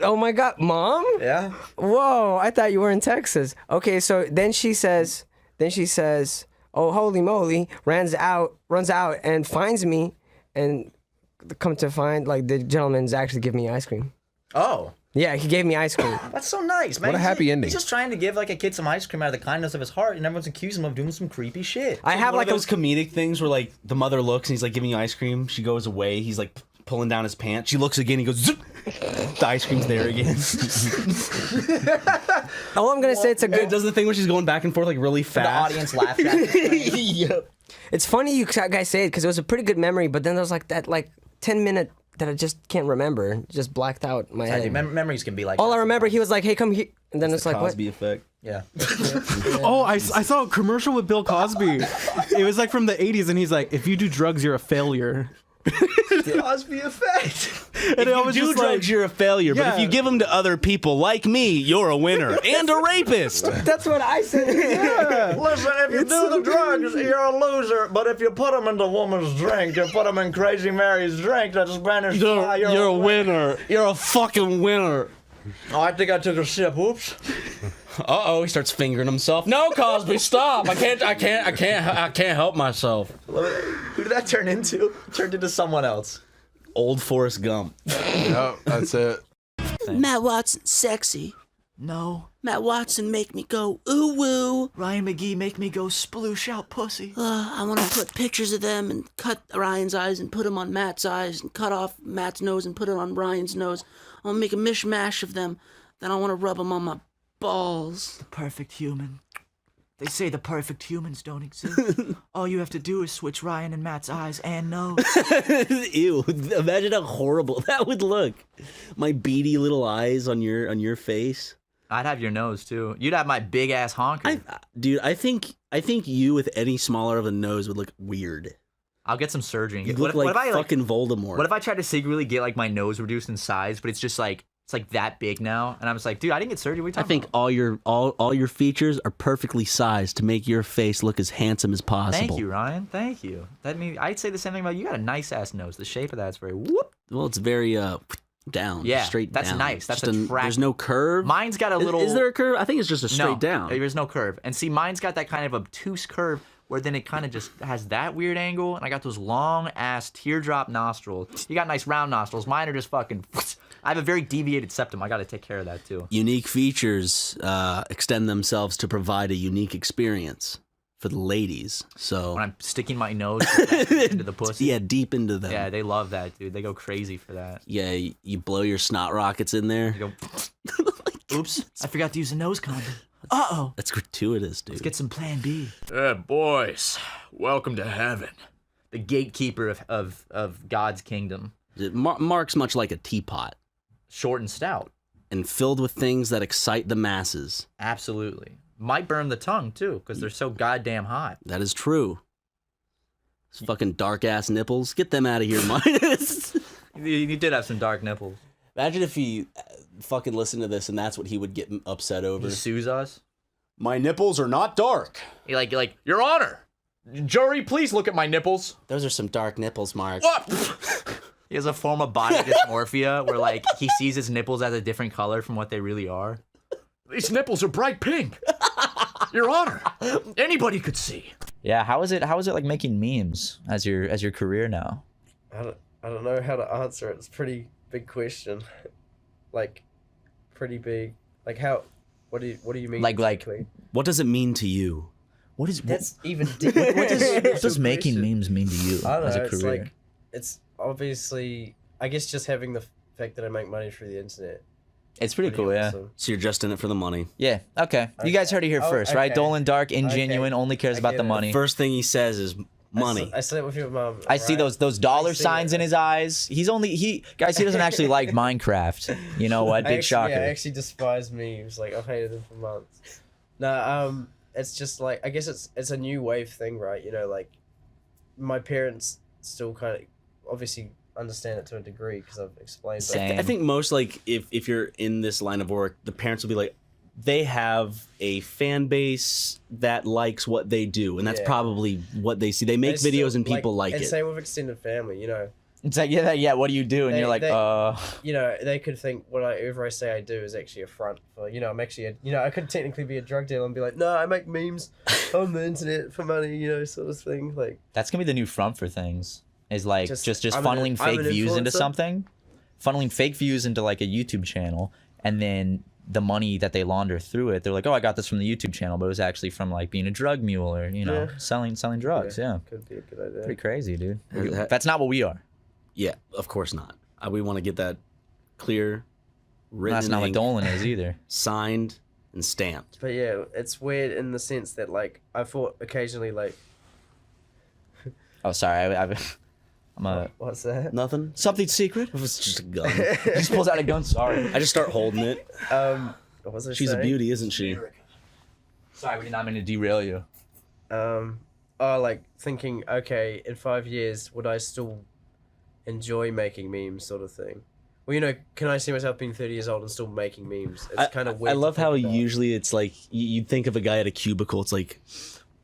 Oh my God, Mom? Yeah. Whoa, I thought you were in Texas. Okay, so then she says, oh, holy moly, runs out and finds me, and come to find, like, the gentleman's actually giving me ice cream. Oh. Yeah, he gave me ice cream. That's so nice, man. What a happy ending. He's just trying to give like a kid some ice cream out of the kindness of his heart, and everyone's accusing him of doing some creepy shit. I have like those comedic things where like the mother looks and he's like giving you ice cream. She goes away. He's like pulling down his pants. She looks again. He goes, zip. The ice cream's there again. All I'm gonna say, it's a good. It does the thing where she's going back and forth like really fast. The audience laughs at it. Yep. It's funny you guys say it because it was a pretty good memory, but then there was like that 10-minute that I just can't remember. Just blacked out my head. Memories can be like. All I remember, he was like, "Hey, come here," and then it's like, Cosby "What?" effect. Yeah. Oh, I saw a commercial with Bill Cosby. It was like from the 80s, and he's like, if you do drugs, you're a failure. Cosby effect. If you do drugs, you're a failure. But if you give them to other people like me, you're a winner and a rapist. That's what I said. Yeah. Listen, if you do the drugs, you're a loser. But if you put them in the woman's drink, you put them in Crazy Mary's drink, that's Spanish fly, You're a winner. You're a fucking winner. Oh, I think I took a sip. Oops. He starts fingering himself. No, Cosby, stop! I can't help myself. Who did that turn into? It turned into someone else. Old Forrest Gump. Yep, that's it. Matt Watson, sexy. No. Matt Watson, make me go ooh woo. Ryan McGee, make me go sploosh out pussy. I want to put pictures of them and cut Ryan's eyes and put them on Matt's eyes and cut off Matt's nose and put it on Ryan's nose. I want to make a mishmash of them. Then I want to rub them on my balls. The perfect human. They say the perfect humans don't exist. All you have to do is switch Ryan and Matt's eyes and nose. Ew! Imagine how horrible that would look. My beady little eyes on your face. I'd have your nose too. You'd have my big ass honker. Dude, I think you with any smaller of a nose would look weird. I'll get some surgery. You look like fucking Voldemort. What if I tried to secretly get like my nose reduced in size, but it's just like It's like that big now, and I'm just like, dude, I didn't get surgery. What are you I talking think all your features are perfectly sized to make your face look as handsome as about? possible. Thank you, Ryan. Thank you. That means I'd say the same thing about you. Got a nice ass nose. The shape of that's very whoop. Well, it's very down, Yeah, straight that's down. nice. That's Just attractive. there's no curve. Mine's got a little. Is there a curve? I think it's just a straight down. There's no curve. And see, mine's got that kind of obtuse curve where then it kind of just has that weird angle, and I got those long ass teardrop nostrils. You got nice round nostrils. Mine are just fucking. I have a very deviated septum. I got to take care of that too. Unique features extend themselves to provide a unique experience for the ladies. So when I'm sticking my nose into the pussy, yeah, deep into them. Yeah, they love that, dude. They go crazy for that. Yeah, you blow your snot rockets in there. You go, oops, I forgot to use a nose condom. Uh-oh. That's gratuitous, dude. Let's get some Plan B. Boys, welcome to heaven. The gatekeeper of God's kingdom. Mark's much like a teapot. Short and stout. And filled with things that excite the masses. Absolutely. Might burn the tongue, too, because they're so goddamn hot. That is true. Those fucking dark-ass nipples. Get them out of here, Mike. You did have some dark nipples. Imagine if he fucking listened to this and that's what he would get upset over. He sues us. My nipples are not dark. You're like, Your Honor, jury, please look at my nipples. Those are some dark nipples, Mark. What? He has a form of body dysmorphia where, like, he sees his nipples as a different color from what they really are. These nipples are bright pink. Your Honor, anybody could see. Yeah, how is it like making memes as your career now? I don't know how to answer it. It's a pretty big question. Like, pretty big. Like, how? What do you mean? Like, what does it mean to you? What is that's even? What does making memes mean to you I don't as know. a It's career? like, it's obviously, I guess, just having the fact that I make money through the internet. It's pretty cool, yeah. awesome. So you're just in it for the money. Yeah. Okay. You guys heard it here first, right? Dolan Dark, ingenuine, only cares about the money. First thing he says is money. I slept with your mom. I see those dollar signs in his eyes. He doesn't actually like Minecraft. You know what? Big shocker. Yeah, I actually despise memes. Like, I've hated them for months. No, it's just like, I guess it's a new wave thing, right? You know, like, my parents still kind of obviously understand it to a degree because I've explained. I think most, like, if you're in this line of work, the parents will be like, they have a fan base that likes what they do, and that's probably what they see. They make videos and people like and it. same with extended family, you know. It's like, yeah, what do you do? And you're like, You know, they could think whatever I say I do is actually a front for, you know, I'm actually, I could technically be a drug dealer and be like, no, I make memes on the internet for money, you know, sort of thing. Like, that's gonna be the new front for things. Is like just I'm funneling fake views into influencer. something, funneling fake views into like a YouTube channel, and then the money that they launder through it, they're like, oh, I got this from the YouTube channel, but it was actually from like being a drug mule or selling drugs. Yeah, could be a good idea. Pretty crazy, dude. That's not what we are. Yeah, of course not. We want to get that clear, written. That's not what Dolan is either. Signed and stamped. But yeah, it's weird in the sense that, like, I thought occasionally, like, oh, sorry, I'm a. What's that? Nothing. Something secret. It was just a gun. He just pulls out a gun. Sorry. I just start holding it. What was I She's saying? a beauty, isn't she? Sorry, we did not mean to derail you. Like thinking, okay, in 5 years, would I still enjoy making memes, sort of thing? Well, you know, can I see myself being 30 years old and still making memes? It's kind of weird. I love to how think about. usually it's like you'd think of a guy at a cubicle. It's like,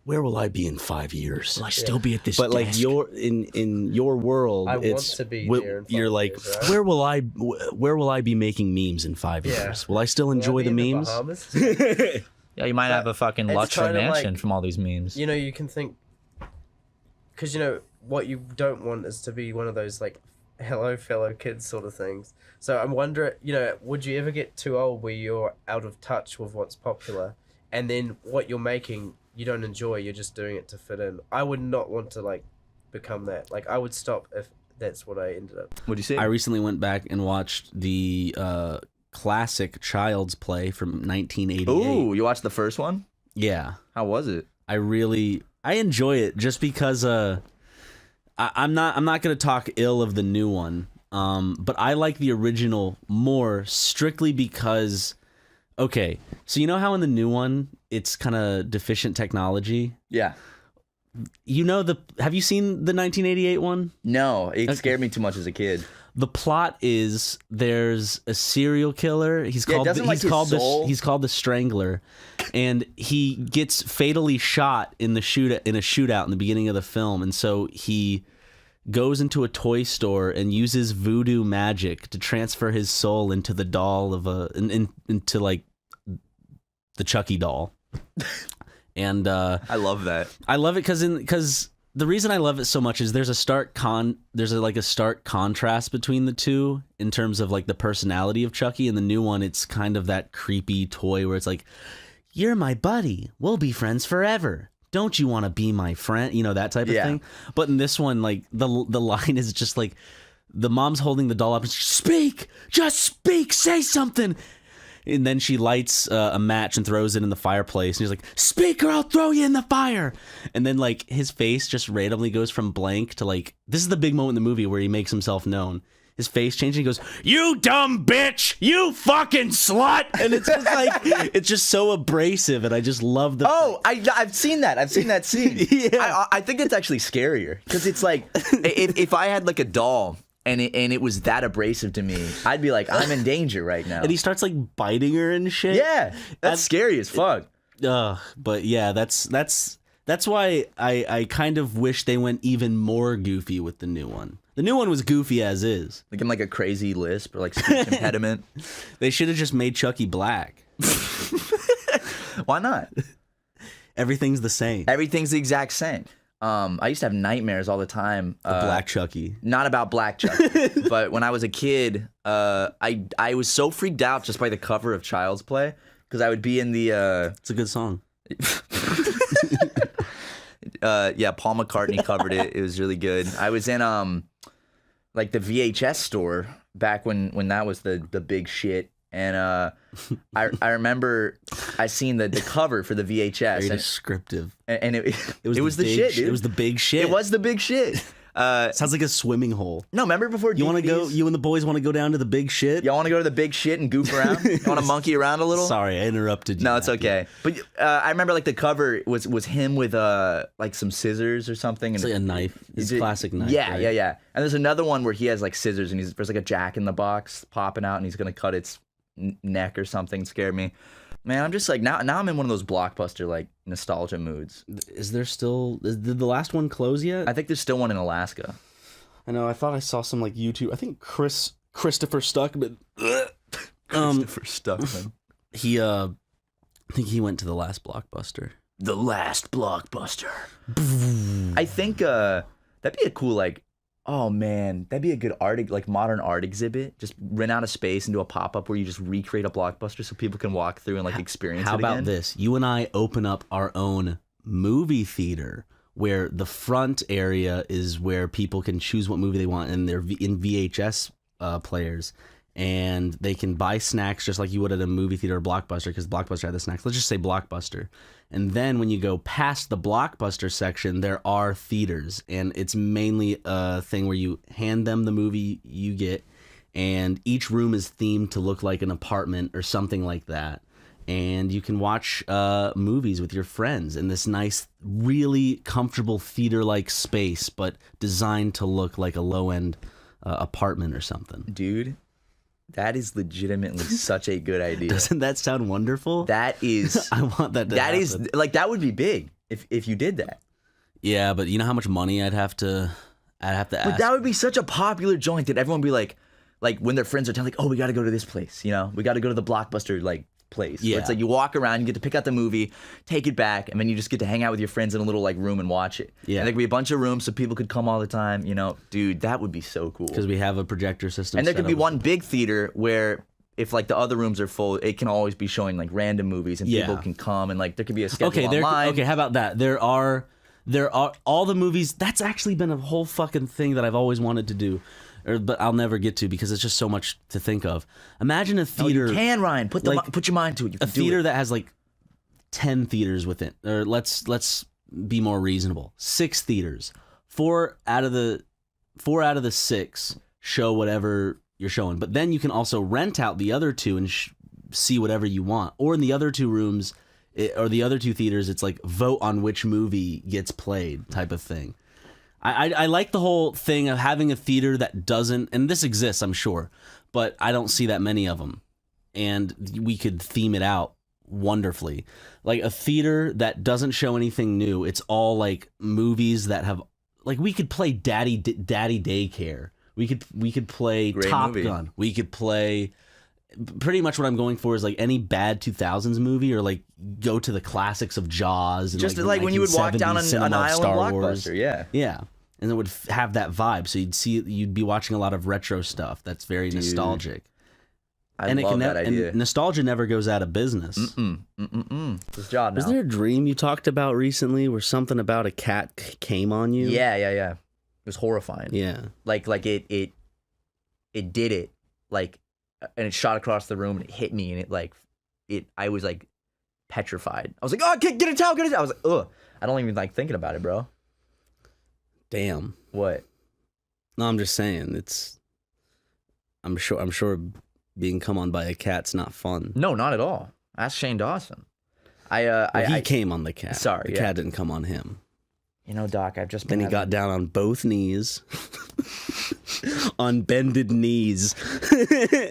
where will I be in 5 years? Will I still be at this But like desk? in your world, I want it's to be wi- there in 5 you're like, years, right? where will I be making memes in 5 Yeah. years? Will I still enjoy the be in the memes? Bahamas? Yeah, you might have a fucking it's luxury kinda mansion like- from all these memes. You know, you can think, because you know what you don't want is to be one of those like, hello fellow kids sort of things. So I'm wondering, you know, would you ever get too old where you're out of touch with what's popular, and then what you're making you don't enjoy, you're just doing it to fit in? I would not want to like become that. Like, I would stop if that's what I ended up. What'd you say? I recently went back and watched the classic Child's Play from 1988. Ooh, you watched the first one? Yeah. How was it? I enjoy it just because I'm not gonna talk ill of the new one. But I like the original more strictly because, okay, so you know how in the new one it's kind of deficient technology? Yeah. You know have you seen the 1988 one? No, it scared me too much as a kid. The plot is there's a serial killer. He's called the Strangler, and he gets fatally shot in a shootout in the beginning of the film, and so he goes into a toy store and uses voodoo magic to transfer his soul into the doll of into like the Chucky doll. And I love that. I love it because the reason I love it so much is there's a stark contrast between the two in terms of like the personality of Chucky. And the new one, it's kind of that creepy toy where it's like, you're my buddy, we'll be friends forever, don't you want to be my friend, you know, that type of thing. But in this one, like the line is just like the mom's holding the doll up and just speak, say something. And then she lights a match and throws it in the fireplace. And he's like, speak or I'll throw you in the fire. And then like his face just randomly goes from blank to like, this is the big moment in the movie where he makes himself known. His face changes. He goes, you dumb bitch, you fucking slut. And it's just like, it's just so abrasive. And I just love the. Oh, I've seen that. I've seen that scene. Yeah. I think it's actually scarier because it's like, if I had like a doll and it was that abrasive to me, I'd be like, I'm in danger right now. And he starts like biting her and shit. Yeah, that's scary as fuck. But yeah, that's why I kind of wish they went even more goofy with the new one. The new one was goofy as is. Like in like a crazy lisp or like speech impediment. They should have just made Chucky black. Why not? Everything's the same. Everything's the exact same. I used to have nightmares all the time. Black Chucky. Not about Black Chucky, but when I was a kid, I was so freaked out just by the cover of Child's Play because I would be in the. It's a good song. Yeah, Paul McCartney covered it. It was really good. I was in like the VHS store back when that was the big shit. And I remember I seen the cover for the VHS. Very descriptive. And it was the shit, dude. It was the big shit. It was the big shit. Sounds like a swimming hole. No, remember before you want to go? You and the boys want to go down to the big shit? Y'all want to go to the big shit and goof around? You want to monkey around a little? Sorry, I interrupted you. No, it's okay. But I remember like the cover was him with like some scissors or something. It's like a knife. It's a classic knife. Yeah, right? yeah. And there's another one where he has like scissors and there's like a Jack in the Box popping out and he's gonna cut its neck or something. Scared me. Man, I'm just like now I'm in one of those Blockbuster like nostalgia moods. Is there still? Did the last one close yet? I think there's still one in Alaska. I know. I thought I saw some like YouTube. I think Christopher Stuckman. Christopher Stuckman. He I think he went to the last Blockbuster. The last Blockbuster. I think that'd be a cool like. Oh man, that'd be a good art, like modern art exhibit. Just rent out a space and do a pop-up where you just recreate a Blockbuster so people can walk through and like experience it again. How about this? You and I open up our own movie theater where the front area is where people can choose what movie they want and they're in VHS players. And they can buy snacks just like you would at a movie theater or Blockbuster because Blockbuster had the snacks. Let's just say Blockbuster. And then when you go past the Blockbuster section, there are theaters. And it's mainly a thing where you hand them the movie you get. And each room is themed to look like an apartment or something like that. And you can watch movies with your friends in this nice, really comfortable theater-like space, but designed to look like a low-end apartment or something. Dude. That is legitimately such a good idea. Doesn't that sound wonderful? That is. I want that to happen. Is like that would be big if you did that. Yeah, but you know how much money I'd have to ask. But that would be such a popular joint that everyone would be like when their friends are telling like, oh, we got to go to this place, you know, we got to go to the Blockbuster like place. Yeah. Where it's like you walk around, you get to pick out the movie, take it back, and then you just get to hang out with your friends in a little like room and watch it. Yeah, and there could be a bunch of rooms so people could come all the time. You know, dude, that would be so cool. Because we have a projector system. And there could be one big theater where if like the other rooms are full, it can always be showing like random movies and people can come and like there could be a schedule online. Okay, how about that? There are all the movies. That's actually been a whole fucking thing that I've always wanted to do. But I'll never get to because it's just so much to think of. Imagine a theater. No, you can, Ryan. Put your mind to it. You can a theater that has like 10 theaters within. Or let's be more reasonable. 6 theaters. 4 out of the 6 show whatever you're showing. But then you can also rent out the other 2 and see whatever you want. Or in the other 2 rooms or the other 2 theaters, it's like vote on which movie gets played type of thing. I like the whole thing of having a theater that doesn't, and this exists, I'm sure, but I don't see that many of them. And we could theme it out wonderfully. Like a theater that doesn't show anything new. It's all like movies that have, like we could play Daddy Daycare. We could play Great Top movie. Gun. We could play, pretty much what I'm going for is like any bad 2000s movie, or like go to the classics of Jaws. And Just the like when you would walk down 1970s an cinema of aisle in Star Blockbuster, Wars. yeah. Yeah. And it would have that vibe. So you'd be watching a lot of retro stuff that's very nostalgic. I love that idea. And nostalgia never goes out of business. It's his job now. Was there a dream you talked about recently where something about a cat came on you? Yeah. It was horrifying. Yeah. Like it did it, like, and it shot across the room and it hit me, and I was like petrified. I was like, oh, get a towel, get a towel. I was like, ugh. I don't even like thinking about it, bro. Damn. What? No, I'm just saying I'm sure being come on by a cat's not fun. No, not at all. Ask Shane Dawson. He came on the cat. Sorry, the cat didn't come on him. You know, Doc, I've just Then been he got down on both knees. On bended knees.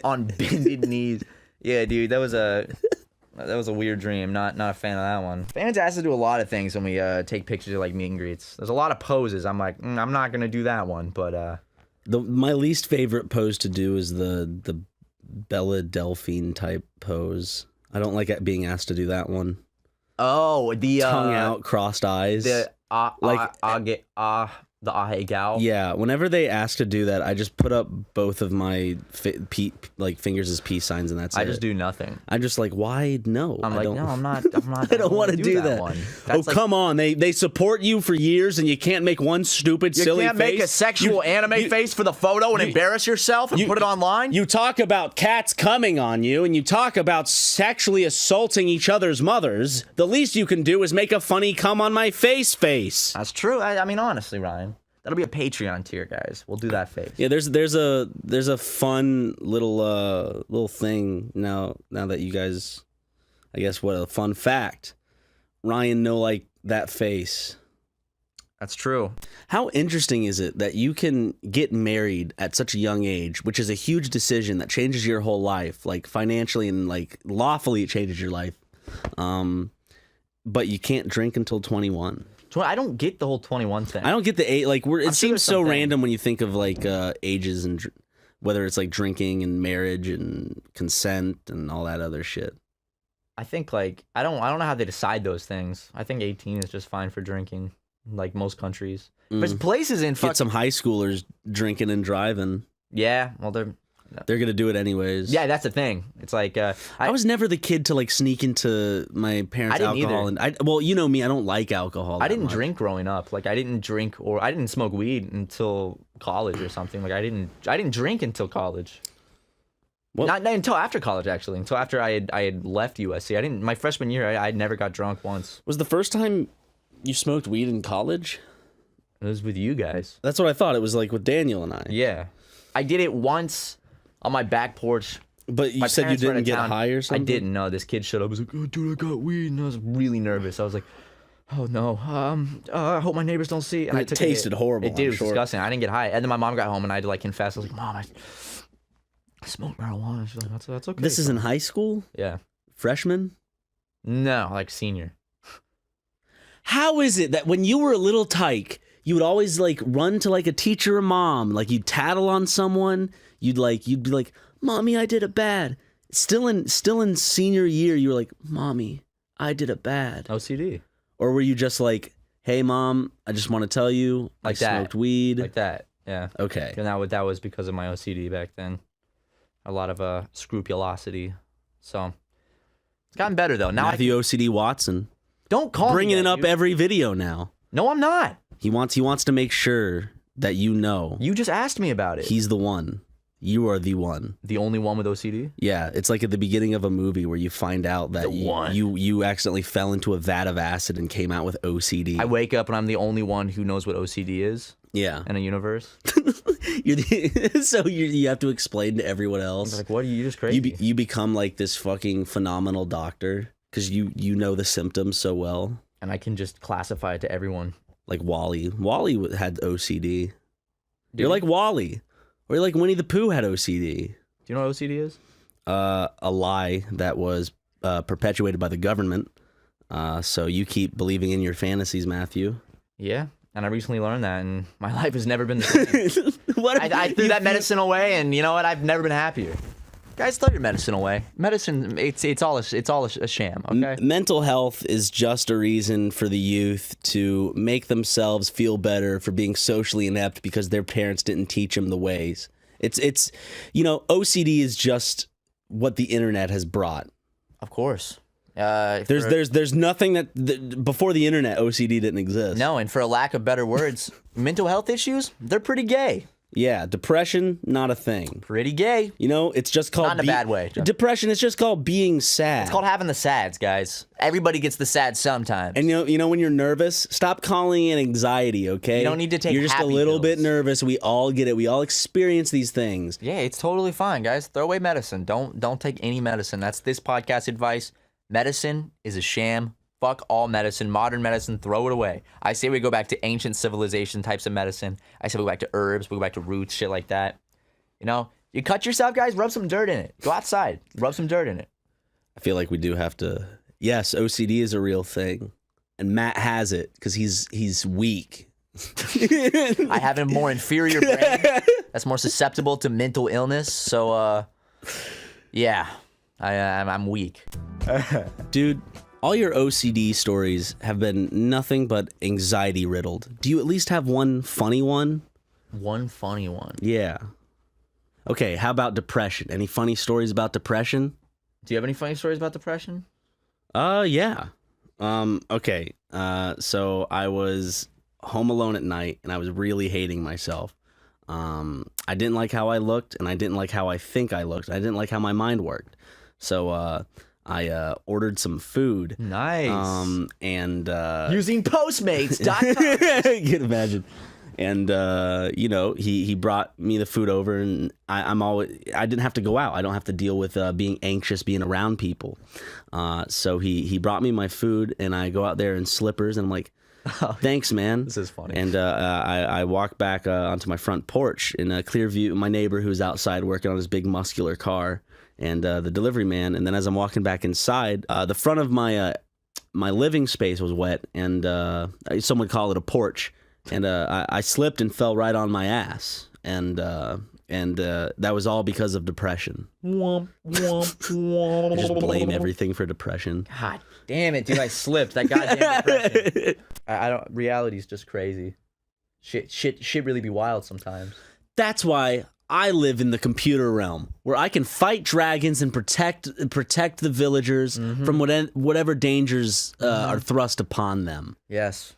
on bended knees. Yeah, dude, that was a weird dream. Not a fan of that one. Fans ask to do a lot of things when we take pictures of like meet and greets. There's a lot of poses. I'm like, I'm not gonna do that one, but my least favorite pose to do is the Bella Delphine type pose. I don't like being asked to do that one. Oh, the tongue out, crossed eyes. The ahe gal. Yeah, whenever they ask to do that, I just put up both of my fingers as peace signs, and that's it. I just do nothing. I'm just like, why no? I'm like, no, I'm not. I don't want to do that. One. Oh, come on! They support you for years, and you can't make one stupid, silly face. You can't make a sexual anime face for the photo and embarrass yourself and put it online. You talk about cats coming on you, and you talk about sexually assaulting each other's mothers. The least you can do is make a funny "come on my face" face. That's true. I mean, honestly, Ryan. That'll be a Patreon tier, guys. We'll do that face. Yeah, there's a fun little thing now that you guys, I guess, what a fun fact. Ryan know like that face. That's true. How interesting is it that you can get married at such a young age, which is a huge decision that changes your whole life, like financially and like lawfully it changes your life. But you can't drink until 21. I don't get the whole 21 thing. I don't get the age. Like, it seems so random when you think of like ages and whether it's like drinking and marriage and consent and all that other shit. I think like I don't know how they decide those things. I think 18 is just fine for drinking, like most countries. There's places in get some high schoolers drinking and driving. Yeah, well they're gonna do it anyways. Yeah, that's the thing. It's like I was never the kid to like sneak into my parents' alcohol, and well, you know me, I don't like alcohol. I didn't drink growing up. Like I didn't drink or I didn't smoke weed until college or something. Like I didn't drink until college. Not until after college, actually. Until after I had left USC. My freshman year I never got drunk once. Was the first time you smoked weed in college? It was with you guys. That's what I thought. It was like with Daniel and I. Yeah, I did it once. On my back porch. But you said you didn't get high or something? I didn't. No, this kid showed up. I was like, oh, dude, I got weed. And I was really nervous. I was like, oh, no. I hope my neighbors don't see. And it tasted horrible. It did. It was disgusting. I didn't get high. And then my mom got home and I had to like confess. I was like, Mom, I smoked marijuana. She's like, that's okay. This is in high school? Yeah. Freshman? No, like senior. How is it that when you were a little tyke, you would always like run to like a teacher or mom, like you'd tattle on someone, you'd be like, Mommy, I did it bad. Still in senior year, you were like, Mommy, I did it bad. OCD. Or were you just like, hey Mom, I just want to tell you, like I smoked weed. Like that, yeah. Okay. And that was because of my OCD back then. A lot of scrupulosity. So it's gotten better though. Now Matthew OCD Watson. Don't call bringing me it up every video now. No, I'm not. He wants to make sure that you know. You just asked me about it. He's the one. You are the one. The only one with OCD? Yeah, it's like at the beginning of a movie where you find out that you accidentally fell into a vat of acid and came out with OCD. I wake up and I'm the only one who knows what OCD is. Yeah. In a universe. So you have to explain to everyone else. I'm like, what are you just crazy? You become like this fucking phenomenal doctor because you know the symptoms so well. And I can just classify it to everyone. Like Wally. Wally had OCD. You're like Wally. Or you're like Winnie the Pooh had OCD. Do you know what OCD is? A lie that was perpetuated by the government. So you keep believing in your fantasies, Matthew. Yeah, and I recently learned that, and my life has never been the same. I threw that medicine away, and you know what? I've never been happier. Guys, throw your medicine away. Medicine, it's all a sham. Okay. Mental health is just a reason for the youth to make themselves feel better for being socially inept because their parents didn't teach them the ways. It's OCD is just what the internet has brought. Of course. There's nothing that before the internet OCD didn't exist. No, and for a lack of better words, mental health issues, they're pretty gay. Yeah, depression, not a thing. Pretty gay. It's just called... Not in a bad way. Depression, it's just called being sad. It's called having the sads, guys. Everybody gets the sad sometimes. And when you're nervous, stop calling it anxiety, okay? You don't need to take You're just a happy little pills. bit nervous. We all get it. We all experience these things. Yeah, it's totally fine, guys. Throw away medicine. Don't take any medicine. That's this podcast advice. Medicine is a sham. Fuck all medicine. Modern medicine, throw it away. I say we go back to ancient civilization types of medicine. I say we go back to herbs, we go back to roots, shit like that. You cut yourself, guys, rub some dirt in it. Go outside, rub some dirt in it. I feel like we do have to... Yes, OCD is a real thing. And Matt has it because he's weak. I have a more inferior brain that's more susceptible to mental illness. So, yeah, I'm weak. Dude... All your OCD stories have been nothing but anxiety riddled. Do you at least have one funny one? One funny one? Yeah. Okay, how about depression? Any funny stories about depression? Do you have any funny stories about depression? Yeah. Okay. So I was home alone at night and I was really hating myself. I didn't like how I looked and I didn't like how I think I looked. I didn't like how my mind worked. So, I ordered some food. Nice. And using Postmates.com. You can imagine. And he brought me the food over, and I didn't have to go out. I don't have to deal with being anxious, being around people. So he brought me my food, and I go out there in slippers, and I'm like, thanks, man. This is funny. And I walk back onto my front porch in a clear view of my neighbor who's outside working on his big muscular car. And the delivery man, and then as I'm walking back inside, the front of my living space was wet, and some would call it a porch, and I slipped and fell right on my ass, and that was all because of depression. I just blame everything for depression. God damn it, dude! I slipped. That goddamn depression. I don't. Reality's just crazy. Shit really be wild sometimes. That's why I live in the computer realm, where I can fight dragons and protect the villagers from whatever dangers are thrust upon them. Yes,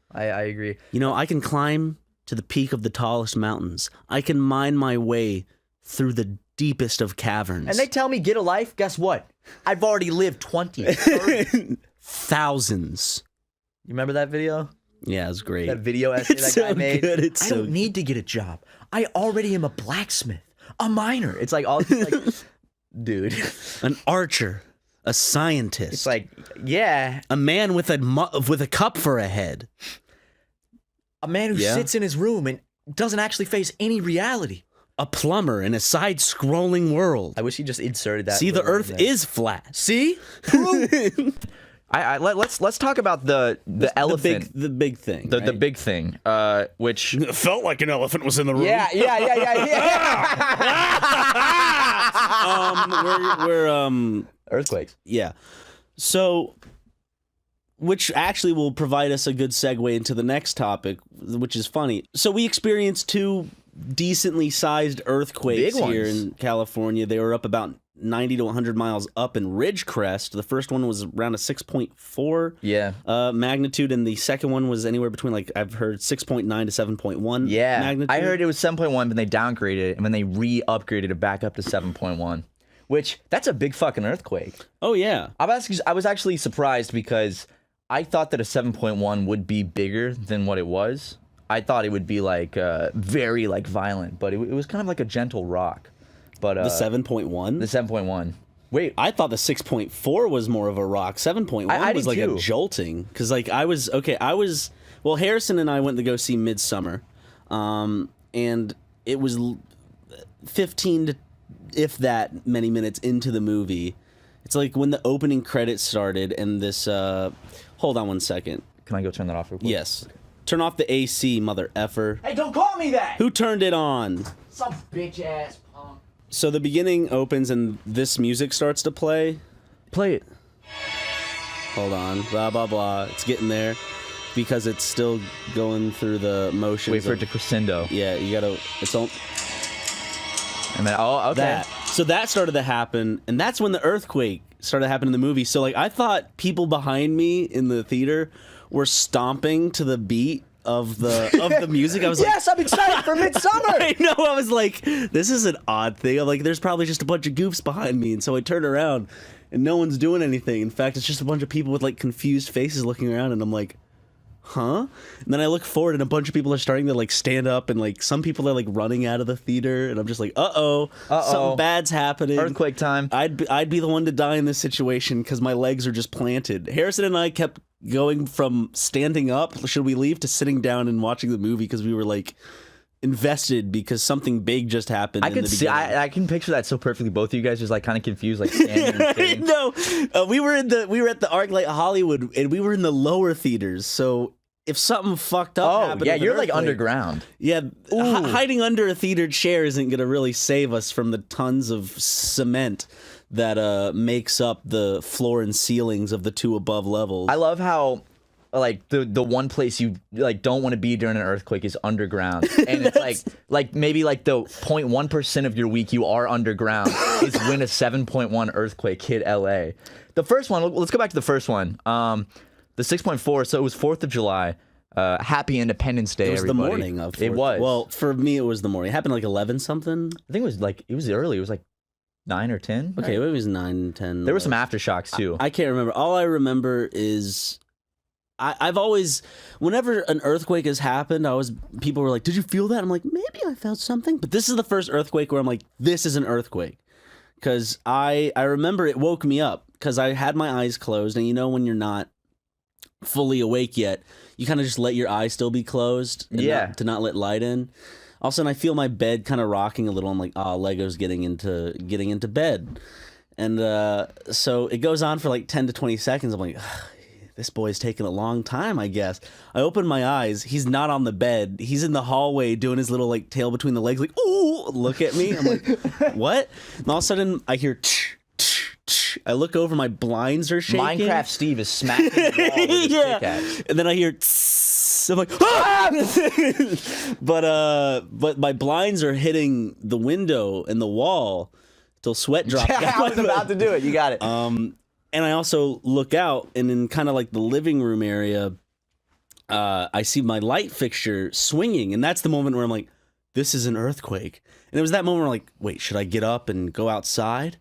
I agree. I can climb to the peak of the tallest mountains. I can mine my way through the deepest of caverns. And they tell me get a life. Guess what? I've already lived 20, 30. Thousands. You remember that video? Yeah, it was great. That video essay that guy made. Good. I don't need to get a job. I already am a blacksmith, a miner. It's like all this, like, dude, an archer, a scientist. It's like, yeah, a man with a cup for a head, a man who sits in his room and doesn't actually face any reality. A plumber in a side-scrolling world. I wish he just inserted that. See, the Earth is flat. See. Let's talk about the elephant, the big thing, the big thing, which it felt like an elephant was in the room. Yeah. we're earthquakes. Yeah, so which actually will provide us a good segue into the next topic, which is funny. So we experienced two decently sized earthquakes here in California. They were up about 90 to 100 miles up in Ridgecrest. The first one was around a 6.4 magnitude, and the second one was anywhere between, like, I've heard 6.9 to 7.1 magnitude. I heard it was 7.1, but they downgraded it, and then they re-upgraded it back up to 7.1, which, that's a big fucking earthquake. Oh, yeah. I was actually surprised because I thought that a 7.1 would be bigger than what it was. I thought it would be, like, very, like, violent, but it was kind of like a gentle rock. But the 7.1? The 7.1. Wait. I thought the 6.4 was more of a rock. 7.1 was like a jolting. Because, like, Well, Harrison and I went to go see Midsummer, and it was 15 to, if that, many minutes into the movie. It's like when the opening credits started, and this. Hold on one second. Can I go turn that off real quick? Yes. Turn off the AC, mother effer. Hey, don't call me that! Who turned it on? Some bitch ass punk. So the beginning opens and this music starts to play. Play it. Hold on. Blah, blah, blah. It's getting there because it's still going through the motions. Wait for it to crescendo. Yeah, you gotta. It's all. And then, oh, okay. That. So that started to happen, and that's when the earthquake started happening in the movie. So, like, I thought people behind me in the theater were stomping to the beat of the music. I was yes, I'm excited for Midsummer. I know. I was like, this is an odd thing. I'm like, there's probably just a bunch of goofs behind me, and so I turn around, and no one's doing anything. In fact, it's just a bunch of people with like confused faces looking around, and I'm like, huh? And then I look forward, and a bunch of people are starting to like stand up, and like some people are like running out of the theater, and I'm just like, something bad's happening. Earthquake time. I'd be the one to die in this situation because my legs are just planted. Harrison and I kept going from standing up, should we leave, to sitting down and watching the movie because we were like invested because something big just happened. I could see. I can picture that so perfectly. Both of you guys just like kind of confused, like standing. And sitting. No, we were at the ArcLight Hollywood, and we were in the lower theaters. So if something fucked up happened, yeah, you're like underground. Yeah, hiding under a theater chair isn't gonna really save us from the tons of cement that makes up the floor and ceilings of the two above levels. I love how like the one place you like don't want to be during an earthquake is underground, and it's like maybe like the 0.1% of your week you are underground is when a 7.1 earthquake hit LA. The first one, let's go back to the first one. The 6.4, so it was 4th of July. Happy Independence Day, It was everybody. the morning of 4th. It was. Well, for me, it was the morning. It happened like 11 something. I think it was early. It was like 9 or 10. Okay, maybe it was 9, 10. There were some aftershocks too. I can't remember. All I remember is I've always, whenever an earthquake has happened, people were like, "Did you feel that?" I'm like, maybe I felt something. But this is the first earthquake where I'm like, this is an earthquake. Because I remember it woke me up because I had my eyes closed, and you know when you're not fully awake yet, you kind of just let your eyes still be closed to not let light in. All of a sudden I feel my bed kind of rocking a little. I'm like, Lego's getting into bed. And so it goes on for like 10 to 20 seconds. I'm like, this boy's taking a long time, I guess. I open my eyes. He's not on the bed. He's in the hallway doing his little like tail between the legs, like, ooh, look at me. I'm like, what? And all of a sudden I hear I look over, my blinds are shaking. Minecraft Steve is smacking the wall with his pickaxe. And then I hear I'm like, ah! but my blinds are hitting the window and the wall till sweat drops. I was about to do it. You got it. And I also look out, and in kind of like the living room area, I see my light fixture swinging, and that's the moment where I'm like, this is an earthquake. And it was that moment where I'm like, wait, should I get up and go outside?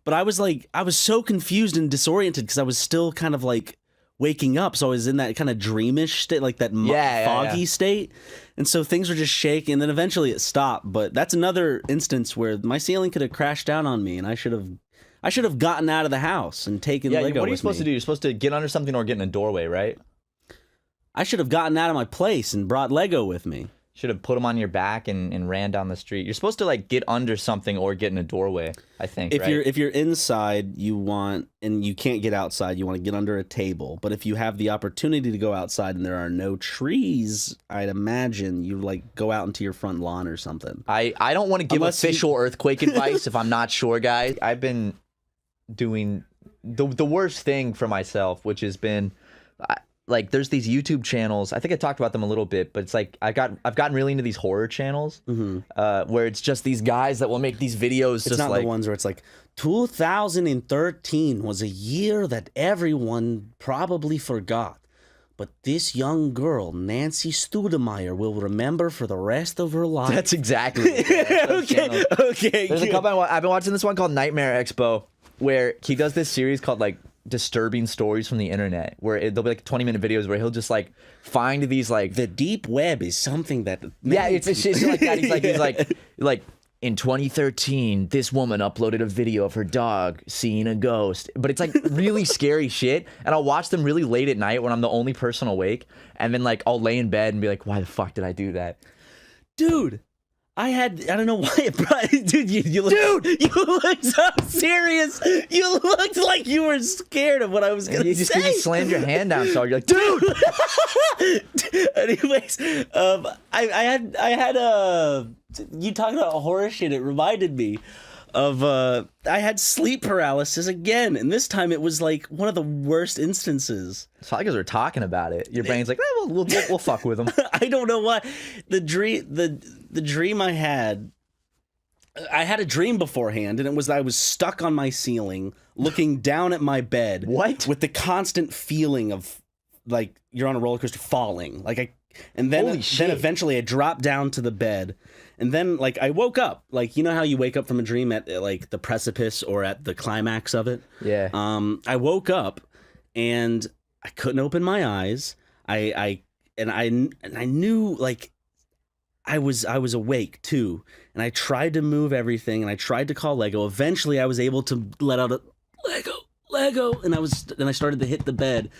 But I was so confused and disoriented because I was still kind of like waking up. So I was in that kind of dreamish state, like that foggy state. And so things were just shaking, and then eventually it stopped. But that's another instance where my ceiling could have crashed down on me, and I should have gotten out of the house and taken Lego with me. What are you supposed to do? You're supposed to get under something or get in a doorway, right? I should have gotten out of my place and brought Lego with me. Should have put them on your back and ran down the street. You're supposed to like get under something or get in a doorway, I think. If you're inside, and you can't get outside, you want to get under a table. But if you have the opportunity to go outside and there are no trees, I'd imagine you like go out into your front lawn or something. I don't want to give official earthquake advice if I'm not sure, guys. I've been doing the worst thing for myself, which has been like there's these YouTube channels. I think I talked about them a little bit, but it's like I've gotten really into these horror channels where it's just these guys that will make these videos. It's not like the ones where it's like 2013 was a year that everyone probably forgot, but this young girl, Nancy Studemeyer, will remember for the rest of her life. That's exactly it. Okay. There's a couple. I've been watching this one called Nightmare Expo, where he does this series called like disturbing stories from the internet, where there'll be like 20-minute videos where he'll just like find these like the deep web is something that it's like that. He's like in 2013, this woman uploaded a video of her dog seeing a ghost. But it's like really scary shit. And I'll watch them really late at night when I'm the only person awake. And then like I'll lay in bed and be like, why the fuck did I do that? Dude, I don't know why it brought, dude, you looked so serious. You looked like you were scared of what I was going to say. You slammed your hand down, so you're like, dude. Anyways, I had you talking about horror shit. It reminded me of I had sleep paralysis again, and this time it was like one of the worst instances. It's probably because we're talking about it. Your brain's like, we'll fuck with them. I don't know why. The dream I had a dream beforehand, and it was I was stuck on my ceiling, looking down at my bed. What? With the constant feeling of like you're on a roller coaster falling. And then eventually I dropped down to the bed, and then like I woke up. Like, you know how you wake up from a dream at like the precipice or at the climax of it? Yeah. I woke up and I couldn't open my eyes. I knew like I was awake too, and I tried to move everything, and I tried to call Lego. Eventually, I was able to let out a Lego, and I started to hit the bed,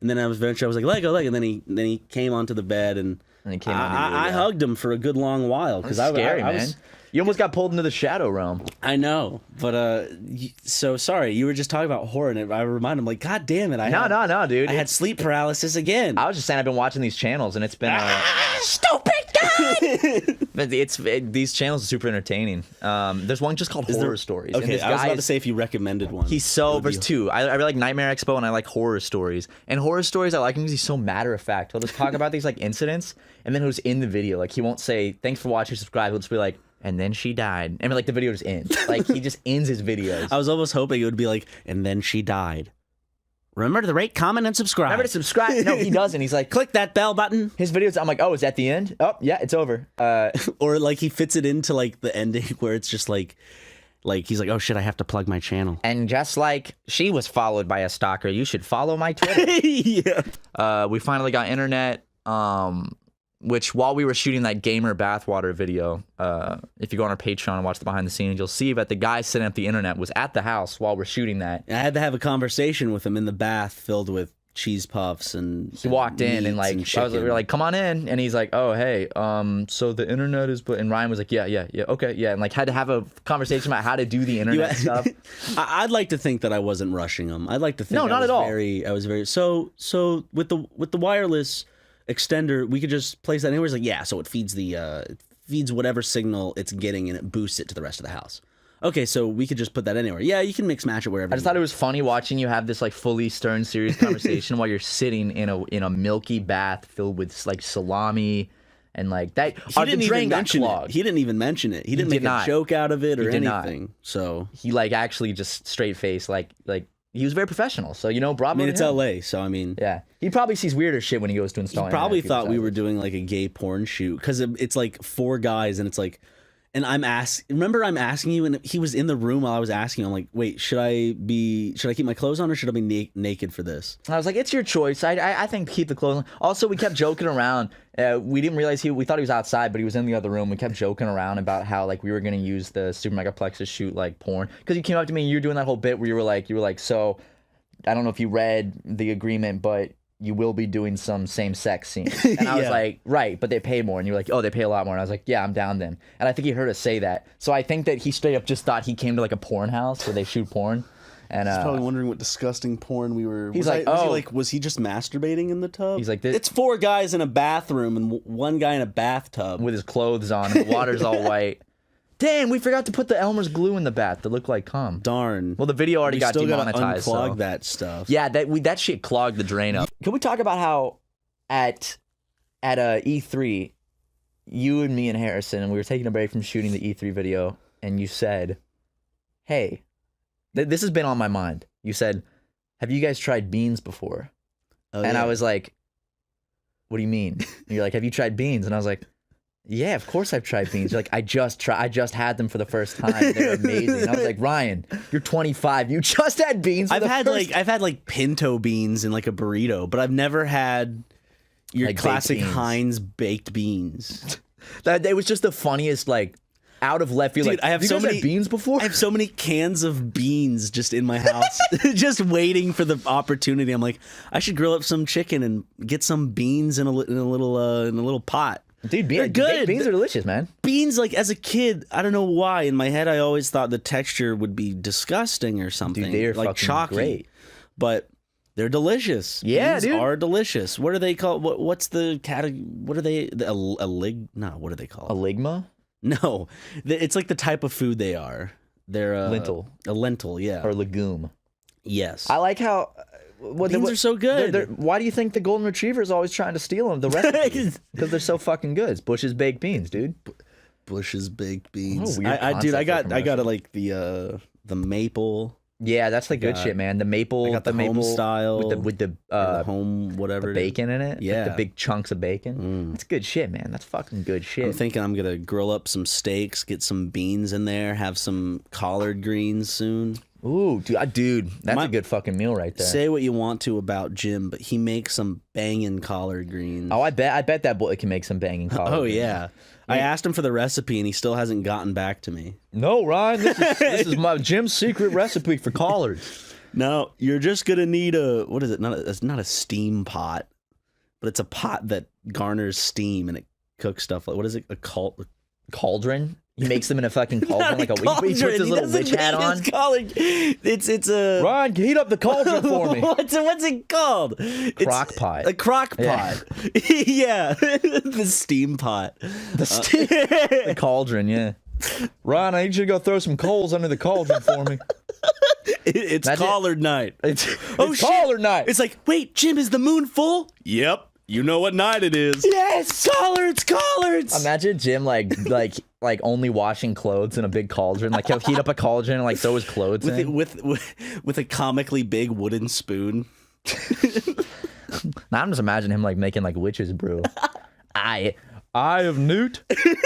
and then I was like Lego, and then he came onto the bed, and he came. I hugged him for a good long while because I was scary, man. You almost got pulled into the shadow realm. I know, but so sorry. You were just talking about horror, and I reminded him, like, God damn it! No, dude. I had sleep paralysis again. I was just saying I've been watching these channels, and it's been stupid guy. But these channels are super entertaining. There's one just called Horror Stories. Okay, and I was about to say if you recommended one. There's two. I really like Nightmare Expo, and I like Horror Stories. And Horror Stories, I like him because he's so matter of fact. He'll just talk about these like incidents, and then he'll in the video, like he won't say thanks for watching, subscribe. He'll just be like, and then she died. I mean, like the video just ends. Like he just ends his videos. I was almost hoping it would be like, and then she died. Remember to rate, comment, and subscribe. Remember to subscribe. No, he doesn't. He's like, click that bell button. His videos, I'm like, oh, is that the end? Oh, yeah, it's over. Or like he fits it into like the ending where it's just like he's like, oh shit, I have to plug my channel. And just like she was followed by a stalker, you should follow my Twitter. Yeah. We finally got internet. Which while we were shooting that gamer bathwater video, if you go on our Patreon and watch the behind the scenes, you'll see that the guy setting up the internet was at the house while we're shooting that. I had to have a conversation with him in the bath filled with cheese puffs, and he walked in and like we were like, come on in, and he's like, oh hey, so the internet is, and Ryan was like, yeah, okay, yeah, and like had to have a conversation about how to do the internet stuff. I'd like to think that I wasn't rushing him. I'd like to think no, not at all. I was very so with the wireless extender, we could just place that anywhere. It's like, yeah, so it feeds whatever signal it's getting, and it boosts it to the rest of the house. Okay, so we could just put that anywhere. Yeah, you can mix match it wherever. I just thought it was funny watching you have this like fully stern, serious conversation while you're sitting in a milky bath filled with like salami and like that. He didn't even mention it. He didn't even mention it. He didn't make a joke out of it or anything. So he like actually just straight face like. He was very professional, so bravo. I mean, it's LA, so I mean, yeah. He probably sees weirder shit when he goes to install. He probably thought we were doing like a gay porn shoot because it's like 4 guys, and it's like, and I'm asking you, and he was in the room while I was asking. I'm like, wait, should I keep my clothes on or should I be naked for this? I was like, it's your choice. I think keep the clothes on. Also, we kept joking around. We didn't realize we thought he was outside, but he was in the other room. We kept joking around about how like we were gonna use the SuperMegaPlex to shoot like porn, because you came up to me and you were doing that whole bit where you were like, so I don't know if you read the agreement, but you will be doing some same-sex scenes. And I was like, right, but they pay more. And you were like, oh, they pay a lot more. And I was like, yeah, I'm down then. And I think he heard us say that. So I think that he straight up just thought he came to like a porn house where they shoot porn. And he's probably wondering what disgusting porn we were. He's was he just masturbating in the tub? He's like, it's 4 guys in a bathroom and 1 guy in a bathtub with his clothes on. And the water's all white. Damn, we forgot to put the Elmer's glue in the bath to look like cum. Darn. Well, the video already got demonetized. Still gotta unclog that stuff. Yeah, that shit clogged the drain up. Can we talk about how at E3, you and me and Harrison, and we were taking a break from shooting the E3 video, and you said, hey, this has been on my mind. You said, have you guys tried beans before? Oh, and yeah. I was like, what do you mean? And you're like, have you tried beans? And I was like, yeah, of course I've tried beans. You're like, I just had them for the first time. They're amazing. And I was like, Ryan, you're 25. You just had beans. I've had like pinto beans in like a burrito, but I've never had your like classic Heinz baked beans. It was just the funniest like out of left field. Dude, Like, I have you so guys had many beans before. I have so many cans of beans just in my house, just waiting for the opportunity. I'm like, I should grill up some chicken and get some beans in a little pot. Dude, They're good. Beans are delicious, man. Beans, like as a kid, I don't know why. In my head, I always thought the texture would be disgusting or something. Dude, they are like fucking chalky. great. But they're delicious. Yeah, Beans dude. are delicious. What are they called? What's the category? What are they? No, what are they called? A ligma? No, it's like the type of food they are. They're lentil. A lentil, yeah, Or legume. yes. I like how Beans are so good. Why do you think the golden retriever is always trying to steal them? The recipes because they're so fucking good. It's Bush's baked beans, dude. Bush's baked beans. What a weird I concept for I got like the maple. Yeah, that's the good shit, man. The maple, I got the maple home style with the home whatever the it bacon in it. Yeah. Like the big chunks of bacon. That's good shit, man. That's fucking good shit. I'm thinking I'm gonna grill up some steaks, get some beans in there, have some collard greens soon. Ooh, dude, that's a good fucking meal right there. Say what you want to about Jim, but he makes some banging collard greens. Oh, I bet that boy can make some banging collard. Oh greens. yeah. I asked him for the recipe and he still hasn't gotten back to me. No, Ryan, this is my Jim's secret recipe for collards. No, you're just gonna need what is it? It's not a steam pot, but it's a pot that garners steam and it cooks stuff. Like what is it? A cauldron? He makes them in a fucking cauldron, like a cauldron. he puts his little witch hat on. It's a Ryan, heat up the cauldron for me. What's it called? Crock pot. A crock pot. Yeah, the steam pot. The cauldron, yeah. Ryan, I need you to go throw some coals under the cauldron for me. It's collard night. It's collard night. It's like, wait, Jim, is the moon full? Yep. You know what night it is. Yes, collards. Imagine Jim like only washing clothes in a big cauldron. Like he'll heat up a cauldron and like throw his clothes in. With a comically big wooden spoon. Now I'm just imagining him like making like witch's brew. Eye of newt,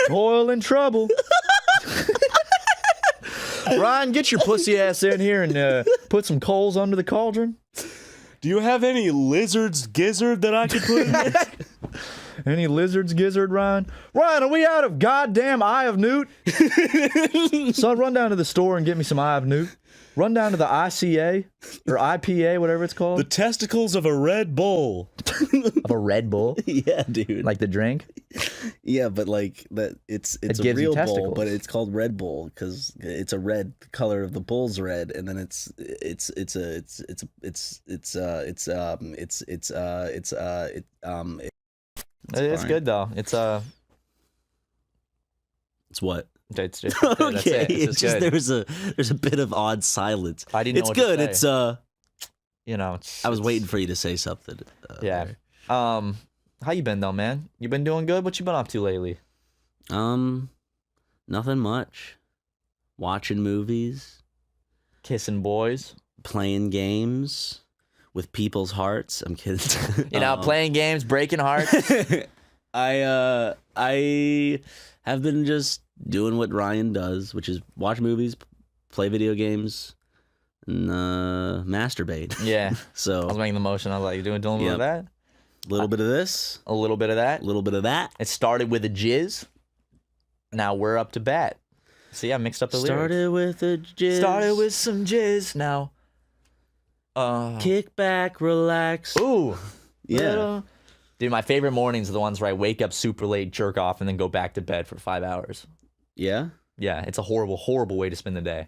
toil and trouble. Ryan, get your pussy ass in here and put some coals under the cauldron. Do you have any lizard's gizzard that I could put in there? Any lizard's gizzard, Ryan? Ryan, are we out of goddamn eye of newt? Son, run down to the store and get me some eye of newt. Run down to the ICA or IPA, whatever it's called. The testicles of a Red Bull. Of a Red Bull? Yeah, dude. Like the drink? Yeah, but like that, it's It a gives you real bull, testicles. but it's called Red Bull because it's a red color of the bull's red, and then it's good though. It's what? It's just good. Okay, That's it. it's just good. there's a bit of odd silence. I didn't know It's what good. to It's you know, it's I was waiting for you to say something. Yeah. How you been though, man? You been doing good? What you been up to lately? Nothing much. Watching movies, kissing boys, playing games with people's hearts. I'm kidding. You know, playing games, breaking hearts. I have been just doing what Ryan does, which is watch movies, play video games, and masturbate. Yeah. So I was making the motion. I was like, doing a little bit of that. A little bit of this. A little bit of that. A little bit of that. It started with a jizz. Now we're up to bat. See, I mixed up the lyrics. Started with a jizz. Started with some jizz. Now, kick back, relax. Ooh. Yeah. Dude, my favorite mornings are the ones where I wake up super late, jerk off, and then go back to bed for 5 hours. Yeah? Yeah, it's a horrible, horrible way to spend the day.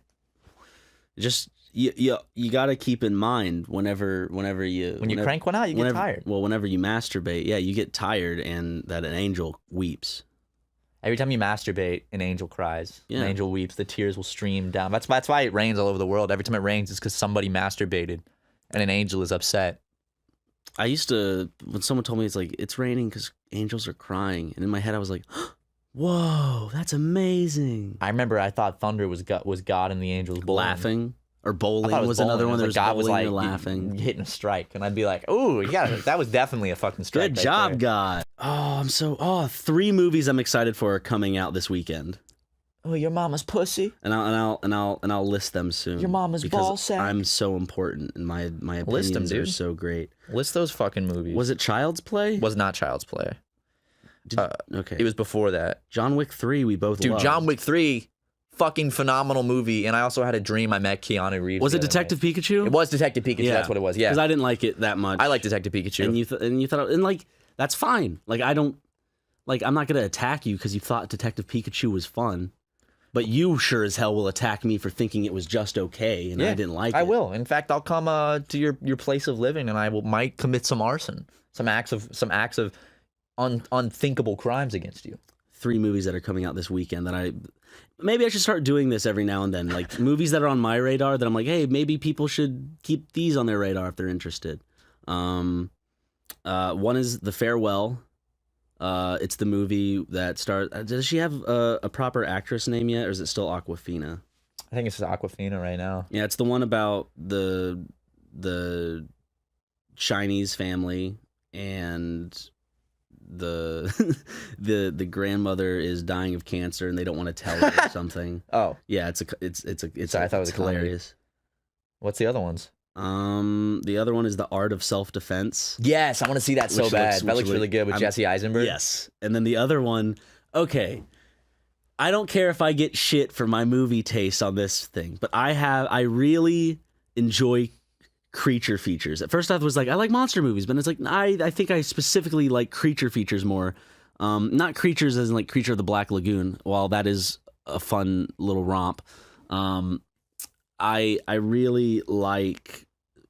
Just you got to keep in mind whenever you crank one out, you get tired. Well, whenever you masturbate, yeah, you get tired, and that an angel weeps. Every time you masturbate, an angel cries. Yeah. An angel weeps. The tears will stream down. That's why it rains all over the world. Every time it rains, it's because somebody masturbated, and an angel is upset. I used to, when someone told me it's raining because angels are crying, and in my head I was like, whoa, that's amazing. I remember I thought thunder was God and the angels bowling. Laughing. Or bowling was bowling. another one. There was God bowling, was like you're laughing. hitting a strike, and I'd be like, "Ooh, yeah, that was definitely a fucking strike." Good right job, there. God. Oh, 3 movies I'm excited for are coming out this weekend. Oh, your mama's pussy. And I'll list them soon. Your mama's because ball sack. I'm so important, and my opinions List them, are dude. so great. List those fucking movies. Was it Child's Play? Was not Child's Play. Okay. It was before that. John Wick 3, we both Dude, loved. John Wick 3, fucking phenomenal movie. And I also had a dream I met Keanu Reeves. Was it the other Detective night. Pikachu? It was Detective Pikachu. That's what it was. Yeah. Because I didn't like it that much. I like Detective Pikachu. And you thought, and like, that's fine. Like, I don't, like, I'm not going to attack you because you thought Detective Pikachu was fun. But you sure as hell will attack me for thinking it was just okay, and I didn't like it. I will. In fact, I'll come to your place of living, and I might commit some arson, some acts of unthinkable crimes against you. 3 movies that are coming out this weekend that maybe I should start doing this every now and then, like movies that are on my radar that I'm like, hey, maybe people should keep these on their radar if they're interested. One is The Farewell. It's the movie that stars. Does she have a proper actress name yet, or is it still Awkwafina? I think it's just Awkwafina right now. Yeah, it's the one about the Chinese family and the grandmother is dying of cancer and they don't want to tell her or something. Oh, yeah, it's I thought it was hilarious. What's the other ones? The other one is The Art of Self-Defense. Yes, I want to see that so bad. That looks really good with Jesse Eisenberg. Yes. And then the other one, okay, I don't care if I get shit for my movie taste on this thing, but I really enjoy creature features. At first I was like, I like monster movies, but it's like, I think I specifically like creature features more. Not creatures as in like Creature of the Black Lagoon, while that is a fun little romp. I really like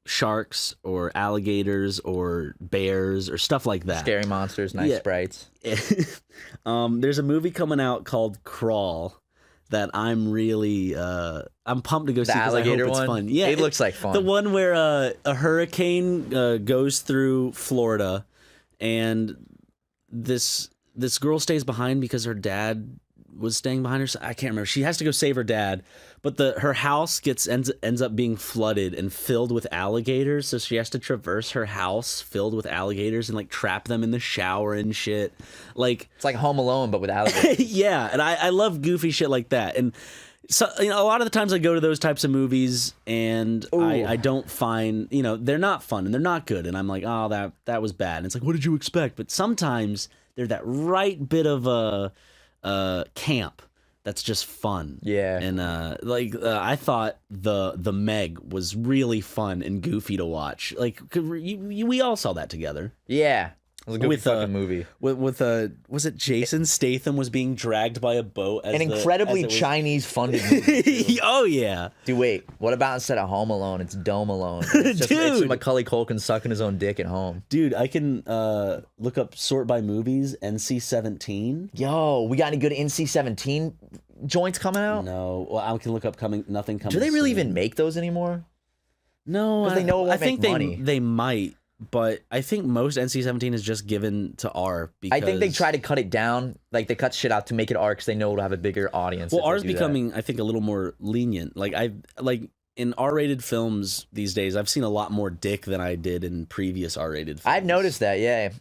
sharks or alligators or bears or stuff like that. Scary monsters, nice sprites. There's a movie coming out called Crawl that I'm really I'm pumped to go see because I hope it's fun. Yeah, it looks like fun. The one where a hurricane goes through Florida and this girl stays behind because her dad was staying behind her. I can't remember. She has to go save her dad, but her house ends up being flooded and filled with alligators. So she has to traverse her house filled with alligators and like trap them in the shower and shit. Like it's like Home Alone, but with alligators. Yeah, and I love goofy shit like that. And so a lot of the times I go to those types of movies and I don't find they're not fun and they're not good. And I'm like, oh, that was bad. And it's like, what did you expect? But sometimes they're that right bit of a camp that's just fun. Yeah. And I thought the Meg was really fun and goofy to watch. Like we all saw that together. Yeah. It was a good fucking movie. With was it Jason Statham was being dragged by a boat? An incredibly Chinese funded movie. Oh yeah. Dude, wait. What about instead of Home Alone, it's Dome Alone? It's just Macaulay Culkin sucking his own dick at home. Dude, I can look up sort by movies NC-17. Yo, we got any good NC-17 joints coming out? No. Well, I can look up nothing coming. Do they really even make those anymore? No, because they know it won't make money. They might. But I think most NC-17 is just given to R. Because I think they try to cut it down. Like they cut shit out to make it R because they know it'll have a bigger audience. Well, R is becoming, I think, a little more lenient. Like in R-rated films these days, I've seen a lot more dick than I did in previous R-rated films. I've noticed that, yeah.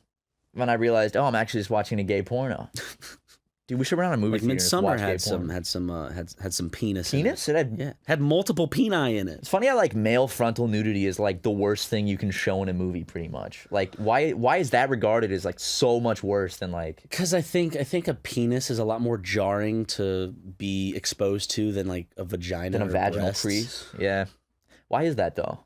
When I realized, I'm actually just watching a gay porno. Dude, we should run a movie theater. Midsummer had some penis. Penis? Had multiple peni in it. It's funny how like male frontal nudity is like the worst thing you can show in a movie, pretty much. Like, why is that regarded as like so much worse than like? Because I think a penis is a lot more jarring to be exposed to than like a vagina than a vaginal breasts. crease. Yeah. Why is that though?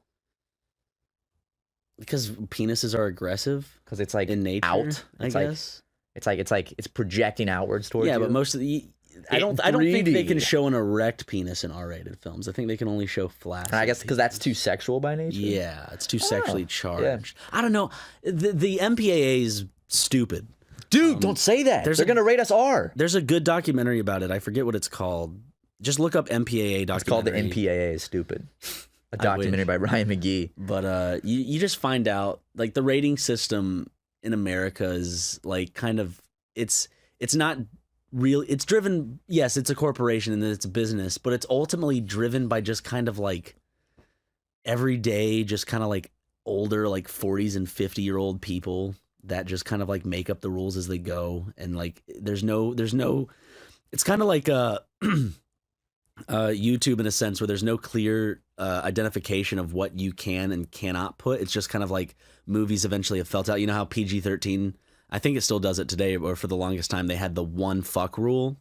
Because penises are aggressive. Because it's like in nature, out. I guess. It's projecting outwards towards you. Yeah, but most of the I don't think they can show an erect penis in R-rated films. I think they can only show flaccid. I guess because that's too sexual by nature. Yeah, it's too sexually charged. Yeah. I don't know. The MPAA is stupid. Dude, don't say that. They're going to rate us R. There's a good documentary about it. I forget what it's called. Just look up MPAA documentary. It's called The MPAA is Stupid. A documentary by Ryan McGee. But you just find out like the rating system in America is like kind of it's not real. It's driven. Yes, it's a corporation and it's a business, but it's ultimately driven by just kind of like everyday, just kind of like older, like 40s and 50-year-old people that just kind of like make up the rules as they go. And like there's no. It's kind of like YouTube in a sense where there's no clear identification of what you can and cannot put. It's just kind of like movies eventually have felt out. You know how PG-13 I think it still does it today, or for the longest time they had the one fuck rule.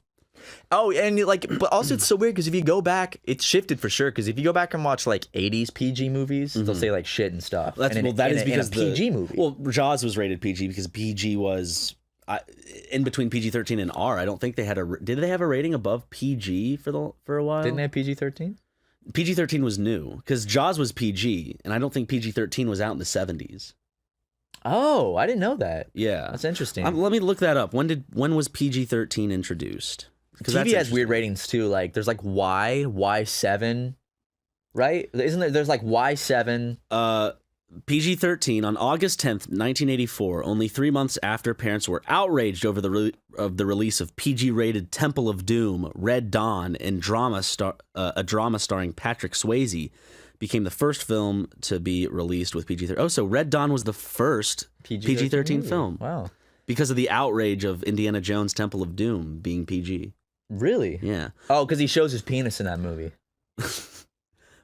Oh, and like, but also it's so weird because if you go back, it's shifted for sure. Because if you go back and watch like 80s PG movies, they'll say like shit and stuff. That is because in a PG movie. Well, Jaws was rated PG because PG was in between PG-13 and R. I don't think they had did they have a rating above PG for a while? Didn't they have PG-13? PG-13 was new because Jaws was PG, and I don't think PG-13 was out in the 70s. Oh, I didn't know that. Yeah, that's interesting. Let me look that up. When was PG-13 introduced? TV has weird ratings too. Like there's like Y7, right? Isn't there? There's like Y7. PG-13 on August 10th, 1984, only 3 months after parents were outraged over the release of PG-rated Temple of Doom, Red Dawn, and a drama starring Patrick Swayze, became the first film to be released with PG-13. Oh, so Red Dawn was the first PG-13 film. Wow. Because of the outrage of Indiana Jones' Temple of Doom being PG. Really? Yeah. Oh, because he shows his penis in that movie.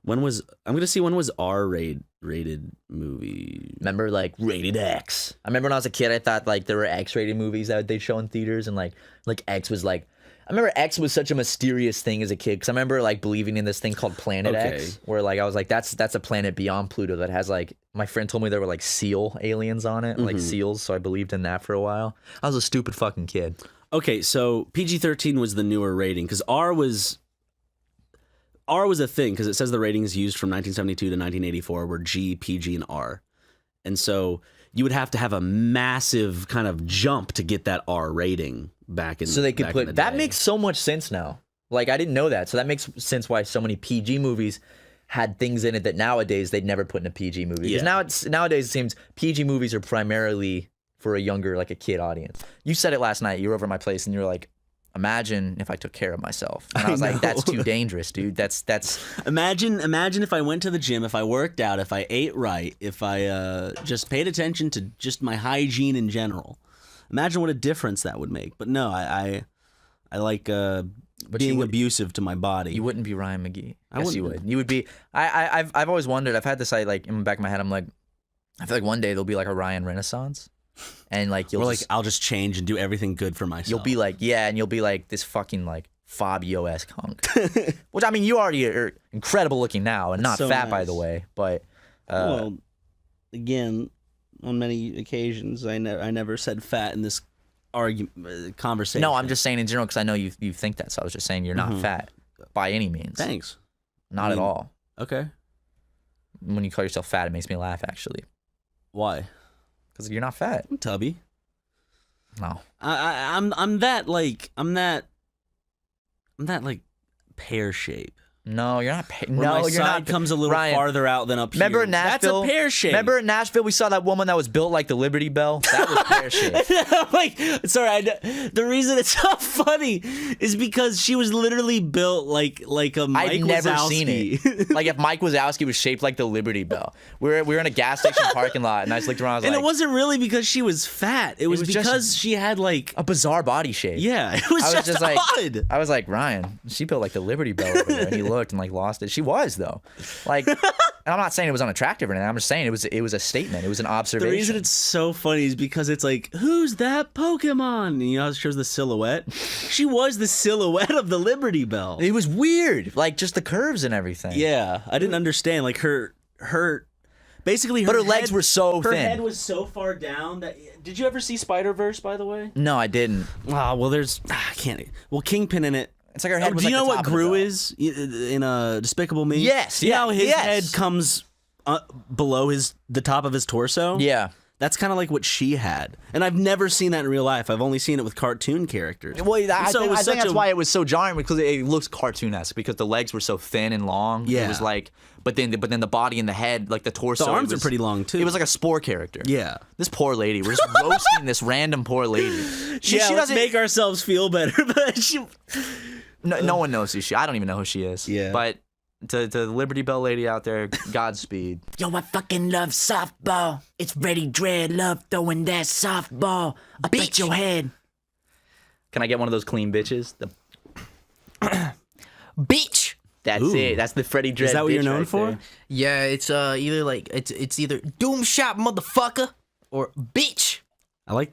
I'm gonna see when was rated movie. Remember like rated X. I remember when I was a kid, I thought like there were X-rated movies that they'd show in theaters, and like X was like. I remember X was such a mysterious thing as a kid because I remember like believing in this thing called Planet X, where like I was like, that's a planet beyond Pluto that has like, my friend told me there were like seal aliens on it, like seals, so I believed in that for a while. I was a stupid fucking kid. Okay, so PG-13 was the newer rating because R was a thing because it says the ratings used from 1972 to 1984 were G, PG, and R, and so you would have to have a massive kind of jump to get that R rating back in. So they could put that day. makes so much sense now. Like I didn't know that, so that makes sense why so many PG movies had things in it that nowadays they'd never put in a PG movie. Because nowadays it seems PG movies are primarily for a younger, like a kid audience. You said it last night. You were over at my place and you were like, imagine if I took care of myself. And I was like, that's too dangerous, dude. That's Imagine if I went to the gym, if I worked out, if I ate right, if I just paid attention to just my hygiene in general. Imagine what a difference that would make. But no, I like being abusive to my body. You wouldn't be Ryan McGee. Yes, you would. You would be. I've always wondered. I've had this like in the back of my head. I'm like, I feel like one day there'll be like a Ryan Renaissance, and like I'll just change and do everything good for myself. You'll be like, yeah, and you'll be like this fucking like Fabio-esque hunk. Which I mean, you already are incredible looking now, and not so fat by nice. the way. But well, again, on many occasions, I never said fat in this conversation. No, I'm just saying in general because I know you think that. So I was just saying you're not fat by any means. Thanks. Not at all. Okay. When you call yourself fat, it makes me laugh actually. Why? Because you're not fat. I'm tubby. No. I'm that pear shape. No, you're not. Where my side comes a little Ryan, farther out than up remember here. in Nashville? That's a pear shape. Remember in Nashville, we saw that woman that was built like the Liberty Bell? That was pear shape. Like, sorry, the reason it's so funny is because she was literally built like a Mike I've never Wazowski. seen it. Like if Mike Wazowski was shaped like the Liberty Bell. We were in a gas station parking lot, and I just looked around. And it wasn't really because she was fat. It was because she had like a bizarre body shape. Yeah, it was just like, odd. I was like, Ryan, she built like the Liberty Bell over there, and he looked and like lost it. She was though, like, and I'm not saying it was unattractive or anything. I'm just saying it was a statement. It was an observation. The reason it's so funny is because it's like, who's that Pokemon? And you know how it shows the silhouette? She was the silhouette of the Liberty Bell. It was weird, like just the curves and everything. Yeah, I didn't understand. Like her basically, but her legs were so her thin. Her head was so far down that. Did you ever see Spider-Verse? By the way, no, I didn't. Ah, well, I can't. Well, Kingpin in it. It's like her head was do you like know the what top of the Gru bell. is in Despicable Me? Yes. See how his yes. head comes below the top of his torso? Yeah. That's kind of like what she had. And I've never seen that in real life. I've only seen it with cartoon characters. Well, I think that's why it was so jarring, because it looks cartoon-esque, because the legs were so thin and long. Yeah. It was like, but then the body and the head, like the torso. The arms are pretty long too. It was like a Spore character. Yeah. This poor lady. We're just roasting this random poor lady. She doesn't make ourselves feel better, but she. No one knows who she. I don't even know who she is. Yeah. But to the Liberty Bell lady out there, Godspeed. Yo, I fucking love softball. It's Freddie Dredd, love throwing that softball up at your head. Can I get one of those clean bitches? Bitch. That's it. That's the Freddie Dredd. Is that what bitch you're known right for? there. Yeah, it's either like it's either Doom Shot motherfucker or bitch.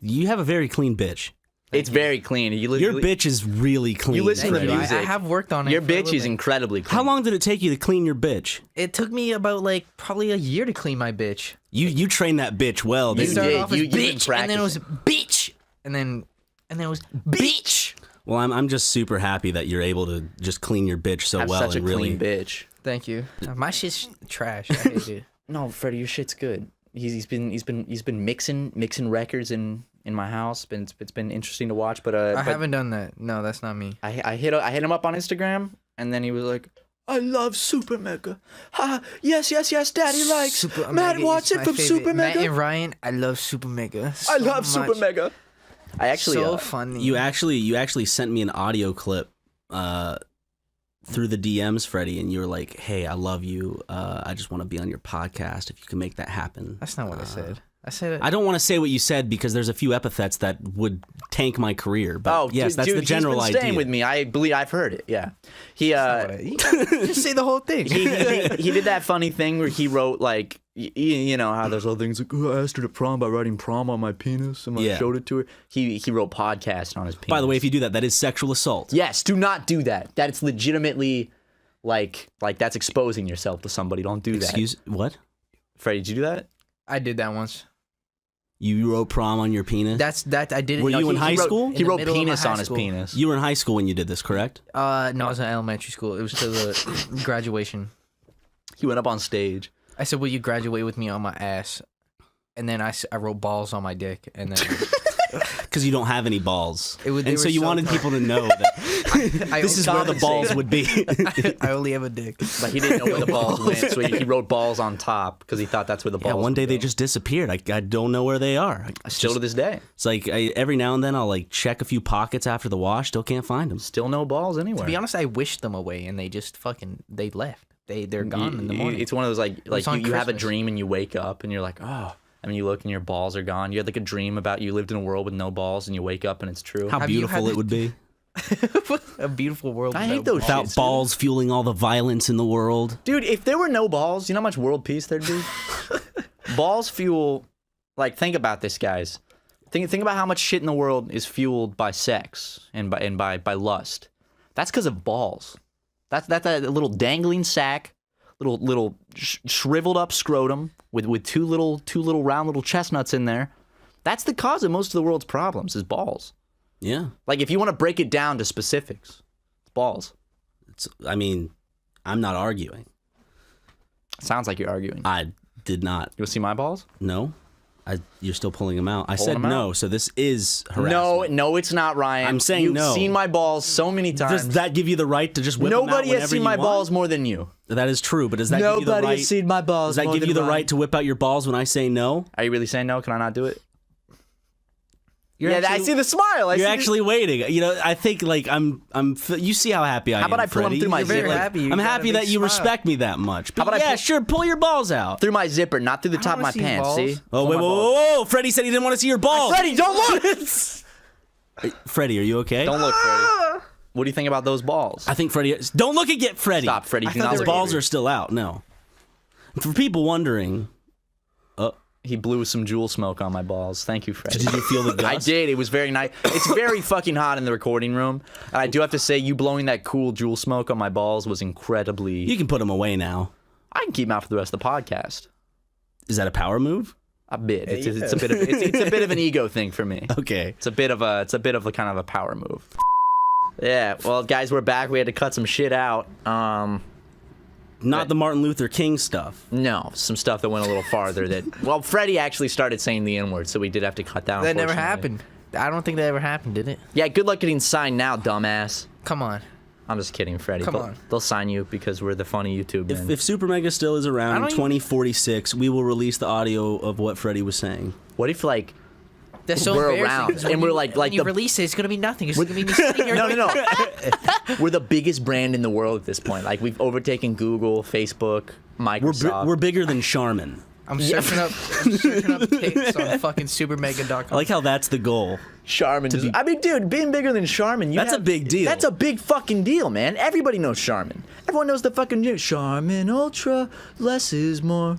You have a very clean bitch. It's very clean. Your bitch is really clean. You listen to Freddie. music. I have worked on it. Your for a bitch little is bit. incredibly clean. How long did it take you to clean your bitch? It took me about like probably a year to clean my bitch. You trained that bitch well. It Didn't started you? off as bitch, and then it was bitch, and then it was bitch. Well, I'm just super happy that you're able to just clean your bitch so Have well such a and really. clean bitch. Thank you. My shit's trash. I hate it. No, Freddie, your shit's good. He's been mixing records in my house. It's been interesting to watch, but I haven't done that. No, that's not me. I hit him up on Instagram, and then he was like, "I love SuperMega. Ha! Yes, Daddy likes Matt watching from SuperMega. Matt and Ryan, I love SuperMega. I love SuperMega. I actually so funny. You actually sent me an audio clip through the DMs, Freddie, and you were like, "Hey, I love you. I just want to be on your podcast. If you can make that happen." That's not what I said. I said I don't want to say what you said because there's a few epithets that would tank my career. But yes, that's the general he's been idea. staying with me. I believe I've heard it. Yeah, he just say the whole thing. he did that funny thing where he wrote like you know how there's all things like, oh, I asked her to prom by writing prom on my penis and I showed it to her. He wrote podcast on his penis. By the way, if you do that, that is sexual assault. Yes, do not do that. That's legitimately like that's exposing yourself to somebody. Don't do that. Excuse what? Freddie, did you do that? I did that once. You wrote prom on your penis? That I did it. Were you in high school? He wrote penis on his penis. You were in high school when you did this, correct? No, I was in elementary school. It was to the graduation. He went up on stage. I said, "Will you graduate with me on my ass?" And then I wrote balls on my dick, and then because you don't have any balls, and so you wanted people to know that this is where the balls would be. I only have a dick, but he didn't know where the balls went, so he wrote balls on top because he thought that's where the balls. Yeah, one day they just disappeared. I don't know where they are. Still to this day. It's like every now and then I'll like check a few pockets after the wash. Still can't find them. Still no balls anywhere. To be honest, I wished them away, and they just they left. They're gone in the morning. It's one of those like you have a dream and you wake up and you're like, oh. I mean, you look and your balls are gone. You had like a dream about you lived in a world with no balls, and you wake up and it's true. How beautiful it would be. A beautiful world. I hate those without shits, balls fueling all the violence in the world. Dude, if there were no balls, you know how much world peace there'd be? Balls fuel. Like, think about this, guys. Think about how much shit in the world is fueled by sex and by lust. That's because of balls. That's a little dangling sack, little shriveled up scrotum with two little round little chestnuts in there. That's the cause of most of the world's problems is balls. Yeah. Like if you want to break it down to specifics, it's balls. I mean, I'm not arguing. Sounds like you're arguing. I did not. You want to see my balls? No. You're still pulling them out. I Pulling said them no, out? so this is harassment. No, it's not, Ryan. I'm saying You've no. seen my balls so many times. Does that give you the right to just whip them out Nobody whenever has seen you my want? balls more than you. That is true, but does that give you the right? Nobody has seen my balls Does that more give than you the Ryan. right to whip out your balls when I say no? Are you really saying no? Can I not do it? You're I see the smile. You're actually waiting. You know, I think like I'm. You see how happy I am. How about I pull them Freddie? through my You're zipper? very happy. I'm happy that you respect me that much. But How about I yeah, pull- sure, pull your balls out through my zipper, not through the top of my pants. See? Oh Pull wait, my whoa, balls. whoa, whoa! Freddie said he didn't want to see your balls. Freddie, don't look. Freddie, are you okay? Don't look, Freddie. What do you think about those balls? I think Freddie. Don't look again, Freddie. Stop, Freddie. Do His not look balls at me. are still out. No. For people wondering, He blew some jewel smoke on my balls. Thank you, Freddie. Did you feel the I dust? did. It was very nice. It's very fucking hot in the recording room. And I do have to say, you blowing that cool jewel smoke on my balls was incredibly... You can put them away now. I can keep them out for the rest of the podcast. Is that a power move? A bit. It's a bit of it's a bit of an ego thing for me. Okay. It's a bit of a kind of a power move. Yeah. Well, guys, we're back. We had to cut some shit out. Not the Martin Luther King stuff. No, some stuff that went a little farther. Well, Freddie actually started saying the N-word, so we did have to cut down. That never unfortunately. happened. I don't think that ever happened, did it? Yeah, good luck getting signed now, dumbass. Come on. I'm just kidding, Freddie. Come on. They'll sign you because we're the funny YouTube men. If SuperMega still is around in don't 2046, we will release the audio of what Freddie was saying. What if like That's so we're embarrassing, around 'cause when and we're you- like when you the release it, it's gonna be nothing. It's gonna be me sitting here. no. We're the biggest brand in the world at this point. Like we've overtaken Google, Facebook, Microsoft. We're bigger than Charmin. I'm searching up tips on fucking supermega.com. I like how that's the goal. Charmin. I mean, dude, being bigger than Charmin, That's a big deal. That's a big fucking deal, man. Everybody knows Charmin. Everyone knows the fucking Charmin Ultra. Less is more.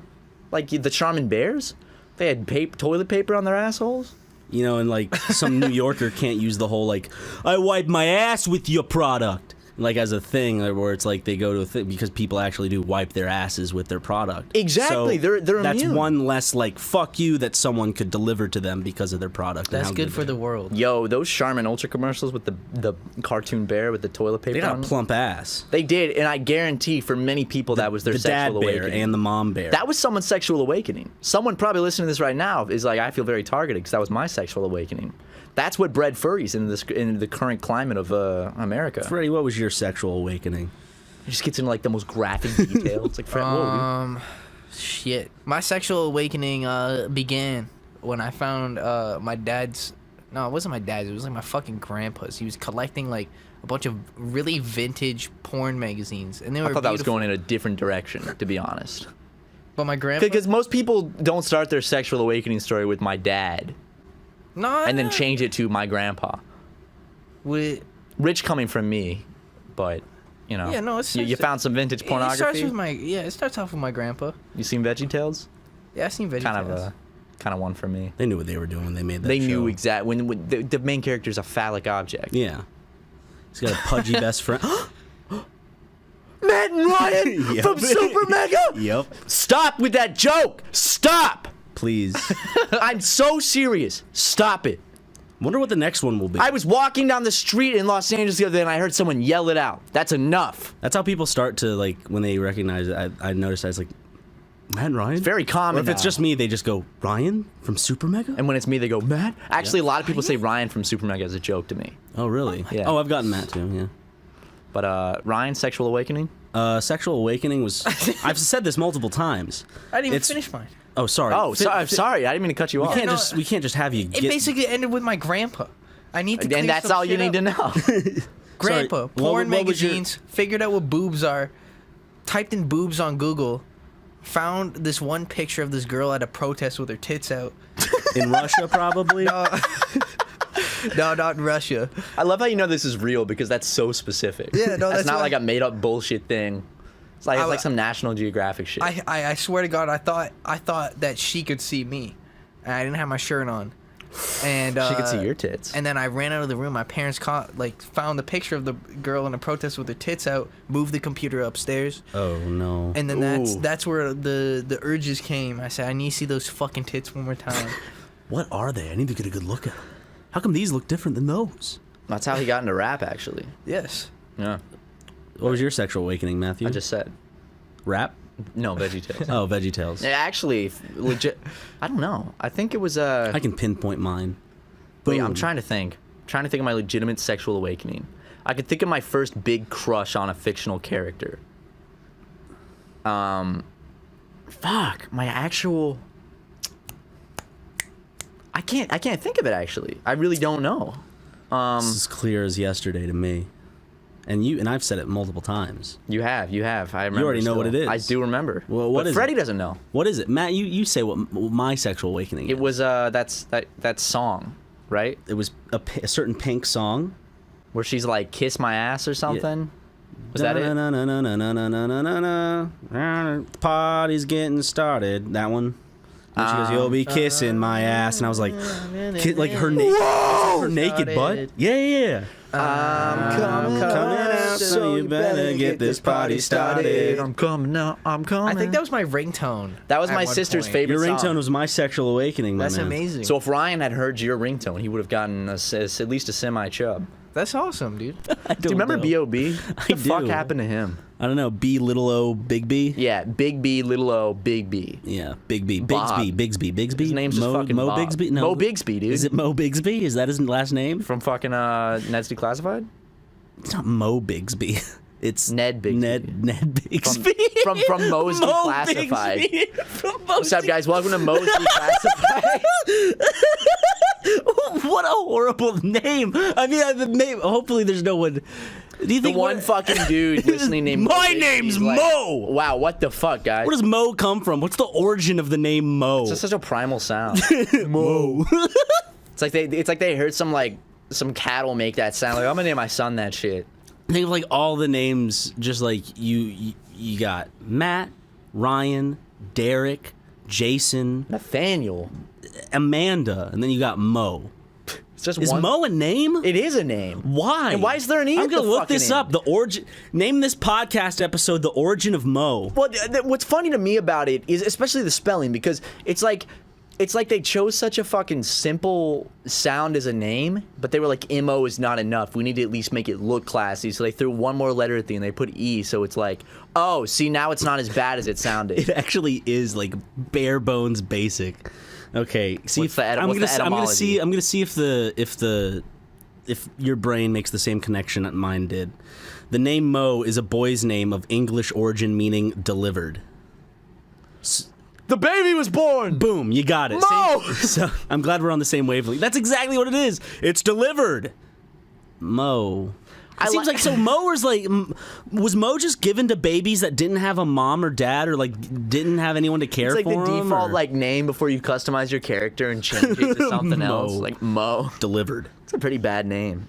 Like the Charmin bears, they had toilet paper on their assholes. You know, and like some New Yorker can't use the whole like, I wipe my ass with your product. Like as a thing where it's like they go to a thing because people actually do wipe their asses with their product. Exactly, so they're that's immune. one less like fuck you that someone could deliver to them because of their product. That's good for the world. Yo, those Charmin Ultra commercials with the cartoon bear with the toilet paper. They got on a it. plump ass. They did, and I guarantee for many people that was their the dad sexual bear awakening. and the mom bear. That was someone's sexual awakening. Someone probably listening to this right now is like, I feel very targeted because that was my sexual awakening. That's what bred furries in the current climate of America. Freddie, what was your sexual awakening? It just gets into like the most graphic detail. It's like, whoa, dude. Shit. My sexual awakening began when I found my dad's. No, it wasn't my dad's. It was like my fucking grandpa's. He was collecting like a bunch of really vintage porn magazines, and they were. I thought that was going in a different direction, to be honest. But my grandpa. Because most people don't start their sexual awakening story with my dad. No. And then change it to my grandpa. Rich coming from me, but you know. Yeah, no, you found some vintage pornography. It starts with my It starts off with my grandpa. You seen VeggieTales? Yeah, I seen VeggieTales. Kind of one for me. They knew what they were doing when they made that. They show. knew exactly when the main character's a phallic object. Yeah. He's got a pudgy best friend. Matt and Ryan Yep. from SuperMega. Yep. Stop with that joke. Stop. Please. I'm so serious. Stop it. Wonder what the next one will be. I was walking down the street in Los Angeles the other day and I heard someone yell it out. That's enough. That's how people start to like when they recognize it. I noticed I was like, Matt and Ryan? It's very common. Or if it's now. just me, they just go, Ryan from SuperMega? And when it's me, they go, Matt? Actually, a lot of people say Ryan from SuperMega as a joke to me. Oh, really? Yeah. Oh, I've gotten that too, yeah. But Ryan, sexual awakening? Sexual awakening was... I've said this multiple times. I didn't even finish mine. Oh, sorry. Oh, I'm sorry. I didn't mean to cut you off. We can't just have you It basically ended with my grandpa. I need to clear And that's some all you shit need up. to know. Grandpa, Sorry, porn what was your- magazines, figured out what boobs are, typed in boobs on Google, found this one picture of this girl at a protest with her tits out. In Russia, probably? No, not in Russia. I love how you know this is real because that's so specific. Yeah, no, that's not why- like a made up bullshit thing. It's like some National Geographic shit. I swear to God, I thought that she could see me, and I didn't have my shirt on. And She could see your tits. And then I ran out of the room. My parents found the picture of the girl in a protest with her tits out, moved the computer upstairs. Oh, no. And then that's where the urges came. I said, I need to see those fucking tits one more time. What are they? I need to get a good look at them. How come these look different than those? That's how he got into rap, actually. Yes. Yeah. What was your sexual awakening, Matthew? I just said. Rap? No, VeggieTales. Oh, VeggieTales. Yeah, actually, legit. I don't know. I think it was I can pinpoint mine. Wait, I'm Boom. trying to think. Of my legitimate sexual awakening. I could think of my first big crush on a fictional character. Fuck, my actual. I can't think of it actually. I really don't know. This is clear as yesterday to me. And I've said it multiple times. You have. I remember. You already know what it is. I do remember. Well, what but is Freddie it? doesn't know. What is it, Matt? You say what my sexual awakening is. It was that song, right? It was a certain Pink song, where she's like, "Kiss my ass" or something. Was that it? The party's getting started. That one. And she goes, "You'll be kissing my ass," and I was like, like her naked, her naked butt. Yeah. I'm coming out, so you better get this party started. I'm coming out. I'm coming. I think that was my ringtone. That was at my one sister's point. favorite Your ringtone song. was my sexual awakening, my That's man. amazing. So if Ryan had heard your ringtone, he would have gotten at least a semi-chub. That's awesome, dude. Do you remember B.O.B.? What the fuck do. happened to him? I don't know. B, little O, big B? Yeah, Big B, Little O, Big B. Yeah, Big B. Bob. Bigsby. His name's just fucking Mo Bob. Bigsby? No. Mo Bigsby, dude. Is it Mo Bigsby? Is that his last name? From fucking Ned's Declassified? It's not Mo Bigsby. It's Ned Bigsby. Ned Bigsby. From Mo's Mo Declassified. Bigsby. From Mo's What's up, guys? Welcome to Mo's Declassified. What a horrible name. I mean, the name. Hopefully, there's no one. Do you think fucking dude listening named Mo My Bigsby name's is like, Mo. Wow, what the fuck, guys? Where does Mo come from? What's the origin of the name Mo? It's just such a primal sound. Mo. It's like they heard some cattle make that sound. Like, I'm gonna name my son that shit. Think of like all the names, just like you got Matt, Ryan, Derek, Jason, Nathaniel, Amanda, and then you got Mo. Is Mo a name? It is a name. Why? And why is there an E? I'm gonna look this up. The origin. Name this podcast episode "The Origin of Mo." Well, what's funny to me about it is especially the spelling, because it's like they chose such a fucking simple sound as a name, but they were like, "Mo is not enough. We need to at least make it look classy." So they threw one more letter at the end. They put E, so it's like, oh, see, now it's not as bad as it sounded. It actually is like bare bones basic. Okay, see What's if the I'm gonna etymology? see if your brain makes the same connection that mine did. The name Mo is a boy's name of English origin meaning delivered. The baby was born. Boom, you got it. Mo. So I'm glad we're on the same wavelength. That's exactly what it is. It's delivered. Mo. It seems like so. Mo was Mo just given to babies that didn't have a mom or dad, or like didn't have anyone to care It's for like the them, default or? like name before you customize your character and change it to something Mo. else. Like Mo. Delivered. It's a pretty bad name.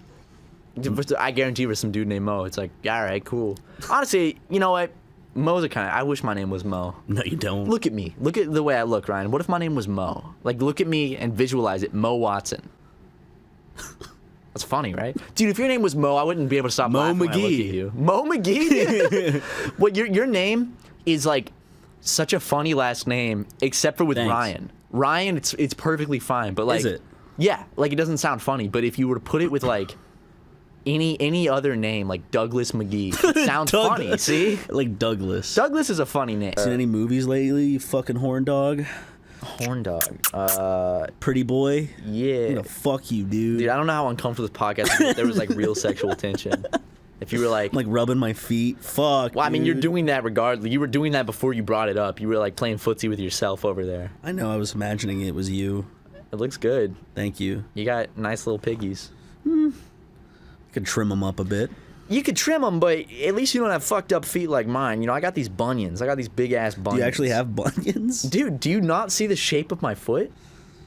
I guarantee for some dude named Mo, it's like, all right, cool. Honestly, you know what? Mo's a kind of. I wish my name was Mo. No, you don't. Look at me. Look at the way I look, Ryan. What if my name was Mo? Like, look at me and visualize it. Mo Watson. That's funny, right? Dude, if your name was Mo, I wouldn't be able to stop laughing when I look at you. Mo McGee? Well, your name is like such a funny last name, except for with Thanks. Ryan. Ryan, it's perfectly fine, but like, Is it? Yeah, like it doesn't sound funny. But if you were to put it with like any other name, like Douglas McGee, it sounds funny. See, like Douglas. Douglas is a funny name. Seen any movies lately? You fucking horn dog. Horn dog. Pretty boy. Yeah. I'm gonna fuck you, dude. Dude, I don't know how uncomfortable this podcast is if there was like real sexual tension. If you were like rubbing my feet. Fuck. Well, I mean, dude. you're doing that regardless. You were doing that before you brought it up. You were like playing footsie with yourself over there. I know. I was imagining it was you. It looks good. Thank you. You got nice little piggies. Could trim them up a bit. You could trim them, but at least you don't have fucked up feet like mine. You know, I got these bunions. I got these big ass bunions. Do you actually have bunions? Dude, do you not see the shape of my foot?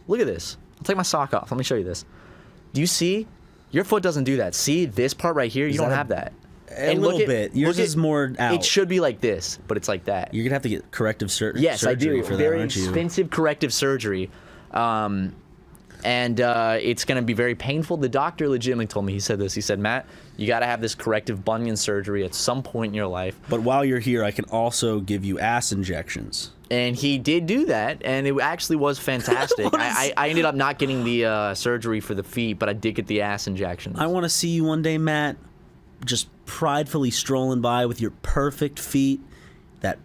Look at this. I'll take my sock off. Let me show you this. Do you see? Your foot doesn't do that. See this part right here? You don't have that. A little bit. Yours is more out. It should be like this, but it's like that. You're gonna have to get corrective surgery. Yes, I do. For Very that, aren't you? expensive corrective surgery. And it's going to be very painful. The doctor legitimately told me, he said this. He said, Matt, you got to have this corrective bunion surgery at some point in your life. But while you're here, I can also give you ass injections. And he did do that, and it actually was fantastic. I ended up not getting the surgery for the feet, but I did get the ass injections. I want to see you one day, Matt, just pridefully strolling by with your perfect feet, that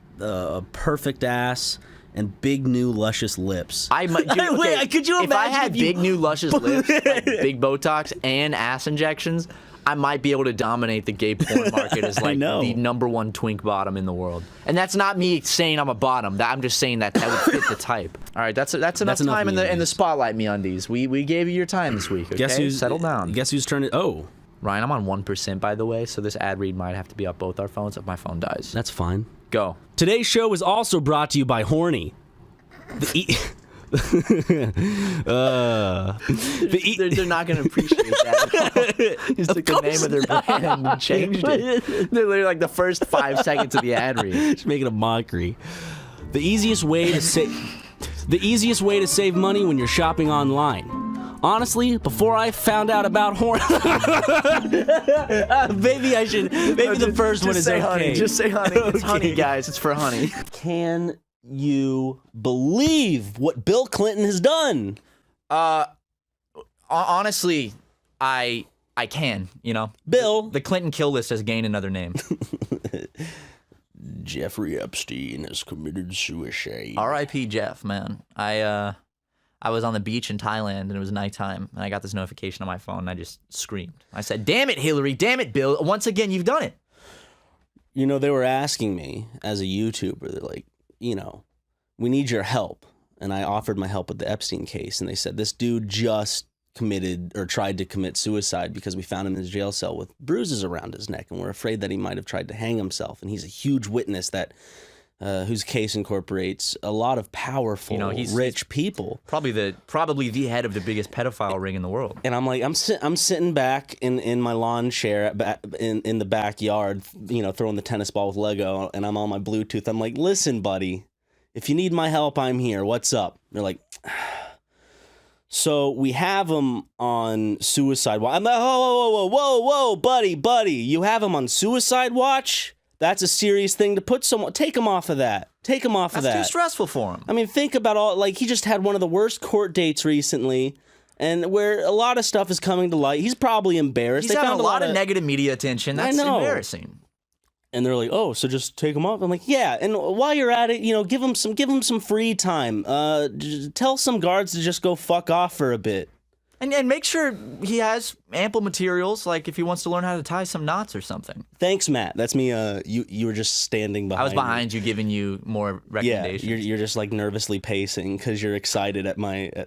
perfect ass, and big new luscious lips. I might. Dude, okay, Wait, could you imagine if I had if you- big new luscious lips, like big Botox and ass injections, I might be able to dominate the gay porn market as like the #1 twink bottom in the world. And that's not me saying I'm a bottom. I'm just saying that would fit the type. All right, that's enough time in the spotlight, MeUndies. We gave you your time this week. Okay? Guess who's settle down. Guess who's turning? Oh, Ryan, I'm on 1% by the way, so this ad read might have to be up both our phones if my phone dies. That's fine. Go. Today's show is also brought to you by Horny. They're not going to appreciate that. He took the name of their brand and changed it. They're literally like the first 5 seconds of the ad read. Just making a mockery. The easiest way to save money when you're shopping online. Honestly, before I found out about Horny, maybe I should. Maybe the first one is say okay. Honey. Just say honey. It's Okay. honey, guys. It's for honey. Can you believe what Bill Clinton has done? Honestly, I can. You know, Bill. The Clinton kill list has gained another name. Jeffrey Epstein has committed suicide. R.I.P. Jeff, man. I was on the beach in Thailand and it was nighttime and I got this notification on my phone and I just screamed. I said, "Damn it, Hillary! Damn it, Bill! Once again, you've done it." You know, they were asking me as a YouTuber, they're like, you know, we need your help. And I offered my help with the Epstein case. And they said, this dude just committed or tried to commit suicide because we found him in his jail cell with bruises around his neck. And we're afraid that he might have tried to hang himself. And he's a huge witness that whose case incorporates a lot of powerful, rich people. Probably the head of the biggest pedophile ring in the world. And I'm like, I'm sitting back in my lawn chair in the backyard, you know, throwing the tennis ball with Lego, and I'm on my Bluetooth. I'm like, listen, buddy, If you need my help, I'm here. What's up? They're like, so we have him on suicide watch. I'm like, whoa, buddy. You have him on suicide watch? That's a serious thing to put someone. Take him off of that. Take him off of that. That's too stressful for him. I mean, think about all, like, he just had one of the worst court dates recently, and where a lot of stuff is coming to light. He's probably embarrassed. He's having a lot of negative media attention. That's embarrassing. And they're like, oh, so just take him off? I'm like, yeah. And while you're at it, give him some free time. Tell some guards to just go fuck off for a bit. And make sure he has ample materials, like if he wants to learn how to tie some knots or something. Thanks, Matt. That's me. You were just standing behind. I was behind you, giving you more recommendations. Yeah, you're just like nervously pacing because you're excited at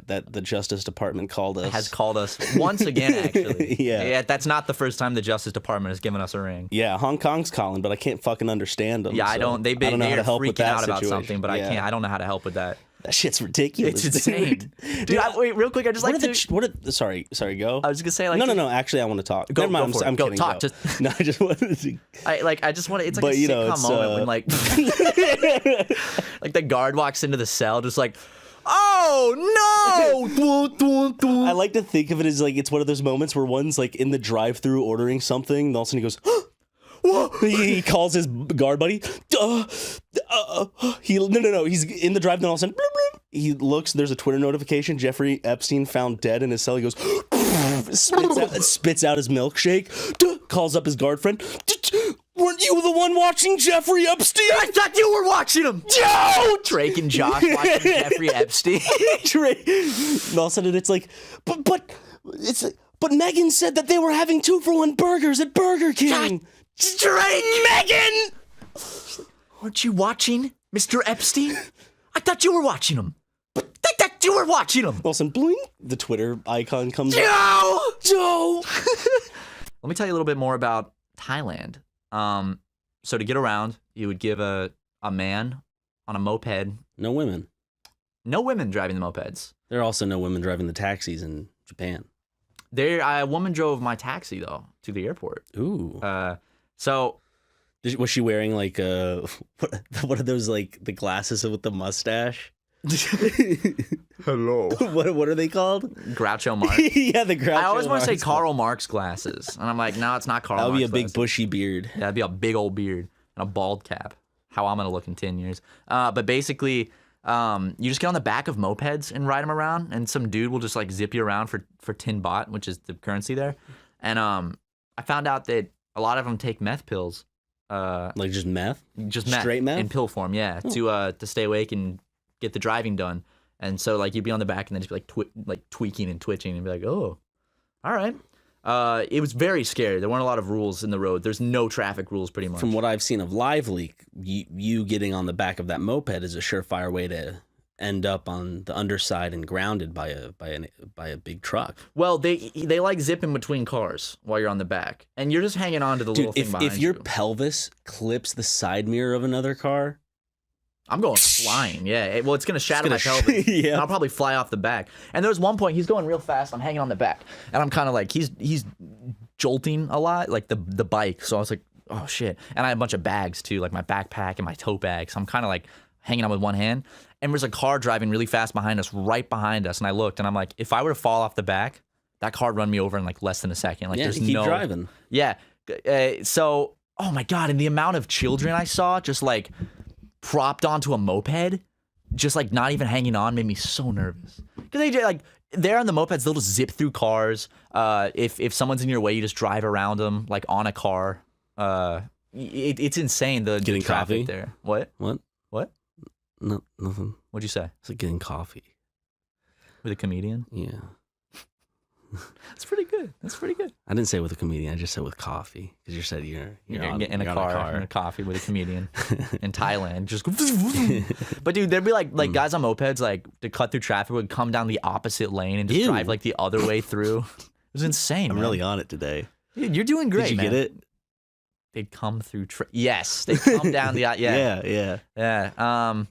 that the Justice Department called us. Has called us once again, actually. Yeah, that's not the first time the Justice Department has given us a ring. Yeah, Hong Kong's calling, but I can't fucking understand them. Yeah, I don't. They know how to help with freaking that out about situation. something, but I can't. I don't know how to help with that. That shit's ridiculous. It's insane. Dude, wait, real quick, I just like to... Sorry, go. I was just gonna say, like... No, actually, I want to talk. Go, Never mind, I'm go, kidding. talk. Go. No, I just wanted to... I just want to... It's like a sitcom moment when, like... like, the guard walks into the cell, just like... Oh, no! I like to think of it as, like, it's one of those moments where one's, like, in the drive-thru ordering something, and all of a sudden he goes... He calls his guard buddy. No. He's in the drive, then all of a sudden, he looks. There's a Twitter notification. Jeffrey Epstein found dead in his cell. He goes, spits out his milkshake. Calls up his guard friend. Weren't you the one watching Jeffrey Epstein? I thought you were watching him. No! Drake and Josh watching Jeffrey Epstein. And all of a sudden, it's like, but Megan said that they were having 2-for-1 burgers at Burger King. Drake! Megan! Weren't you watching Mr. Epstein? I thought you were watching him. I thought you were watching him. All of a sudden, bling, the Twitter icon comes up. Joe! Let me tell you a little bit more about Thailand. So to get around, you would give a man on a moped. No women. No women driving the mopeds. There are also no women driving the taxis in Japan. A woman drove my taxi, though, to the airport. Ooh. So... Was she wearing, like, what are those, like, the glasses with the mustache? Hello. What are they called? Groucho Marx. Yeah, the Groucho I always want to say Marx. Karl Marx glasses. And I'm like, no, it's not Karl Marx. That would be a big glasses. bushy beard. Yeah, that'd be a big old beard and a bald cap. How I'm going to look in 10 years. But basically, you just get on the back of mopeds and ride them around, and some dude will just, like, zip you around for 10 baht, which is the currency there. And I found out that a lot of them take meth pills. Like just meth? Just meth. Straight meth? In pill form, yeah. Oh. To stay awake and get the driving done. And so, like, you'd be on the back and then just be like tweaking and twitching and be like, oh, all right. It was very scary. There weren't a lot of rules in the road. There's no traffic rules pretty much. From what I've seen of Live Leak, you getting on the back of that moped is a surefire way to end up on the underside and grounded by a big truck. Well, they like zipping between cars while you're on the back, and you're just hanging on to the little thing behind you. If your pelvis clips the side mirror of another car, I'm going flying. Yeah, well, it's gonna shatter my pelvis. Yeah, and I'll probably fly off the back. And there's one point he's going real fast. I'm hanging on the back, and I'm kind of like he's jolting a lot, like the bike. So I was like, oh shit. And I had a bunch of bags too, like my backpack and my tote bag. So I'm kind of like hanging on with one hand. And there's a car driving really fast behind us, right behind us. And I looked, and I'm like, if I were to fall off the back, that car would run me over in like less than a second. Like, yeah, there's keep driving. Yeah. So, oh my God. And the amount of children I saw just like propped onto a moped, just like not even hanging on, made me so nervous. Because they like, they're on the mopeds, they'll just zip through cars. If someone's in your way, you just drive around them, like on a car. It's insane. The getting traffic coffee there. What? No, nothing. What'd you say? It's like getting coffee with a comedian. Yeah, that's pretty good. That's pretty good. I didn't say with a comedian. I just said with coffee because you said you're in a car and a coffee with a comedian in Thailand. Just go. But dude, there'd be like guys on mopeds like to cut through traffic would come down the opposite lane and just drive like the other way through. It was insane. I'm man. really on it today. Dude, you're doing great. Did you man. get it? They'd come through. Yes, they come down the yeah.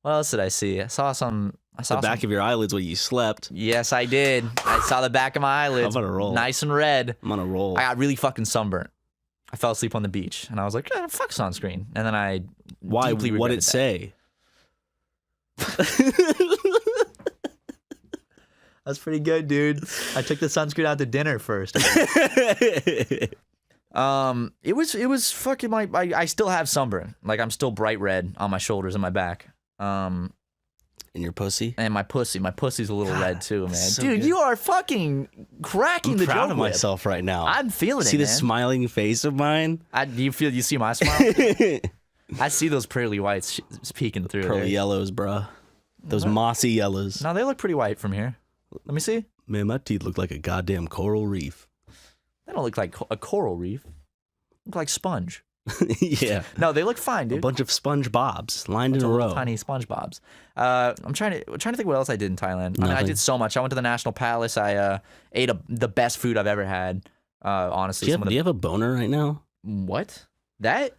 What else did I see? I saw the back of your eyelids while you slept. Yes, I did. I saw the back of my eyelids. I'm on a roll. Nice and red. I'm on a roll. I got really fucking sunburnt. I fell asleep on the beach, and I was like, fuck sunscreen. And then I Why? deeply What'd regretted it say? That's pretty good, dude. I took the sunscreen out to dinner first. It was fucking I still have sunburn. Like I'm still bright red on my shoulders and my back. And your pussy? And my pussy. My pussy's a little red too, man. So dude, good. you are fucking cracking I'm the proud joke of whip. myself right now. I'm feeling See it, this man. smiling face of mine? You see my smile? I see those pearly whites peeking through. Pearly there. yellows, bruh. Those mossy yellows. No, they look pretty white from here. Let me see. Man, my teeth look like a goddamn coral reef. They don't look like a coral reef. They look like sponge. Yeah. No, they look fine, dude. A bunch of SpongeBobs lined in a Little row. tiny SpongeBobs. I'm trying to think what else I did in Thailand. I mean, I Nothing. did so much. I went to the National Palace. I ate the best food I've ever had. Honestly, Do you have a boner right now? What? That?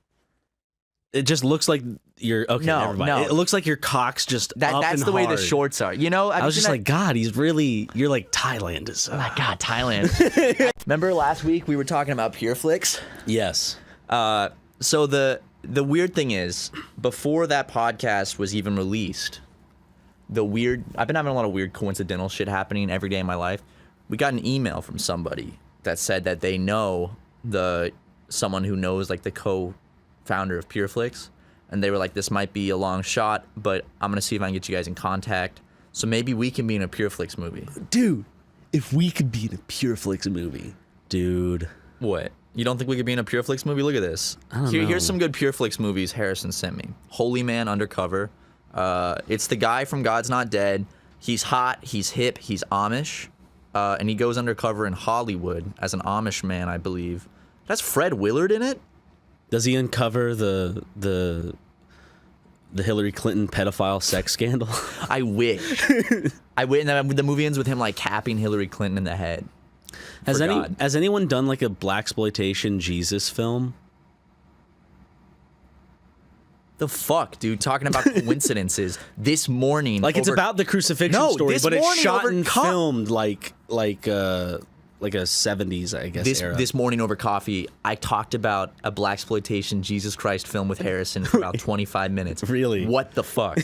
It just looks like you're okay. No, never mind. no. It looks like your cock's just up That's and the way the hard. shorts are. You know, I was just like, God, you're like Thailand is. Oh my God, Thailand. Remember last week we were talking about PureFlix? Yes. So the weird thing is, before that podcast was even released, I've been having a lot of weird coincidental shit happening every day in my life. We got an email from somebody that said that they know someone who knows like the co-founder of PureFlix, and they were like, this might be a long shot, but I'm gonna see if I can get you guys in contact. So maybe we can be in a PureFlix movie. Dude, if we could be in a PureFlix movie, dude. What? You don't think we could be in a PureFlix movie? Look at this. I don't know. Here's some good PureFlix movies Harrison sent me. Holy Man Undercover. It's the guy from God's Not Dead. He's hot, he's hip, he's Amish, and he goes undercover in Hollywood as an Amish man, I believe. That's Fred Willard in it? Does he uncover the Hillary Clinton pedophile sex scandal? I wish. And the movie ends with him like capping Hillary Clinton in the head. Has anyone done like a blaxploitation Jesus film? The fuck, dude? Talking about coincidences. This morning, Like it's about the crucifixion story, but it's shot and filmed like a 70s, I guess, era. This morning over coffee, I talked about a blaxploitation Jesus Christ film with Harrison for about 25 minutes. Really? What the fuck?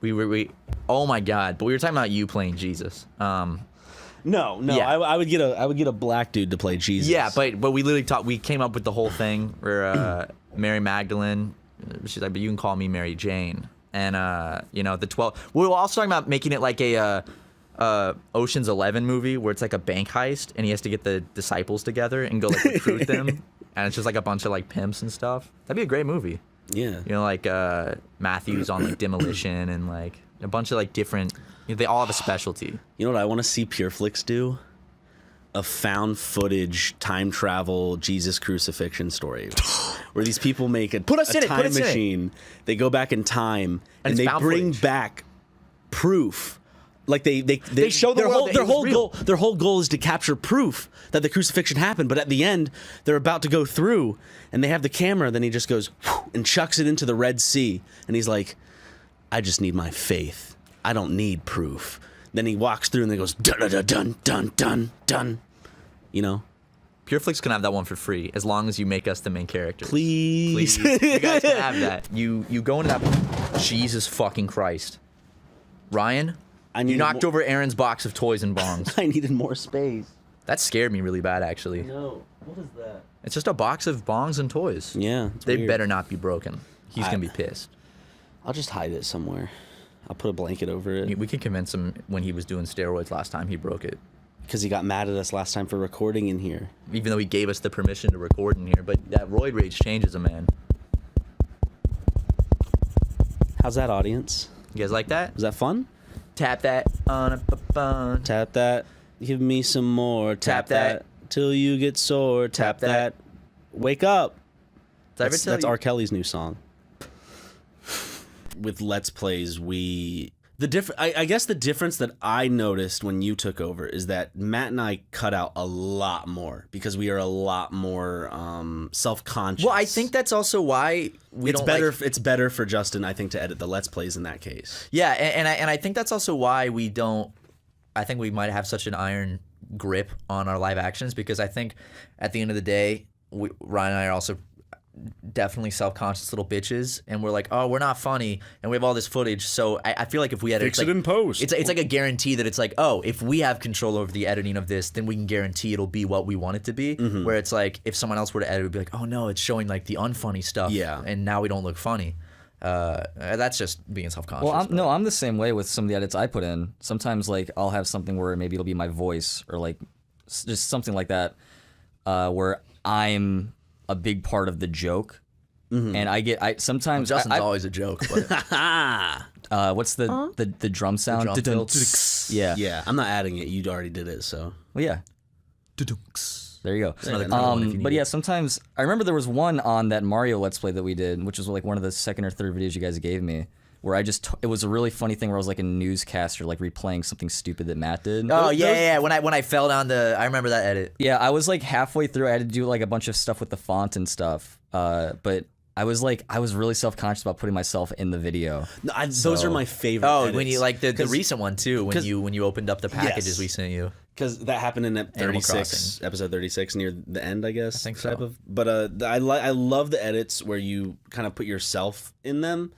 we oh my God! But we were talking about you playing Jesus. No, Yeah. I would get a black dude to play Jesus. Yeah, but we literally we came up with the whole thing where Mary Magdalene, she's like, but you can call me Mary Jane, and the 12. We were also talking about making it like a Ocean's 11 movie where it's like a bank heist and he has to get the disciples together and go like recruit them, and it's just like a bunch of like pimps and stuff. That'd be a great movie. Yeah, like Matthews on like demolition and like a bunch of like different. They all have a specialty. You know what I want to see PureFlix do? A found footage time travel Jesus crucifixion story, where these people make a time machine. They go back in time and they bring back proof. Like they show the world their whole goal is to capture proof that the crucifixion happened. But at the end, they're about to go through, and they have the camera. Then he just goes and chucks it into the Red Sea, and he's like, "I just need my faith. I don't need proof." Then he walks through and then goes dun dun dun dun dun dun. You know, PureFlix can have that one for free as long as you make us the main characters. Please. You guys can have that. You go into that. Jesus fucking Christ, Ryan. You knocked over Aaron's box of toys and bongs. I needed more space. That scared me really bad, actually. No, what is that? It's just a box of bongs and toys. Yeah, they weird. better not be broken. He's gonna be pissed. I'll just hide it somewhere. I'll put a blanket over it. We can convince him when he was doing steroids last time he broke it. Because he got mad at us last time for recording in here. Even though he gave us the permission to record in here, but that roid rage changes a man. How's that, audience? You guys like that? Was that fun? Tap that on a bun. Tap that. Give me some more. Tap that till you get sore. Tap that. Wake up. That's R. Kelly's new song. With Let's Plays, I guess the difference that I noticed when you took over is that Matt and I cut out a lot more because we are a lot more self-conscious. Well, I think that's also why it's better for Justin, I think, to edit the Let's Plays in that case. Yeah, and I think that's also why we don't. I think we might have such an iron grip on our live actions because I think at the end of the day, Ryan and I are also definitely self-conscious little bitches, and we're like, oh, we're not funny, and we have all this footage. So I feel like if we edit, Fix it in post. It's like a guarantee that it's like, oh, if we have control over the editing of this, then we can guarantee it'll be what we want it to be. Where it's like, if someone else were to edit, it would be like, oh no, it's showing like the unfunny stuff. Yeah. And now we don't look funny. That's just being self-conscious. Well, I'm the same way with some of the edits I put in. Sometimes like I'll have something where maybe it'll be my voice or like just something like that, where I'm a big part of the joke, and I sometimes Justin's always a joke. But what's the drum sound? The drum fills. Yeah. I'm not adding it. You already did it, so. Well, yeah. There you go. Another one if you But need yeah, it. sometimes I remember there was one on that Mario Let's Play that we did, which was like one of the second or third videos you guys gave me, where it was a really funny thing where I was like a newscaster, like replaying something stupid that Matt did. Oh yeah. When I fell down I remember that edit. Yeah, I was like halfway through. I had to do like a bunch of stuff with the font and stuff. But I was really self-conscious about putting myself in the video. No, those are my favorite. Oh, edits. when you like the recent one too, when you opened up the packages we sent you. Because that happened in episode 36, near the end, I guess. I think so. But I love the edits where you kind of put yourself in them,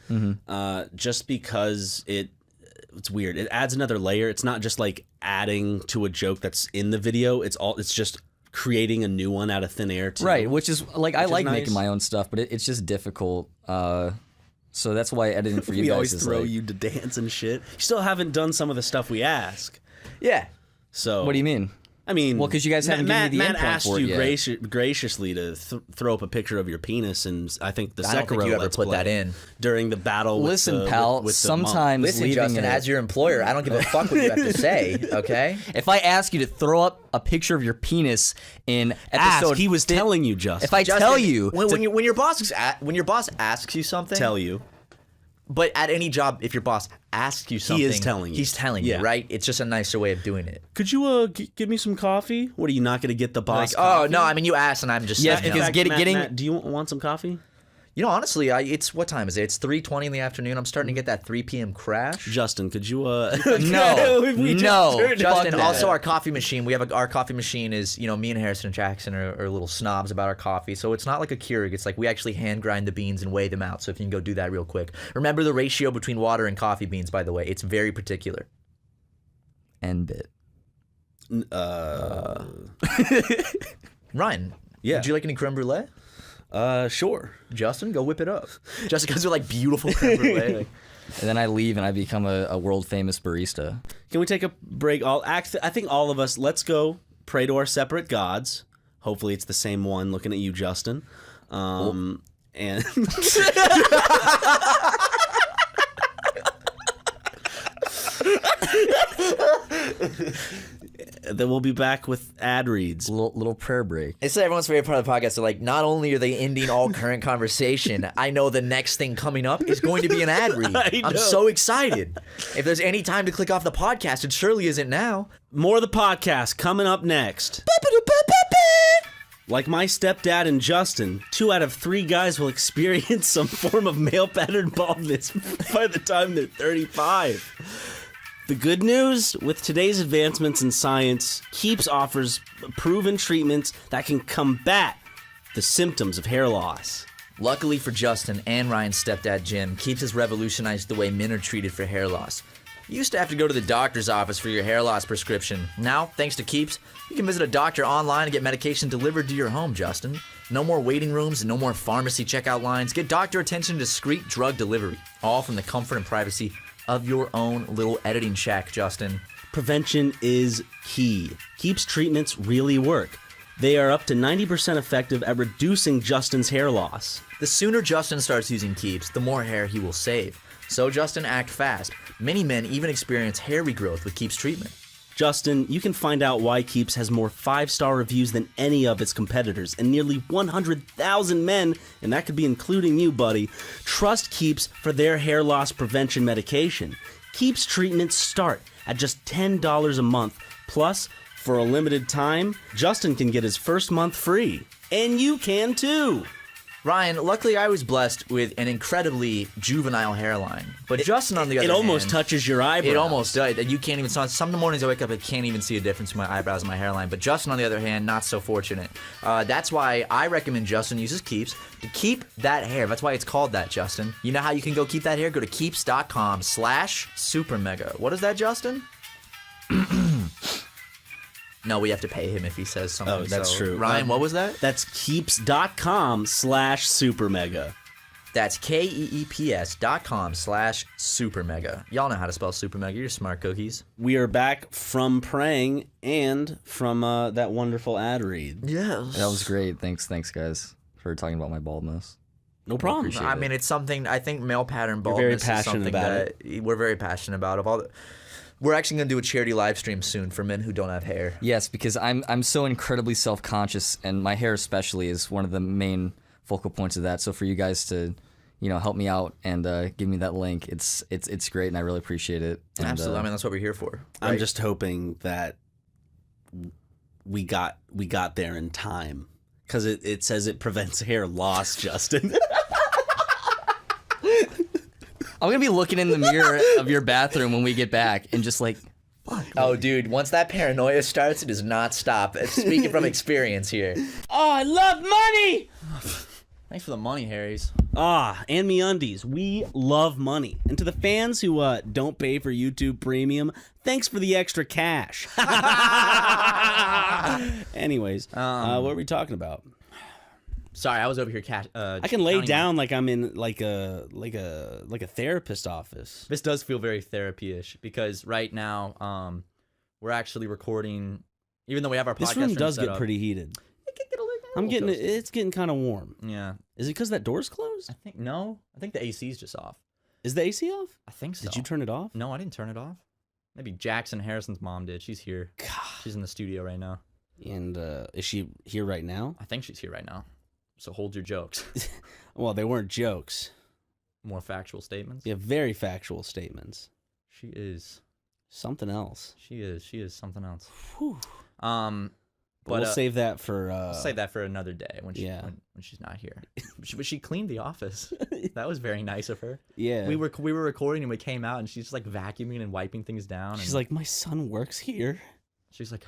just because it's weird. It adds another layer. It's not just like adding to a joke that's in the video. It's just creating a new one out of thin air too. Right, which is like I like nice. making my own stuff, but it's just difficult. So that's why editing for you we guys always is throw like, you to dance and shit. You still haven't done some of the stuff we ask. Yeah. So what do you mean? I mean, well, because you guys haven't given me the Matt input asked for it you yet. graciously to throw up a picture of your penis, and I think the I don't think Sekiro you ever Let's put Play that in during the battle. Listen, with the, pal. with the monk. Sometimes Listen, leaving Justin, as your employer, I don't give a fuck what you have to say. Okay. If I ask you to throw up a picture of your penis in episode, he was telling you, Justin. If I tell you, when your boss asks you something, tell you. But at any job, if your boss asks you something, He is telling you. He's telling you, right? It's just a nicer way of doing it. Could you give me some coffee? What, are you not going to get the boss? Like, coffee? oh no, I mean you asked, and I'm just Yes, saying, because no. Matt, do you want some coffee? You know, honestly, it's what time is it? It's 3:20 in the afternoon. I'm starting to get that 3 p.m. crash. Justin, could you? No, Justin. Also, our coffee machine. We have our coffee machine is, me and Harrison Jackson are little snobs about our coffee. So it's not like a Keurig. It's like we actually hand grind the beans and weigh them out. So if you can go do that real quick. Remember the ratio between water and coffee beans, by the way. It's very particular. N-bit. Ryan, would you like any creme brulee? Sure. Justin, go whip it up. Justin goes with like beautiful creme brulee. And then I leave and I become a world famous barista. Can we take a break? I think all of us, let's go pray to our separate gods. Hopefully it's the same one looking at you, Justin. And then we'll be back with ad reads. Little prayer break. It's everyone's favorite part of the podcast. So like, not only are they ending all current conversation, I know the next thing coming up is going to be an ad read. I'm so excited. If there's any time to click off the podcast, it surely isn't now. More of the podcast coming up next. Like my stepdad and Justin, 2 out of 3 guys will experience some form of male pattern baldness by the time they're 35. The good news, with today's advancements in science, Keeps offers proven treatments that can combat the symptoms of hair loss. Luckily for Justin and Ryan's stepdad Jim, Keeps has revolutionized the way men are treated for hair loss. You used to have to go to the doctor's office for your hair loss prescription. Now, thanks to Keeps, you can visit a doctor online and get medication delivered to your home, Justin. No more waiting rooms and no more pharmacy checkout lines. Get doctor attention to discreet drug delivery, all from the comfort and privacy of your own little editing shack, Justin. Prevention is key. Keeps treatments really work. They are up to 90% effective at reducing Justin's hair loss. The sooner Justin starts using Keeps, the more hair he will save. So Justin, act fast. Many men even experience hair regrowth with Keeps treatment. Justin, you can find out why Keeps has more 5-star reviews than any of its competitors, and nearly 100,000 men, and that could be including you, buddy, trust Keeps for their hair loss prevention medication. Keeps treatments start at just $10 a month. Plus, for a limited time, Justin can get his first month free. And you can too! Ryan, luckily I was blessed with an incredibly juvenile hairline. But Justin, on the other hand... It almost touches your eyebrows. It almost does. You can't even... Some mornings I wake up, I can't even see a difference in my eyebrows and my hairline. But Justin, on the other hand, not so fortunate. That's why I recommend Justin uses Keeps to keep that hair. That's why it's called that, Justin. You know how you can go keep that hair? Go to keeps.com/SuperMega. What is that, Justin? No, we have to pay him if he says something. Oh, that's true. Ryan, what was that? That's keeps.com/SuperMega. That's KEEPS.com/SuperMega. Y'all know how to spell SuperMega. You're smart cookies. We are back from praying and from that wonderful ad read. Yes. That was great. Thanks, guys, for talking about my baldness. No problem. I mean, it's something, I think male pattern You're very baldness is passionate something about that we're very passionate about. We're actually going to do a charity live stream soon for men who don't have hair. Yes, because I'm so incredibly self-conscious, and my hair especially is one of the main focal points of that. So for you guys to, help me out and give me that link, it's great, and I really appreciate it. And, Absolutely. I mean, that's what we're here for. Right? I'm just hoping that we got there in time, because it says it prevents hair loss, Justin. I'm going to be looking in the mirror of your bathroom when we get back and just like, fuck. Oh, dude, once that paranoia starts, it does not stop. Speaking from experience here. Oh, I love money! Thanks for the money, Harry's. And MeUndies. We love money. And to the fans who don't pay for YouTube Premium, thanks for the extra cash. Anyways, what were we talking about? Sorry, I was over here. I can lay down like I'm in like a therapist office. This does feel very therapy-ish because right now, we're actually recording. Even though we have our podcast, this room does set get up, pretty heated. It's getting kind of warm. Yeah. Is it because that door's closed? I think no. I think the AC's just off. Is the AC off? I think so. Did you turn it off? No, I didn't turn it off. Maybe Jackson Harrison's mom did. She's here. God. She's in the studio right now. And is she here right now? I think she's here right now. So hold your jokes. Well, they weren't jokes. More factual statements? Yeah, very factual statements. She is something else. She is something else. Whew. But we'll save that for another day when she's not here. But she cleaned the office. That was very nice of her. Yeah. We were recording and we came out and she's just like vacuuming and wiping things down. She's like, my son works here. She's like,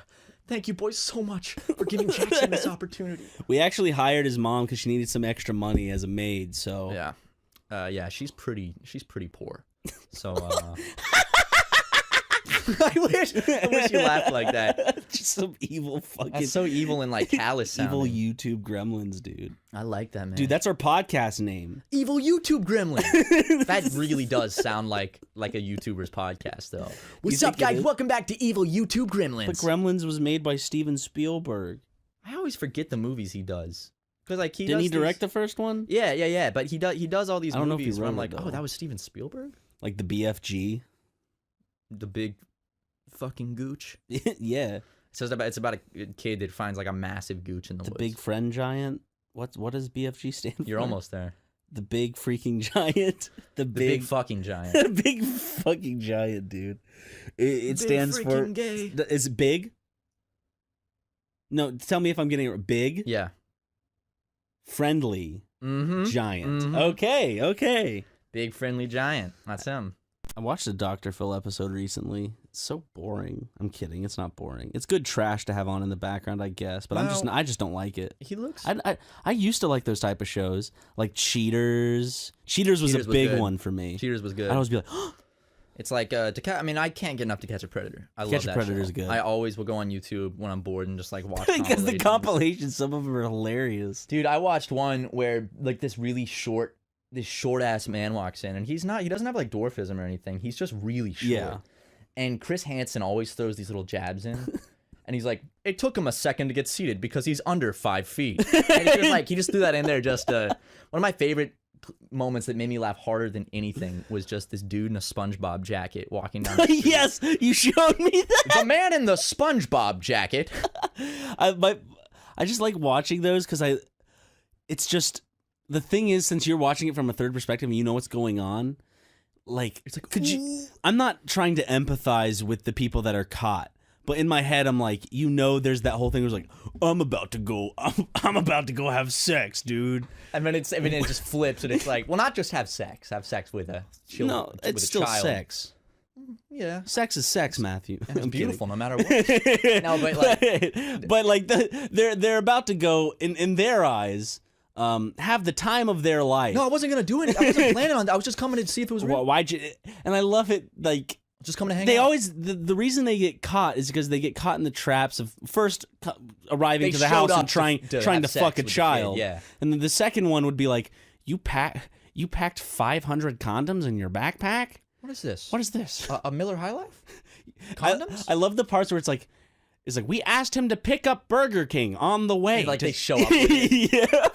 thank you boys so much for giving Jackson this opportunity. We actually hired his mom because she needed some extra money as a maid. So yeah, she's pretty poor. So I wish you laughed like that. Just some evil fucking. That's so evil and like callous sounding. Evil YouTube gremlins, dude. I like that, man. Dude, that's our podcast name. Evil YouTube gremlin. That really does sound like a YouTuber's podcast, though. What's up, guys? Welcome back to Evil YouTube Gremlins. But Gremlins was made by Steven Spielberg. I always forget the movies he does. Because like didn't he direct the first one? Yeah. But he does all these movies where I'm like, though. oh, that was Steven Spielberg. Like the BFG, the big fucking gooch. Yeah. So it's about a kid that finds like a massive gooch in the woods. The big friend giant. What does BFG stand for? You're almost there. The big freaking giant. The big fucking giant. The big fucking giant, dude. It stands for. Gay. Is it big? No, tell me if I'm getting it. Big. Yeah. Friendly. Giant. Mm-hmm. Okay. Big friendly giant. That's him. I watched a Dr. Phil episode recently. It's so boring. I'm kidding. It's not boring. It's good trash to have on in the background, I guess. But I just don't like it. He looks. I used to like those type of shows, like Cheaters. Cheaters was a big one for me. Cheaters was good. I'd always be like, it's like I can't get enough To Catch a Predator. I love that show. Predator's good. I always will go on YouTube when I'm bored and just like watch. Because the compilations, some of them are hilarious. Dude, I watched one where like this short ass man walks in and he doesn't have like dwarfism or anything. He's just really short. Yeah. And Chris Hansen always throws these little jabs in. And he's like, it took him a second to get seated because he's under 5 feet. And it's just like, he just threw that in there. Just one of my favorite moments that made me laugh harder than anything was just this dude in a SpongeBob jacket walking down the street. Yes, you showed me that. The man in the SpongeBob jacket. I just like watching those because it's just, the thing is, since you're watching it from a third perspective and you know what's going on, like, it's like, I'm not trying to empathize with the people that are caught, But in my head, I'm like, there's that whole thing where it's like, I'm about to go have sex, dude. And then it just flips, and it's like, well, not just have sex with a child. No, it's still child. sex. Yeah, sex is sex, Matthew. And it's beautiful no matter what. No, but like they're about to go in their eyes. Have the time of their life. No, I wasn't gonna do anything. I wasn't planning on. I was just coming to see if it was real. Why'd you? And I love it. Like just coming to hang out. They always the reason they get caught is because they get caught in the traps of first arriving to the house and trying to fuck a child. Yeah. And then the second one would be like, you packed 500 condoms in your backpack. What is this? What is this? A Miller High Life? Condoms? I love the parts where it's like we asked him to pick up Burger King on the way. And like they show up. With it. Yeah.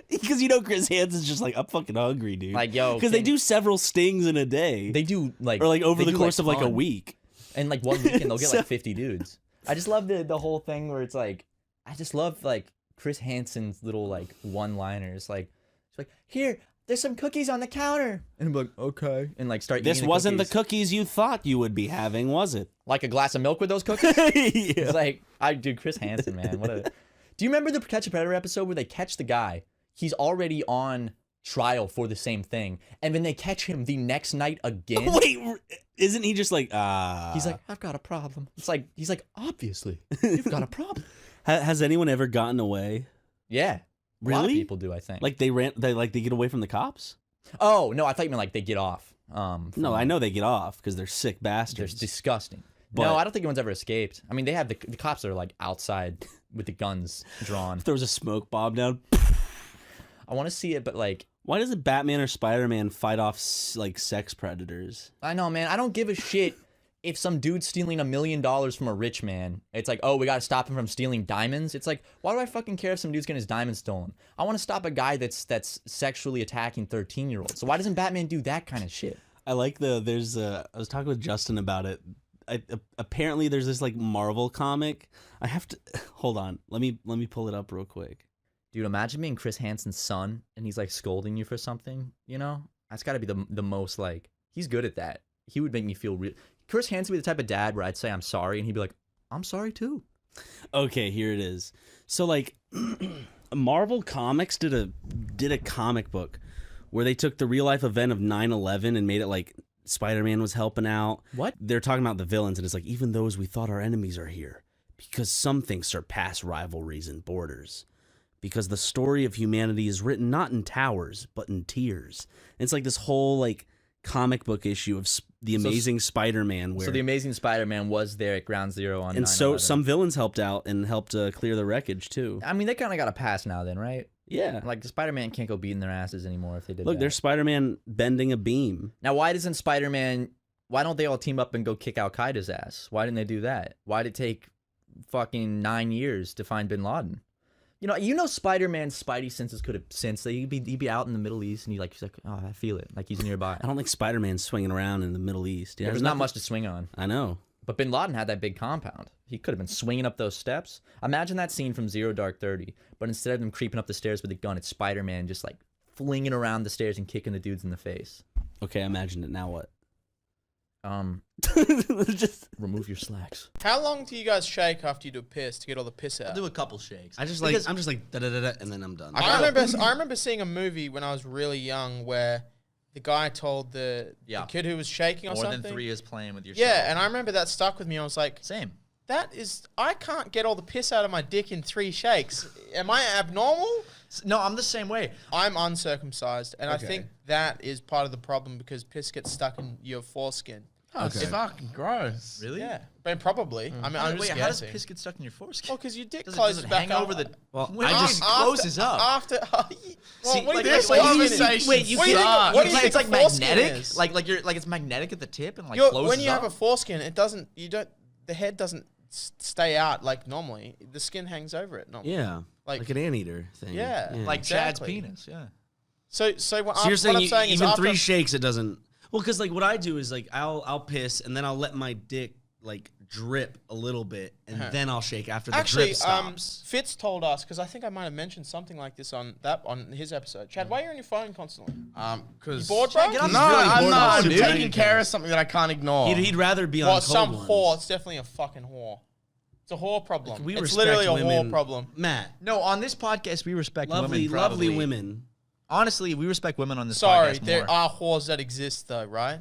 Because Chris Hansen's just like, I'm fucking hungry, dude. Like, yo. Because they do several stings in a day. They do like. Or like over the course of like a week. And like one weekend they'll get like 50 dudes. I just love the whole thing where it's like, I just love like Chris Hansen's little like one-liners. Like, it's like, here, there's some cookies on the counter. And I'm like, okay. And like start This eating wasn't cookies. the cookies you thought you would be having, was it? Like a glass of milk with those cookies? Yeah. It's like, dude, Chris Hansen, man. Do you remember the Catch a Predator episode where they catch the guy? He's already on trial for the same thing. And then they catch him the next night again. Wait, isn't he just like, He's like, I've got a problem. He's like, obviously, you've got a problem. Has anyone ever gotten away? Yeah. Really? A lot of people do, I think. Like they get away from the cops? Oh, no, I thought you meant like they get off. No, I know they get off because they're sick bastards. They're disgusting. But no, I don't think anyone's ever escaped. I mean, they have the cops are like outside with the guns drawn. If there was a smoke bomb down. I want to see it, but like, why doesn't Batman or Spider-Man fight off like sex predators? I know, man. I don't give a shit if some dude's stealing $1 million from a rich man. It's like, oh, we got to stop him from stealing diamonds. It's like, why do I fucking care if some dude's getting his diamonds stolen? I want to stop a guy that's sexually attacking 13-year-olds. So why doesn't Batman do that kind of shit? I like I was talking with Justin about it. Apparently there's this like Marvel comic. I have to hold on. Let me pull it up real quick. Dude, imagine being Chris Hansen's son and he's like scolding you for something, you know? That's got to be the most like, he's good at that. He would make me feel real. Chris Hansen would be the type of dad where I'd say I'm sorry and he'd be like, I'm sorry too. Okay, here it is. So like Marvel Comics did a comic book where they took the real life event of 9/11 and made it like Spider-Man was helping out. What? They're talking about the villains and it's like, even those we thought our enemies are here because some things surpass rivalries and borders. Because the story of humanity is written not in towers, but in tears. And it's like this whole like comic book issue of the Amazing Spider-Man. So the Amazing Spider-Man was there at Ground Zero on 9/11. And so some villains helped out and helped clear the wreckage too. I mean, they kind of got a pass now then, right? Yeah. Like the Spider-Man can't go beating their asses anymore if they did Look, that. there's Spider-Man bending a beam. Now, why don't they all team up and go kick Al-Qaeda's ass? Why didn't they do that? Why did it take fucking 9 years to find Bin Laden? You know, Spider-Man's spidey senses could have sensed that he'd be out in the Middle East, and he's like, oh, I feel it, like he's nearby. I don't think Spider-Man's swinging around in the Middle East. Yeah, there's not much to swing on. I know. But Bin Laden had that big compound. He could have been swinging up those steps. Imagine that scene from Zero Dark 30, but instead of him creeping up the stairs with a gun, it's Spider-Man just like flinging around the stairs and kicking the dudes in the face. Okay, I imagined it. Now what? Just remove your slacks. How long do you guys shake after you do a piss to get all the piss out? I'll do a couple shakes. I'm just like da da da, and then I'm done. I remember seeing a movie when I was really young where the guy told the kid who was shaking or More something. than 3 years playing with your Yeah, and I remember that stuck with me. I was like, same. I can't get all the piss out of my dick in 3 shakes. Am I abnormal? No, I'm the same way. I'm uncircumcised, and Okay. I think that is part of the problem because piss gets stuck in your foreskin. Oh, it's fucking gross. Really? Yeah, but probably. I mean, I'm just Wait, how does guessing. piss get stuck in your foreskin? Well, because your dick Does closes it back hang up. over the? Well, when I it just closes up. After, well, See, what like, do you think wait, conversation? wait, you what do you can't. think- what do you It's think like a foreskin magnetic. is? Like it's magnetic at the tip and like You're- closes when you up. have a foreskin, it doesn't. You don't. The head doesn't stay out like normally. The skin hangs over it. Normally. Yeah, like an anteater thing. Yeah, like Chad's exactly. penis. Yeah. So you're what saying, I'm saying is even after 3 shakes it doesn't. Well, because like what I do is like I'll piss and then I'll let my dick like drip a little bit, and then I'll shake after the Actually, drip stops. Fitz told us, because I think I might have mentioned something like this on his episode. Chad, why are you on your phone constantly? Because you bored, bro? I'm not. I'm taking care of something that I can't ignore. He'd rather be on some cold whore. ones. It's definitely a fucking whore. It's a whore problem. We It's respect literally a women. whore problem. Matt. No, on this podcast we respect Lovely, women. lovely probably. women. Honestly, we respect women on this Sorry, podcast there more. are whores that exist though, right?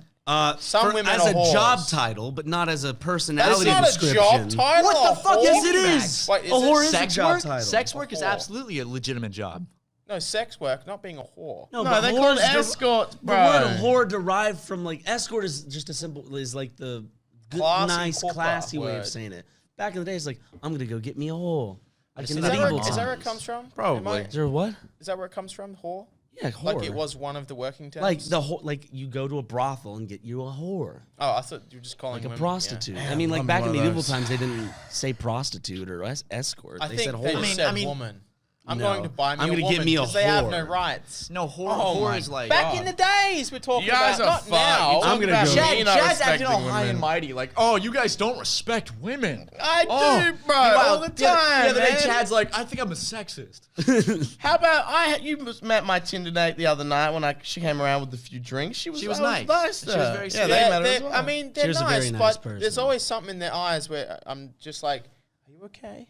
Some women as are a whores. job title, but not as a personality That's not a description. job title. What the fuck? whore? Yes, it is. Wait, is A it whore is a sex job work? title. Sex work is whore. absolutely a legitimate job. No, sex work, not being a whore. No, No, but they whores call it der- escorts, The bro. word whore derived from like escort is just a simple is like the good, Classy, nice, cooper classy way word. of saying it. Back in the day, it's like I'm gonna go get me a whore. Like in Is that, medieval where, is that where it times. comes from? Probably. Am I- Is there what? Is that where it comes from? Whore? Yeah, whore. Like it was one of the working terms. Like the whole, like you go to a brothel and get you a whore. Oh, I thought you were just calling Like a women, prostitute. yeah. I mean, like I'm back one in of medieval those. times, they didn't say prostitute or escort. I They think said they whore. just said woman. I'm No. going to buy me I'm a gonna woman get me a because they have no whore. rights. No, whore, Oh whore my is like Back in the days, we're talking You guys about are not fucked. now. You're talking about Chad, me not Chad's acting all respecting high and women. mighty, like, oh, you guys don't respect women. I Oh. do, bro, Meanwhile, all the time. The other day, man. Chad's like, I think I'm a sexist. How about you met my Tinder date the other night when she came around with a few drinks. She was nice. nice. She was very yeah, sweet. they met her They're- as well. I mean, they're She was a nice, very nice but person. there's always something in their eyes where I'm just like, are you okay?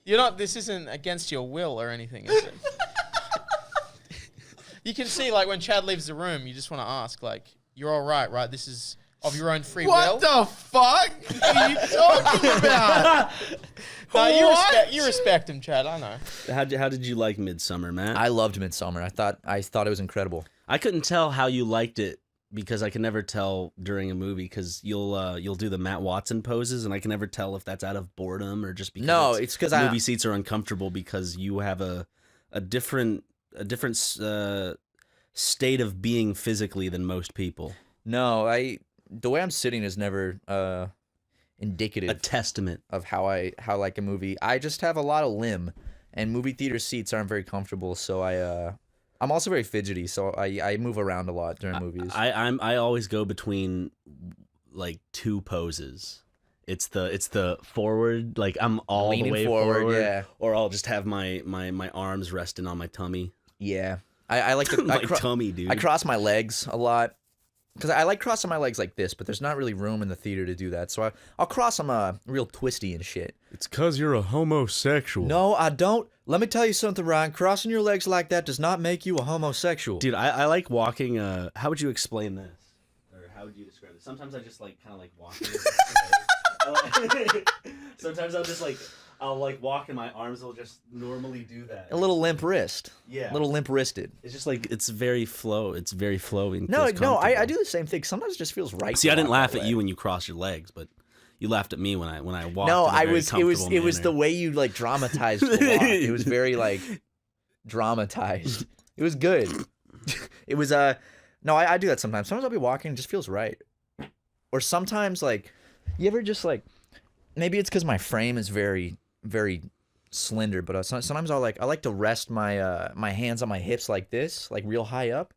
You're not. This isn't against your will or anything, is it? You can see, like, when Chad leaves the room, you just want to ask, like, you're all right? This is of your own free will. What the fuck are you talking about? No, you respect him, Chad. I know. How did you like Midsummer, Matt? I loved Midsummer. I thought it was incredible. I couldn't tell how you liked it because I can never tell during a movie because you'll do the Matt Watson poses and I can never tell if that's out of boredom or just because No, it's 'cause movie seats are uncomfortable because you have a different state of being physically than most people. No, the way I'm sitting is never indicative. A testament of how like a movie. I just have a lot of limb, and movie theater seats aren't very comfortable. So I'm also very fidgety. So I move around a lot during movies. I always go between like two poses. It's the forward, like I'm all Leaning the way forward, yeah. or I'll just have my arms resting on my tummy. Yeah, I like to my tummy, dude. I cross my legs a lot because I like crossing my legs like this, but there's not really room in the theater to do that. So I'll cross them real twisty and shit. It's because you're a homosexual. No, I don't. Let me tell you something, Ryan. Crossing your legs like that does not make you a homosexual. Dude, I like walking. How would you explain this? Or how would you describe it? Sometimes I just like kind of like walking. Sometimes I'll walk and my arms will just normally do that. A little limp wrist. Yeah. A little limp wristed. It's just like it's very flowing. No, feels no, I comfortable. do the same thing. Sometimes it just feels right. See, to I didn't walk laugh that at way. you when you crossed your legs, but you laughed at me when I walked. No, in a very it was comfortable the manner. way you like dramatized the walk. It was very like dramatized. It was good. It was no, I do that sometimes. Sometimes I'll be walking and it just feels right. Or sometimes like you ever just like maybe it's because my frame is very, very slender, but sometimes I like to rest my my hands on my hips like this, like real high up.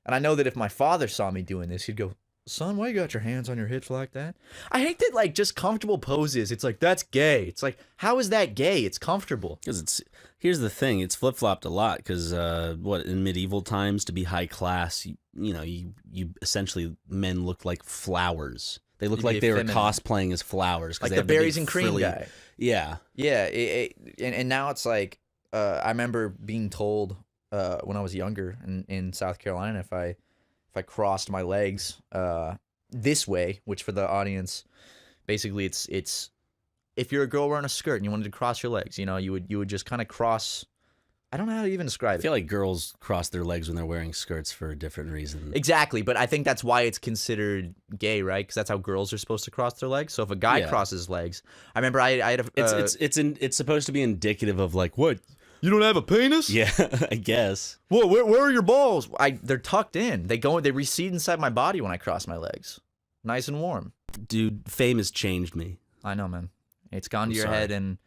And I know that if my father saw me doing this, he'd go, "Son, why you got your hands on your hips like that?" I hate that, like, just comfortable poses. It's like, that's gay. It's like, how is that gay? It's comfortable. Because here's the thing, it's flip flopped a lot. Because in medieval times, to be high class, you essentially men looked like flowers. They looked like they were cosplaying as flowers. Like they the had berries big and cream frilly- guy. Yeah. Yeah. And now it's like, I remember being told when I was younger in South Carolina, if I crossed my legs this way, which for the audience, basically it's if you're a girl wearing a skirt and you wanted to cross your legs, you would just kind of cross. I don't know how to even describe it. I feel like girls cross their legs when they're wearing skirts for a different reason. Exactly, but I think that's why it's considered gay, right? Because that's how girls are supposed to cross their legs. So if a guy crosses his legs, I remember I had a. It's supposed to be indicative of like what. You don't have a penis? Yeah, I guess. Well, where are your balls? They're tucked in. They recede inside my body when I cross my legs. Nice and warm. Dude, fame has changed me. I know, man. It's gone to I'm your sorry. head, and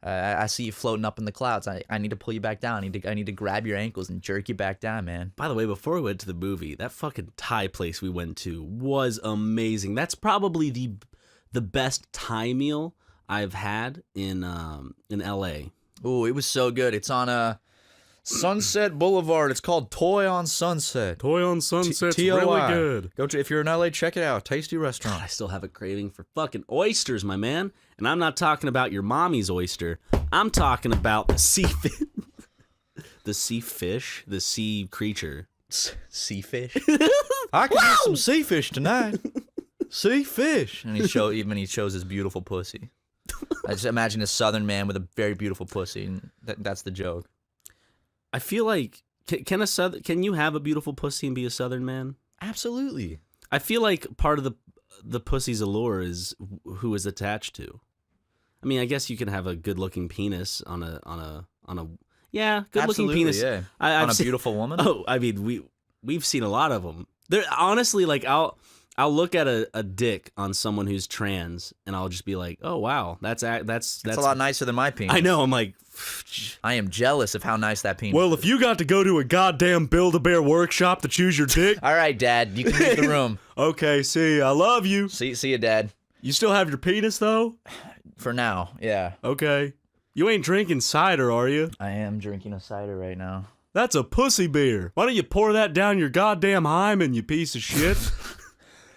I see you floating up in the clouds. I need to pull you back down. I need to grab your ankles and jerk you back down, man. By the way, before we went to the movie, that fucking Thai place we went to was amazing. That's probably the best Thai meal I've had in LA. Ooh, it was so good. It's on Sunset Boulevard. It's called Toy on Sunset. Toy on Sunset's TOI. really good. Go to, if you're in LA, check it out. Tasty restaurant. God, I still have a craving for fucking oysters, my man. And I'm not talking about your mommy's oyster. I'm talking about the sea fish. The sea fish? The sea creature. Sea fish? I can eat some sea fish tonight. Sea fish. And he shows his beautiful pussy. I just imagine a southern man with a very beautiful pussy, and that's the joke. I feel like can you have a beautiful pussy and be a southern man? Absolutely. I feel like part of the pussy's allure is who is attached to. I mean, I guess you can have a good-looking penis on a good-looking penis. Yeah. On a beautiful woman. Oh, I mean, we've seen a lot of them. They're honestly like I'll look at a dick on someone who's trans, and I'll just be like, oh wow, that's a lot nicer than my penis. I know. I'm like, I am jealous of how nice that penis. Well, is. if you got to go to a goddamn Build-A-Bear workshop to choose your dick. All right, Dad, you can leave the room. Okay, see, I love you. See you, Dad. You still have your penis though? For now, yeah. Okay. You ain't drinking cider, are you? I am drinking a cider right now. That's a pussy beer. Why don't you pour that down your goddamn hymen, you piece of shit?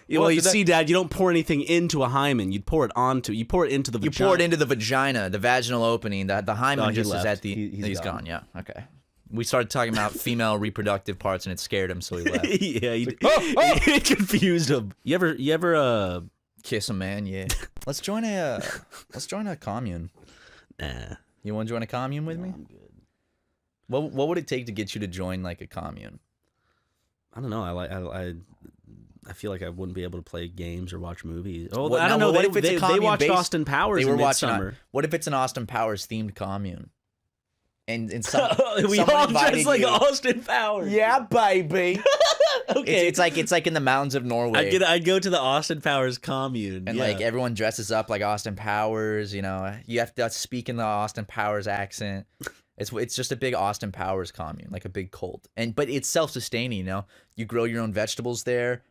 Well, you see, Dad, you don't pour anything into a hymen. You pour it into the vagina. You pour it into the vagina, the vaginal opening. The hymen just is at the... He's gone, yeah. Okay. We started talking about female reproductive parts, and it scared him, so he left. Yeah, it confused him. You ever kiss a man? Yeah. Let's join a commune. Nah. You want to join a commune with me? I'm good. What would it take to get you to join like a commune? I don't know. I feel like I wouldn't be able to play games or watch movies. Oh, What- I don't no, know. what if it's a They commune watched based- Austin Powers They in were watching. Midsummer. What if it's an Austin Powers themed commune? And some, We someone all invited dress like you. Austin Powers. Yeah, baby. Okay. It's like in the mountains of Norway. I'd go to the Austin Powers commune. And yeah. like everyone dresses up like Austin Powers, you know. You have to speak in the Austin Powers accent. It's just a big Austin Powers commune, like a big cult. But it's self-sustaining, you know. You grow your own vegetables there.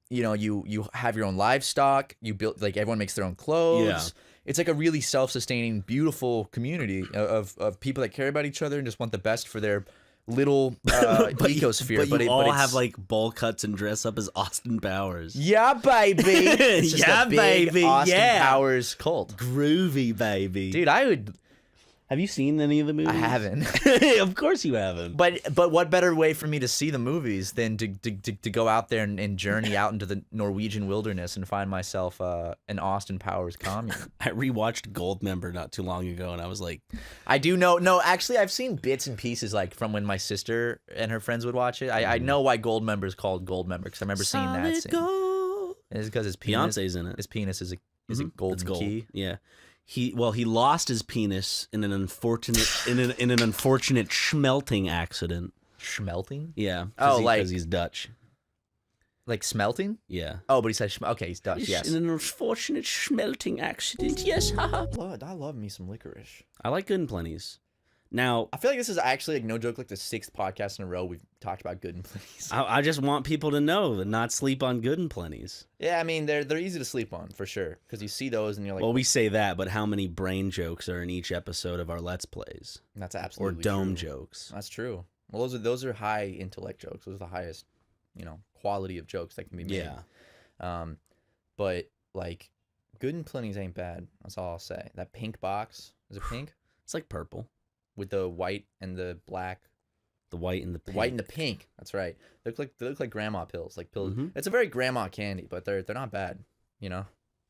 You know, you have your own livestock. You build, like, everyone makes their own clothes. Yeah. It's like a really self-sustaining, beautiful community of people that care about each other and just want the best for their little ecosphere. But you all it's- have like bowl cuts and dress up as Austin Powers. Yeah, baby. It's just Yeah, a big baby, Austin yeah. Powers cult. Groovy, baby. Dude, I would... Have you seen any of the movies? I haven't. Of course you haven't. But what better way for me to see the movies than to go out there and journey out into the Norwegian wilderness and find myself an Austin Powers commune? I rewatched Goldmember not too long ago, and I was like, I do know. No, actually, I've seen bits and pieces like from when my sister and her friends would watch it. I know why Goldmember is called Goldmember because I remember seeing that scene. Gold. It's because his penis, Beyonce's in it. His penis is a It's golden gold. key. Yeah. He lost his penis in an unfortunate in an unfortunate schmelting accident. Schmelting? Yeah. Oh, because he's Dutch. Like smelting? Yeah. Oh, but he said okay, he's Dutch. Yes. In an unfortunate schmelting accident. Yes. Haha. I love me some licorice. I like Good and Plenty's. Now, I feel like this is actually, like, no joke, like the 6th podcast in a row we've talked about Good and Plenty's. I just want people to know that not sleep on Good and Plenty's. Yeah, I mean, they're easy to sleep on, for sure. Because you see those and you're like... Well, we say that, but how many brain jokes are in each episode of our Let's Plays? That's absolutely Or dome true. jokes. That's true. Well, those are high intellect jokes. Those are the highest, quality of jokes that can be made. Yeah. But, like, Good and Plenty's ain't bad. That's all I'll say. That pink box. Is it pink? It's like purple. With the white and the black. The white and the pink. White and the pink. That's right. They look like grandma pills. Like pills. It's a very grandma candy, but they're not bad. You know,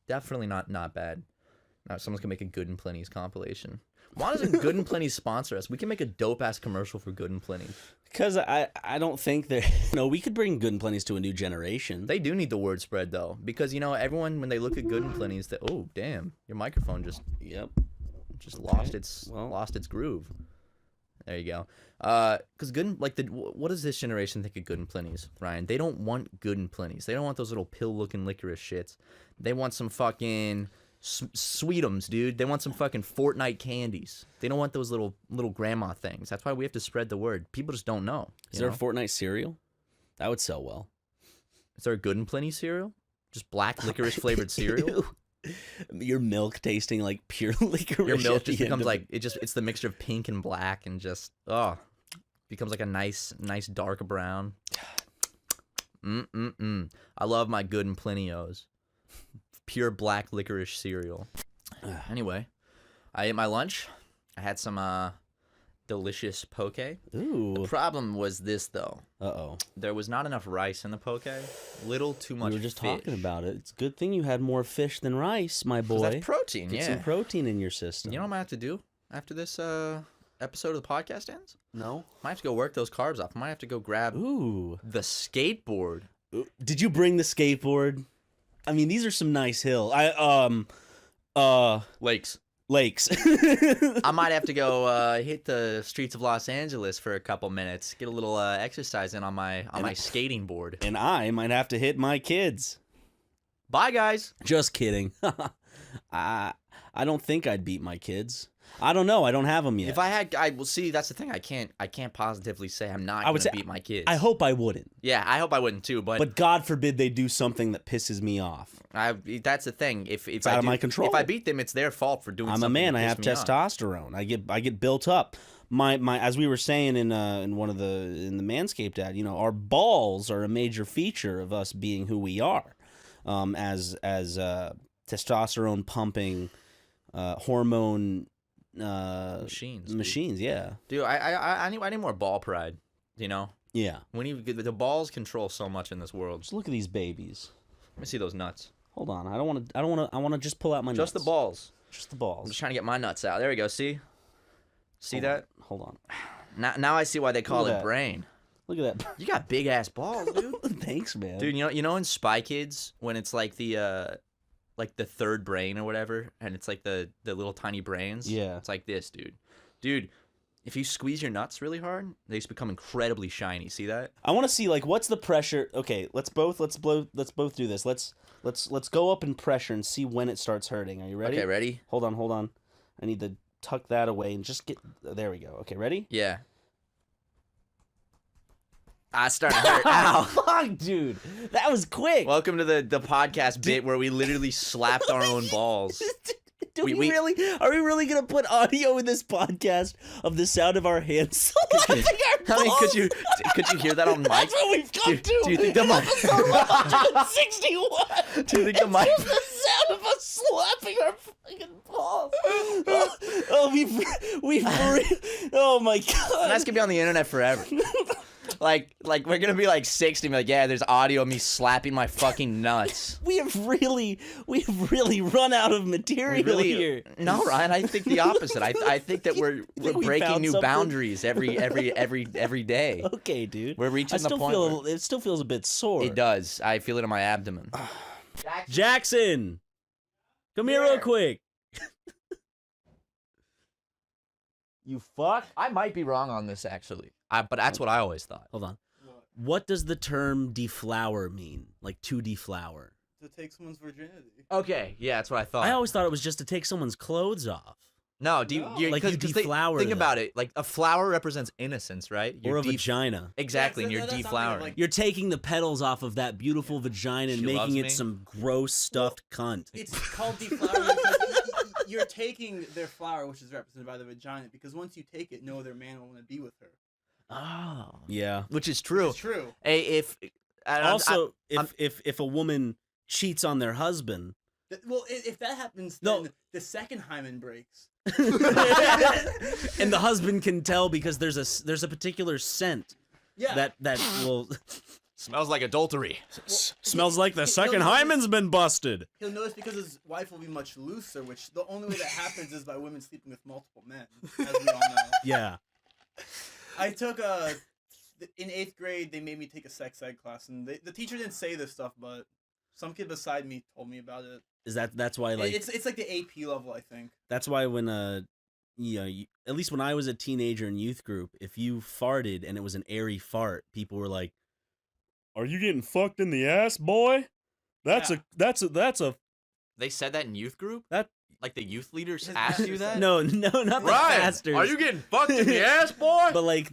definitely not bad. Now someone's gonna make a Good and Plenty's compilation. Why doesn't Good and Plenty's sponsor us? We can make a dope ass commercial for Good and Plenty. Because I don't think that we could bring Good and Plenty's to a new generation. They do need the word spread though, because everyone when they look at Good and Plenty's, they oh damn, your microphone just lost its groove. There you go. Because what does this generation think of Good and Plenty's, Ryan? They don't want Good and Plenty's. They don't want those little pill-looking licorice shits. They want some fucking Sweetums, dude. They want some fucking Fortnite candies. They don't want those little grandma things. That's why we have to spread the word. People just don't know. Is there a Fortnite cereal? That would sell well. Is there a Good and Plenty cereal? Just black licorice flavored cereal? Your milk tasting like pure licorice. Your milk just becomes like it's the mixture of pink and black and just becomes like a nice dark brown. I love my Good and Plenty-O's. Pure black licorice cereal. Anyway, I ate my lunch. I had some delicious poke. Ooh. The problem was this though. Uh-oh. There was not enough rice in the poke. Little too much. We were just fish. talking about it. It's a good thing you had more fish than rice, my boy. That's protein. Get yeah. some protein in your system. You know what I'm gonna have to do after this episode of the podcast ends? No. Might have to go work those carbs off. I might have to go grab the skateboard. Did you bring the skateboard? I mean, these are some nice hills. Lakes. I might have to go hit the streets of Los Angeles for a couple minutes, get a little exercise in on my skating board. And I might have to hit my kids. Bye, guys. Just kidding. I don't think I'd beat my kids. I don't know. I don't have them yet. If I had, I will see. That's the thing. I can't positively say I'm not going to beat my kids. I hope I wouldn't. Yeah, I hope I wouldn't too. But God forbid they do something that pisses me off. That's the thing. If it's out of my control. If I beat them, it's their fault for doing. I'm a man. I have testosterone. I get built up. My as we were saying in one of the Manscaped ad, our balls are a major feature of us being who we are, as testosterone pumping, hormone. Machines, yeah, dude. I need more ball pride. Yeah. The balls control so much in this world. Just look at these babies. Let me see those nuts. Hold on, I want to just pull out my nuts. Just the balls. Just the balls. I'm just trying to get my nuts out. There we go. See that? Hold on. Now I see why they call it brain. Look at that. You got big ass balls, dude. Thanks, man. Dude, you know in Spy Kids when it's like the third brain or whatever, and it's like the little tiny brains. Yeah. It's like this, dude. Dude, if you squeeze your nuts really hard, they just become incredibly shiny. See that? I want to see what's the pressure. Okay, let's both do this. Let's go up in pressure and see when it starts hurting. Are you ready? Okay, ready? Hold on. I need to tuck that away and just get. There we go. Okay, ready? Yeah. It's starting to hurt. Ow. Fuck, dude. That was quick. Welcome to the podcast bit where we literally slapped our own balls. Are we really gonna put audio in this podcast of the sound of our hands slapping our balls? I mean, could you hear that on mic? That's what we've come to. Do you think the mic? Episode 161. Do you think the mic? The sound of us slapping our fucking balls. Oh my god. And that's gonna be on the internet forever. Like we're gonna be like 60 and be like, yeah, there's audio of me slapping my fucking nuts. We've really run out of material here. No, Ryan, I think the opposite. I think that we're breaking new boundaries every day. Okay, dude. We're reaching the point. It still feels a bit sore. It does. I feel it in my abdomen. Jackson, come here real quick. You fuck. I might be wrong on this actually. But that's what I always thought. Hold on. What does the term deflower mean? Like to deflower? To take someone's virginity. Okay, yeah, that's what I thought. I always thought it was just to take someone's clothes off. No, you deflower Think them. about it. Like a flower represents innocence, right? Or a vagina. Exactly, and you're deflowering. You're taking the petals off of that beautiful vagina and making it some gross stuffed cunt. It's called deflowering because you're taking their flower, which is represented by the vagina, because once you take it, no other man will want to be with her. Oh. Yeah. Which is true. It's true. Hey, if a woman cheats on their husband. Well, if that happens, then the second hymen breaks. And the husband can tell because there's a particular scent. Yeah. That will smells like adultery. Smells like the second hymen's been busted. He'll notice because his wife will be much looser, which the only way that happens is by women sleeping with multiple men, as we all know. Yeah. I took in 8th grade, they made me take a sex ed class, and the teacher didn't say this stuff, but some kid beside me told me about it. That's why it's like the AP level, I think. That's why when at least when I was a teenager in youth group, if you farted and it was an airy fart, people were like, "Are you getting fucked in the ass, boy? That's a They said that in youth group? That Like the youth leaders asked you that? No, not the Ryan, pastors. are you getting fucked in the ass, boy? But like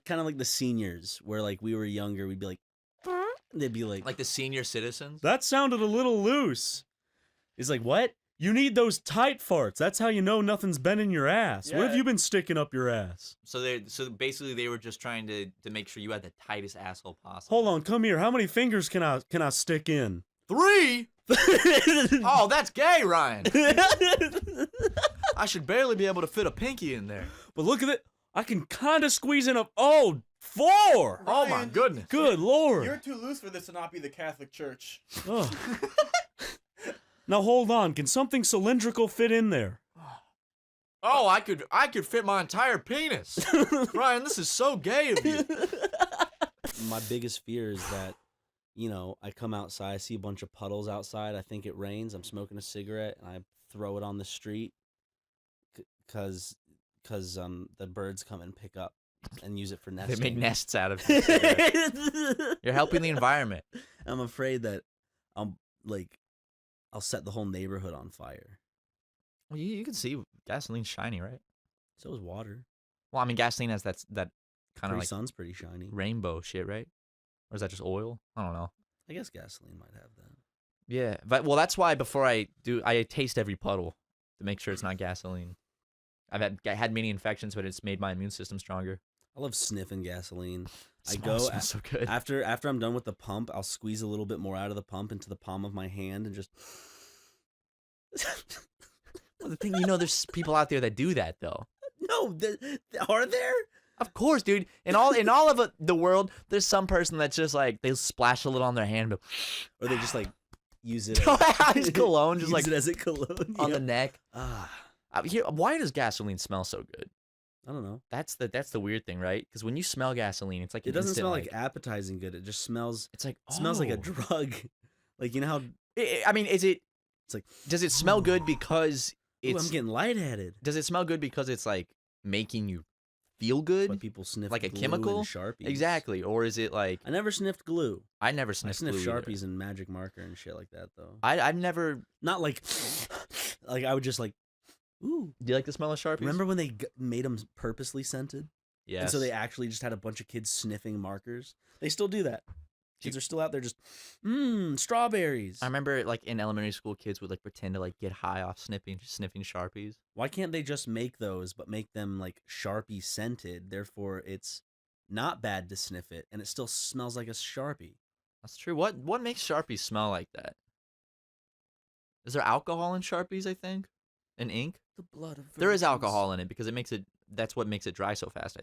kind of like the seniors, where like we were younger, we'd be like, they'd be like the senior citizens. That sounded a little loose. He's like, what? You need those tight farts. That's how you know nothing's been in your ass. What have you been sticking up your ass? So basically they were just trying to make sure you had the tightest asshole possible. Hold on, come here. How many fingers can I stick in? 3? Oh, that's gay, Ryan. I should barely be able to fit a pinky in there. But look at it. I can kind of squeeze in 4. Oh my goodness. Good lord. You're too loose for this to not be the Catholic Church. Oh. Now hold on. Can something cylindrical fit in there? Oh, I could fit my entire penis. Ryan, this is so gay of you. My biggest fear is that, I come outside, I see a bunch of puddles outside. I think it rains. I'm smoking a cigarette and I throw it on the street because the birds come and pick up and use it for nesting. They make nests out of it. You're helping the environment. I'm afraid that I'll set the whole neighborhood on fire. Well, you can see gasoline's shiny, right? So is water. Well, I mean, gasoline has that kind of like sun's pretty shiny rainbow shit, right? Or is that just oil? I don't know. I guess gasoline might have that. Yeah, but that's why before I taste every puddle to make sure it's not gasoline. I had many infections, but it's made my immune system stronger. I love sniffing gasoline. Smells so good. After I'm done with the pump, I'll squeeze a little bit more out of the pump into the palm of my hand and just. Well, the thing, there's people out there that do that though. No, are there? Of course, dude. In all of the world, there's some person that's just like they splash a little on their hand, or they just like use it as cologne, just use it as a cologne on the neck. Why does gasoline smell so good? I don't know. That's the weird thing, right? Because when you smell gasoline, it's like it doesn't smell like appetizing good. It just smells. It's like smells like a drug. Like how? I mean, is it? It's like. Does it smell good because it's? I'm getting lightheaded. Does it smell good because it's like making you feel good? That's why people sniff like a glue chemical. And Sharpies. Exactly. Or is it like? I never sniffed glue. I never sniffed. I sniffed glue Sharpies either. and magic marker and shit like that though. I've never. Not like. Like I would just like. Ooh. Do you like the smell of Sharpies? Remember when they made them purposely scented? Yeah. And so they actually just had a bunch of kids sniffing markers. They still do that. Kids are still out there just, strawberries. I remember like in elementary school, kids would like pretend to like get high off sniffing Sharpies. Why can't they just make those, but make them like Sharpie scented? Therefore, it's not bad to sniff it, and it still smells like a Sharpie. That's true. What makes Sharpies smell like that? Is there alcohol in Sharpies? I think, and ink. The blood of there is alcohol in it because it makes it. That's what makes it dry so fast. I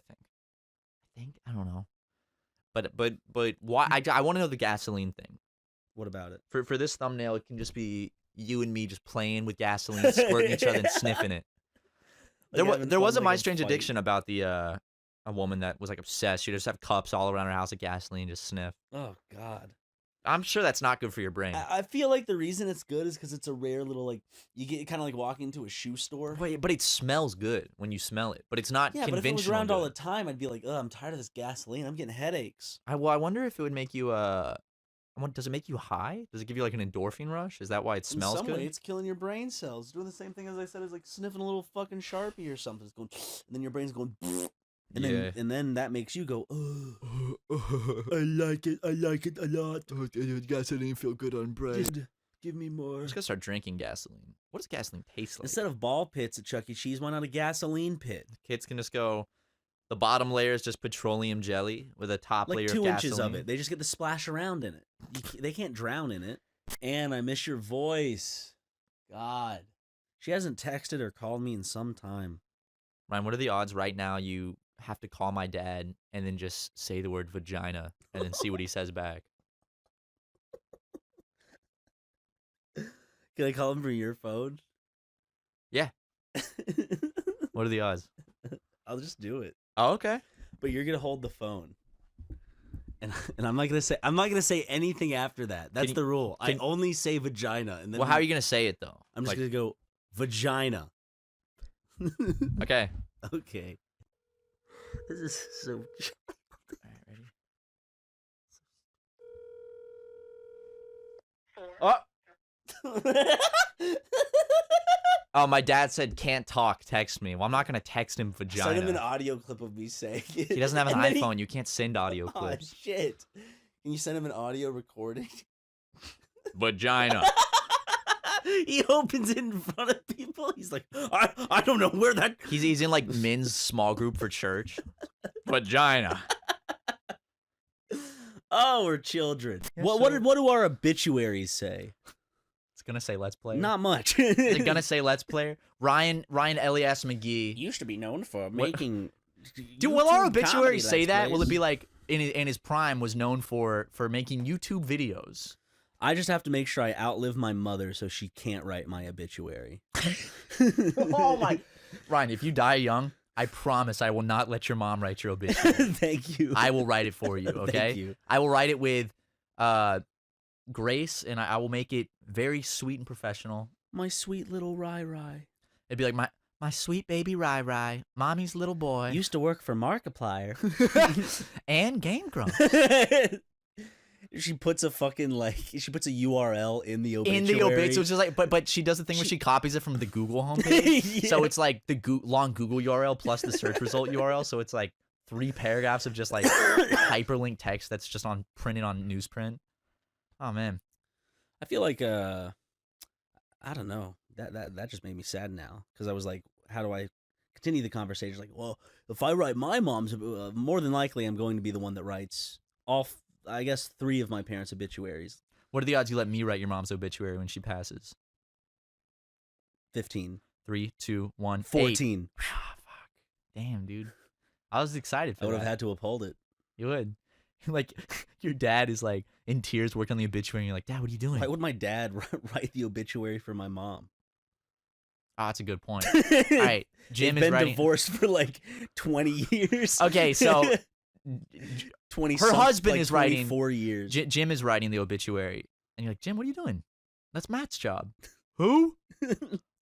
think. I don't know. But why? I want to know the gasoline thing. What about it? For this thumbnail, it can just be you and me just playing with gasoline, squirting each other and sniffing it. There was a My Strange Addiction about the a woman that was like obsessed. She'd just have cups all around her house of gasoline and just sniff. Oh God. I'm sure that's not good for your brain. I feel like the reason it's good is because it's a rare little like you get kind of like walking into a shoe store. Wait, but it smells good when you smell it. But it's not conventional. But if it was around good. all the time, I'd be like, I'm tired of this gasoline. I'm getting headaches. I wonder if it would make you does it make you high? Does it give you like an endorphin rush? Is that why it smells In some good? way, it's killing your brain cells. It's doing the same thing as I said, is like sniffing a little fucking Sharpie or something. It's going, and then your brain's going. And then that makes you go, I like it a lot. Gasoline feel good on brain. Give me more. I'm just gonna start drinking gasoline. What does gasoline taste like? Instead of ball pits at Chuck E. Cheese, why not a gasoline pit? Kids can just go, the bottom layer is just petroleum jelly with a top layer of gasoline. Like 2 inches of it. They just get to splash around in it. They can't drown in it. And I miss your voice. God. She hasn't texted or called me in some time. Ryan, what are the odds right now you have to call my dad and then just say the word vagina and then see what he says back? Can I call him from your phone? Yeah. What are the odds? I'll just do it. Oh, okay. But you're gonna hold the phone, and I'm not gonna say anything after that. That's the rule. I only say vagina, and then. Well, how are you gonna say it though? I'm just gonna go vagina. Okay. Okay. This is so. All right, ready? Oh. Oh, my dad said can't talk, text me. Well, I'm not gonna text him vagina. Send him an audio clip of me saying it. He doesn't have an And then he- iPhone. You can't send audio Oh, clips. shit. Can you send him an audio recording? Vagina. He opens it in front of people. He's like, I don't know where that. He's in like men's small group for church. Vagina. Oh, we're children. Yeah, what so- do our obituaries say? It's gonna say let's play. Not much. Is it gonna say let's player? Ryan Elias McGee used to be known for making. Dude, will our YouTube obituary comedy say Let's that? Will it Plays. be like in his prime was known for making YouTube videos? I just have to make sure I outlive my mother so she can't write my obituary. Oh my! Ryan, if you die young, I promise I will not let your mom write your obituary. Thank you. I will write it for you. Okay. Thank you. I will write it with grace, and I will make it very sweet and professional. My sweet little Rai. It'd be like my sweet baby Rai, mommy's little boy. Used to work for Markiplier. And Game Grumps. She puts a fucking she puts a URL in the obituary. In the obituary, so it's just like, but she does the thing where she copies it from the Google homepage. Yeah. So it's like the long Google URL plus the search result URL. So it's like 3 paragraphs of just like hyperlink text that's just printed on newsprint. Oh man, I feel like I don't know. That just made me sad now because I was like, how do I continue the conversation? Like, well, if I write my mom's, more than likely I'm going to be the one that writes I guess 3 of my parents' obituaries. What are the odds you let me write your mom's obituary when she passes? 15. 3, 2, 1, 14. 8. Fuck. Damn, dude. I was excited for I would that. have had to uphold it. You would. Like, your dad is like in tears working on the obituary, and you're like, Dad, what are you doing? Why would my dad write the obituary for my mom? Oh, that's a good point. All right. Jim They've is been writing. divorced for like 20 years. Okay, so 20 her husband is writing 4 years. Jim is writing the obituary, and you're like, Jim, what are you doing? That's Matt's job. Who?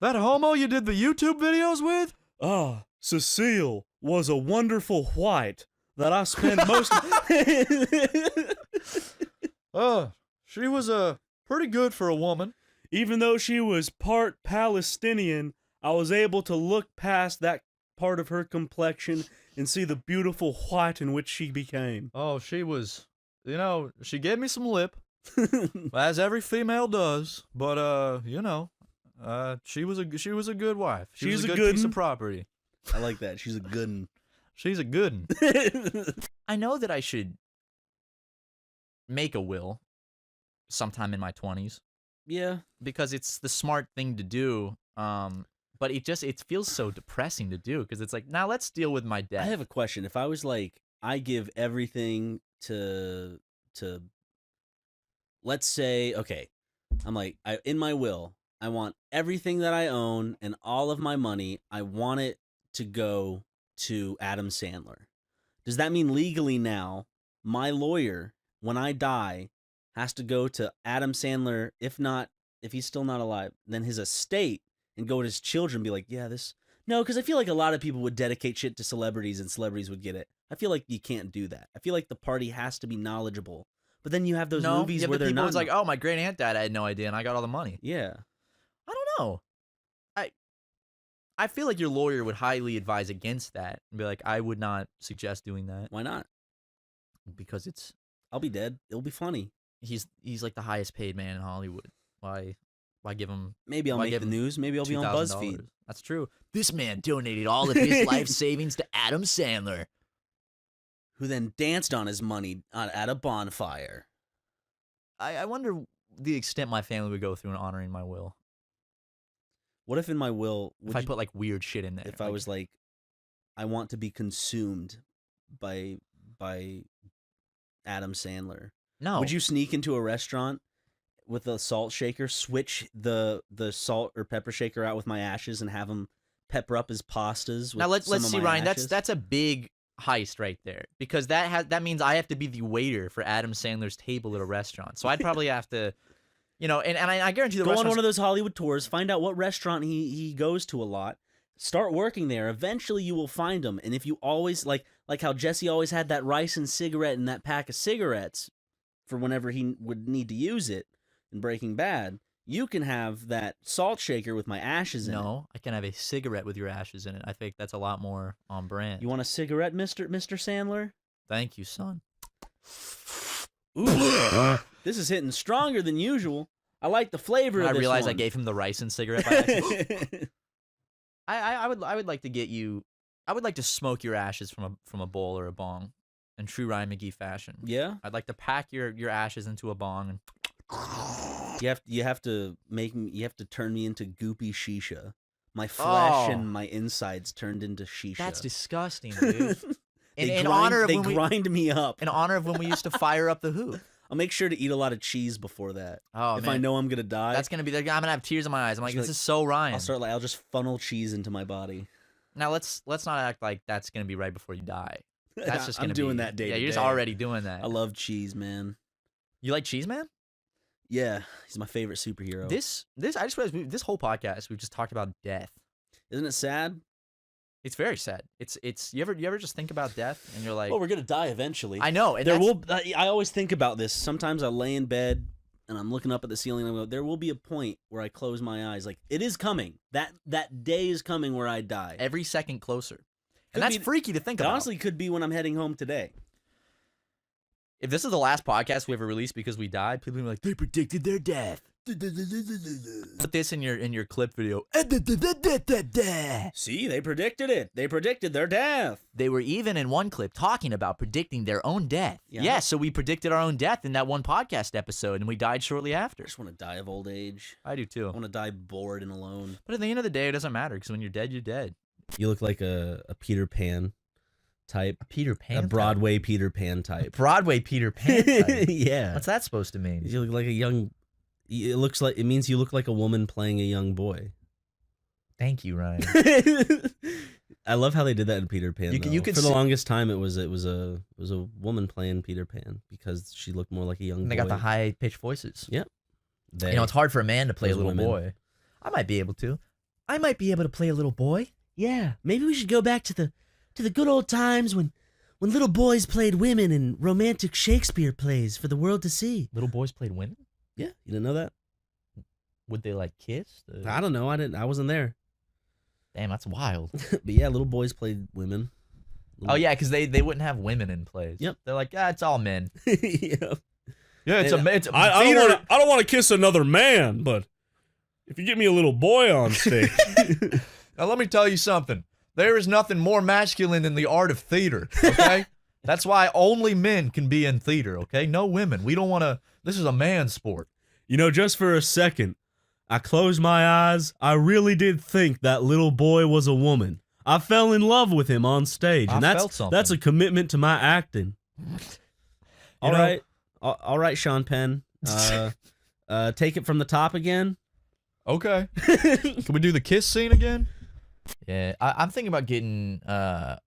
That homo you did the YouTube videos with? Ah, Cecile was a wonderful white that I spent most. She was pretty good for a woman. Even though she was part Palestinian, I was able to look past that part of her complexion and see the beautiful white in which she became. Oh, she was, she gave me some lip, as every female does. But she was a good wife. She was a good piece of property. I like that. She's a good one. She's a good one. I know that I should make a will sometime in my 20s. Yeah. Because it's the smart thing to do. But it feels so depressing to do because it's like, now let's deal with my death. I have a question. If I was like, I give everything to let's say, okay, I'm like, in my will, I want everything that I own and all of my money, I want it to go to Adam Sandler. Does that mean legally now, my lawyer, when I die, has to go to Adam Sandler, if he's still not alive, then his estate, and go to his children and be like, yeah, no, because I feel like a lot of people would dedicate shit to celebrities and celebrities would get it. I feel like you can't do that. I feel like the party has to be knowledgeable. But then you have those movies you have where the they're people not. it's like, oh, my great aunt died, I had no idea, and I got all the money. Yeah. I don't know. I feel like your lawyer would highly advise against that and be like, I would not suggest doing that. Why not? Because I'll be dead. It'll be funny. He's like the highest paid man in Hollywood. Why give him? Maybe I'll make the news. Maybe I'll be on $2,000? BuzzFeed. That's true. This man donated all of his life savings to Adam Sandler, who then danced on his money at a bonfire. I wonder the extent my family would go through in honoring my will. What if in my will, if I put like weird shit in there? If I was like, I want to be consumed by Adam Sandler. No. Would you sneak into a restaurant with a salt shaker, switch the salt or pepper shaker out with my ashes, and have him pepper up his pastas? With Now let's some of see, my Ryan. ashes? That's a big heist right there, because that means I have to be the waiter for Adam Sandler's table at a restaurant. So I'd probably have to, and I guarantee the go on restaurants- one of those Hollywood tours, find out what restaurant he goes to a lot, start working there. Eventually you will find him. And if you always like how Jesse always had that rice and cigarette in that pack of cigarettes for whenever he would need to use it in Breaking Bad, You can have that salt shaker with my ashes in it. No, I can have a cigarette with your ashes in it. I think that's a lot more on brand. You want a cigarette, Mr. Sandler? Thank you, son. Ooh, this is hitting stronger than usual. I like the flavor of I this realized I one. gave him the ricin cigarette by accident. I would like to get you. I would like to smoke your ashes from a bowl or a bong, in true Ryan McGee fashion. Yeah. I'd like to pack your ashes into a bong and. You have to turn me into goopy shisha. My flesh and my insides turned into shisha. That's disgusting, dude. They grind me up. In honor of when we used to fire up the hoop. I'll make sure to eat a lot of cheese before that. Oh, if man. I know I'm gonna die, That's gonna be. I'm gonna have tears in my eyes. I'm like, this is so Ryan. I'll just funnel cheese into my body. Now let's not act like that's gonna be right before you die. That's just gonna I'm doing that day. Yeah, to you're just day. already doing that. I love cheese, man. You like cheese, man? Yeah, he's my favorite superhero. This I just realized this whole podcast we've just talked about death. Isn't it sad? It's very sad. It's you ever just think about death and you're like, well, we're gonna die eventually. I know. And I always think about this. Sometimes I lay in bed and I'm looking up at the ceiling and I go, there will be a point where I close my eyes. Like, it is coming. That day is coming where I die. Every second closer. And that's freaky to think about. Honestly, could be when I'm heading home today. If this is the last podcast we ever released because we died, people will be like, they predicted their death. Put this in your clip video. See, they predicted it. They predicted their death. They were even in one clip talking about predicting their own death. Yeah. Yeah, so we predicted our own death in that one podcast episode, and we died shortly after. I just want to die of old age. I do too. I want to die bored and alone. But at the end of the day, it doesn't matter, because when you're dead, you're dead. You look like a Peter Pan type. A Peter Pan? A Broadway Peter Pan type. Broadway Peter Pan type? Yeah. What's that supposed to mean? You look like a young... It means you look like a woman playing a young boy. Thank you, Ryan. I love how they did that in Peter Pan. You could For the see- longest time, it was a woman playing Peter Pan because she looked more like a young boy. And they got the high pitched voices. Yep. You know, it's hard for a man to play a those little women. boy. I might be able to. I might be able to play a little boy. Yeah, maybe we should go back to the good old times when little boys played women in romantic Shakespeare plays for the world to see. Little boys played women? Yeah, you didn't know that? Would they like kiss? I don't know. I wasn't there. Damn, that's wild. But yeah, little boys played women. Oh yeah, because they wouldn't have women in plays. Yep. They're like, it's all men. Yep. Yeah, it's I don't want to kiss another man, but if you get me a little boy on stage. Now let me tell you something. There is nothing more masculine than the art of theater. Okay, that's why only men can be in theater. Okay, no women. We don't want to. This is a man's sport. You know, just for a second, I closed my eyes. I really did think that little boy was a woman. I fell in love with him on stage, and I felt something. that's a commitment to my acting. All right, Sean Penn. Take it from the top again. Okay. Can we do the kiss scene again? Yeah, I'm thinking about getting. I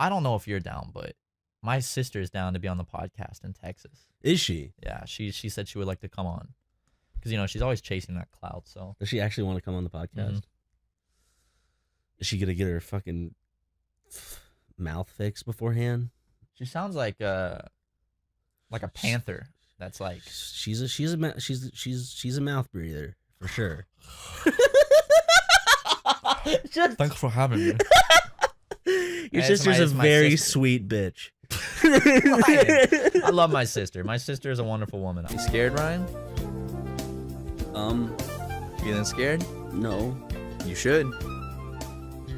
don't know if you're down, but my sister is down to be on the podcast in Texas. Is she? Yeah, she said she would like to come on because she's always chasing that cloud. So Does she actually want to come on the podcast? Is she gonna get her fucking mouth fixed beforehand? she sounds like a panther. That's like She's a mouth breather for sure. Thanks for having me. Your sister's a very sweet bitch. Ryan, I love my sister. My sister is a wonderful woman. You scared, Ryan? Feeling scared? No. You should.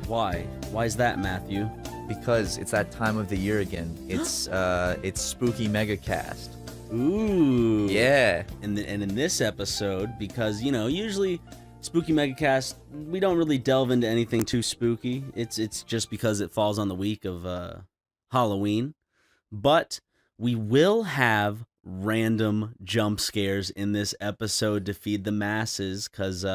Why? Why is that, Matthew? Because it's that time of the year again. It's SuperMegaCast. Ooh. Yeah. And in this episode, because usually Spooky Megacast, we don't really delve into anything too spooky. It's just because it falls on the week of Halloween. But we will have random jump scares in this episode to feed the masses, because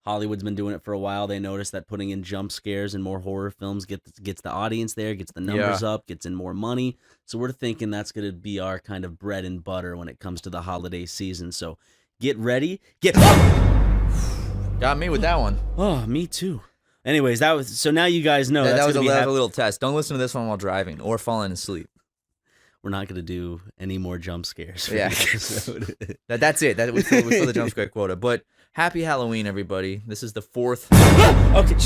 Hollywood's been doing it for a while. They noticed that putting in jump scares and more horror films gets the audience there, gets the numbers up, gets in more money. So we're thinking that's going to be our kind of bread and butter when it comes to the holiday season. So get ready. Got me with that one. Oh, me too. Anyways, so now you guys know that that's was a gonna be little test. Don't listen to this one while driving or falling asleep. We're not gonna do any more jump scares. For Yeah. the episode. That's it. We fill the jump scare quota. But happy Halloween, everybody. This is the 4th. Okay,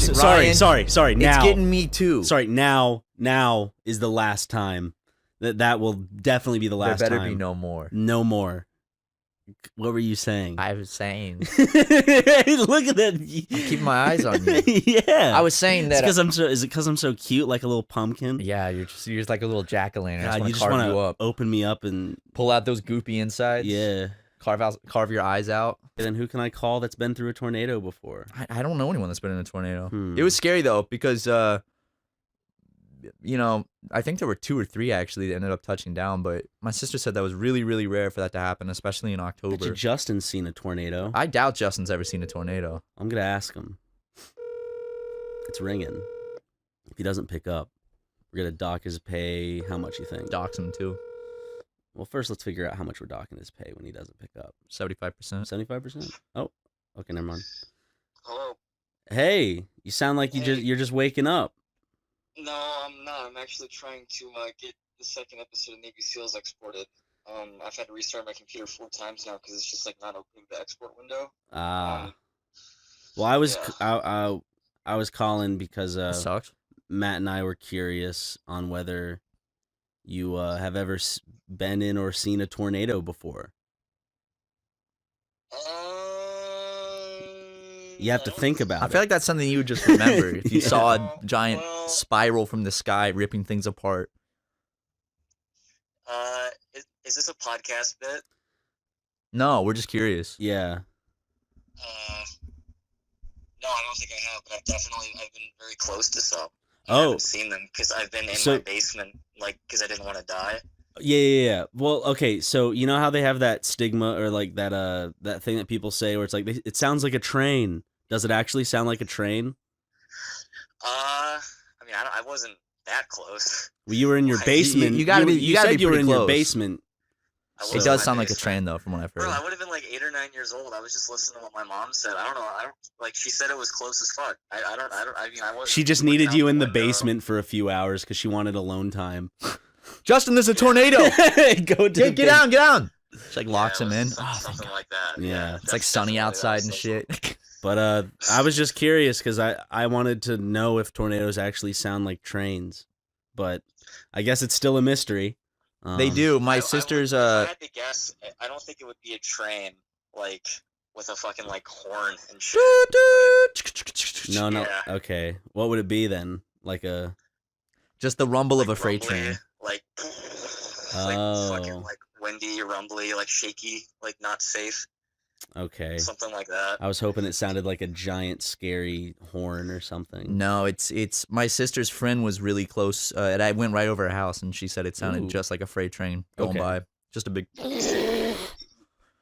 sorry. Now it's getting me too. Sorry, now is the last time. That will definitely be the last time. There better be no more. No more. What were you saying? I was saying. Look at that. I'm keeping my eyes on you. Yeah. I was saying that. Is it because I'm so cute, like a little pumpkin? Yeah, you're just like a little jack-o'-lantern. God, you just want want to to open me up and pull out those goopy insides. Yeah. Carve your eyes out. And then who can I call that's been through a tornado before? I don't know anyone that's been in a tornado. Hmm. It was scary though because I think there were 2 or 3 actually that ended up touching down, but my sister said that was really, really rare for that to happen, especially in October. Bet you Justin's seen a tornado. I doubt Justin's ever seen a tornado. I'm gonna ask him. It's ringing. If he doesn't pick up, we're gonna dock his pay. How much you think? Dox him too. Well, first let's figure out how much we're docking his pay when he doesn't pick up. 75%. 75%? Oh, okay, never mind. Hello. Hey, you sound like you're just waking up. No, I'm not. I'm actually trying to get the second episode of Navy SEALs exported. I've had to restart my computer 4 times now because it's just like not opening the export window. Well, I was calling because sucks. Matt and I were curious on whether you have ever been in or seen a tornado before. You have to think about it. I feel like that's something you would just remember if you saw a giant spiral from the sky ripping things apart. Is this a podcast bit? No, we're just curious. Yeah. No, I don't think I have, but I've been very close to some. I haven't seen them because I've been in my basement, because I didn't want to die. Yeah. Well, okay, so you know how they have that stigma or like that thing that people say where it's like it sounds like a train. Does it actually sound like a train? I mean, I wasn't that close. Well, you were in your basement. You gotta be. You said be you were in close. your basement. It does sound like a train, though, from what I've heard. Bro, I would have been like 8 or 9 years old. I was just listening to what my mom said. I don't know. She said it was close as fuck. I mean, I wasn't. She just needed you in the basement for a few hours because she wanted alone time. Justin, there's a tornado. Get down. She locks him in. Something like that. Yeah. It's like sunny outside and shit. But I was just curious because I wanted to know if tornadoes actually sound like trains. But I guess it's still a mystery. They do. My sister's. If I had to guess, I don't think it would be a train with a fucking horn and shit. No. Yeah. Okay. What would it be then? Just the rumble of a freight train. Fucking windy, rumbly, shaky, not safe. Okay. Something like that. I was hoping it sounded like a giant, scary horn or something. No, it's my sister's friend was really close, and I went right over her house, and she said it sounded just like a freight train going by. Just a big. You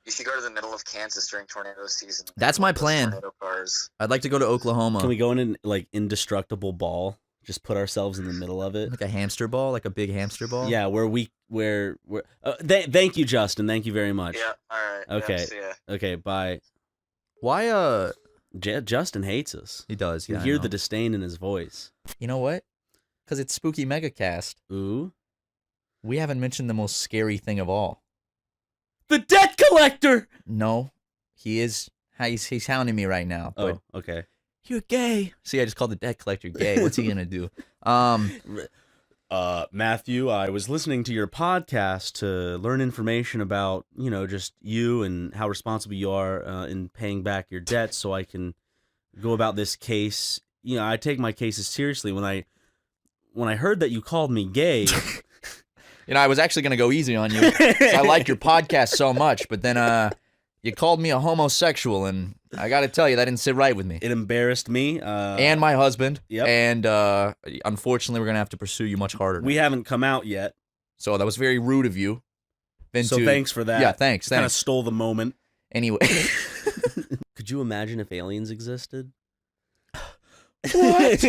should go to the middle of Kansas during tornado season. That's my plan. Tornado cars. I'd like to go to Oklahoma. Can we go in an indestructible ball? Just put ourselves in the middle of it, like a hamster ball, like a big hamster ball. Yeah, thank you, Justin. Thank you very much. Yeah. All right. Okay. Yeah, see ya. Okay. Bye. Why? Justin hates us. He does. You Yeah. hear the disdain in his voice. You know what? Because it's SuperMegaCast. Ooh. We haven't mentioned the most scary thing of all. The debt collector. No, he is. He's hounding me right now. But Oh, okay. You're gay. See, I just called the debt collector gay. What's he gonna do? Matthew, I was listening to your podcast to learn information about, just you and how responsible you are in paying back your debts so I can go about this case. I take my cases seriously. When I heard that you called me gay, I was actually gonna go easy on you. I like your podcast so much, but then you called me a homosexual, and I got to tell you, that didn't sit right with me. It embarrassed me. And my husband. Yep. And unfortunately, we're going to have to pursue you much harder. We haven't come out yet. So that was very rude of you. Thanks for that. Yeah, thanks. Kind of stole the moment. Anyway. Could you imagine if aliens existed? What?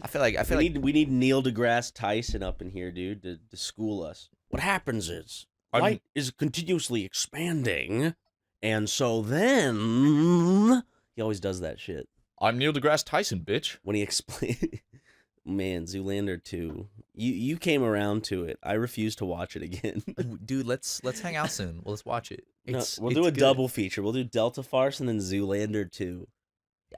I feel like we need Neil deGrasse Tyson up in here, dude, to school us. What happens is light is continuously expanding, and so then he always does that shit. I'm Neil deGrasse Tyson, bitch. When he explains Man, Zoolander 2. You came around to it. I refuse to watch it again. Dude, let's hang out soon. Well, let's watch it. We'll do a double feature. We'll do Delta Farce and then Zoolander 2.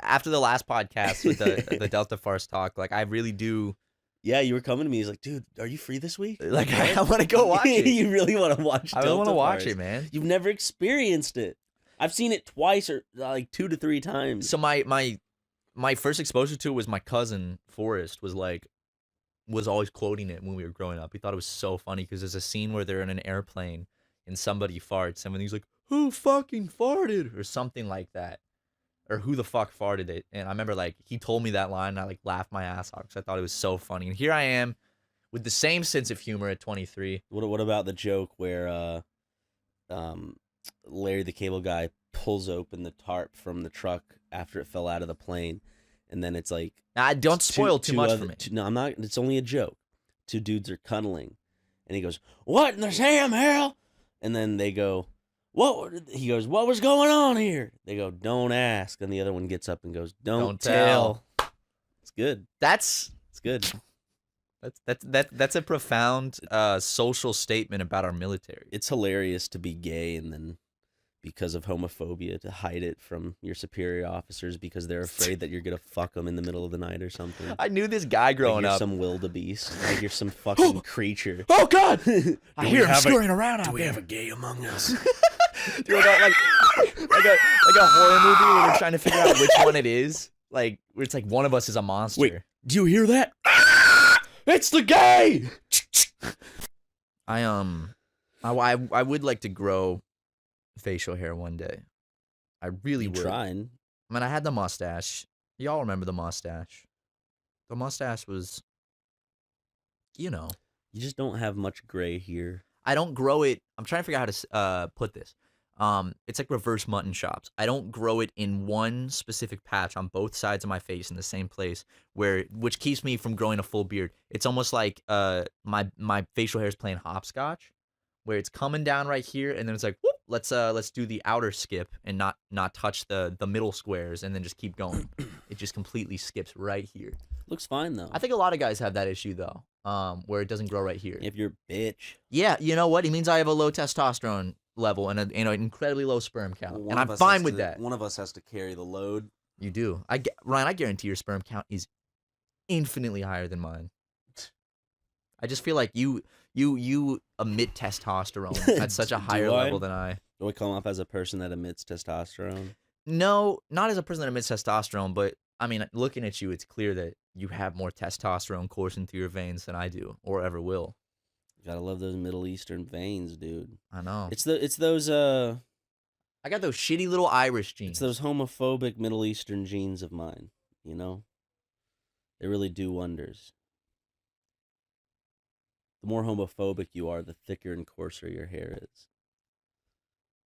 After the last podcast with the Delta Farce talk, like I really do. Yeah, you were coming to me. He's like, dude, are you free this week? Like, I want to go watch it. You really want to watch I Delta want to watch Farce. it, man. You've never experienced it. I've seen it twice or like 2 to 3 times. So my first exposure to it was my cousin Forrest was always quoting it when we were growing up. He thought it was so funny because there's a scene where they're in an airplane and somebody farts and he's like, "Who fucking farted?" or something like that. Or who the fuck farted it? And I remember like he told me that line and I like laughed my ass off because I thought it was so funny. And here I am with the same sense of humor at 23. What about the joke where Larry the Cable Guy pulls open the tarp from the truck after it fell out of the plane, and then it's like, don't spoil too much for me. No, I'm not. It's only a joke. 2 dudes are cuddling, and he goes, "What in the Sam, Harold?" And then they go, "What?" He goes, "What was going on here?" They go, "Don't ask." And the other one gets up and goes, "Don't tell." It's good. It's good. That's a profound social statement about our military. It's hilarious to be gay and then because of homophobia to hide it from your superior officers because they're afraid that you're gonna fuck them in the middle of the night or something. I knew this guy growing you're up. Some wildebeest. Like you're some fucking creature. Oh God! I hear him scurrying around out Do we there. have a gay among us? Dude, like a horror movie where they're trying to figure out which one it is. Like where it's like one of us is a monster. Wait, do you hear that? It's the gay. I would like to grow facial hair one day. I really would. Trying. I mean, I had the mustache. Y'all remember the mustache? The mustache was, You just don't have much gray here. I don't grow it. I'm trying to figure out how to put this. It's like reverse mutton chops. I don't grow it in one specific patch on both sides of my face in the same place, which keeps me from growing a full beard. It's almost like my facial hair is playing hopscotch, where it's coming down right here, and then it's like, whoop, let's do the outer skip and not touch the middle squares, and then just keep going. It just completely skips right here. Looks fine though. I think a lot of guys have that issue though, where it doesn't grow right here. If you're a bitch. Yeah, you know what? It means I have a low testosterone level and an incredibly low sperm count, and I'm fine with that. One of us has to carry the load. You do. Ryan, I guarantee your sperm count is infinitely higher than mine. I just feel like you emit testosterone at such a higher level than I. Do I come off as a person that emits testosterone? No, not as a person that emits testosterone, but I mean, looking at you, it's clear that you have more testosterone coursing through your veins than I do, or ever will. You gotta love those Middle Eastern veins, dude. I know. It's those I got those shitty little Irish genes. It's those homophobic Middle Eastern genes of mine, They really do wonders. The more homophobic you are, the thicker and coarser your hair is.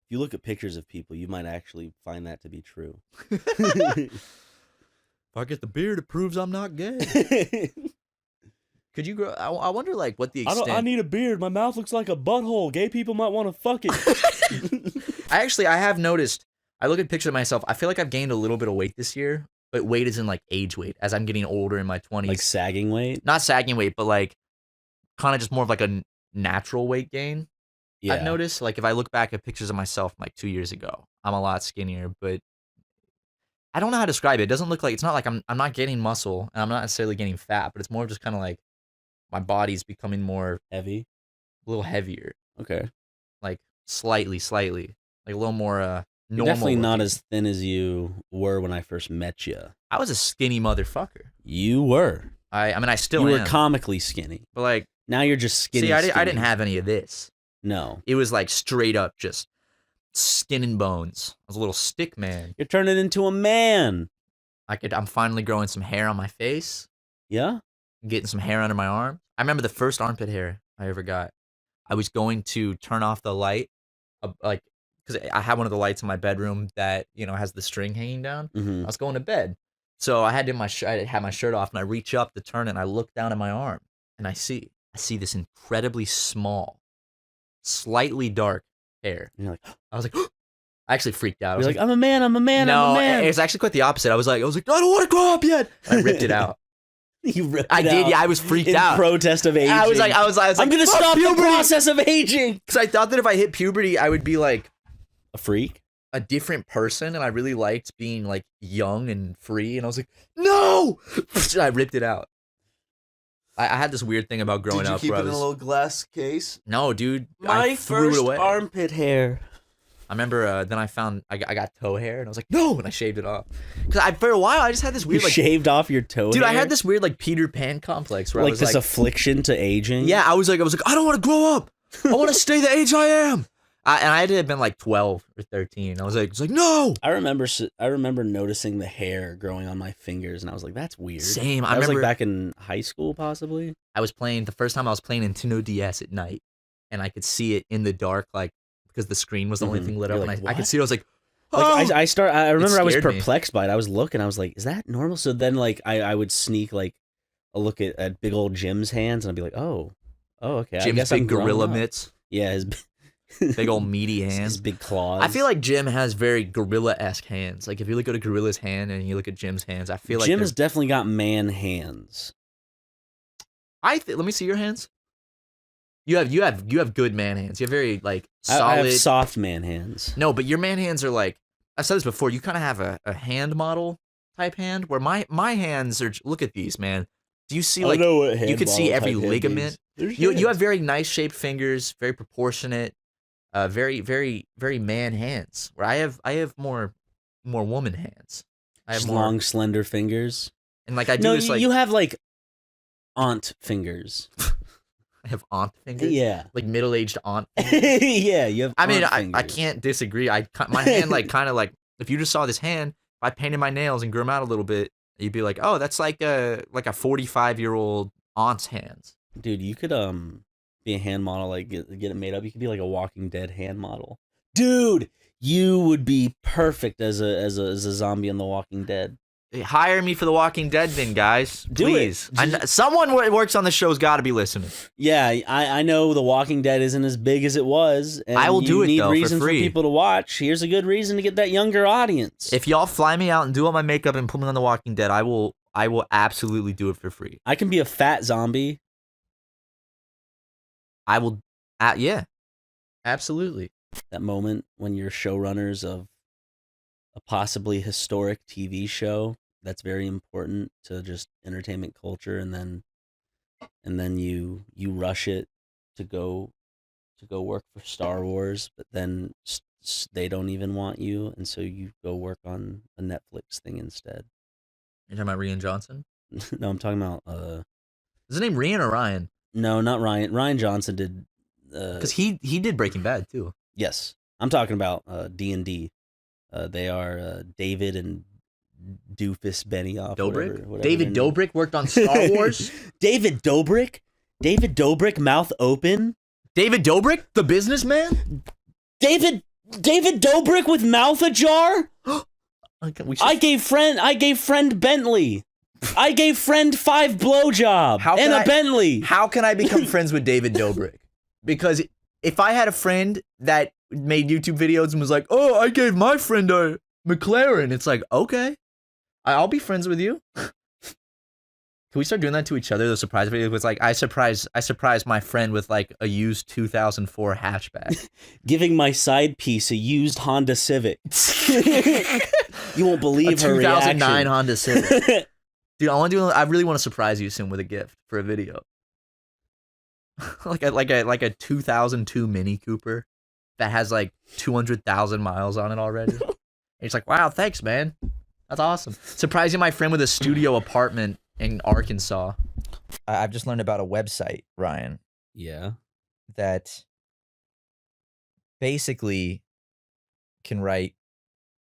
If you look at pictures of people, you might actually find that to be true. If I get the beard, it proves I'm not gay. Could you grow? I wonder, like, what the extent. I need a beard. My mouth looks like a butthole. Gay people might want to fuck it. I have noticed. I look at pictures of myself. I feel like I've gained a little bit of weight this year, but weight is in like age weight as I'm getting older in my 20s. Like sagging weight? Not sagging weight, but like kind of just more of like a natural weight gain. Yeah. I've noticed, like, if I look back at pictures of myself like 2 years ago, I'm a lot skinnier, but I don't know how to describe it. It doesn't look like, it's not like I'm not getting muscle and I'm not necessarily getting fat, but it's more just kind of like my body's becoming more heavy, a little heavier. Okay. Like slightly, like a little more normal. You're definitely not looking. as thin as you were when I first met you. I was a skinny motherfucker. You were. I mean, I still You am. were comically skinny. But like now you're just skinny. See, I didn't have any of this. No. It was like straight up just skin and bones. I was a little stick man. You're turning into a man. I'm finally growing some hair on my face. Yeah? Getting some hair under my arm. I remember the first armpit hair I ever got. I was going to turn off the light, like, because I had one of the lights in my bedroom that, has the string hanging down. Mm-hmm. I was going to bed. So I had my shirt off, and I reach up to turn it, and I look down at my arm, and I see this incredibly small, slightly dark hair. And you're like, I was like, I actually freaked out. You're like, I'm a man, I'm a man, no, I'm a man. It's actually quite the opposite. I was like, I don't want to grow up yet. And I ripped it out. You ripped I it did. out Yeah, I was freaked in out. protest of aging. I was like, I'm gonna "Fuck stop puberty!" the process of aging. Because I thought that if I hit puberty, I would be like a freak, a different person, and I really liked being like young and free. And I was like, no! I ripped it out. I had this weird thing about growing Did you up. keep where it I in a was, little glass case? No, dude. My I threw first it away. armpit hair. I remember then I got toe hair, and I was like, no, and I shaved it off. Because for a while, I just had this You weird like shaved off your toe dude, hair? I had this weird like Peter Pan complex where I like was this like, affliction to aging. yeah, I was like, I don't want to grow up. I want to stay the age I am. And I had to have been like 12 or 13. I was like, no. I remember noticing the hair growing on my fingers, and I was like, that's weird. Same. I was remember like back in high school, possibly. I was playing the first time I was playing Nintendo DS at night, and I could see it in the dark, like because the screen was the only thing lit up, You're and like, I could what? see it. I was like, Like oh! I remember I was scared me. perplexed by it. I was looking, I was like, is that normal? So then like I would sneak like a look at big old Jim's hands, and I'd be like, oh, okay. I Jim's guess big I'm grown gorilla up. mitts. Yeah, his big old meaty hands. His big claws. I feel like Jim has very gorilla-esque hands. Like if you look at a gorilla's hand and you look at Jim's hands, I feel like Jim they're- has definitely got man hands. let me see your hands. You have good man hands. You have very like solid. I have soft man hands. No, but your man hands are like I've said this before. You kind of have a hand model type hand where my hands are. Look at these, man. Do you see I like know what hand you can see model every type hand ligament? means. You have very nice shaped fingers, very proportionate, very man hands. Where I have more woman hands. I have Just more long, slender fingers. and like I do No, this like you have like aunt fingers. I have aunt fingers. Yeah. Like middle-aged aunt. Yeah, you have. I mean, aunt I fingers. can't disagree. My hand like kind of like if you just saw this hand, if I painted my nails and grew them out a little bit, you'd be like, oh, that's like a 45-year-old aunt's hands. Dude, you could be a hand model, like get it made up. You could be like a Walking Dead hand model. Dude, you would be perfect as a zombie in The Walking Dead. Hire me for The Walking Dead, then, guys. Do Please. it. Someone who works on the show's got to be listening. Yeah, I know The Walking Dead isn't as big as it was. And I will do it, need though, for reason free. people to watch. Here's a good reason to get that younger audience. If y'all fly me out and do all my makeup and put me on The Walking Dead, I will absolutely do it for free. I can be a fat zombie. I will. Yeah, absolutely. That moment when you're showrunners of a possibly historic TV show that's very important to just entertainment culture, and then you rush it to go work for Star Wars, but then they don't even want you, and so you go work on a Netflix thing instead. You're talking about Rian Johnson? No, I'm talking about Is his name Rian or Ryan? No, not Ryan. Ryan Johnson did because he did Breaking Bad too. Yes, I'm talking about D&D. They are David and Doofus Benioff. Dobrik? whatever David their name- Dobrik worked on Star Wars? David Dobrik, mouth open. David Dobrik, the businessman? David Dobrik with mouth ajar? I gave friend Bentley. I gave friend 5 blowjob and a Bentley. How can I become friends with David Dobrik? Because if I had a friend that made YouTube videos and was like, "Oh, I gave my friend a McLaren," it's like, okay, I'll be friends with you. Can we start doing that to each other? The surprise video was like, I surprised my friend with like a used 2004 hatchback, Giving my side piece a used Honda Civic. You won't a believe her 2009 reaction. Honda Civic. Dude, I really want to surprise you soon with a gift for a video. like a 2002 Mini Cooper that has like 200,000 miles on it already. And it's like, wow, thanks, man. That's awesome. Surprising my friend with a studio apartment in Arkansas. I've just learned about a website, Ryan. Yeah. That basically can write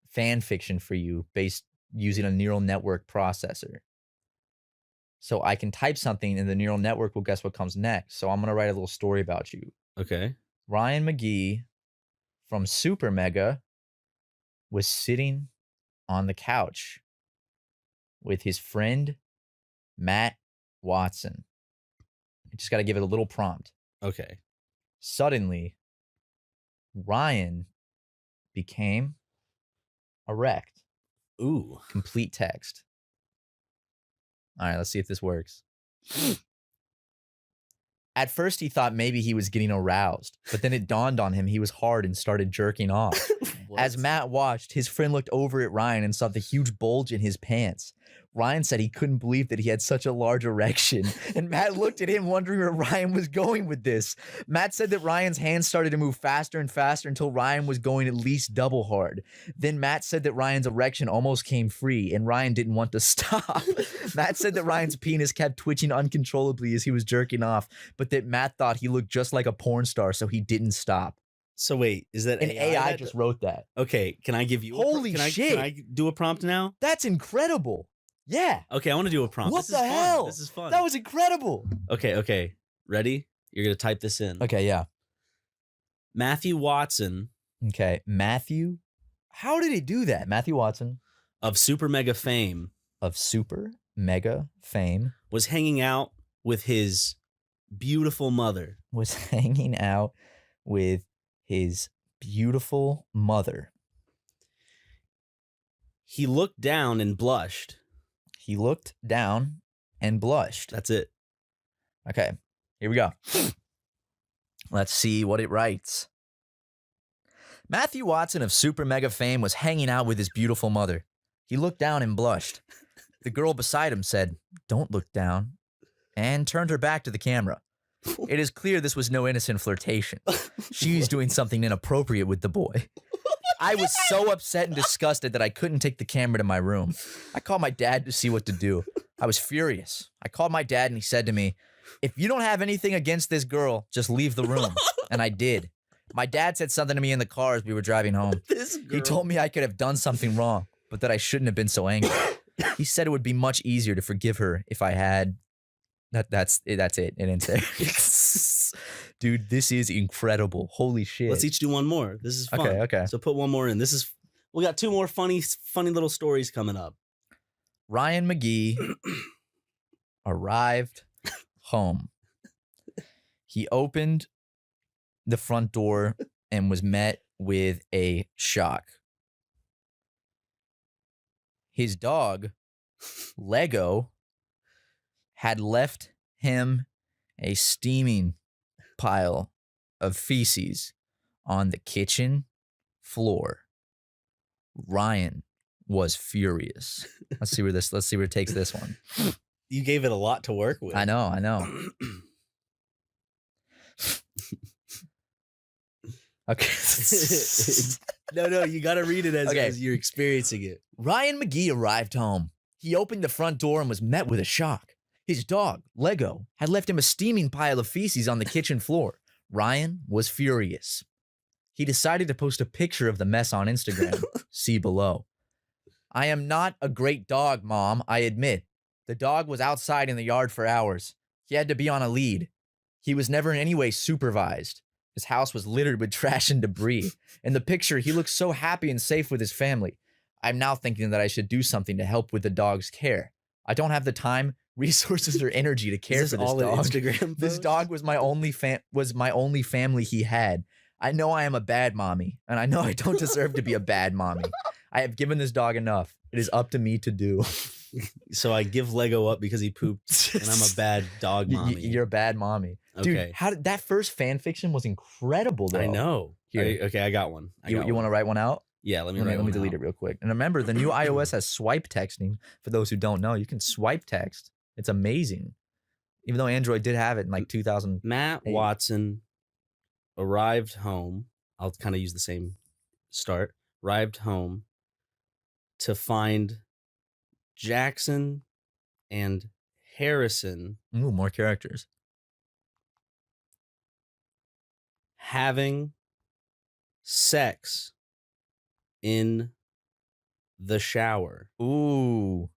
fan fiction for you based using a neural network processor. So I can type something and the neural network will guess what comes next. So I'm going to write a little story about you. Okay. Ryan McGee from SuperMega was sitting on the couch with his friend Matt Watson. You just got to give it a little prompt. Okay. Suddenly, Ryan became erect. Ooh. Complete text. All right, let's see if this works. At first, he thought maybe he was getting aroused, but then it dawned on him he was hard and started jerking off. As Matt watched, his friend looked over at Ryan and saw the huge bulge in his pants. Ryan said he couldn't believe that he had such a large erection, and Matt looked at him wondering where Ryan was going with this. Matt said that Ryan's hands started to move faster and faster until Ryan was going at least double hard. Then Matt said that Ryan's erection almost came free, and Ryan didn't want to stop. Matt said that Ryan's penis kept twitching uncontrollably as he was jerking off, but that Matt thought he looked just like a porn star, so he didn't stop. So wait, is that An AI just wrote that? Okay, can I give you Holy shit. Can I do a prompt now? That's incredible. Yeah. Okay, I want to do a prompt. What this the is fun. hell? This is fun. That was incredible. Okay. Ready? You're going to type this in. Okay, yeah. Matthew Watson. Okay, Matthew. How did he do that? Matthew Watson. Of SuperMega fame. Of SuperMega fame. Was hanging out with his beautiful mother. Was hanging out with his beautiful mother. He looked down and blushed. He looked down and blushed. That's it. Okay, here we go. Let's see what it writes. Matthew Watson of SuperMega fame was hanging out with his beautiful mother. He looked down and blushed. The girl beside him said, "Don't look down," and turned her back to the camera. It is clear this was no innocent flirtation. She was doing something inappropriate with the boy. I was so upset and disgusted that I couldn't take the camera to my room. I called my dad to see what to do. I was furious. I called my dad and he said to me, "If you don't have anything against this girl, just leave the room." And I did. My dad said something to me in the car as we were driving home. He told me I could have done something wrong, but that I shouldn't have been so angry. He said it would be much easier to forgive her if I had... That's it. It ends there. Dude, this is incredible. Holy shit. Let's each do one more. This is fun. Okay. So put one more in. We got two more funny little stories coming up. Ryan McGee arrived home. He opened the front door and was met with a shock. His dog, Lego, had left him a steaming pile of feces on the kitchen floor. Ryan was furious. Let's see where it takes this one. You gave it a lot to work with. I know. Okay. No, you got to read it as you're experiencing it. Ryan McGee arrived home. He opened the front door and was met with a shock. His dog, Lego, had left him a steaming pile of feces on the kitchen floor. Ryan was furious. He decided to post a picture of the mess on Instagram. See below. "I am not a great dog, Mom, I admit. The dog was outside in the yard for hours. He had to be on a lead. He was never in any way supervised. His house was littered with trash and debris. In the picture, he looks so happy and safe with his family. I'm now thinking that I should do something to help with the dog's care. I don't have the time, resources, or energy to care for this all dog. an Instagram This post? dog was my only family he had. I know I am a bad mommy, and I know I don't deserve to be a bad mommy. I have given this dog enough. It is up to me to do." So I give Lego up because he pooped, and I'm a bad dog mommy. You're a bad mommy. Dude, Okay. how did that first fan fiction was incredible though. I know. Here. Okay, I got one. You want to write one out? Yeah, let me delete it real quick. And remember, the new iOS has swipe texting. For those who don't know, you can swipe text. It's amazing. Even though Android did have it in like 2000. Matt Watson arrived home. I'll kind of use the same start. Arrived home to find Jackson and Harrison. Ooh, more characters. Having sex in the shower. Ooh.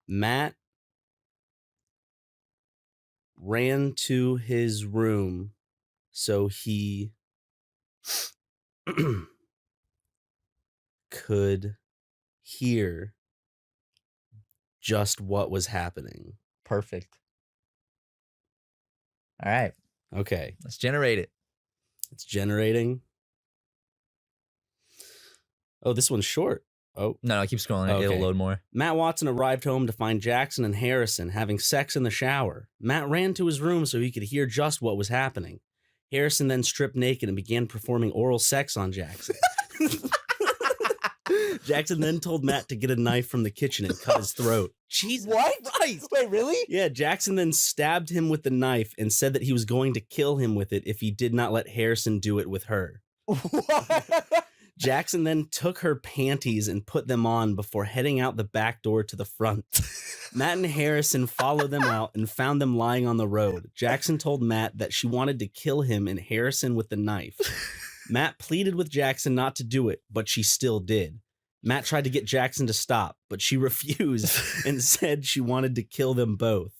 Matt ran to his room so he could hear just what was happening. Perfect. All right. Okay. Let's generate it. It's generating. Oh, this one's short. Oh. No, keep scrolling. Okay. It'll load more. Matt Watson arrived home to find Jackson and Harrison having sex in the shower. Matt ran to his room so he could hear just what was happening. Harrison then stripped naked and began performing oral sex on Jackson. Jackson then told Matt to get a knife from the kitchen and cut his throat. Jesus Christ. Wait, really? Yeah, Jackson then stabbed him with the knife and said that he was going to kill him with it if he did not let Harrison do it with her. Jackson then took her panties and put them on before heading out the back door to the front. Matt and Harrison followed them out and found them lying on the road. Jackson told Matt that she wanted to kill him and Harrison with the knife. Matt pleaded with Jackson not to do it, but she still did. Matt tried to get Jackson to stop, but she refused and said she wanted to kill them both.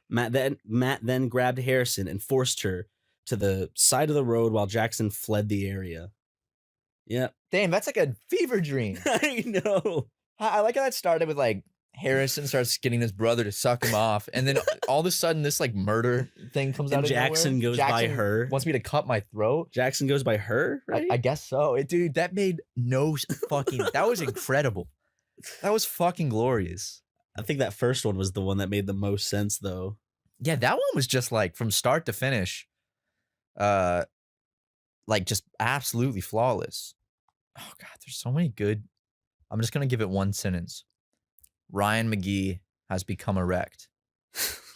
Matt then grabbed Harrison and forced her to the side of the road while Jackson fled the area. Yep. Damn, that's like a fever dream. I know. I like how that started with like Harrison starts getting his brother to suck him off, and then all of a sudden this like murder thing comes out of Jackson nowhere. goes by her. Wants me to cut my throat. Jackson goes by her, right? I guess so. Dude, that made no fucking. That was incredible. That was fucking glorious. I think that first one was the one that made the most sense, though. Yeah, that one was just like from start to finish, like just absolutely flawless. Oh God, there's so many good. I'm just gonna give it one sentence. Ryan McGee has become erect.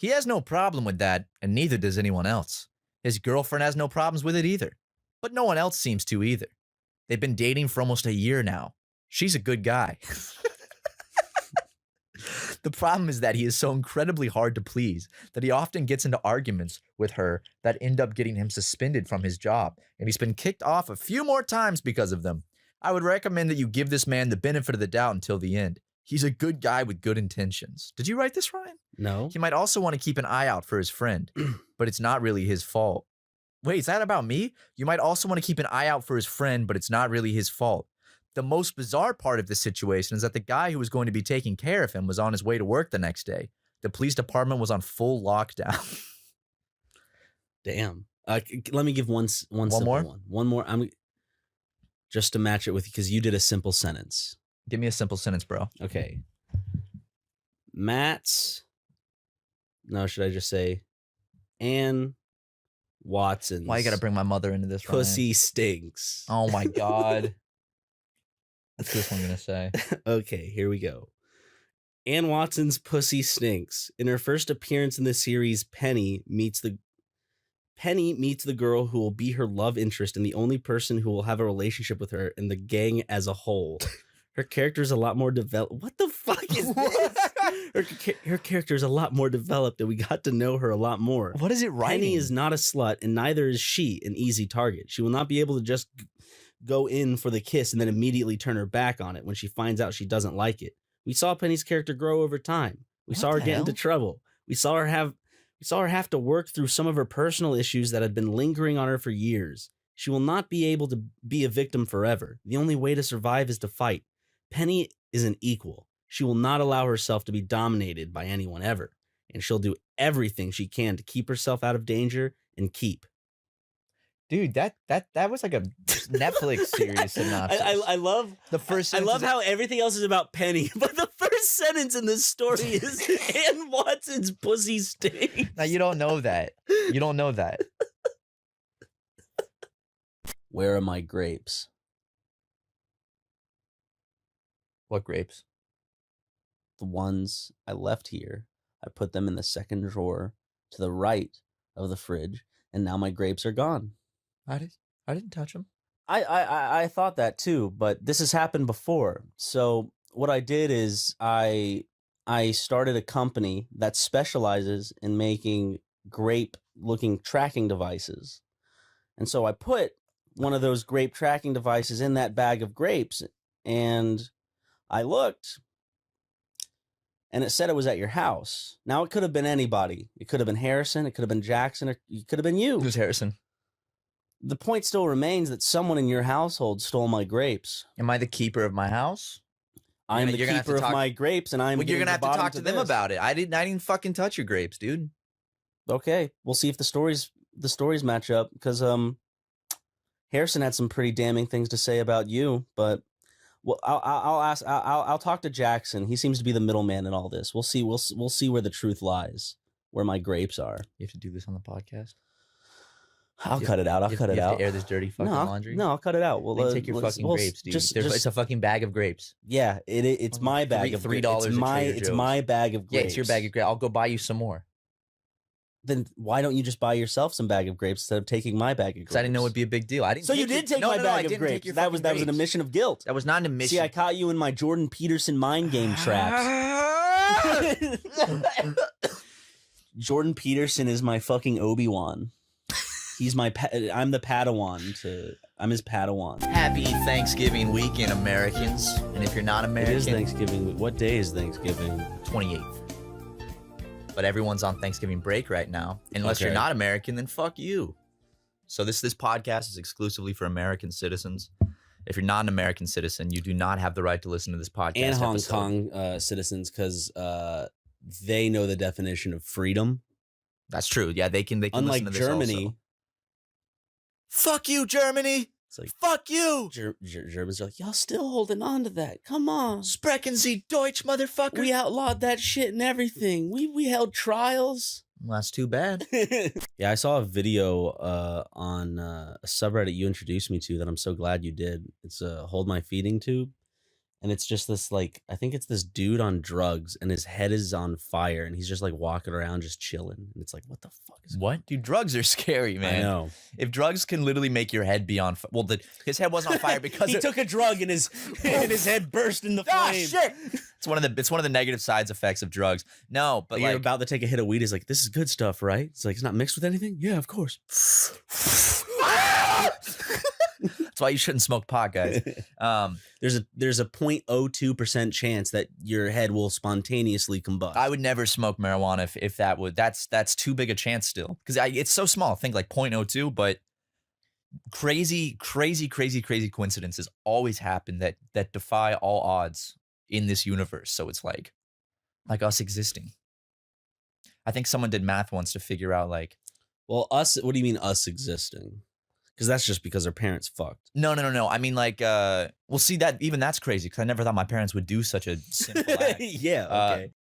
He has no problem with that, and neither does anyone else. His girlfriend has no problems with it either, but no one else seems to either. They've been dating for almost a year now. She's a good guy. The problem is that he is so incredibly hard to please that he often gets into arguments with her that end up getting him suspended from his job, and he's been kicked off a few more times because of them. I would recommend that you give this man the benefit of the doubt until the end. He's a good guy with good intentions. Did you write this, Ryan? No. He might also want to keep an eye out for his friend, but it's not really his fault. Wait, is that about me? You might also want to keep an eye out for his friend, but it's not really his fault. The most bizarre part of this situation is that the guy who was going to be taking care of him was on his way to work the next day. The police department was on full lockdown. Damn. Let me give one more? one. One more. I'm just to match it with you because you did a simple sentence. Give me a simple sentence, bro. Okay. Matt's. No, should I just say Ann Watson's. Why you gotta bring my mother into this? Pussy Ryan? stinks. Oh my God. What's this one gonna say? Okay, here we go. Ann Watson's pussy stinks. In her first appearance in the series, Penny meets the girl who will be her love interest and the only person who will have a relationship with her in the gang as a whole. Her character is a lot more developed. What the fuck is this? Her character is a lot more developed, and we got to know her a lot more. What is it writing? Penny is not a slut, and neither is she an easy target. She will not be able to just go in for the kiss and then immediately turn her back on it when she finds out she doesn't like it. We saw Penny's character grow over time. We saw her get into trouble. We saw her have to work through some of her personal issues that had been lingering on her for years. She will not be able to be a victim forever. The only way to survive is to fight. Penny is an equal. She will not allow herself to be dominated by anyone ever, and she'll do everything she can to keep herself out of danger and keep. Dude, that was like a Netflix series synopsis. I love the first. I love how everything else is about Penny, but the first sentence in this story is Ann Watson's pussy stinks. Now you don't know that. You don't know that. Where are my grapes? What grapes? The ones I left here. I put them in the second drawer to the right of the fridge, and now my grapes are gone. I didn't touch them. I thought that too, but this has happened before. So what I did is I started a company that specializes in making grape-looking tracking devices. And so I put one of those grape tracking devices in that bag of grapes, and I looked, and it said it was at your house. Now, it could have been anybody. It could have been Harrison. It could have been Jackson. Or it could have been you. Who's Harrison? The point still remains that someone in your household stole my grapes. Am I the keeper of my house? I am the keeper of my grapes, and I'm. Well, you're gonna have to talk to them this. about it. I didn't fucking touch your grapes, dude. Okay, we'll see if the stories match up, because Harrison had some pretty damning things to say about you, but Well, I'll ask. I'll talk to Jackson. He seems to be the middleman in all this. We'll see. We'll see where the truth lies, where my grapes are. You have to do this on the podcast. I'll cut it out. I'll cut it out. To air this dirty fucking laundry. No, I'll cut it out. Well, take your fucking grapes, dude. It's a fucking bag of grapes. Yeah, it's my bag of $3. It's my bag of grapes. Yeah, it's your bag of grapes. I'll go buy you some more. Then why don't you just buy yourself some bag of grapes instead of taking my bag of grapes? Because I didn't know it'd be a big deal. I didn't. So you did take my bag of grapes. That was an admission of guilt. That was not an admission. See, I caught you in my Jordan Peterson mind game traps. Jordan Peterson is my fucking Obi-Wan. He's my. I'm the Padawan. I'm his Padawan. Happy Thanksgiving weekend, Americans. And if you're not American, it is Thanksgiving. What day is Thanksgiving? 28th. But everyone's on Thanksgiving break right now. Unless you're not American, then fuck you. So this podcast is exclusively for American citizens. If you're not an American citizen, you do not have the right to listen to this podcast. And Hong Kong citizens, because they know the definition of freedom. That's true. Yeah, they can. Unlike listen to this Germany. Also. Fuck you, Germany. It's like, fuck you. Germans are like, y'all still holding on to that. Come on. Sprechen Sie Deutsch, motherfucker. We outlawed that shit and everything. We held trials. Well, that's too bad. Yeah, I saw a video on a subreddit you introduced me to that I'm so glad you did. It's Hold My Feeding Tube. And it's just this, like, I think it's this dude on drugs and his head is on fire and he's just like walking around just chilling. And it's like, what the fuck is what? Dude, drugs are scary, man. I know. If drugs can literally make your head be on fire. Well, his head wasn't on fire because he took a drug and his head burst in the flame. Ah, shit. It's one of the negative side effects of drugs. No, but you're like, about to take a hit of weed. Is like, this is good stuff, right? It's like, it's not mixed with anything? Yeah, of course. That's why you shouldn't smoke pot, guys. There's a 0.02% chance that your head will spontaneously combust. I would never smoke marijuana if that would. That's too big a chance still, because it's so small. I think like 0.02, but crazy coincidences always happen that defy all odds in this universe. So it's like us existing. I think someone did math once to figure out like, well, us. What do you mean us existing? Because that's just because our parents fucked. No. I mean, like, well, see, that's crazy because I never thought my parents would do such a simple act. Yeah, okay.